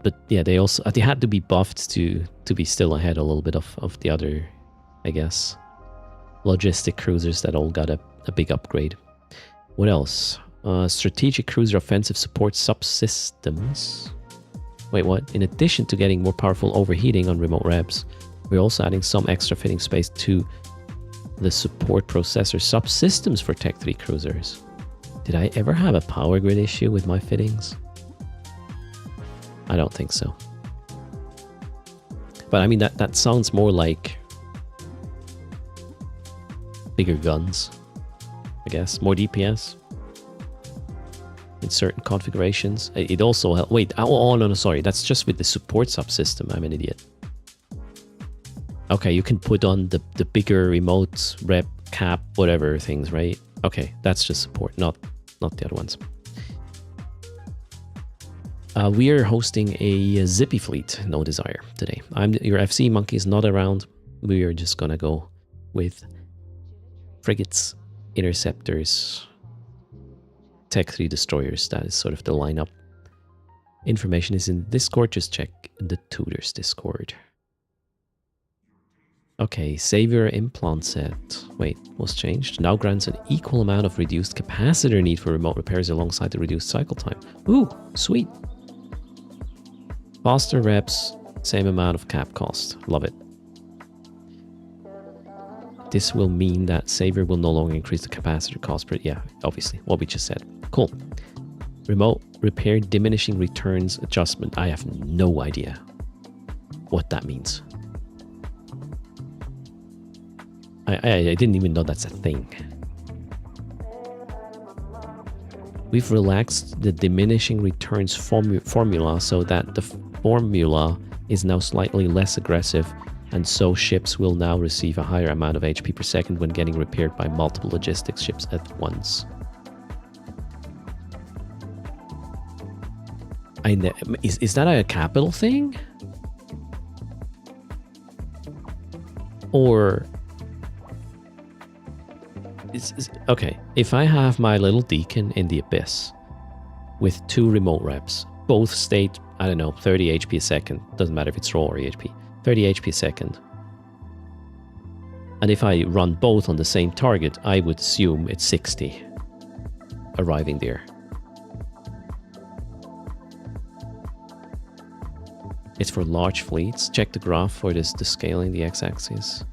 But yeah, they had to be buffed to be still ahead a little bit of the other, I guess, logistic cruisers that all got a big upgrade. What else? Strategic cruiser offensive support subsystems. Wait, what? In addition to getting more powerful overheating on remote revs, we're also adding some extra fitting space to the support processor subsystems for Tech 3 cruisers. Did I ever have a power grid issue with my fittings? I don't think so. But I mean, that sounds more like bigger guns, I guess. More DPS in certain configurations. It also helps. Wait, no, sorry. That's just with the support subsystem. I'm an idiot. Okay, you can put on the bigger remote, rep, cap, whatever things, right? Okay, that's just support, not the other ones. We are hosting a Zippy Fleet, no desire, today. Your FC Monkey is not around. We are just gonna go with frigates, interceptors, Tech 3 destroyers. That is sort of the lineup. Information is in Discord. Just check the Tooters Discord. Okay, Savior implant set. Wait, what's changed? Now grants an equal amount of reduced capacitor need for remote repairs alongside the reduced cycle time. Ooh, sweet. Faster reps, same amount of cap cost. Love it. This will mean that Savior will no longer increase the capacitor cost, but yeah, obviously, what we just said. Cool. Remote repair diminishing returns adjustment. I have no idea what that means. I didn't even know that's a thing. We've relaxed the diminishing returns formula so that the formula is now slightly less aggressive, and so ships will now receive a higher amount of HP per second when getting repaired by multiple logistics ships at once. Is that a capital thing? Or... okay, if I have my little Deacon in the Abyss with 2 remote reps, both state, I don't know, 30 HP a second, doesn't matter if it's raw or EHP, 30 HP a second. And if I run both on the same target, I would assume it's 60 arriving there. It's for large fleets. Check the graph for the scaling, the x-axis.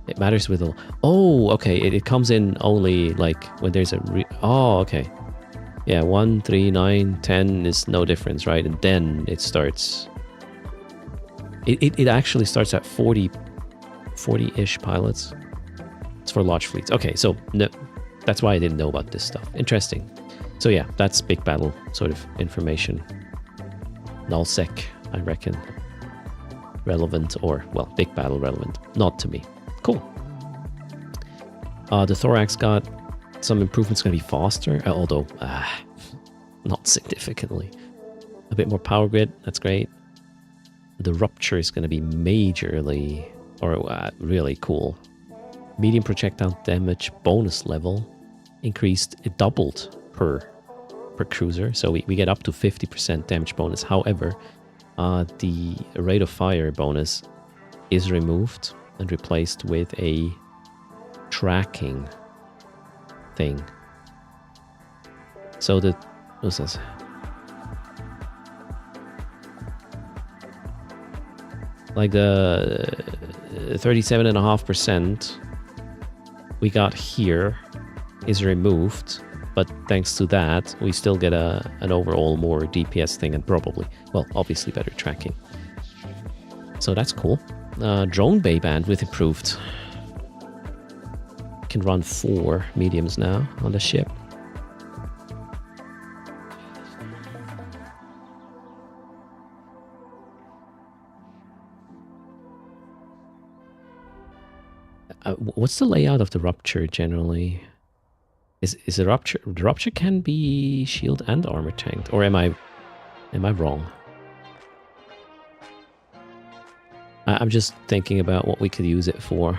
It matters with a... Oh, okay. It comes in only like when there's a... Oh, okay. Yeah, 1, 3, 9, 10 is no difference, right? And then it starts... It actually starts at 40 40-ish pilots. It's for large fleets. Okay, so no, that's why I didn't know about this stuff. Interesting. So yeah, that's big battle sort of information. Nullsec, I reckon. Relevant, or, well, big battle relevant. Not to me. Cool. The Thorax got some improvements, going to be faster, although not significantly. A bit more power grid, that's great. The Rupture is going to be majorly, or really cool. Medium projectile damage bonus level increased, it doubled per cruiser, so we get up to 50% damage bonus. However, the rate of fire bonus is removed and replaced with a tracking thing. So the, what's this? Like the 37.5% we got here is removed, but thanks to that, we still get an overall more DPS thing and probably, well, obviously better tracking. So that's cool. Drone bay bandwidth improved. Can run 4 mediums now on the ship. What's the layout of the Rupture generally? Is the Rupture can be shield and armor tanked, or am I wrong? I'm just thinking about what we could use it for.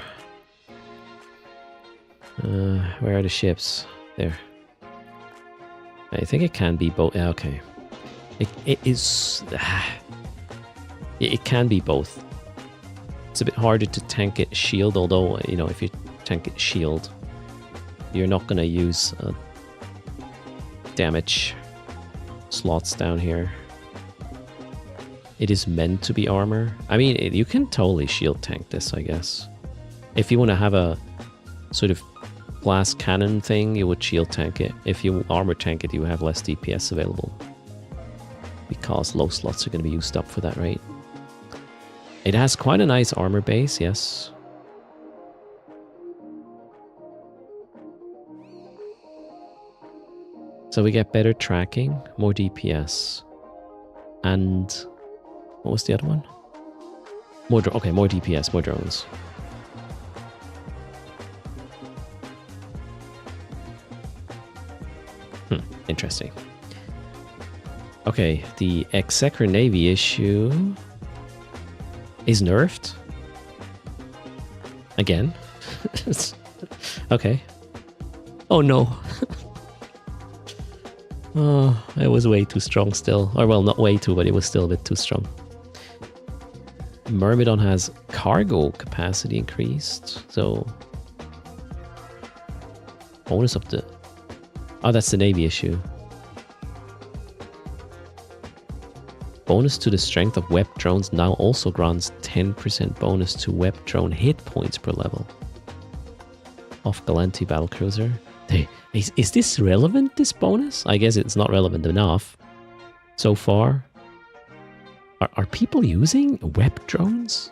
Where are the ships? There. I think it can be both. Yeah, okay. It is. It can be both. It's a bit harder to tank it shield, although, you know, if you tank it shield, you're not going to use damage slots down here. It is meant to be armor. I mean, you can totally shield tank this, I guess. If you want to have a sort of glass cannon thing, you would shield tank it. If you armor tank it, you have less DPS available, because low slots are going to be used up for that rate. It has quite a nice armor base, yes. So we get better tracking, more DPS, and what was the other one? More more DPS, more drones. Interesting. Okay, the Executor Navy issue is nerfed again. Okay. Oh no. Oh, it was way too strong still. Or well, not way too, but it was still a bit too strong. Myrmidon has cargo capacity increased, so bonus of the... Oh, that's the Navy issue. Bonus to the strength of web drones now also grants 10% bonus to web drone hit points per level of Galanti battlecruiser. Hey, is this relevant, this bonus? I guess it's not relevant enough so far. Are people using web drones?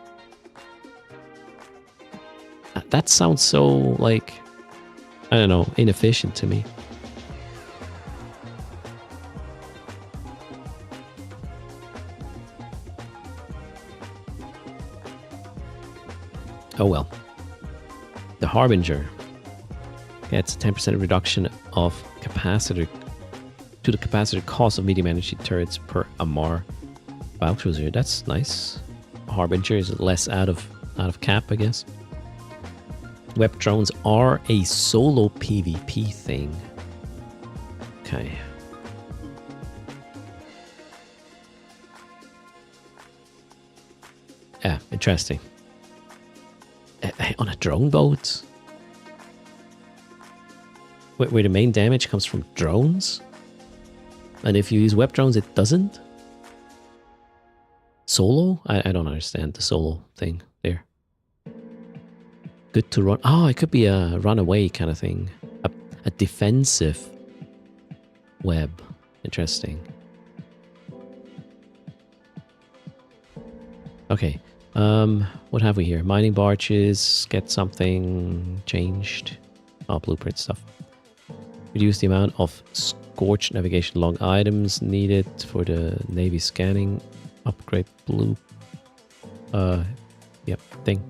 That sounds so, like, I don't know, inefficient to me. Oh well. The Harbinger gets a 10% reduction of capacitor to the capacitor cost of medium energy turrets per Amar battlecruiser. That's nice. Harbinger is less out of cap, I guess. Web drones are a solo PvP thing. Okay. Yeah, interesting. On a drone boat? Where the main damage comes from drones? And if you use web drones, it doesn't? Solo? I don't understand the solo thing there. Good to run. Oh, it could be a runaway kind of thing. A defensive web. Interesting. Okay. What have we here? Mining barges, get something changed. Oh, blueprint stuff. Reduce the amount of scorched navigation log items needed for the Navy scanning. Upgrade blue. Yep, thing.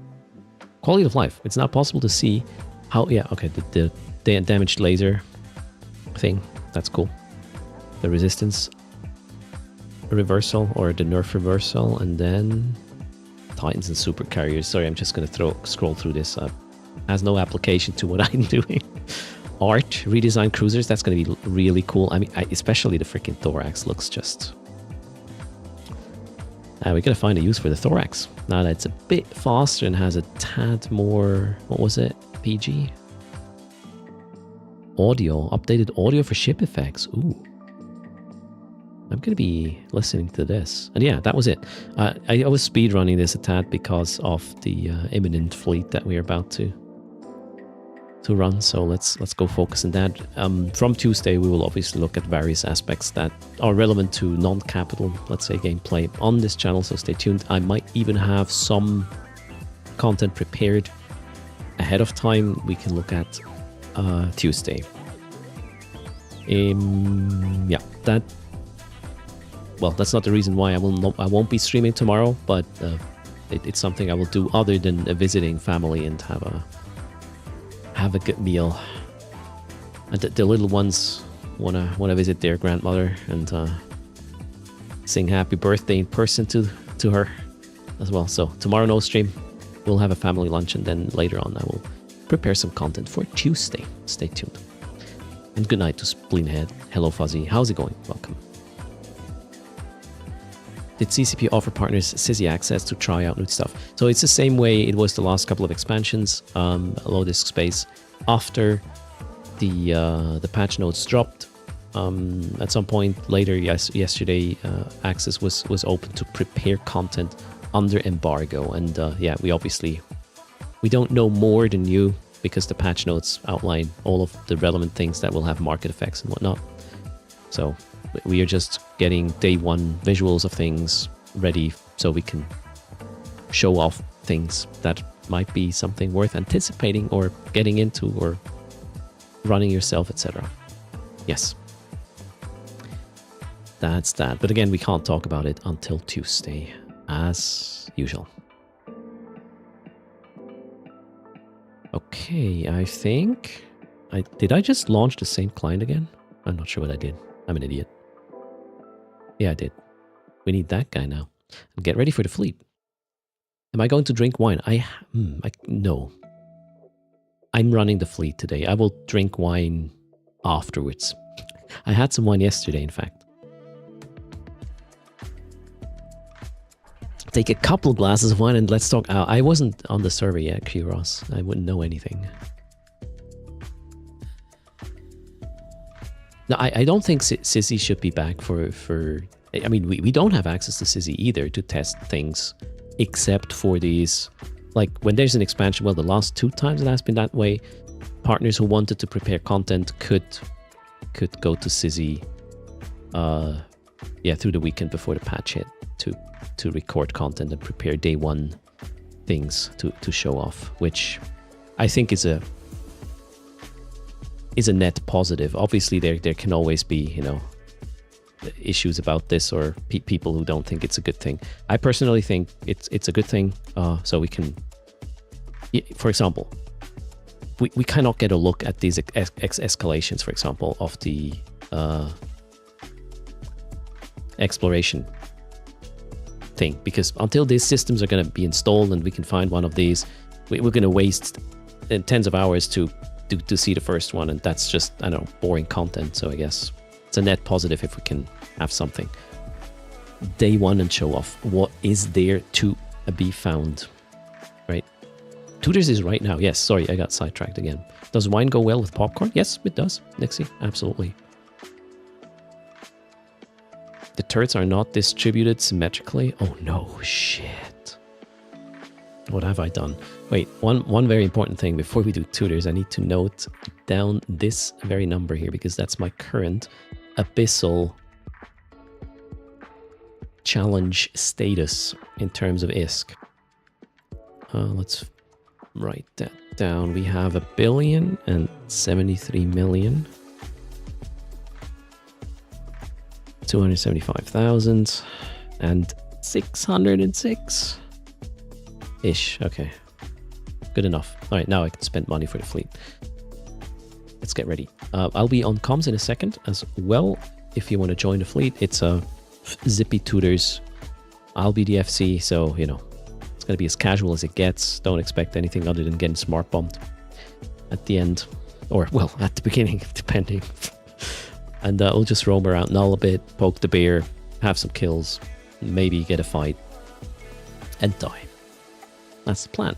Quality of life. It's not possible to see how, yeah, okay, the damaged laser thing. That's cool. The resistance reversal or the nerf reversal, and then Titans and super carriers. Sorry, I'm just gonna scroll through this. Has no application to what I'm doing. Art, redesign cruisers. That's gonna be really cool. I mean, especially the freaking thorax looks just. We gotta find a use for the thorax. Now that it's a bit faster and has a tad more. What was it? PG. Audio, updated audio for ship effects. Ooh. I'm going to be listening to this. And yeah, that was it. I was speedrunning this a tad because of the imminent fleet that we're about to run. So let's go focus on that. From Tuesday, we will obviously look at various aspects that are relevant to non-capital, let's say, gameplay on this channel. So stay tuned. I might even have some content prepared ahead of time. We can look at Tuesday. Yeah, that. Well, that's not the reason why I won't be streaming tomorrow, but it's something I will do other than visiting family and have a good meal. And the little ones wanna visit their grandmother and sing happy birthday in person to her as well. So tomorrow no stream. We'll have a family lunch, and then later on I will prepare some content for Tuesday. Stay tuned. And good night to Spleenhead. Hello Fuzzy. How's it going? Welcome. Did CCP offer partners CISI access to try out new stuff? So it's the same way it was the last couple of expansions. Low disk space. After the patch notes dropped, at some point later, yesterday, access was open to prepare content under embargo. And yeah, we don't know more than you because the patch notes outline all of the relevant things that will have market effects and whatnot. So we are just getting day one visuals of things ready so we can show off things that might be something worth anticipating or getting into or running yourself, etc. Yes. That's that. But again, we can't talk about it until Tuesday, as usual. Okay, I think... Did I just launch the same client again? I'm not sure what I did. I'm an idiot. Yeah, I did. We need that guy now. And get ready for the fleet. Am I going to drink wine? No. I'm running the fleet today. I will drink wine afterwards. I had some wine yesterday, in fact. Take a couple glasses of wine and let's talk. I wasn't on the server yet, Q-Ross. I wouldn't know anything. No, I don't think CISI should be back for... I mean, we don't have access to CISI either to test things, except for these... Like, when there's an expansion, well, the last 2 times it has been that way, partners who wanted to prepare content could go to CISI, through the weekend before the patch hit to record content and prepare day one things to show off, which I think is a net positive. Obviously, there can always be, issues about this or people who don't think it's a good thing. I personally think it's a good thing. So we can, for example, we cannot get a look at these escalations, for example, of the exploration thing, because until these systems are going to be installed and we can find one of these, we're going to waste tens of hours to see the first one, and that's just, I don't know, boring content. So I guess it's a net positive if we can have something day one and show off what is there to be found, right? Tooters is right now. Yes, sorry, I got sidetracked again. Does wine go well with popcorn? Yes, it does, Nixie, absolutely. The turrets are not distributed symmetrically. Oh no, shit. What have I done? Wait, one very important thing before we do Tooters, I need to note down this very number here, because that's my current abyssal challenge status in terms of ISK. Let's write that down. We have 1,073,000,000. 275,000 and 606 ish. Okay, good enough. All right, now I can spend money for the fleet. Let's get ready. I'll be on comms in a second as well. If you want to join the fleet, it's a zippy Tooters. I'll be the FC, so you know it's gonna be as casual as it gets. Don't expect anything other than getting smart bombed at the end, or well, at the beginning, depending. And we'll just roam around Null a bit, poke the bear, have some kills, maybe get a fight, and die. That's the plan.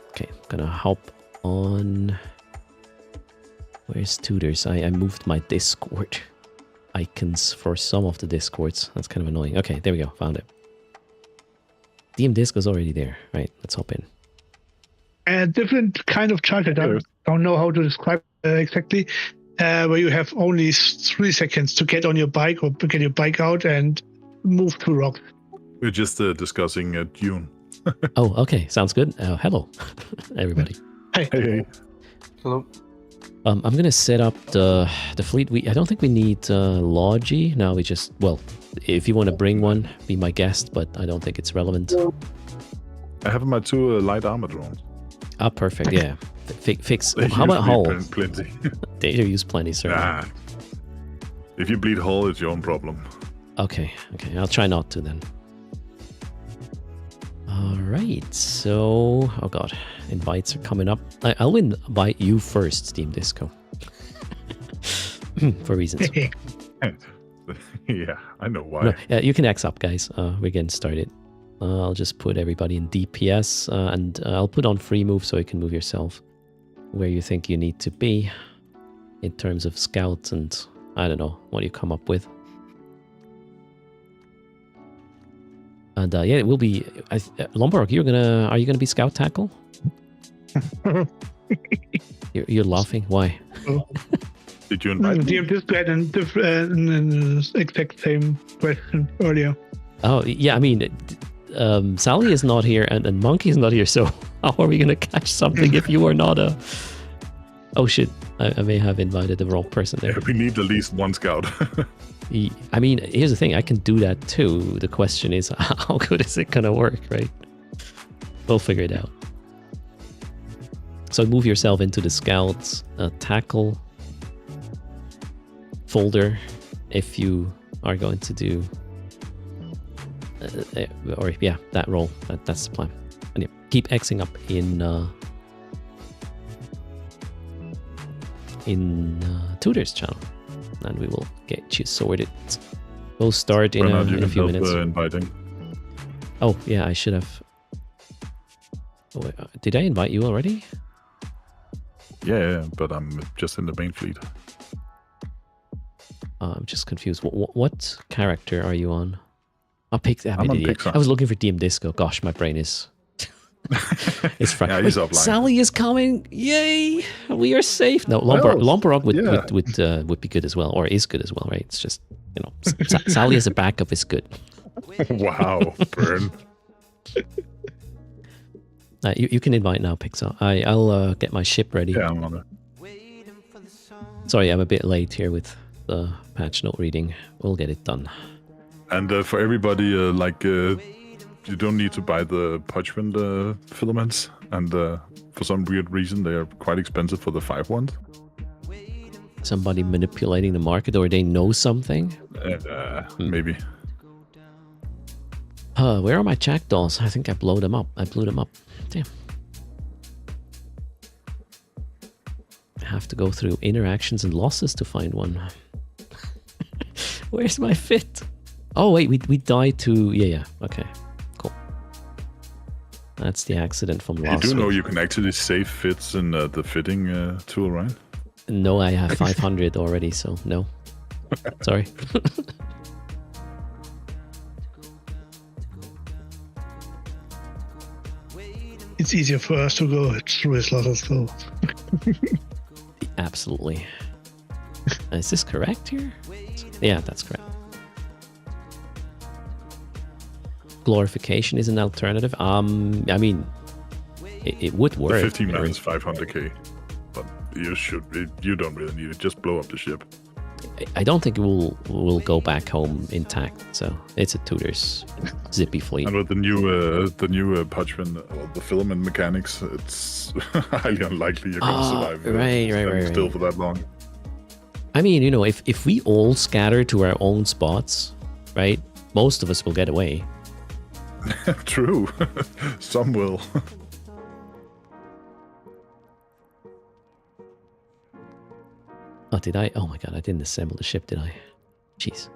Okay, I'm gonna hop on. Where's Tooters? I moved my Discord icons for some of the Discords. That's kind of annoying. Okay, there we go. Found it. DM Disco's already there. Right, let's hop in. A different kind of chart. I don't know how to describe exactly. Where you have only 3 seconds to get on your bike or get your bike out and move to rocks. We're just discussing Dune. Oh, okay. Sounds good. Hello, everybody. Hey. Hello. I'm gonna set up the fleet. I don't think we need Logi. No, we just, well, if you want to bring one, be my guest, but I don't think it's relevant. I have my 2 light armor drones. Ah, perfect. Yeah. Fix. They How about Hull? Plenty. They use plenty, sir. Nah. If you bleed Hull, it's your own problem. Okay. I'll try not to then. All right. So, oh god, invites are coming up. I'll invite you first, Steam Disco, for reasons. Yeah, I know why. No, yeah, you can X up, guys. We're getting started. I'll just put everybody in DPS, and I'll put on free move so you can move yourself where you think you need to be in terms of scouts and I don't know what you come up with. And yeah, it will be Lombard. Are you gonna be scout tackle? you're laughing. Why? Did you invite me? DM Disco had an exact same question earlier. Oh yeah, I mean, Sally is not here and Monkey is not here, so how are we gonna catch something if you are not a... Oh shit, I may have invited the wrong person there. Yeah, we need at least one scout. I mean, here's the thing, I can do that too. The question is, how good is it gonna work, right? We'll figure it out. So move yourself into the scouts tackle folder if you are going to do or yeah, that role. That's the plan. And yeah, keep Xing up in Tooters channel, and we will get you sorted. We'll start in a few minutes. Inviting. Oh yeah, I should have. Oh, did I invite you already? Yeah, but I'm just in the main fleet. I'm just confused. What character are you on? I'm on Pixar. I was looking for DM Disco. Gosh, my brain is... it's fried. Yeah, he's offline. Sally is coming. Yay! We are safe. No, Lombard would be good as well, or is good as well, right? It's just, you know, Sally as a backup is good. Wow, burn. You can invite now, Pixar. I'll get my ship ready. Yeah, I'm on it. Sorry, I'm a bit late here with the patch note reading. We'll get it done. And for everybody, you don't need to buy the parchment filaments. And for some weird reason, they are quite expensive for the 5 ones. Somebody manipulating the market, or they know something? Maybe. Where are my jackdaws? I think I blew them up. Damn. I have to go through interactions and losses to find one. Where's my fit? Oh wait, we died to... Yeah, okay. Cool. That's the accident from last You do know week. you can actually save fits in the fitting tool, right? No, I have 500 already, so no. Sorry. It's easier for us to go through a lot of slow. Absolutely. Is this correct here? Yeah, that's correct. glorification is an alternative. I mean, it would The work. 15 man or- is 500k, but you don't really need it. Just blow up the ship. I don't think we'll go back home intact. So it's a Tooters zippy fleet. And with the new parchment or the filament mechanics, it's highly unlikely you're gonna survive. Right. Still for that long. I mean, you know, if we all scatter to our own spots, right? Most of us will get away. True. Some will. Oh, did I? Oh my god, I didn't assemble the ship, did I? Jeez.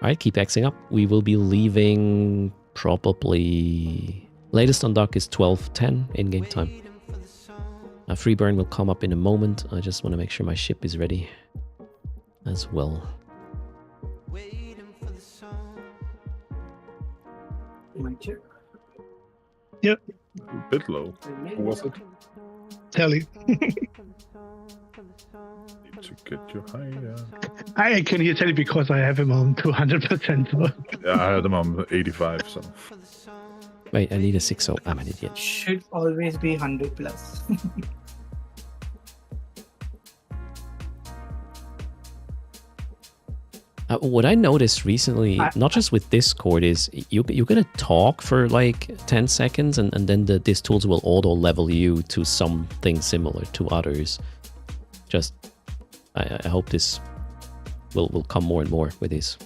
Alright, keep Xing up. We will be leaving probably... Latest on dock is 12:10 in-game time. Free burn will come up in a moment. I just want to make sure my ship is ready as well. Yep. A bit low. What was it? Tally. Need to get you higher. I can hear Tally because I have him on 200%. So. Yeah, I had them on 85, so. Wait, I need a 6-0. I'm an idiot. Should always be 100 plus. What I noticed recently, not just with Discord, is you're gonna talk for like 10 seconds and then these tools will auto level you to something similar to others. Just, I hope this will come more and more with these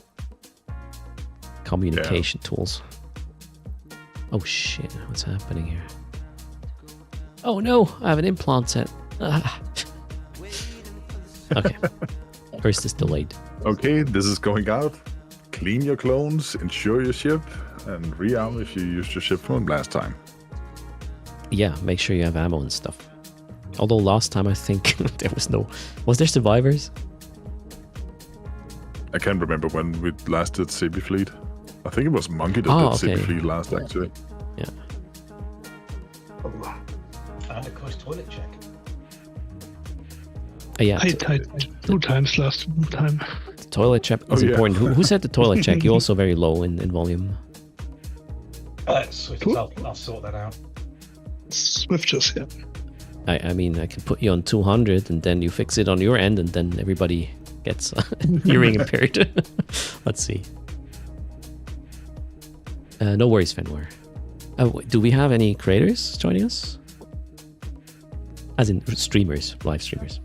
communication tools. Oh shit, what's happening here? Oh no, I have an implant set. Ah. Okay, first is delayed. Okay, this is going out. Clean your clones, insure your ship, and re-arm if you used your ship from last time. Yeah, make sure you have ammo and stuff. Although last time I think there was no... Was there survivors? I can't remember when we last did CB Fleet. I think it was Monkey that did CB Fleet last, actually. Yeah. And of course, toilet check. Yeah. I 2 times last time. The toilet check is important. Who said the toilet check? You're also very low in volume. Swift, I'll sort that out. Swifters, yeah. I mean, I can put you on 200 and then you fix it on your end and then everybody gets hearing impaired. Let's see. No worries, Fenwar. Do we have any creators joining us? As in streamers, live streamers.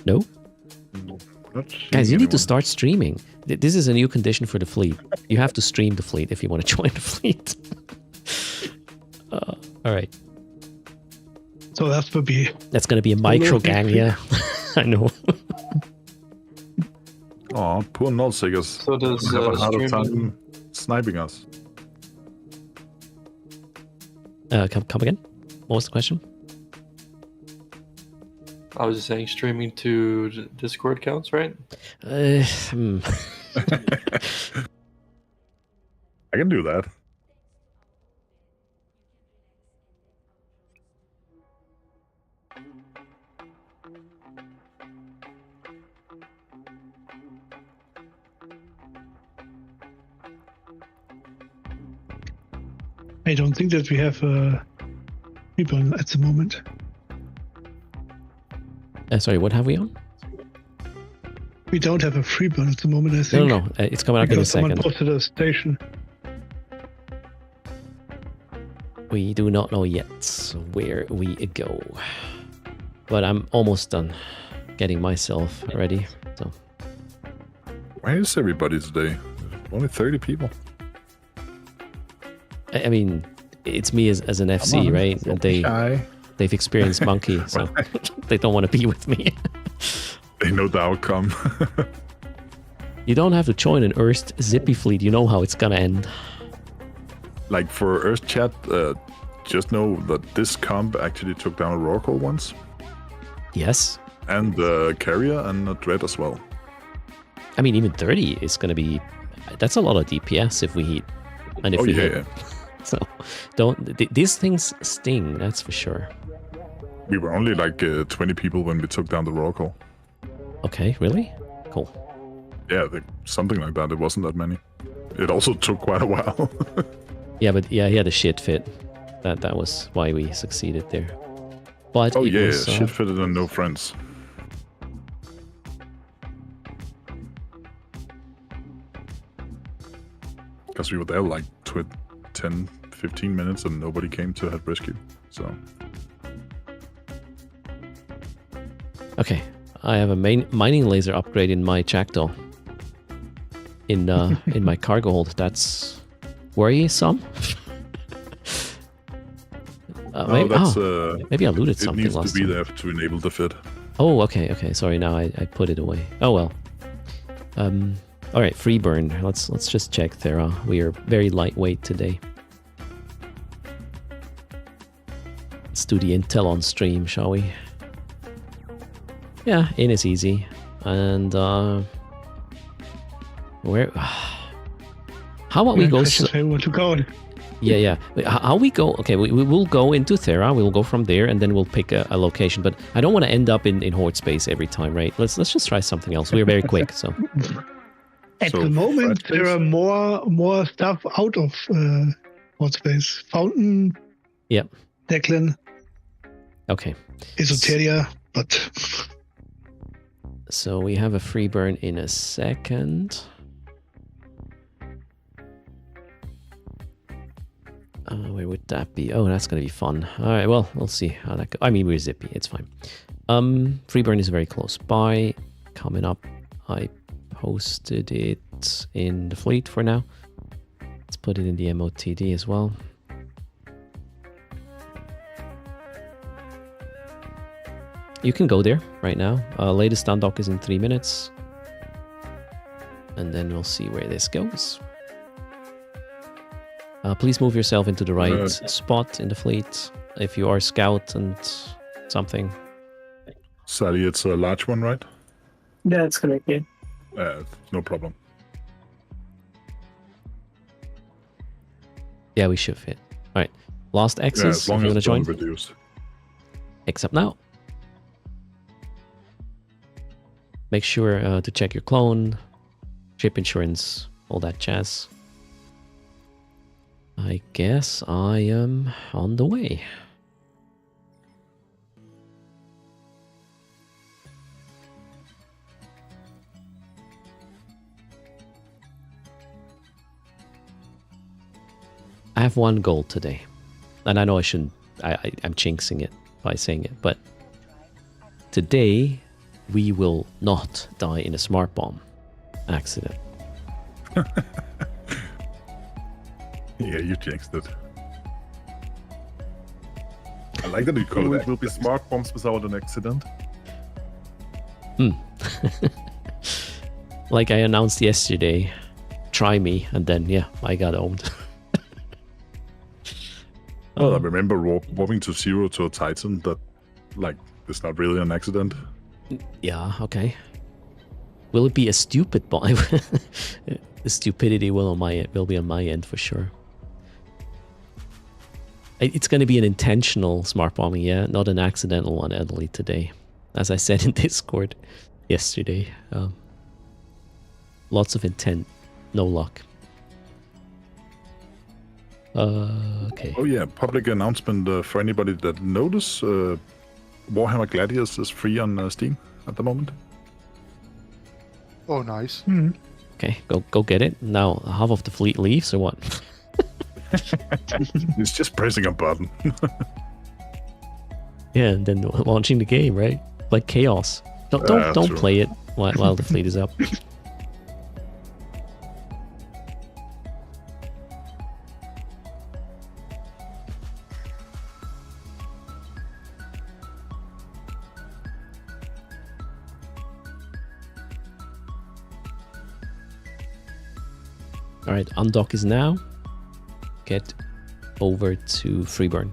No? Guys, you need to start streaming. This is a new condition for the fleet. You have to stream the fleet if you want to join the fleet. All right. So that's going to be a micro gang, yeah. I know. Oh, poor nullseekers. So does have a harder streaming... time sniping us. Come again? What was the question? I was just saying streaming to Discord counts, right? I can do that. I don't think that we have people at the moment. Sorry, what have we on? We don't have a free burn at the moment, I think. No, it's coming up in a second. Someone posted a station. We do not know yet where we go. But I'm almost done getting myself ready. So. Where is everybody today? Only 30 people. I mean, it's me as an FC, right? And they've experienced Monkey, so they don't want to be with me. They know the outcome. You don't have to join an Earth Zippy fleet. You know how it's gonna end. Like for Earth Chat, just know that this comp actually took down a Rorqual once. Yes. And the Carrier and a Dread as well. I mean, even 30 is gonna be... That's a lot of DPS if we hit. And if we hit. Yeah. So, these things sting, that's for sure. We were only like 20 people when we took down the Rorqual. Okay, really? Cool. Yeah, something like that. It wasn't that many. It also took quite a while. Yeah, but yeah, he had a shit fit. That was why we succeeded there. But Oh it yeah, was, shit fitted and no friends. Because we were there like 10, 15 minutes and nobody came to help rescue. So. Okay, I have a mining laser upgrade in my jackdaw. In my cargo hold. That's worrisome. Maybe I looted something last time. It needs to be time. there to enable the fit. Oh, okay. Sorry, now I put it away. Oh well. All right, free burn. Let's just check Thera. We are very lightweight today. Let's do the intel on stream, shall we? Yeah, in is easy. And where? How about we go? To go. Yeah. How we go? Okay, we will go into Thera. We will go from there, and then we'll pick a location. But I don't want to end up in horde space every time, right? Let's just try something else. We're very quick, so. At the moment, there are more stuff out of horde space. Fountain. Yep. Declan. Okay. Esoteria, but. So we have a free burn in a second. Where would that be? Oh, that's going to be fun. All right, well, we'll see how that goes. I mean, we're zippy. It's fine. Free burn is very close by. Coming up. I posted it in the fleet for now. Let's put it in the MOTD as well. You can go there right now. Latest undock is in 3 minutes. And then we'll see where this goes. Please move yourself into the right spot in the fleet. If you are scout and something. Sally, it's a large one, right? Yeah, that's correct, yeah. No problem. Yeah, we should fit. All right. Lost access. Yeah, as long if you as want to join. reduced. Except now. Make sure to check your clone, ship insurance, all that jazz. I guess I am on the way. I have one goal today. And I know I shouldn't, I'm jinxing it by saying it, but today we will not die in a smart bomb accident. Yeah, you jinxed it. I like that you call So it. it will be smart bombs without an accident. Like I announced yesterday, try me, and then yeah, I got owned. Well, I remember warping to 0 to a Titan that, like, it's not really an accident. Yeah, okay. Will it be a stupid bomb? The stupidity will be on my end for sure. It's going to be an intentional smart bombing, yeah, not an accidental one, Adley, today. As I said in Discord yesterday. Lots of intent, no luck. Okay. Oh yeah, public announcement for anybody that notice. Warhammer Gladius is free on Steam at the moment. Oh, nice. Okay, go get it. Now, half of the fleet leaves, or what? It's just pressing a button. Yeah, and then launching the game, right? Like chaos. Don't true. play it while the fleet is up. All right, undock is now. Get over to Freeburn.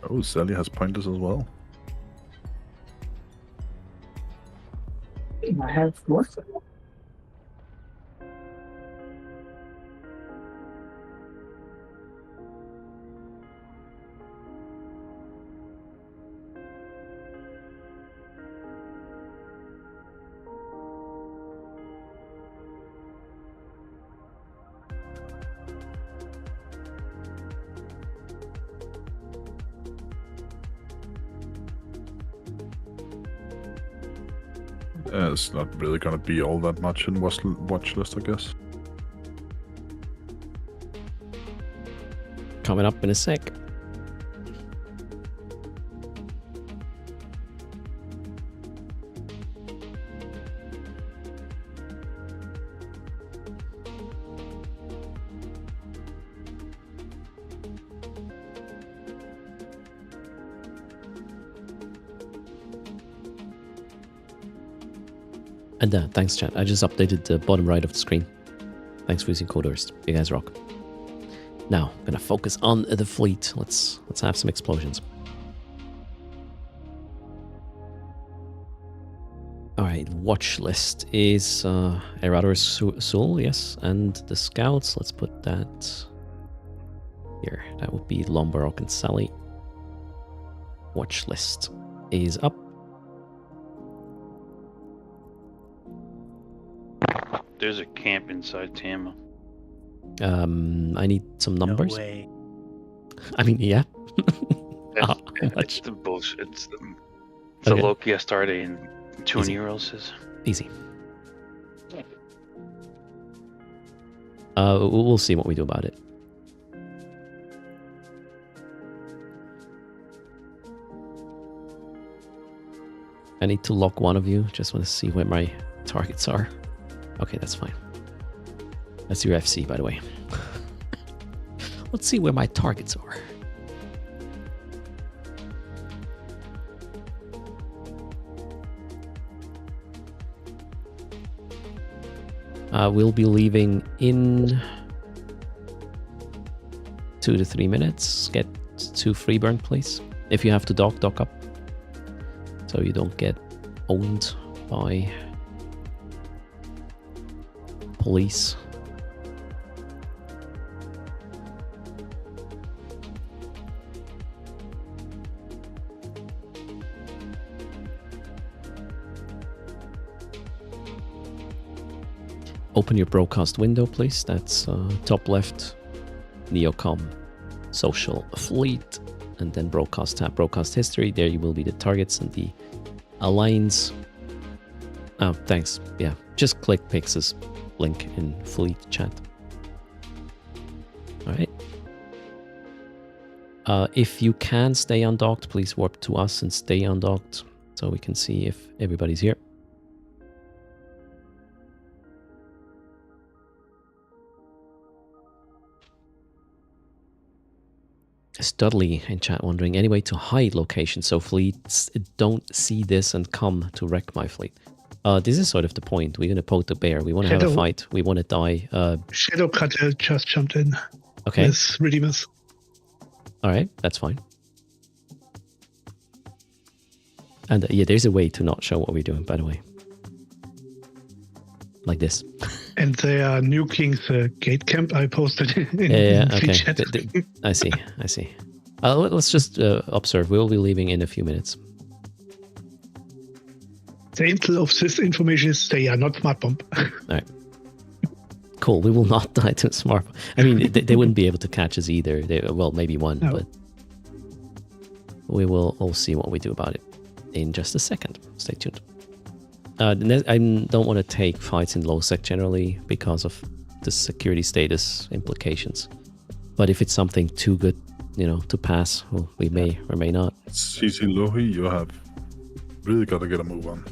Oh, Sally has pointers as well. I have what? It's not really gonna be all that much in watch list, I guess. Coming up in a sec. And thanks, chat. I just updated the bottom right of the screen. Thanks for using Tooters. You guys rock. Now, I'm gonna focus on the fleet. Let's have some explosions. All right, watch list is Erador Sul, yes, and the scouts. Let's put that here. That would be Lombarok and Sally. Watch list is up. There's a camp inside Tama. I need some numbers. No way. I mean, yeah. How much? It's the bullshit. It's the Okay. Loki Astarte and two Easy. Neros is. Easy. We'll see what we do about it. I need to lock one of you. Just want to see where my targets are. Okay, that's fine. That's your FC, by the way. Let's see where my targets are. We'll be leaving in 2 to 3 minutes. Get to Freeburn, please. If you have to dock up. So you don't get owned by police. Open your broadcast window, please. That's top left, Neocom, social fleet, and then broadcast tab, broadcast history. There you will be the targets and the alliance. Oh, thanks. Yeah, just click Pix's link in fleet chat. All right. If you can stay undocked, please warp to us and stay undocked so we can see if everybody's here. Studley in chat wondering, any way to hide location so fleets don't see this and come to wreck my fleet? This is sort of the point. We're going to poke the bear. We want to have a fight. We want to die. Shadow Cutter just jumped in. Okay. With Redeemers. All right, that's fine. And yeah, there's a way to not show what we're doing, by the way. Like this. And they are nuking the gate camp I posted in okay. chat. I see. Let's just observe. We'll be leaving in a few minutes. The intel of this information is they are not smart bomb. All right. Cool. We will not die to smart. I mean, they wouldn't be able to catch us either. Well, maybe one, but we will all see what we do about it in just a second. Stay tuned. I don't want to take fights in low sec generally because of the security status implications. But if it's something too good, to pass, well, we may or may not. CC Lohi, you have really got to get a move on.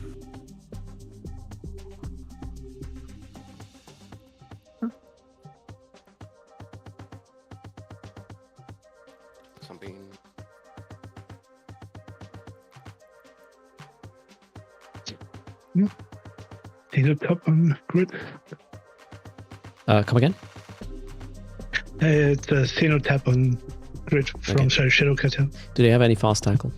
Something. Data top on grid. Come again? It's a Cenotap on grid from Shadow Cutter. Do they have any fast tackle?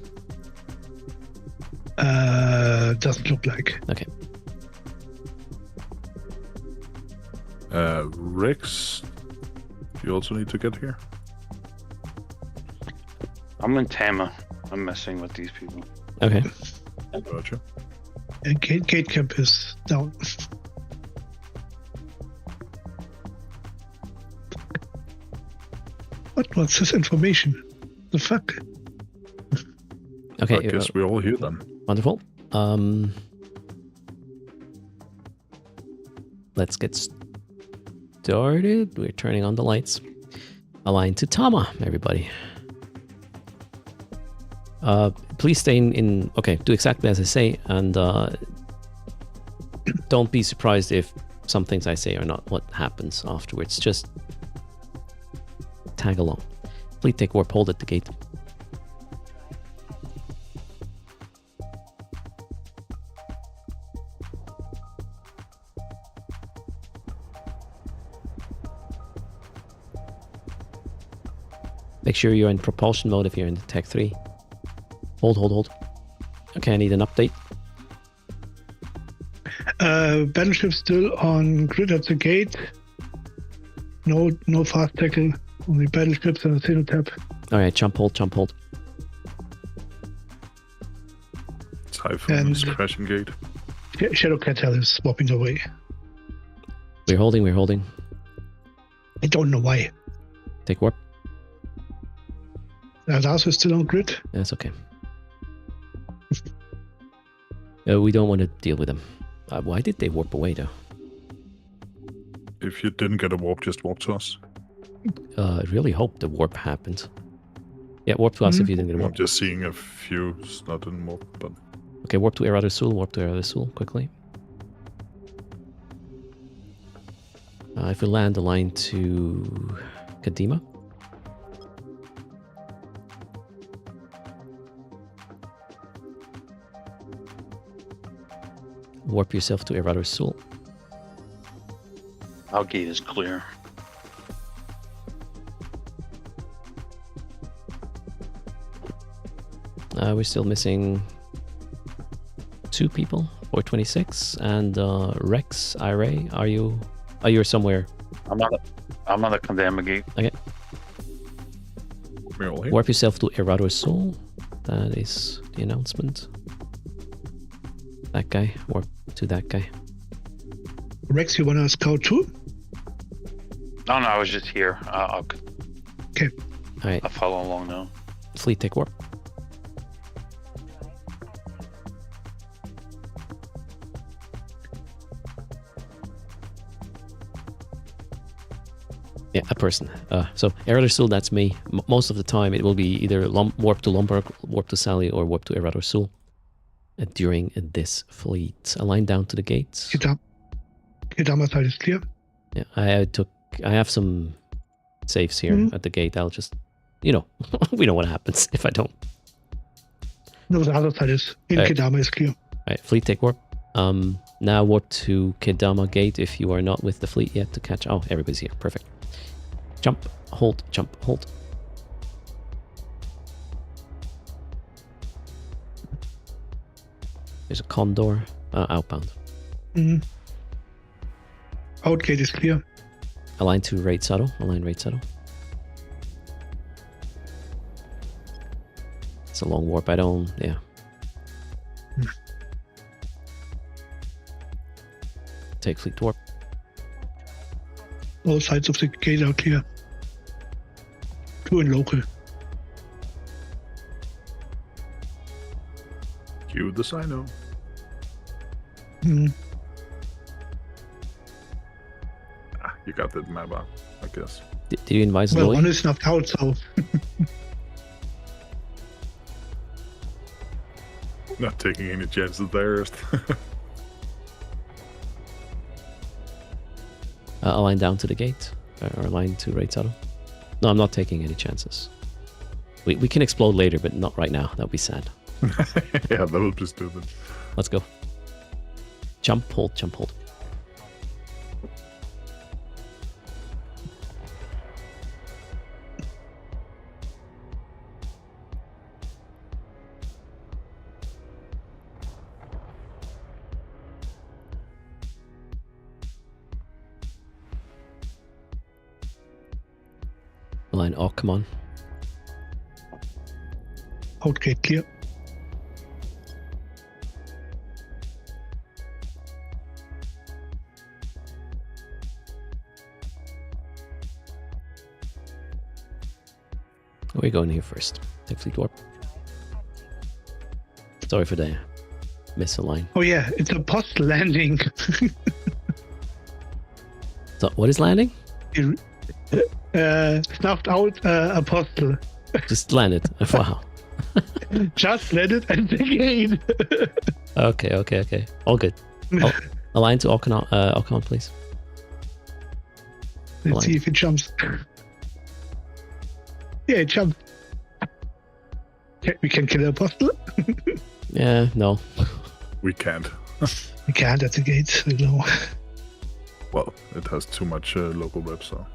Doesn't look like. Okay. Rex, you also need to get here. I'm in Tama. I'm messing with these people. Okay. Gotcha. And gate camp is down. What's this information? The fuck? Okay. I guess we're all here then. Wonderful. Let's get started. We're turning on the lights. Align to Tama, everybody. Please stay in. Okay, do exactly as I say, and don't be surprised if some things I say are not what happens afterwards. Just tag along. Please take warp hold at the gate. Make sure you're in propulsion mode if you're in Tech 3. Hold. Okay, I need an update. Battleship still on grid at the gate. No fast tackle. Only battleships and a single tap. Alright, jump hold. Typhoon is crashing gate. Shadow Cartel is swapping away. We're holding. I don't know why. Take warp. Lars is still on grid. That's okay. We don't want to deal with them. Why did they warp away, though? If you didn't get a warp, just warp to us. I really hope the warp happened. Yeah, warp to us if you didn't get a warp. I'm just seeing a few not in warp, but... Okay, warp to Errata Sul, quickly. If we land, align to Kadima. Warp yourself to Errata Sul. Our gate is clear. We're still missing 2 people. 426 and Rex, Ira. Are you somewhere? I'm on the Condemn gate. Okay. We're all here. Warp yourself to Errata Sul. That is the announcement. That guy. Warp to that guy. Rex, you wanna scout too? No, I was just here. Okay. Alright. I'll follow along now. Fleet, take warp. Yeah, a person. So Errata Sul, that's me. Most of the time, it will be either warp to Lombard, warp to Sally, or warp to Errata Sul during this fleet. Align down to the gates. Kedama side is clear. Yeah, I have some safes here at the gate. I'll just, we know what happens if I don't. No, the other side is in Kedama is clear. Alright, fleet take warp. Now warp to Kedama gate if you are not with the fleet yet to catch. Oh, everybody's here. Perfect. Jump, hold. There's a Condor outbound. Outgate is clear. Align to Raid Saddle. It's a long warp. Yeah. Take fleet warp. All sides of the gate are clear. 2 in local. Cue the Sino. You got that map out, I guess. Did you invite Well, Zoe? one is knocked out, so... Not taking any chances there. Align down to the gate. Or align to Raid Saddle. No, I'm not taking any chances. We can explode later, but not right now. That would be sad. Yeah, that would be stupid. Let's go. Jump, hold. Line. Oh, come on. Outgate clear. We're going here first. Take fleet warp. Sorry for the missile line. Oh yeah, it's a post landing. So what is landing? Snuffed out apostle. Just landed. Wow. Just landed and again. Okay. All good. Align to Alcon, please. Let's see if it jumps. Yeah, it jumped. Okay, we can kill the apostle. Yeah, no. We can't. We can't at the gates, we know. Well, it has too much local web, so.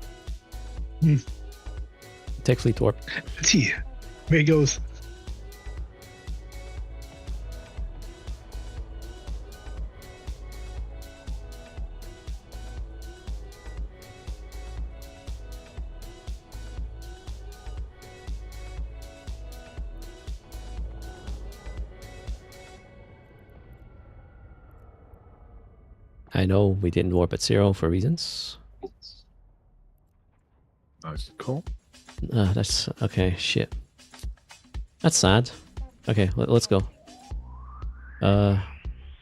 Take fleet warp. Let's see. Where it goes. I know we didn't warp at 0 for reasons. Nice call. That's okay. Shit. That's sad. Okay, let's go.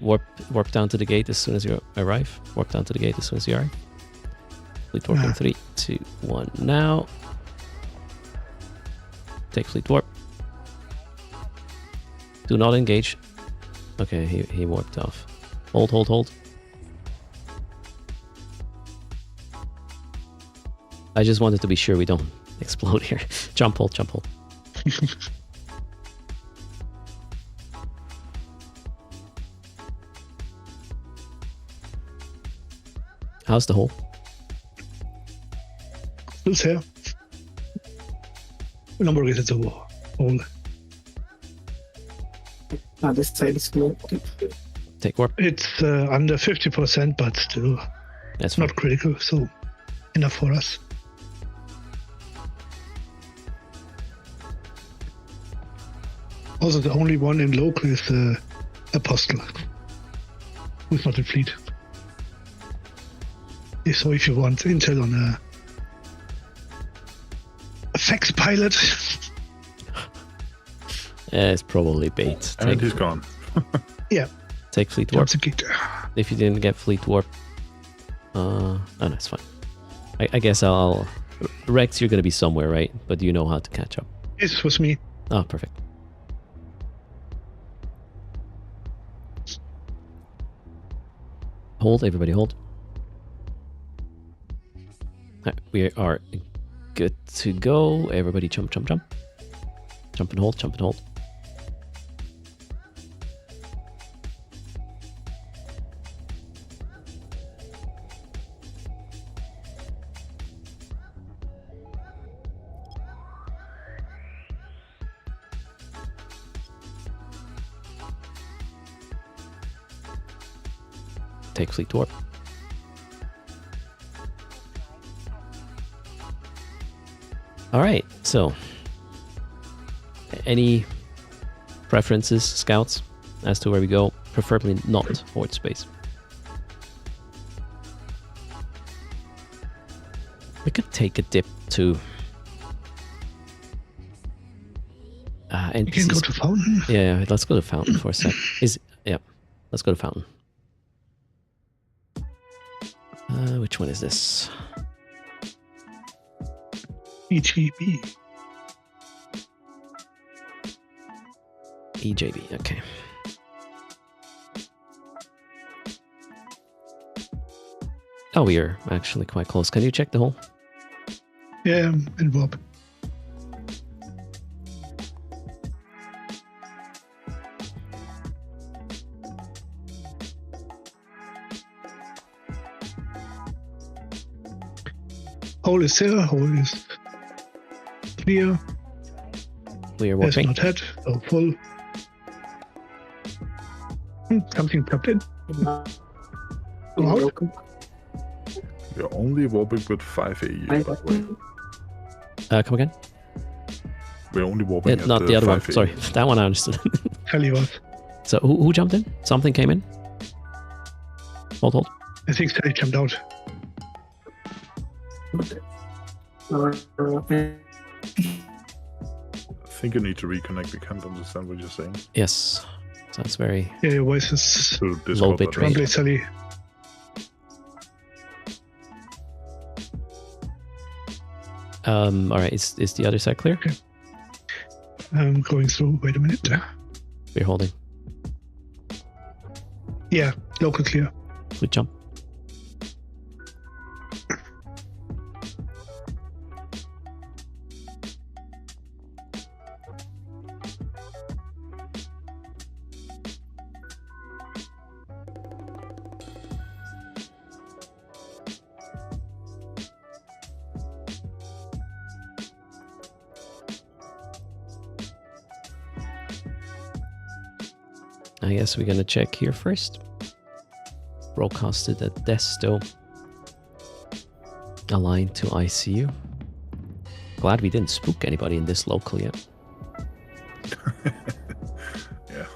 Warp down to the gate as soon as you arrive. Warp down to the gate as soon as you arrive. Fleet warp in 3, 2, 1. Now. Take fleet warp. Do not engage. Okay, he warped off. Hold. I just wanted to be sure we don't explode here. Jump hold. How's the hole? Who's here? What number is it to hole? This side is good. Take warp. It's under 50%, but still That's not critical, so enough for us. Also, the only one in local is the Apostle, who's not in fleet. So if you want intel on a fax pilot... It's probably bait. And he's gone. Yeah. Take fleet warp. If you didn't get fleet warp... oh, no, it's fine. I guess I'll... Rex, you're going to be somewhere, right? But you know how to catch up. This was me. Oh, perfect. Hold, everybody hold. Right, we are good to go. Everybody jump. Jump and hold. Take fleet warp. All right, so any preferences, scouts, as to where we go? Preferably not horde space. We could take a dip to NPCs. You can go to Fountain. Yeah, let's go to Fountain for a sec. Let's go to Fountain. Which one is this? EJB. EJB, okay. Oh, we are actually quite close. Can you check the hole? Yeah, and Bob. Hole is there, hole is clear. We are There's warping. not head, so full. Something popped in. Go out. You're only warping with 5 AU, by the way. Come again? We're only warping at not the other one. 5 Sorry, that one I understood. Tell you what. So who jumped in? Something came in? Hold. I think Sally jumped out. I think you need to reconnect. I can't understand what you're saying. Yes. Sounds very Yeah, your voice is To low Discord, bit but- rate. probably Sally. Alright, is the other side clear? Okay. I'm going through. Wait a minute. We're holding. Yeah, local clear. Good jump. I guess we're gonna check here first. Broadcasted at Desto. Aligned to ICU. Glad we didn't spook anybody in this local yet. Yeah.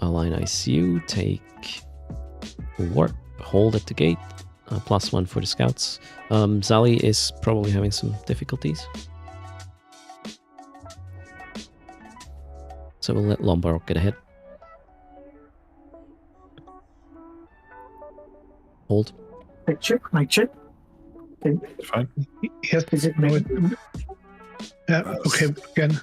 Align ICU, take warp, hold at the gate, +1 for the scouts. Zali is probably having some difficulties. So we'll let Lombard get ahead. Hold. Mic check, mic check. Okay. It's fine. Yes, Is it no, me? yeah, okay, again.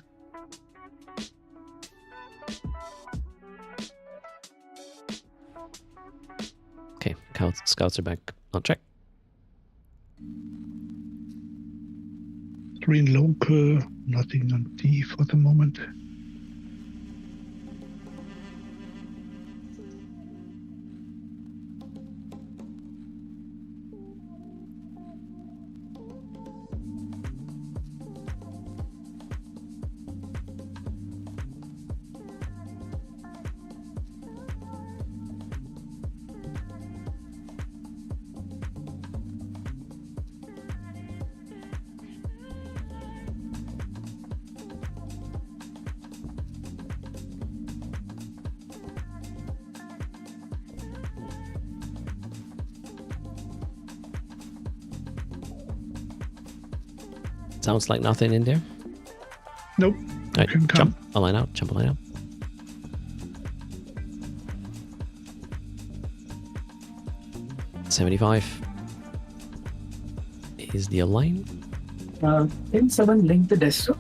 Okay, scouts are back on track. 3 in local, nothing on D for the moment. Sounds like nothing in there. Nope. Right, Can come. jump, align out, jump, align out. $75 is the align. Can someone link the desktop?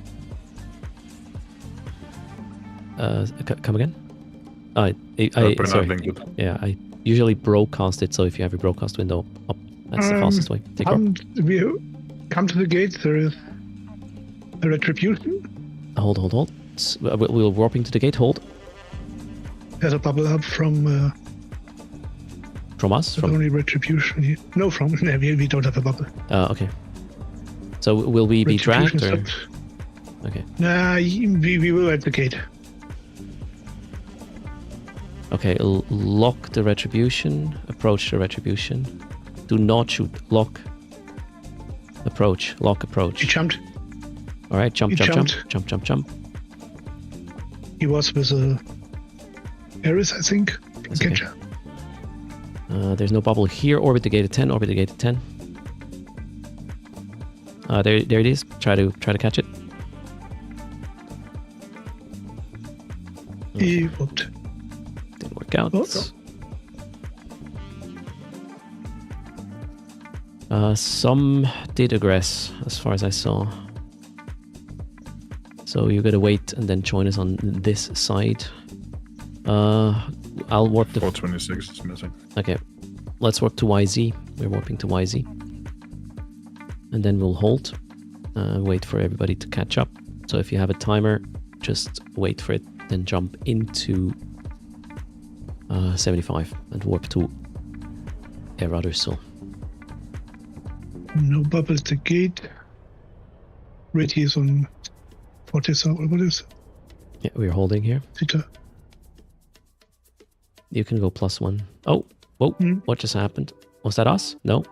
Come again? Bernard Sorry. linked it. Yeah, I usually broadcast it, so if you have your broadcast window up, that's the fastest way. Take off. We come to the gate. There is a retribution. Hold. We're warping to the gate. Hold. There's a bubble up from From us? there's only retribution here. No, from no, we don't have a bubble. Okay. So will we be dragged? Or? Retribution stopped. Okay. Nah, we will at the gate. Okay, lock the retribution. Approach the retribution. Do not shoot. Lock. Approach. Lock approach. He jumped. All right, jump. He was with Eris, I think. That's Okay. okay. There's no bubble here. Orbit the gate at 10. Orbit the gate at 10. There it is. Try to catch it. He whooped. Didn't work out. Some did aggress, as far as I saw. So you gotta wait and then join us on this side. I'll warp the 426 is missing. Okay, let's warp to YZ. We're warping to YZ. And then we'll hold. Wait for everybody to catch up. So if you have a timer, just wait for it, then jump into 75 and warp to Eradersul. No bubble at the gate. Rate is on 40,000. What is Yeah, we're holding here. it? You can go +1. Oh, whoa, what just happened? Was that us? No.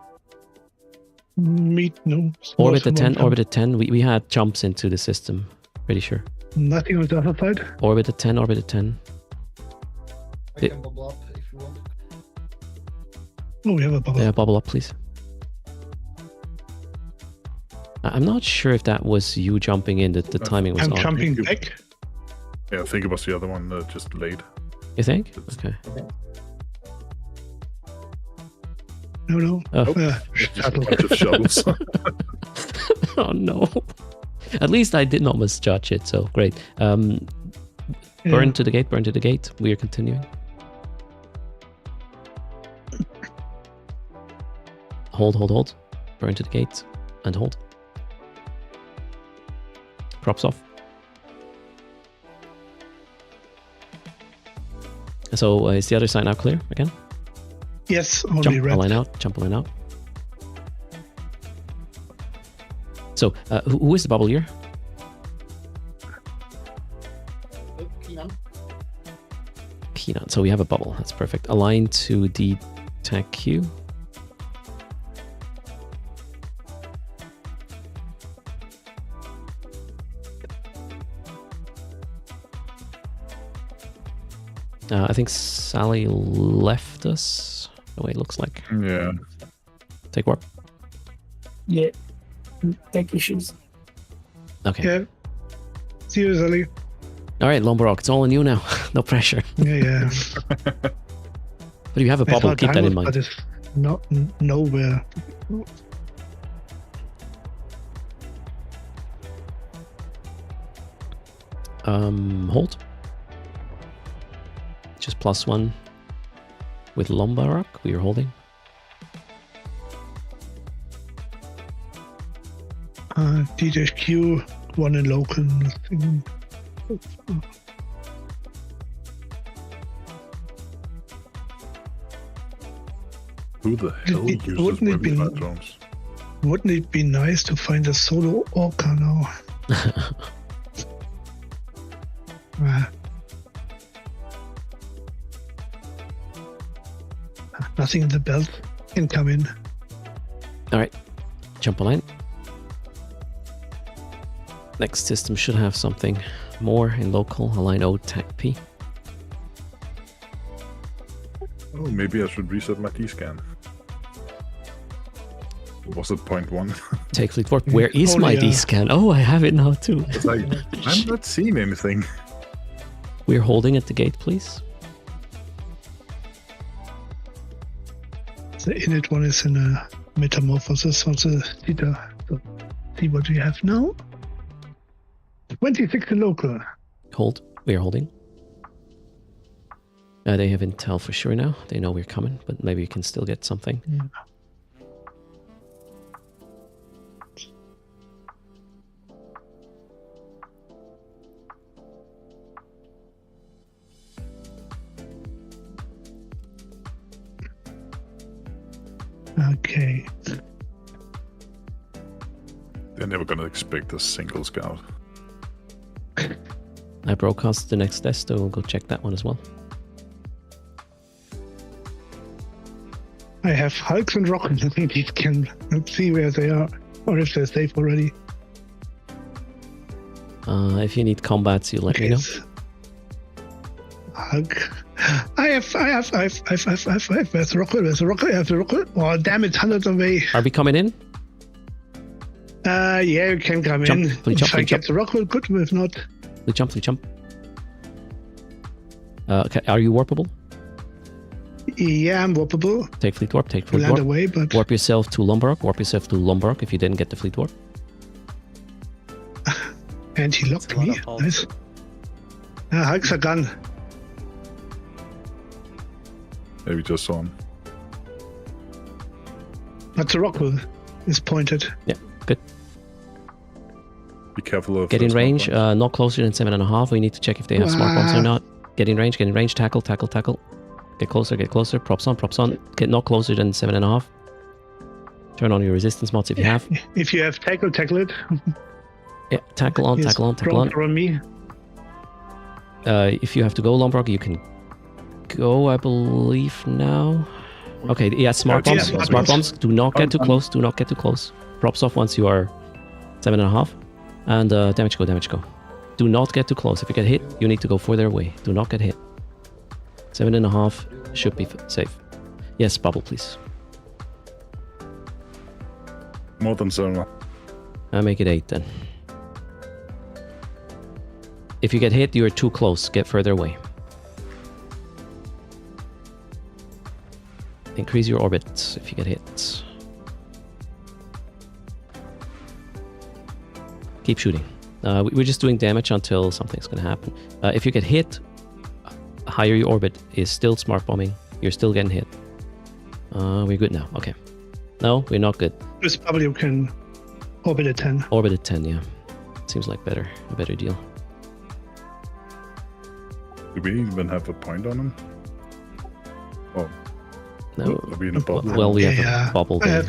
Meat, no. Small Orbit at 10, jump. orbit at 10. We had jumps into the system. Pretty sure. Nothing on the other side. Orbit at 10, orbit at 10. I can bubble up if you want. Oh, we have a bubble. Yeah, bubble up, please. I'm not sure if that was you jumping in, that the timing was I'm off. jumping back. Yeah, I think it was the other one just late. You think? Okay. No. Oh. Just a bunch of shovels. Oh no. At least I did not misjudge it, so great. Burn to the gate, burn to the gate. We are continuing. Hold. Burn to the gate and hold. Props off. So is the other side now clear again? Yes, only Jump red. a line out, jump a line out. So who is the bubble here? Peanut. So we have a bubble. That's perfect. Align to the tag Q. I think Sally left us. The way it looks like. Yeah. Take warp. Yeah. Tech issues. Okay. Yeah. See you, Sally. All right, Lombarok, it's all on you now. No pressure. Yeah. But you have a bubble. Keep that in mind. But it's not nowhere. Hold. Just +1 with Lombarok. We are holding. D-Q, 1 in local. Nothing. Who the hell uses Webify drones? Wouldn't it be nice to find a solo orca now? Nothing in the belt can come in. All right, jump a line. Next system should have something more in local. Align O, tag P. Oh, maybe I should reset my D-scan. Was it 0.1? Take fleet warp. Where is my D-scan? Oh, I have it now too. It's like, I'm not seeing anything. We're holding at the gate, please. The init one is in a metamorphosis of the theta. So see what we have now. 26 in local. Hold. We are holding. They have intel for sure now. They know we're coming, but maybe we can still get something. Yeah. Okay. They're never gonna expect a single scout. I broadcast the next test, so we'll go check that one as well. I have Hulks and Rockets. I think these can see where they are, or if they're safe already. If you need combats, you let me know. Hulk. I have. Where's the rocket? Where's the rocket? I have the rocket. Oh, damn it, 100 away. Are we coming in? Yeah, you can come Jump, in. please jump, If I please get jump. the rocket, good. If not, We jump. Okay, are you warpable? yeah, I'm warpable. Take fleet warp, take fleet Land warp. away, but Warp yourself to Lombarok if you didn't get the fleet warp. and he locked me. Nice. Hulk's a gun. Maybe just saw him. But the rocket is pointed. Yeah, good. Be careful of. Get in smart range, bombs. not closer than 7.5. We need to check if they have smart bombs or not. Get in range, tackle. Get closer, props on. Get not closer than 7.5. Turn on your resistance mods if you have. If you have tackle it. Yeah, tackle on. On me. If you have to go Lombarok, you can go, I believe now. Okay, yeah, smart bombs. Smart bombs. Do not get too close. Do not get too close. Props off once you are 7.5. And damage go, damage go. Do not get too close. If you get hit, you need to go further away. Do not get hit. 7.5 should be safe. Yes, bubble, please. More than 7. I'll make it 8 then. If you get hit, you are too close. Get further away. Increase your orbit if you get hit. Keep shooting. We're just doing damage until something's going to happen. If you get hit, higher your orbit is still smart bombing. You're still getting hit. We're good now. Okay. No, we're not good. It's probably you can orbit at 10. Orbit at 10, yeah. Seems like a better deal. Do we even have a point on him? Oh. No. Are we in a bubble? Well, we have a bubble there.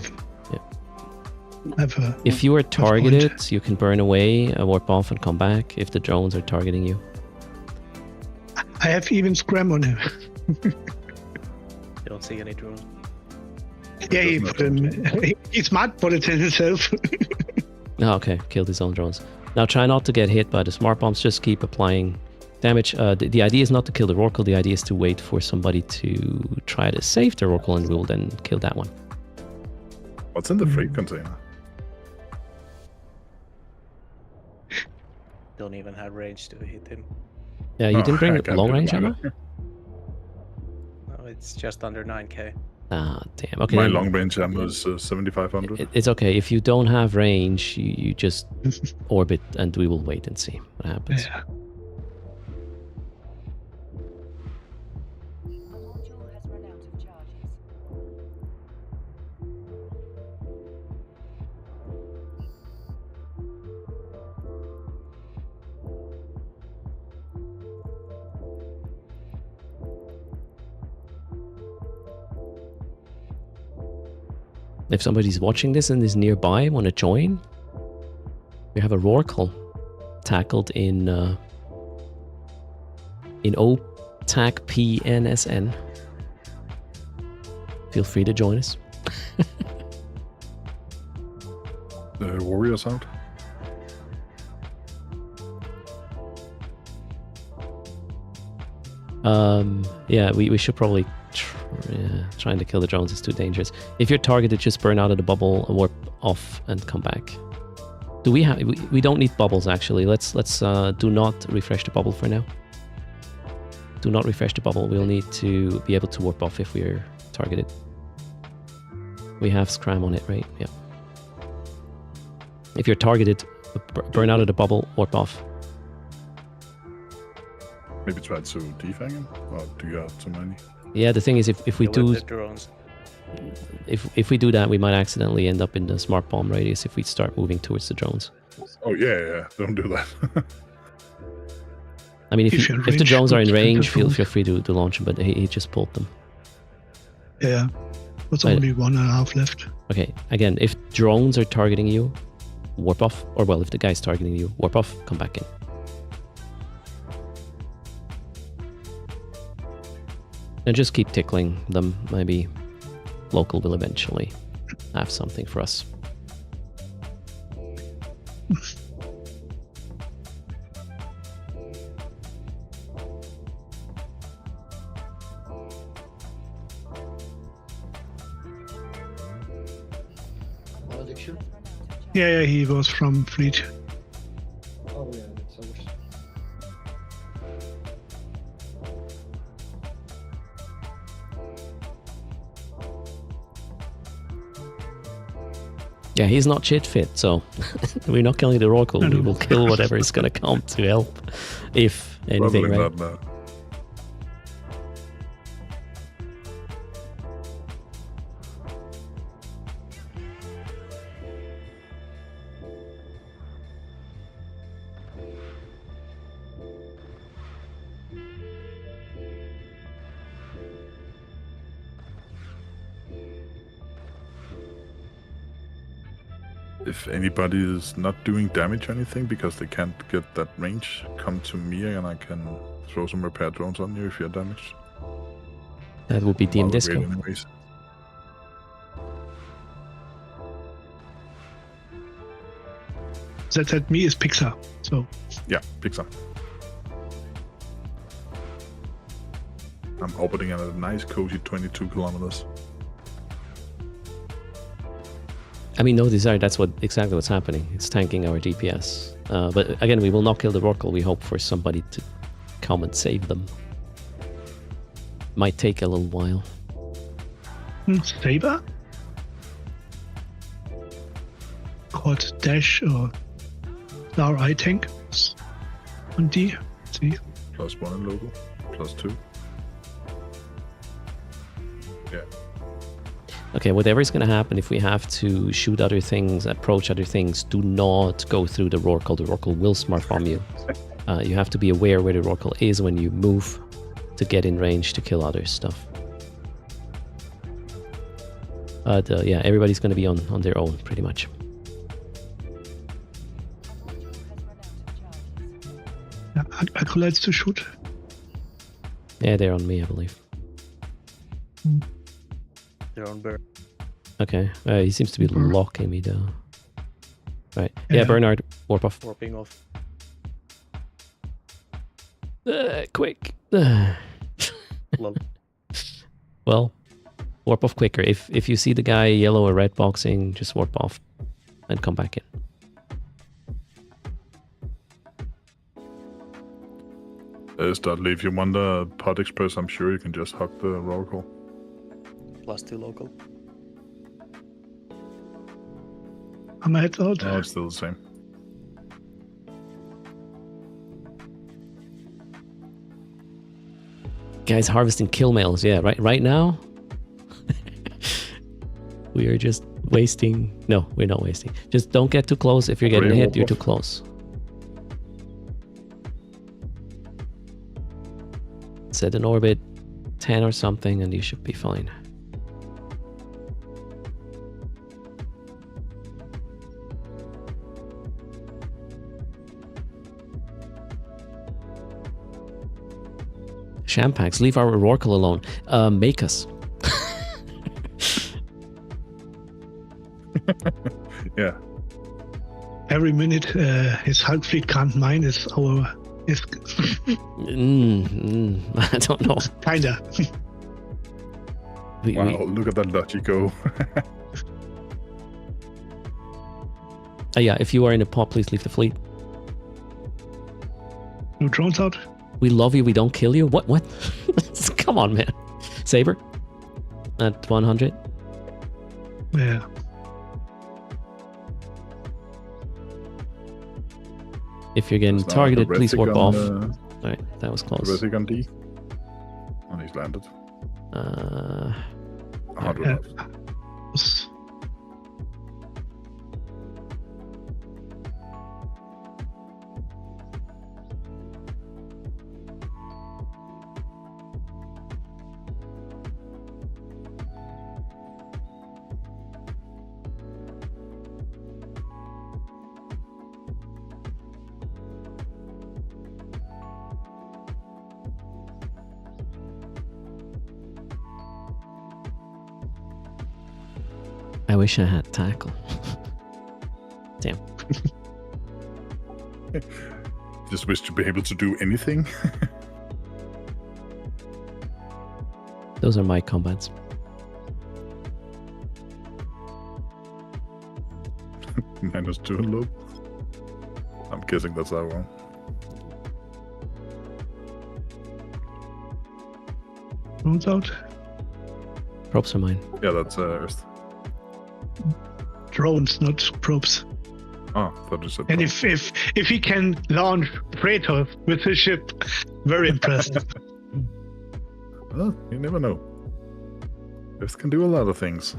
If you are targeted, you can burn away, warp off, and come back if the drones are targeting you. I have even scram on him. You don't see any drones. Yeah, he put him. He smart bulletin himself. Oh, okay, killed his own drones. Now try not to get hit by the smart bombs. Just keep applying damage. The idea is not to kill the Rorqual. The idea is to wait for somebody to try to save the Rorqual, and we'll then kill that one. What's in the freight container? Don't even have range to hit him. Yeah, you didn't bring long range ammo? No, it's just under 9k. Ah, damn. Okay. My long range ammo is 7,500. It's okay. If you don't have range, you just orbit and we will wait and see what happens. Yeah. If somebody's watching this and is nearby, want to join, we have a Rorqual tackled in OTAC PNSN. Feel free to join us. The warriors out. Yeah, we should probably trying to kill the drones is too dangerous. If you're targeted, just burn out of the bubble, warp off, and come back. Do we have? We don't need bubbles actually. Let's do not refresh the bubble for now. Do not refresh the bubble. We'll need to be able to warp off if we're targeted. We have scram on it, right? Yeah. If you're targeted, burn out of the bubble, warp off. Maybe try to defang him? Or do you have too many? Yeah, the thing is, if we do, drones. if we do that, we might accidentally end up in the smart bomb radius if we start moving towards the drones. Oh yeah, don't do that. I mean, if the drones are in range, feel free to launch them, but he just pulled them. Yeah, there's only 1.5 left. Okay, again, if drones are targeting you, warp off, or well, if the guy's targeting you, warp off, come back in. And just keep tickling them. Maybe local will eventually have something for us. Malediction? Yeah, he was from Fleet. Oh yeah, that's ours. Yeah, he's not shit fit, so we're not killing the Rorqual. We will kill whatever is going to come to help, if anything, right? If anybody is not doing damage or anything because they can't get that range, come to me and I can throw some repair drones on you if you're damaged. That would be DM Disco. Anyways. That me is Pixar. So Yeah, Pixar. I'm orbiting at a nice cozy 22 kilometers. I mean, no desire. That's exactly what's happening. It's tanking our DPS. But again, we will not kill the Rorqual. We hope for somebody to come and save them. Might take a little while. Saber? Called Dash or RI tank on D. See? +1 in local, +2. Yeah. Okay, whatever is going to happen, if we have to shoot other things, approach other things, do not go through the Rorqual. The Rorqual will smart bomb you. You have to be aware where the Rorqual is when you move to get in range to kill other stuff. Yeah, everybody's going to be on their own, pretty much. Acolytes to shoot. Yeah, they're on me, I believe. They're on Burn. Okay, he seems to be locking me though. Right, yeah, Bernard, warp off. Warping off. Quick. Lol. Well, warp off quicker. If you see the guy yellow or red boxing, just warp off and come back in. Studley, if you want a Pod Express, I'm sure you can just hug the Rorqual. +2 local. I'm ahead out. No, it's still the same. Guys harvesting kill mails, yeah, right now we are just wasting. No, we're not wasting. Just don't get too close. If you're getting hit, you're too close. Set an orbit 10 or something and you should be fine. Shampax, leave our Rorqual alone. Make us. Yeah. Every minute his Hulk fleet can't mine is our... I don't know. Kinda. Wow, look at that logic go. Yeah, if you are in a pop, please leave the fleet. No drones out? We love you, we don't kill you? What? Come on, man. Saber? At 100? Yeah. If you're getting targeted, please warp off. Alright, that was close. Resig on D. And he's landed. 100 yeah. left. I wish I had tackle. Damn. Just wish to be able to do anything. Those are my combats. -2 in low. I'm guessing that's our one. Drones out? Props are mine. Yeah, that's Earth. Drones, not probes. Oh, thought you said. And if he can launch Praetors with his ship, very impressed. Well, you never know. Earth can do a lot of things.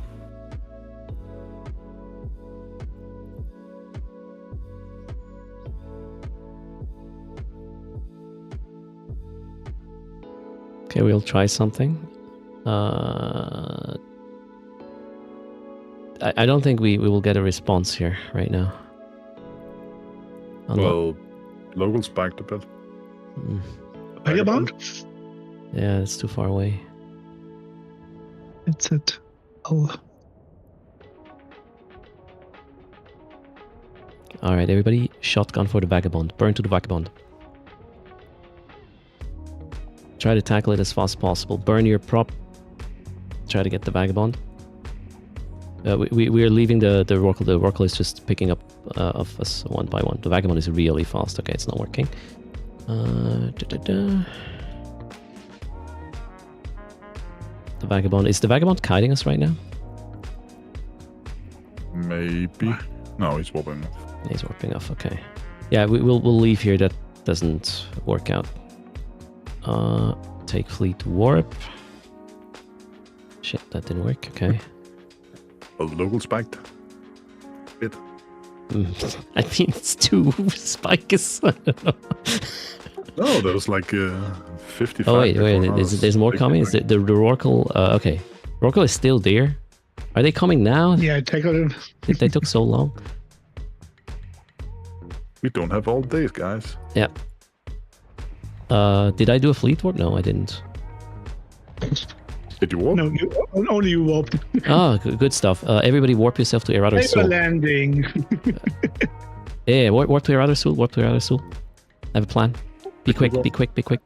Okay, we'll try something. I don't think we will get a response here right now. Well, local spiked a bit. Vagabond? Yeah, it's too far away. It's it. Oh. All right, everybody, shotgun for the vagabond. Burn to the vagabond. Try to tackle it as fast as possible. Burn your prop. Try to get the vagabond. We are leaving the Rorqual. The Rorqual is just picking up of us one by one. The vagabond is really fast. Okay, it's not working. The vagabond. Is the vagabond kiting us right now? Maybe. No, he's warping off. He's warping off. Okay. Yeah, we'll leave here. That doesn't work out. Take fleet warp. Shit, that didn't work. Okay. Well, the local spiked. Bit. I think it's 2 spikes. I don't know. No, there was like 55. Oh wait, there's more coming. Is the Rorqual? Okay, Rorqual is still there. Are they coming now? Yeah, take out him. They took so long. We don't have all days, guys. Yeah. Did I do a fleet warp? No, I didn't. Did you warp? No, only you warped. Oh, good stuff. Everybody warp yourself to Erader Paper Soul. landing. Yeah, warp to Erader Soul. Warp to Erader Soul. I have a plan. Be quick, be quick, be quick.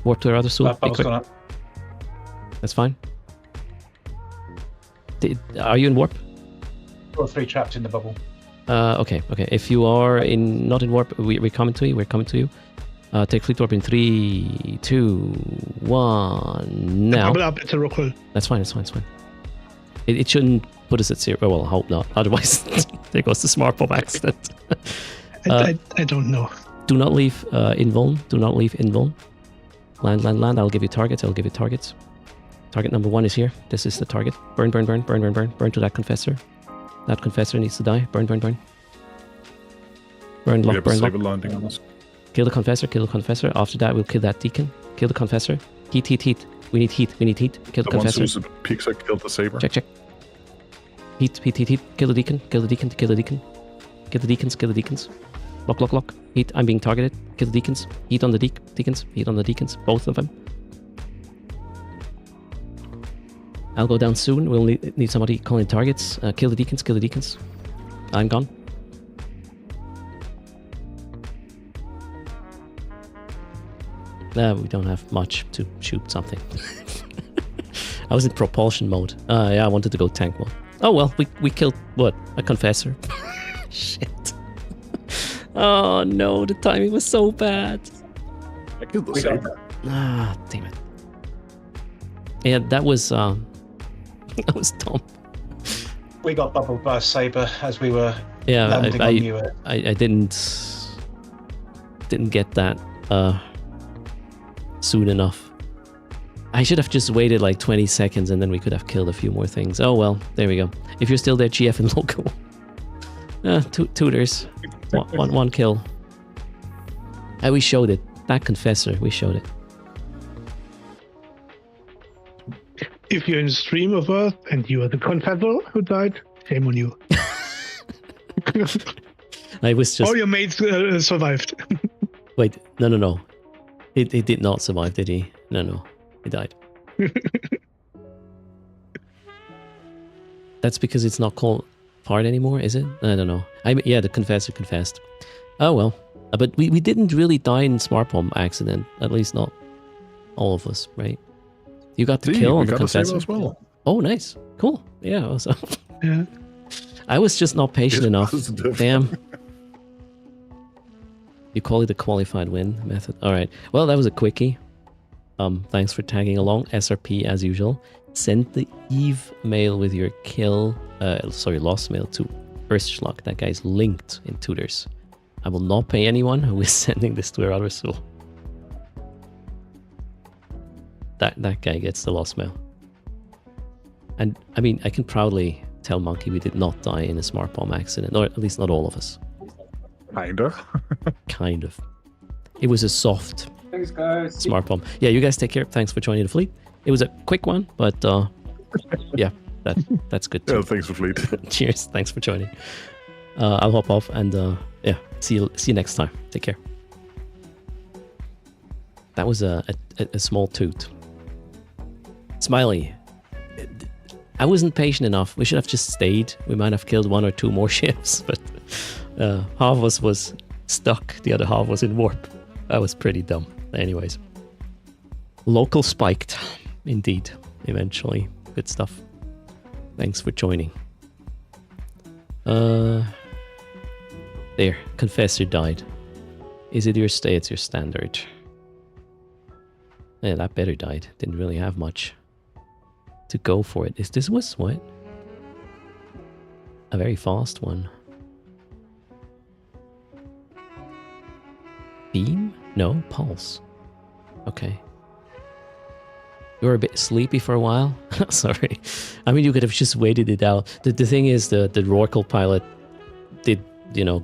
Warp to Erader Soul. Be quick. That's fine. Are you in warp? 2 or 3 trapped in the bubble. Okay. If you are not in warp, we're coming to you. We're coming to you. Take fleet warp in 3, 2, 1. Now. Double up. It's a Rorqual. That's fine. It's fine. It shouldn't put us at 0. Well, I hope not. Otherwise, there goes the smart bomb accident. I don't know. Do not leave invuln. Do not leave invuln. Land. I'll give you targets. Target number 1 is here. This is the target. Burn. Burn to that confessor. That confessor needs to die. Burn. Burn, lock. Landing on us. Kill the confessor. After that, we'll kill that deacon. Kill the confessor. Heat. We need heat. Kill the confessor. Once the Pixar killed the saber. Check. Heat. Kill the deacon. Kill the deacons. Lock. Heat. I'm being targeted. Kill the deacons. Heat on the deacons. Both of them. I'll go down soon. We'll need somebody calling targets. Kill the deacons. I'm gone. We don't have much to shoot something. I was in propulsion mode. Yeah, I wanted to go tank mode. Oh well, we killed, what, a confessor? Shit. Oh no, the timing was so bad. I killed the saber. Ah, damn it. Yeah, that was dumb. We got bubbled by a saber as we were landing on you. I didn't get that soon enough. I should have just waited like 20 seconds and then we could have killed a few more things. Oh well, there we go. If you're still there, GF and local. Tooters. One kill. We showed it. That confessor, we showed it. If you're in stream of Earth and you are the confessor who died, shame on you. I was just... All your mates survived. Wait, no. He did not survive, did he? No. He died. That's because it's not called part anymore, is it? I don't know. Yeah, the confessor confessed. Oh well. But we didn't really die in smart bomb accident. At least not all of us, right? You got the kill on the confessor as well. Oh, nice. Cool. Yeah. Also. Yeah. I was just not patient enough. Damn. You call it a qualified win method. All right. Well, that was a quickie. Thanks for tagging along. SRP as usual. Send the Eve mail with your lost mail to Erstschlag. That guy's linked in Tooters. I will not pay anyone who is sending this to Erader Soul. That guy gets the lost mail. And I mean, I can proudly tell Monkey we did not die in a smart bomb accident, or at least not all of us. Kind of. It was a soft Thanks, guys. smart bomb. Yeah, you guys take care. Thanks for joining the fleet. It was a quick one, but yeah, that's good too. Yeah, thanks for fleet. Cheers. Thanks for joining. I'll hop off and yeah, see you next time. Take care. That was a small toot. Smiley. I wasn't patient enough. We should have just stayed. We might have killed 1 or 2 more ships, but Half of us was stuck, the other half was in warp. That was pretty dumb. Anyways. Local spiked. Indeed. Eventually. Good stuff. Thanks for joining. There. Confessor died. Is it your stay? It's your standard. Yeah, that better died. Didn't really have much to go for it. This was what? A very fast one. Beam? No, pulse. Okay. You were a bit sleepy for a while? Sorry. I mean, you could have just waited it out. The thing is, the Rorqual pilot did,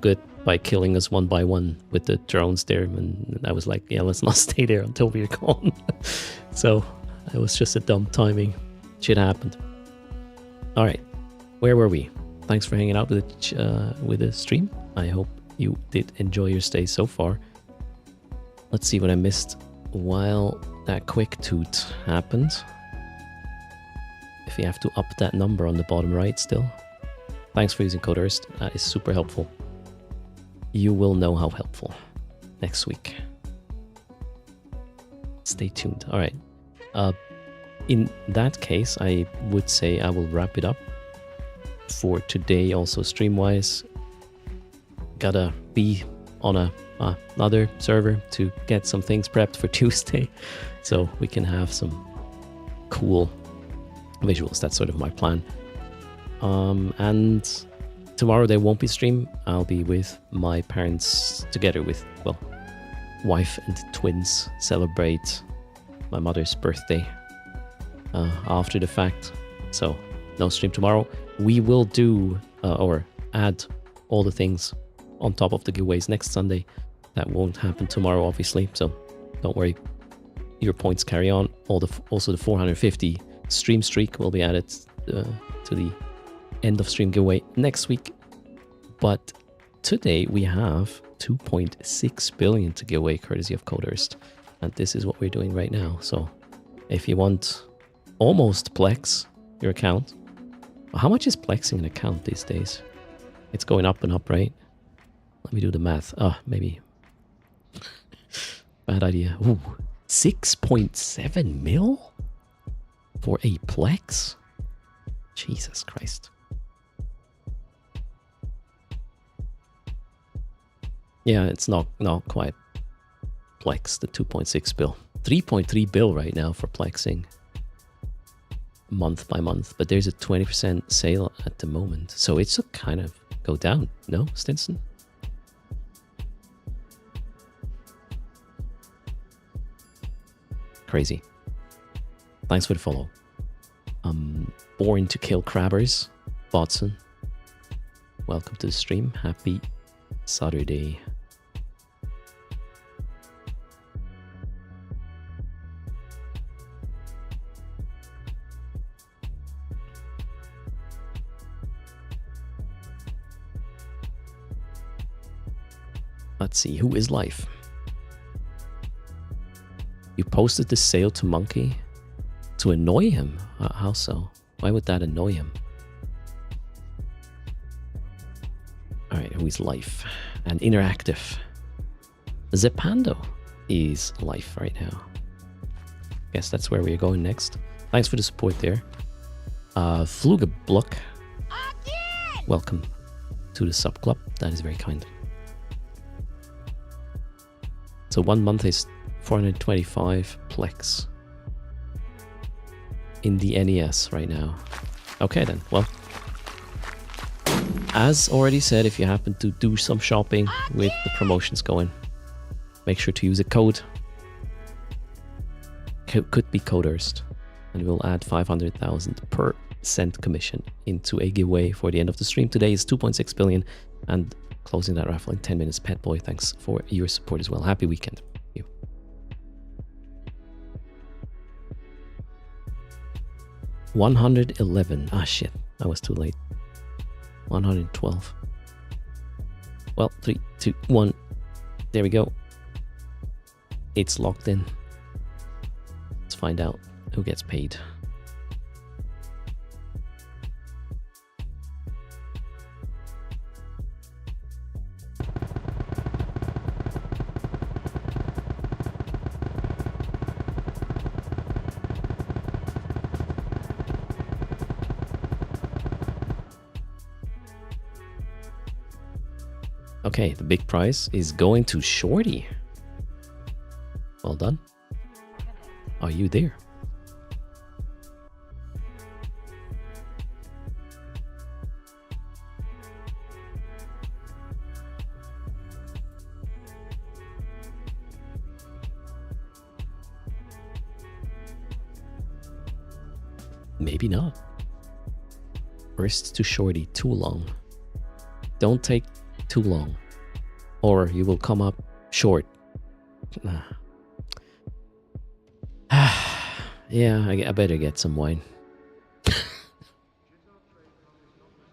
good by killing us one by one with the drones there. And I was like, yeah, let's not stay there until we're gone. So it was just a dumb timing. Shit happened. All right. Where were we? Thanks for hanging out with the stream. I hope you did enjoy your stay so far. Let's see what I missed while that quick toot happened. If you have to up that number on the bottom right still. Thanks for using Code Earth. That is super helpful. You will know how helpful next week. Stay tuned. All right. In that case, I would say I will wrap it up for today. Also stream-wise, gotta be on another server to get some things prepped for Tuesday, so we can have some cool visuals. That's sort of my plan. And tomorrow there won't be stream. I'll be with my parents together with, well, wife and twins, celebrate my mother's birthday after the fact. So no stream tomorrow. We will do or add all the things on top of the giveaways next Sunday. That won't happen tomorrow, obviously, so don't worry. Your points carry on. Also the 450 stream streak will be added to the end of stream giveaway next week. But today we have 2.6 billion to give away courtesy of Code Earth. And this is what we're doing right now. So if you want almost Plex your account, how much is Plexing an account these days? It's going up and up, right? Let me do the math. Maybe. Bad idea. Ooh, 6.7 mil for a Plex? Jesus Christ. Yeah, it's not quite Plex, the 2.6 bill. 3.3 bill right now for Plexing. Month by month. But there's a 20% sale at the moment. So it's a kind of go down. No, Stinson? Crazy. Thanks for the follow. Born to Kill Crabbers, Botson. Welcome to the stream. Happy Saturday. Let's see, who is Life? You posted the sale to Monkey to annoy him? How so? Why would that annoy him? Alright, who is Life? And Interactive. Zepando is Life right now. Guess that's where we're going next. Thanks for the support there. Flugeblock. Welcome to the sub club. That is very kind. So 1 month is 425 Plex in the NES right now. Okay then, well, as already said, if you happen to do some shopping with the promotions going, make sure to use a code. Could be Code Earth, and we'll add 500,000% commission into a giveaway for the end of the stream. Today is 2.6 billion, and closing that raffle in 10 minutes. Pet Boy, thanks for your support as well. Happy weekend. Thank you. $111. Ah, shit. I was too late. 112. Well, 3, 2, 1. There we go. It's locked in. Let's find out who gets paid. Okay, the big prize is going to Shorty. Well done. Are you there? Maybe not. First to Shorty, too long. Don't take too long, or you will come up short. Yeah, I better get some wine.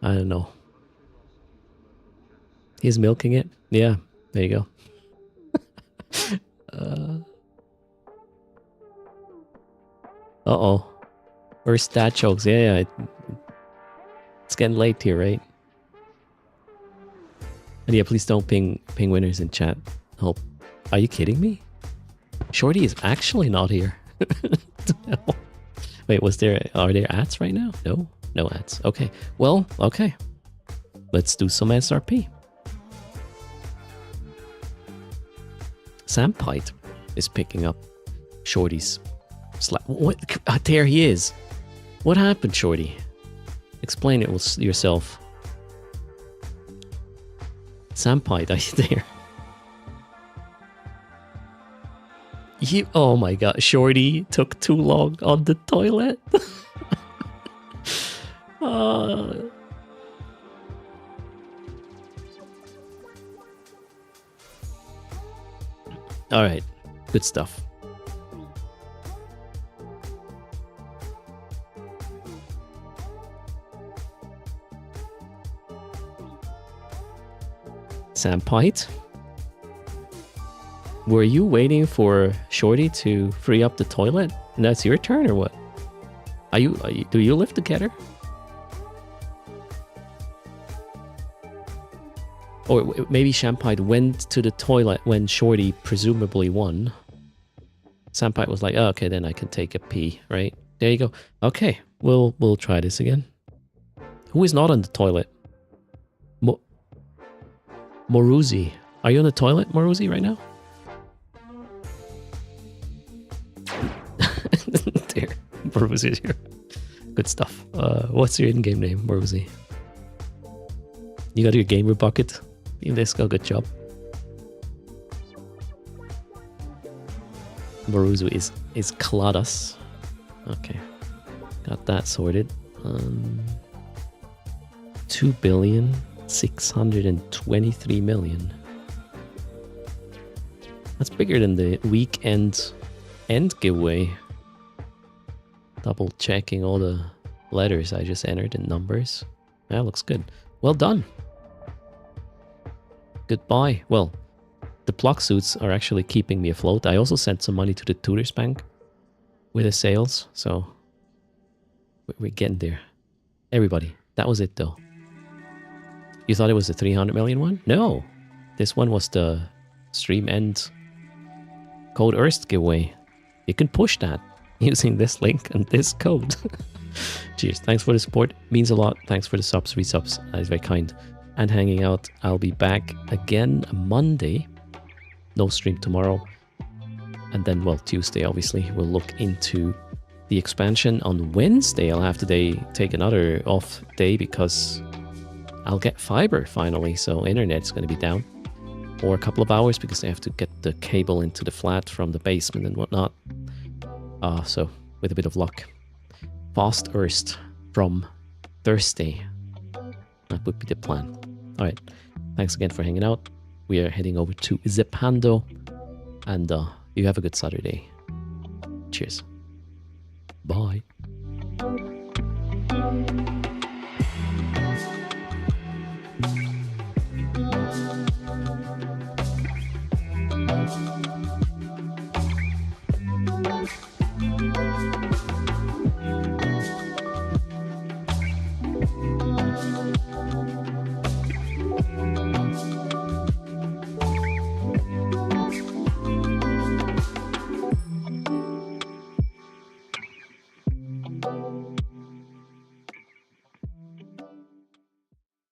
I don't know. He's milking it? Yeah, there you go. Uh-oh. Or stat jokes. Yeah. It's getting late here, right? And yeah, please don't ping winners in chat. Hope. Are you kidding me? Shorty is actually not here. Wait, are there ads right now? No ads. Okay. Well, okay. Let's do some SRP. Sampite is picking up Shorty's slap. What? There he is. What happened, Shorty? Explain it yourself. Sampite, are you there? Oh my god, Shorty took too long on the toilet. Alright, good stuff. Sampite? Were you waiting for Shorty to free up the toilet? And that's your turn or what? Do you live together? Or maybe Sampite went to the toilet when Shorty presumably won. Sampite was like, oh, okay, then I can take a pee, right? There you go. Okay, we'll try this again. Who is not on the toilet? Moruzi. Are you on the toilet, Moruzi, right now? There, Moruzi is here. Good stuff. What's your in-game name, Moruzi? You got your gamer bucket? Let's good job. Moruzi is Kladas. Okay. Got that sorted. 2,623,000,000. That's bigger than the weekend end giveaway. Double checking all the letters I just entered in numbers. That looks good. Well done. Goodbye. Well, the block suits are actually keeping me afloat. I also sent some money to the Tooters Bank with the sales, so we're getting there. Everybody, that was it though. You thought it was the 300 million one? No, this one was the stream end code Earth giveaway. You can push that using this link and this code. Cheers. Thanks for the support. Means a lot. Thanks for the subs, resubs. That is very kind. And hanging out. I'll be back again Monday. No stream tomorrow. And then, well, Tuesday, obviously, we'll look into the expansion. On Wednesday, I'll have to take another off day because I'll get fiber finally. So internet's going to be down for a couple of hours because they have to get the cable into the flat from the basement and whatnot. So with a bit of luck, fast Earth from Thursday. That would be the plan. All right. Thanks again for hanging out. We are heading over to Zepando. And you have a good Saturday. Cheers. Bye.